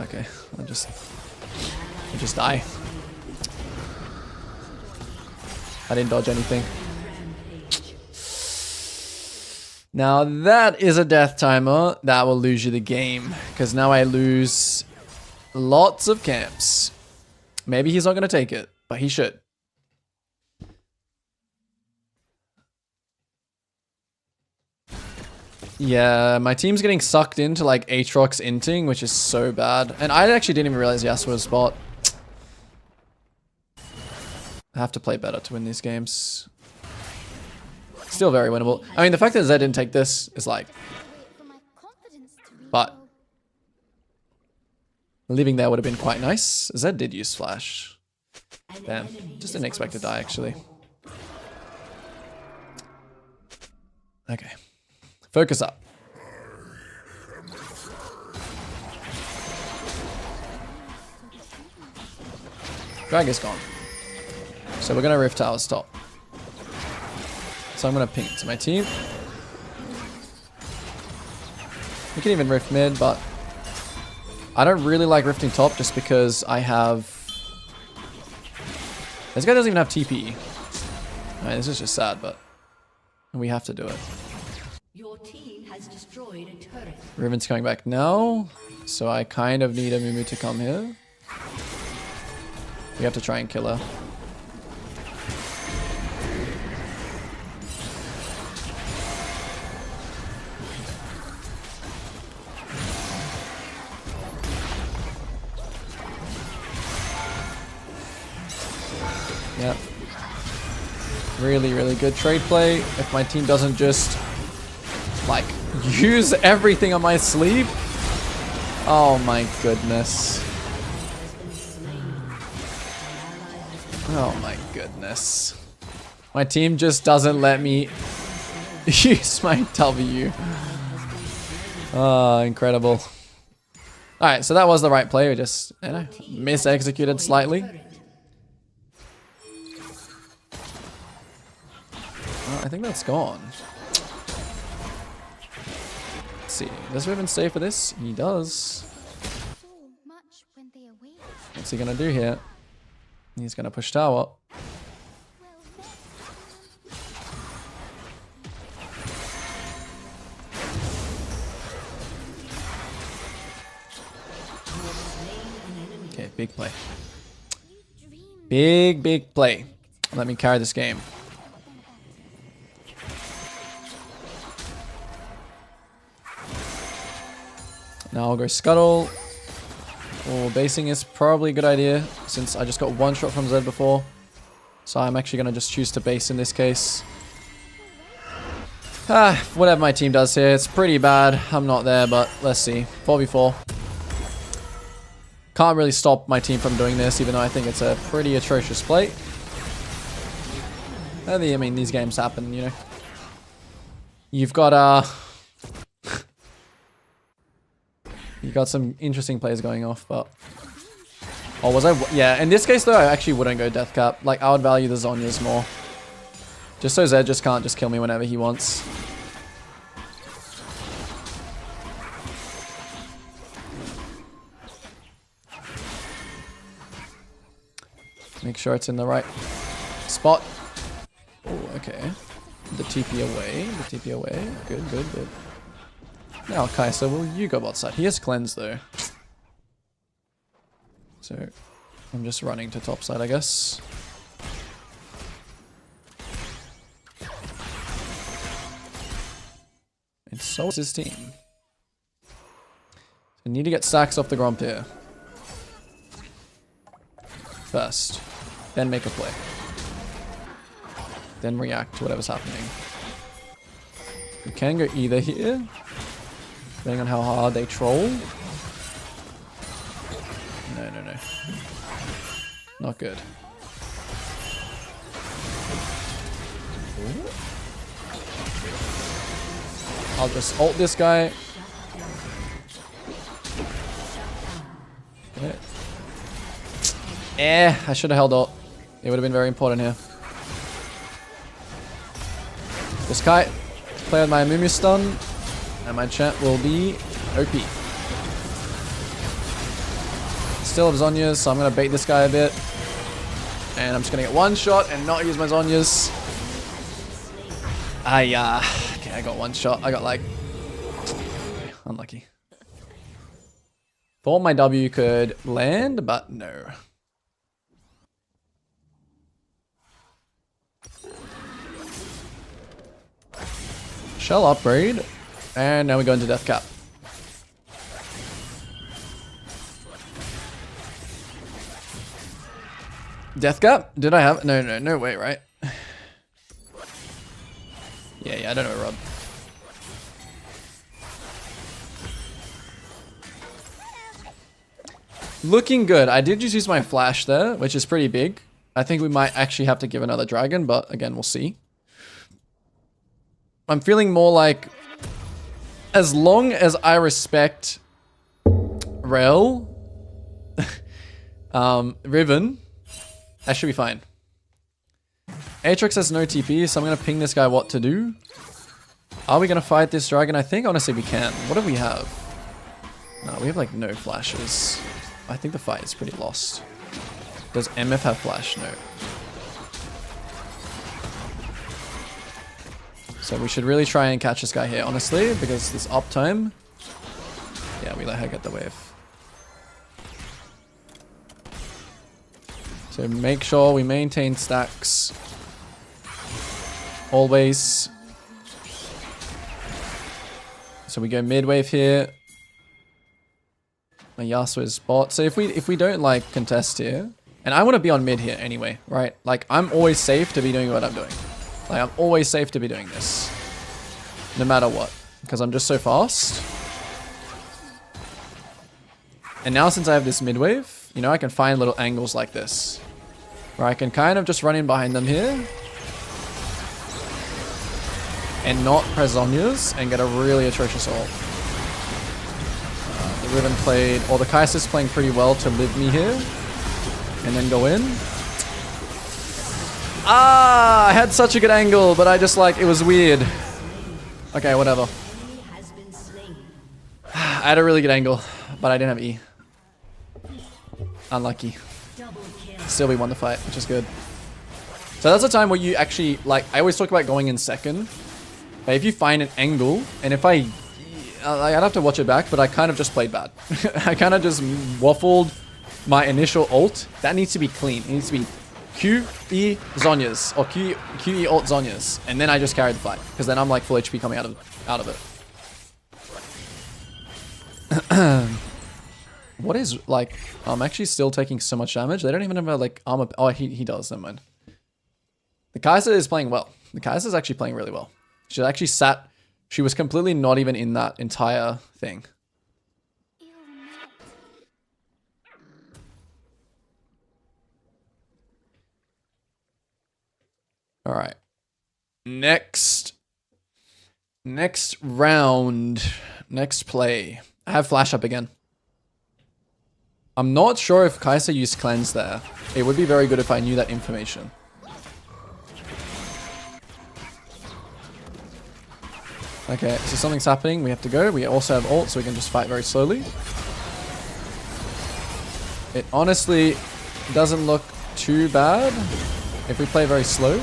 Okay, I'll just die. I didn't dodge anything. Now that is a death timer. That will lose you the game. Because now I lose lots of camps. Maybe he's not going to take it, but he should. Yeah, my team's getting sucked into like Aatrox inting, which is so bad. And I actually didn't even realize Yasuo was bot. I have to play better to win these games. Still very winnable. I mean, the fact that Zed didn't take this is like... for my confidence to be But... low. leaving there would have been quite nice. Zed did use Flash. An Damn, enemy just has didn't expect to die actually. Okay, focus up. Drag is gone. So we're gonna rift towers top. So I'm gonna ping it to my team. We can even rift mid, but I don't really like rifting top just because I have... This guy doesn't even have TP. Alright, this is just sad, but we have to do it. Your team has destroyed a turret. Riven's coming back now, so I kind of need a Mumu to come here. We have to try and kill her. Yep. Really, really good trade play. If my team doesn't just, like, use everything on my sleeve. Oh my goodness. Oh my goodness. My team just doesn't let me use my W. Oh, incredible. Alright, so that was the right play. We just, you know, mis-executed slightly. I think that's gone. Let's see. Does Riven stay for this? He does. So much when they awake. What's he gonna do here? He's gonna push tower. Well, let's Okay, big play. you dream. Big play. Let me carry this game. Now I'll go scuttle. Oh, basing is probably a good idea since I just got one shot from Zed before. So I'm actually going to just choose to base in this case. Whatever my team does here, it's pretty bad. I'm not there, but let's see. 4v4. Can't really stop my team from doing this, even though I think it's a pretty atrocious play. I mean, these games happen, you know. You've got, you got some interesting plays going off, but... Oh, was I? Yeah, in this case, though, I actually wouldn't go death cap. Like, I would value the Zhonya's more. Just so Zed just can't just kill me whenever he wants. Make sure it's in the right spot. Oh, okay. The TP away. The TP away. Good, good, good. Now, Kai'Sa, will you go bot side? He has cleanse, though. So, I'm just running to top side, I guess. And so is his team. I need to get sacks off the Gromp here. First. Then make a play. Then react to whatever's happening. We can go either here. Depending on how hard they troll. No, no, no. Not good. Ooh. I'll just ult this guy. Okay. I should have held ult. It would have been very important here. This guy, play with my Mumu stun, and my champ will be OP. Still have Zhonya's, so I'm going to bait this guy a bit. And I'm just going to get one shot and not use my Zhonya's. Okay, I got one shot. I got like... Okay, unlucky. Thought my W could land, but no. Shell upgrade. And now we go into death cap. Death cap? Did I have? No way, right? Yeah, I don't know, Rob. Looking good. I did just use my flash there, which is pretty big. I think we might actually have to give another dragon, but again, we'll see. I'm feeling more like, as long as I respect Rel, Riven, that should be fine. Aatrix has no TP, so I'm going to ping this guy what to do. Are we going to fight this dragon? I think honestly we can. What do we have? No, we have like no flashes. I think the fight is pretty lost. Does MF have flash? No. So we should really try and catch this guy here, honestly, because this uptime. Yeah, we let her get the wave. So make sure we maintain stacks. Always. So we go mid wave here. My Yasuo is bot. So if we don't like contest here, and I want to be on mid here anyway, right? Like I'm always safe to be doing what I'm doing. Like I'm always safe to be doing this, no matter what, because I'm just so fast. And now since I have this mid wave, you know, I can find little angles like this, where I can kind of just run in behind them here, and not press Zhonya's and get a really atrocious ult. The Riven played, or the Kai'Sa's playing pretty well to live me here, and then go in. Ah, I had such a good angle, but I just like, it was weird. Okay, whatever. I had a really good angle, but I didn't have E. Unlucky. Still, we won the fight, which is good. So that's a time where you actually, like, I always talk about going in second. But if you find an angle, and if I'd have to watch it back, but I kind of just played bad. I kind of just waffled my initial ult. That needs to be clean. It needs to be QE Zhonya's, or QE ult Zhonya's, and then I just carried the fight, because then I'm like full HP coming out of it. What is, like, I'm actually still taking so much damage. They don't even have like armor. Oh, he does. Never mind. The Kai'Sa is playing well. The Kai'Sa is actually playing really well. She actually sat. She was completely not even in that entire thing. All right. Next round. Next play. I have flash up again. I'm not sure if Kai'Sa used cleanse there. It would be very good if I knew that information. Okay, so something's happening. We have to go. We also have ult, so we can just fight very slowly. It honestly doesn't look too bad if we play very slow.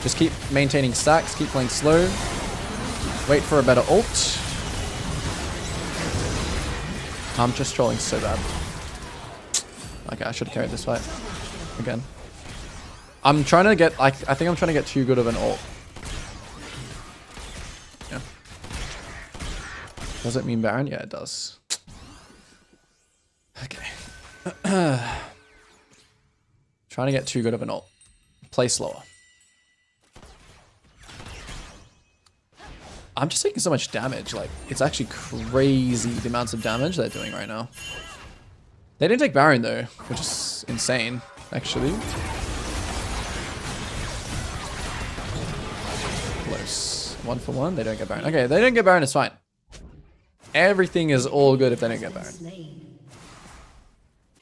Just keep maintaining stacks, keep playing slow. Wait for a better ult. I'm just trolling so bad. Okay, I should have carried this fight again. I'm trying to get, I think I'm trying to get too good of an ult. Yeah. Does it mean Baron? Yeah, it does. Okay. Trying to get too good of an ult. Play slower. I'm just taking so much damage. Like, it's actually crazy the amounts of damage they're doing right now. They didn't take Baron though, which is insane, actually. Close. 1 for 1. They don't get Baron. Okay, they don't get Baron. It's fine. Everything is all good if they don't get Baron.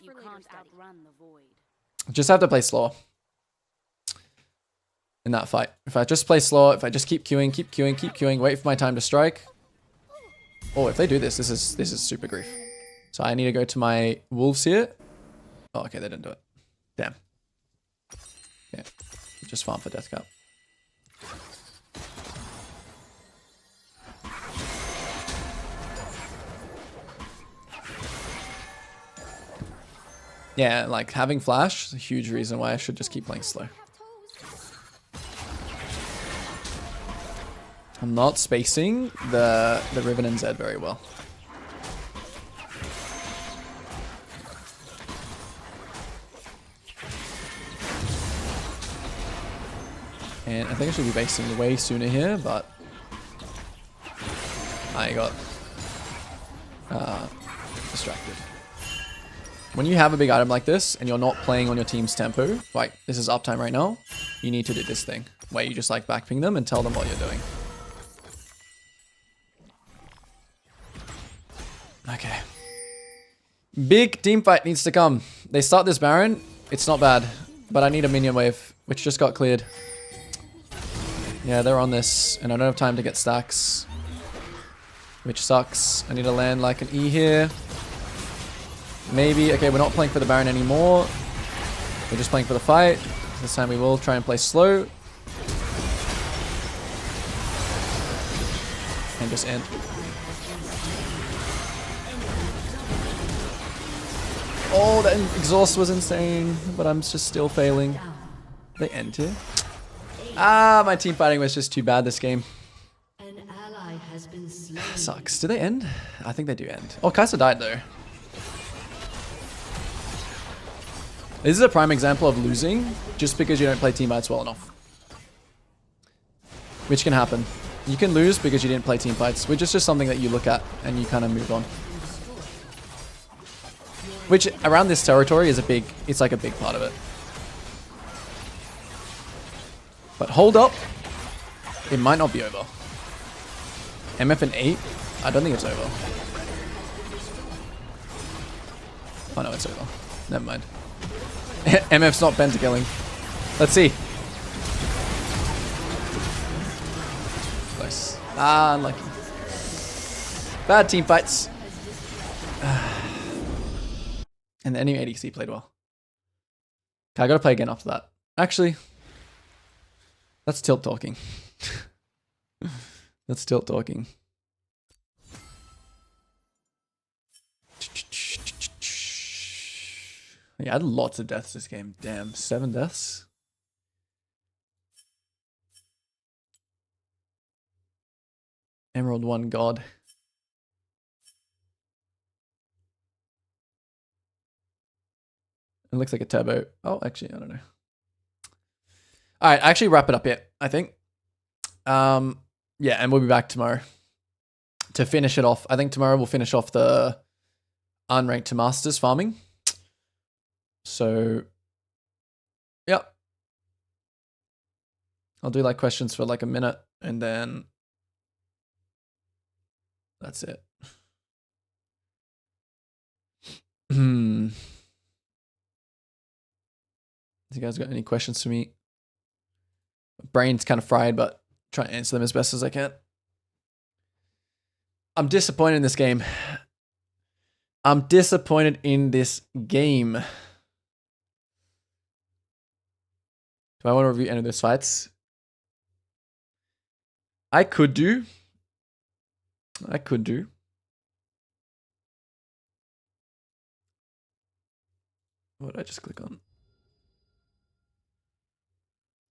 You can't outrun the void. Just have to play slower in that fight. If I just play slower, if I just keep queuing, wait for my time to strike. Oh, if they do this, this is super grief. So I need to go to my wolves here. Oh, okay, they didn't do it. Damn. Yeah, just farm for death cap. Yeah, like having flash is a huge reason why I should just keep playing slow. I'm not spacing the Riven and Zed very well. And I think I should be basing way sooner here, but I got distracted. When you have a big item like this and you're not playing on your team's tempo, like this is uptime right now, you need to do this thing where you just like backping them and tell them what you're doing. Okay. Big team fight needs to come. They start this Baron. It's not bad, but I need a minion wave, which just got cleared. Yeah, they're on this, and I don't have time to get stacks, which sucks. I need to land like an E here. Maybe. Okay, we're not playing for the Baron anymore. We're just playing for the fight. This time we will try and play slow. And just end. Oh, that exhaust was insane, but I'm just still failing. They end here. Ah, my team fighting was just too bad this game. An ally has been slain. Sucks. Do they end? I think they do end. Oh, Kai'Sa died though. This is a prime example of losing just because you don't play team fights well enough. Which can happen. You can lose because you didn't play team fights, which is just something that you look at and you kind of move on. Which around this territory is it's like a big part of it. But hold up. It might not be over. MF in 8? I don't think it's over. Oh no, it's over. Never mind. MF's not pentakilling. Let's see. Close. Ah, unlucky. Bad team fights. And the enemy ADC played well. Okay, I gotta play again after that. Actually, that's tilt talking. That's tilt talking. Yeah, I had lots of deaths this game. Damn, 7 deaths. Emerald 1 God. It looks like a turbo. Oh, actually, I don't know. All right, actually wrap it up here, I think. Yeah, and we'll be back tomorrow to finish it off. I think tomorrow we'll finish off the unranked to masters farming. So, yeah. I'll do like questions for like a minute and then that's it. You guys got any questions for me? Brain's kind of fried, but try to answer them as best as I can. I'm disappointed in this game. I'm disappointed in this game. Do I want to review any of those fights? I could do. What did I just click on?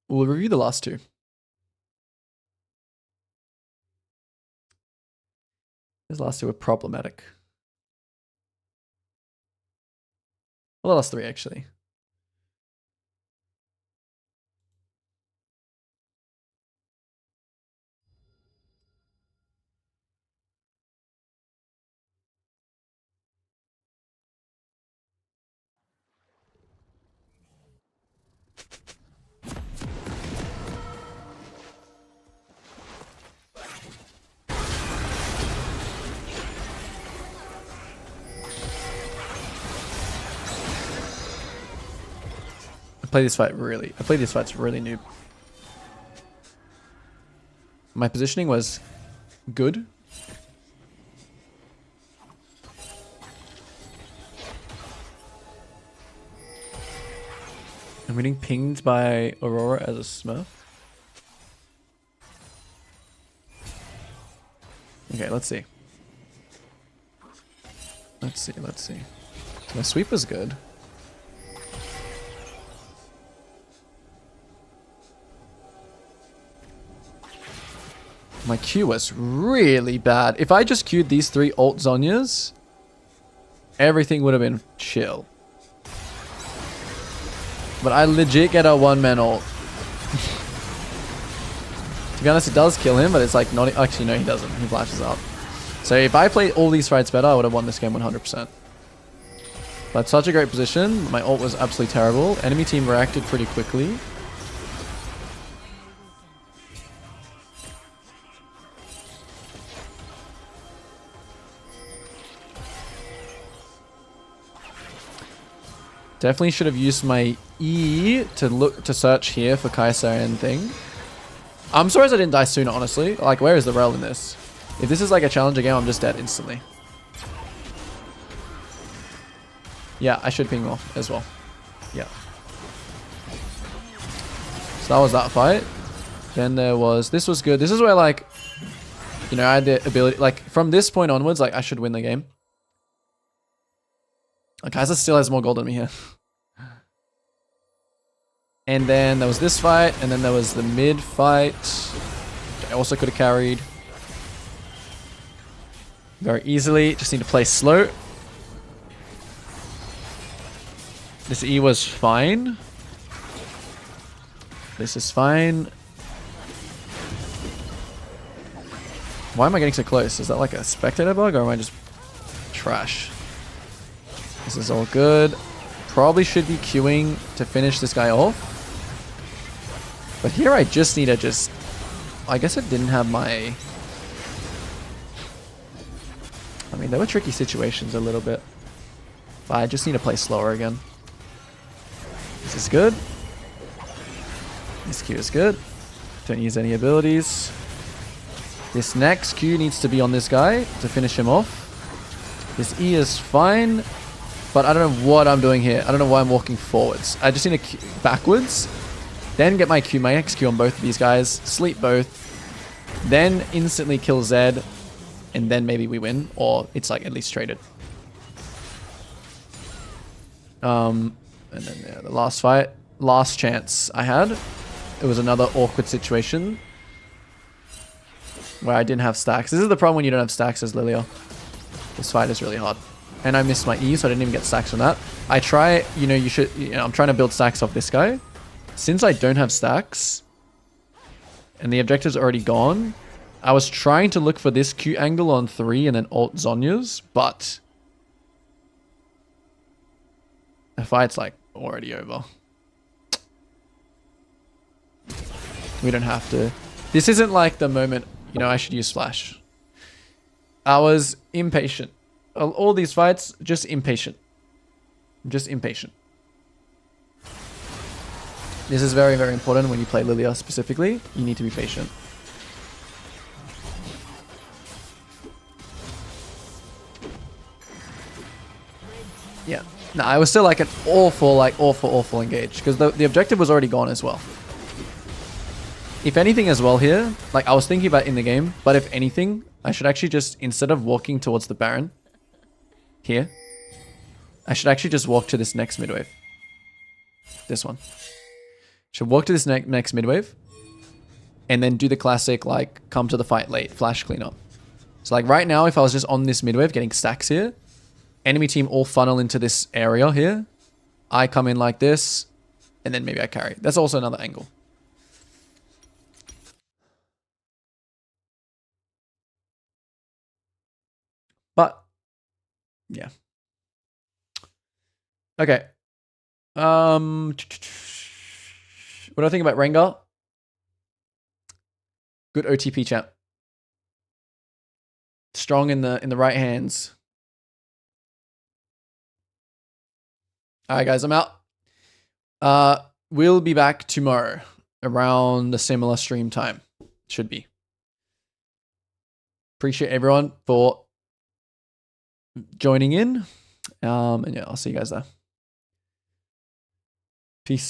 We'll review the last two. These last two are problematic. Well, the last 3 actually. I play these fights really noob. My positioning was good. I'm getting pinged by Aurora as a smurf. Okay, let's see. Let's see. My sweep was good. My Q was really bad. If I just queued these 3 ult Zhonyas, everything would have been chill. But I legit get a 1-man ult. To be honest, it does kill him, but it's like not... Actually, no, he doesn't. He flashes up. So if I played all these fights better, I would have won this game 100%. But such a great position. My ult was absolutely terrible. Enemy team reacted pretty quickly. Definitely should have used my E to search here for Kai'Sa and thing. I'm surprised I didn't die sooner, honestly. Like, where is the rel in this? If this is like a challenger game, I'm just dead instantly. Yeah, I should ping more as well. Yeah. So that was that fight. Then there was... This was good. This is where, like... You know, I had the ability... Like, from this point onwards, like, I should win the game. Like, Kai'Sa still has more gold than me here. And then there was this fight, and then there was the mid fight. I also could have carried very easily. Just need to play slow. This E was fine. This is fine. Why am I getting so close? Is that like a spectator bug, or am I just trash? This is all good. Probably should be queuing to finish this guy off. But here I just need to I guess I didn't have my... I mean, there were tricky situations a little bit. But I just need to play slower again. This is good. This Q is good. Don't use any abilities. This next Q needs to be on this guy to finish him off. This E is fine. But I don't know what I'm doing here. I don't know why I'm walking forwards. I just need to Q backwards. Then get my Q, my next Q on both of these guys. Sleep both. Then instantly kill Zed. And then maybe we win. Or it's like at least traded. And then yeah, the last fight. Last chance I had. It was another awkward situation. Where I didn't have stacks. This is the problem when you don't have stacks as Lilia. This fight is really hard. And I missed my E, so I didn't even get stacks from that. I try, I'm trying to build stacks off this guy. Since I don't have stacks, and the objective's already gone, I was trying to look for this Q angle on 3 and then ult Zhonya's, but the fight's like already over. We don't have to. This isn't like the moment, I should use flash. I was impatient. All these fights, just impatient. Just impatient. This is very, very important when you play Lilia specifically. You need to be patient. Yeah. No, I was still like an awful engage. Because the objective was already gone as well. If anything as well here, like I was thinking about in the game, but if anything, I should actually just, instead of walking towards the Baron, here, I should actually just walk to this next midwave. This one. Should walk to this next midwave. And then do the classic, like, come to the fight late, flash cleanup. So, like, right now, if I was just on this midwave getting stacks here, enemy team all funnel into this area here. I come in like this, and then maybe I carry. That's also another angle. But, yeah. Okay. What do I think about Rengar? Good OTP champ. Strong in the right hands. Alright guys, I'm out. We'll be back tomorrow around a similar stream time. Should be. Appreciate everyone for joining in. And yeah, I'll see you guys there. Peace.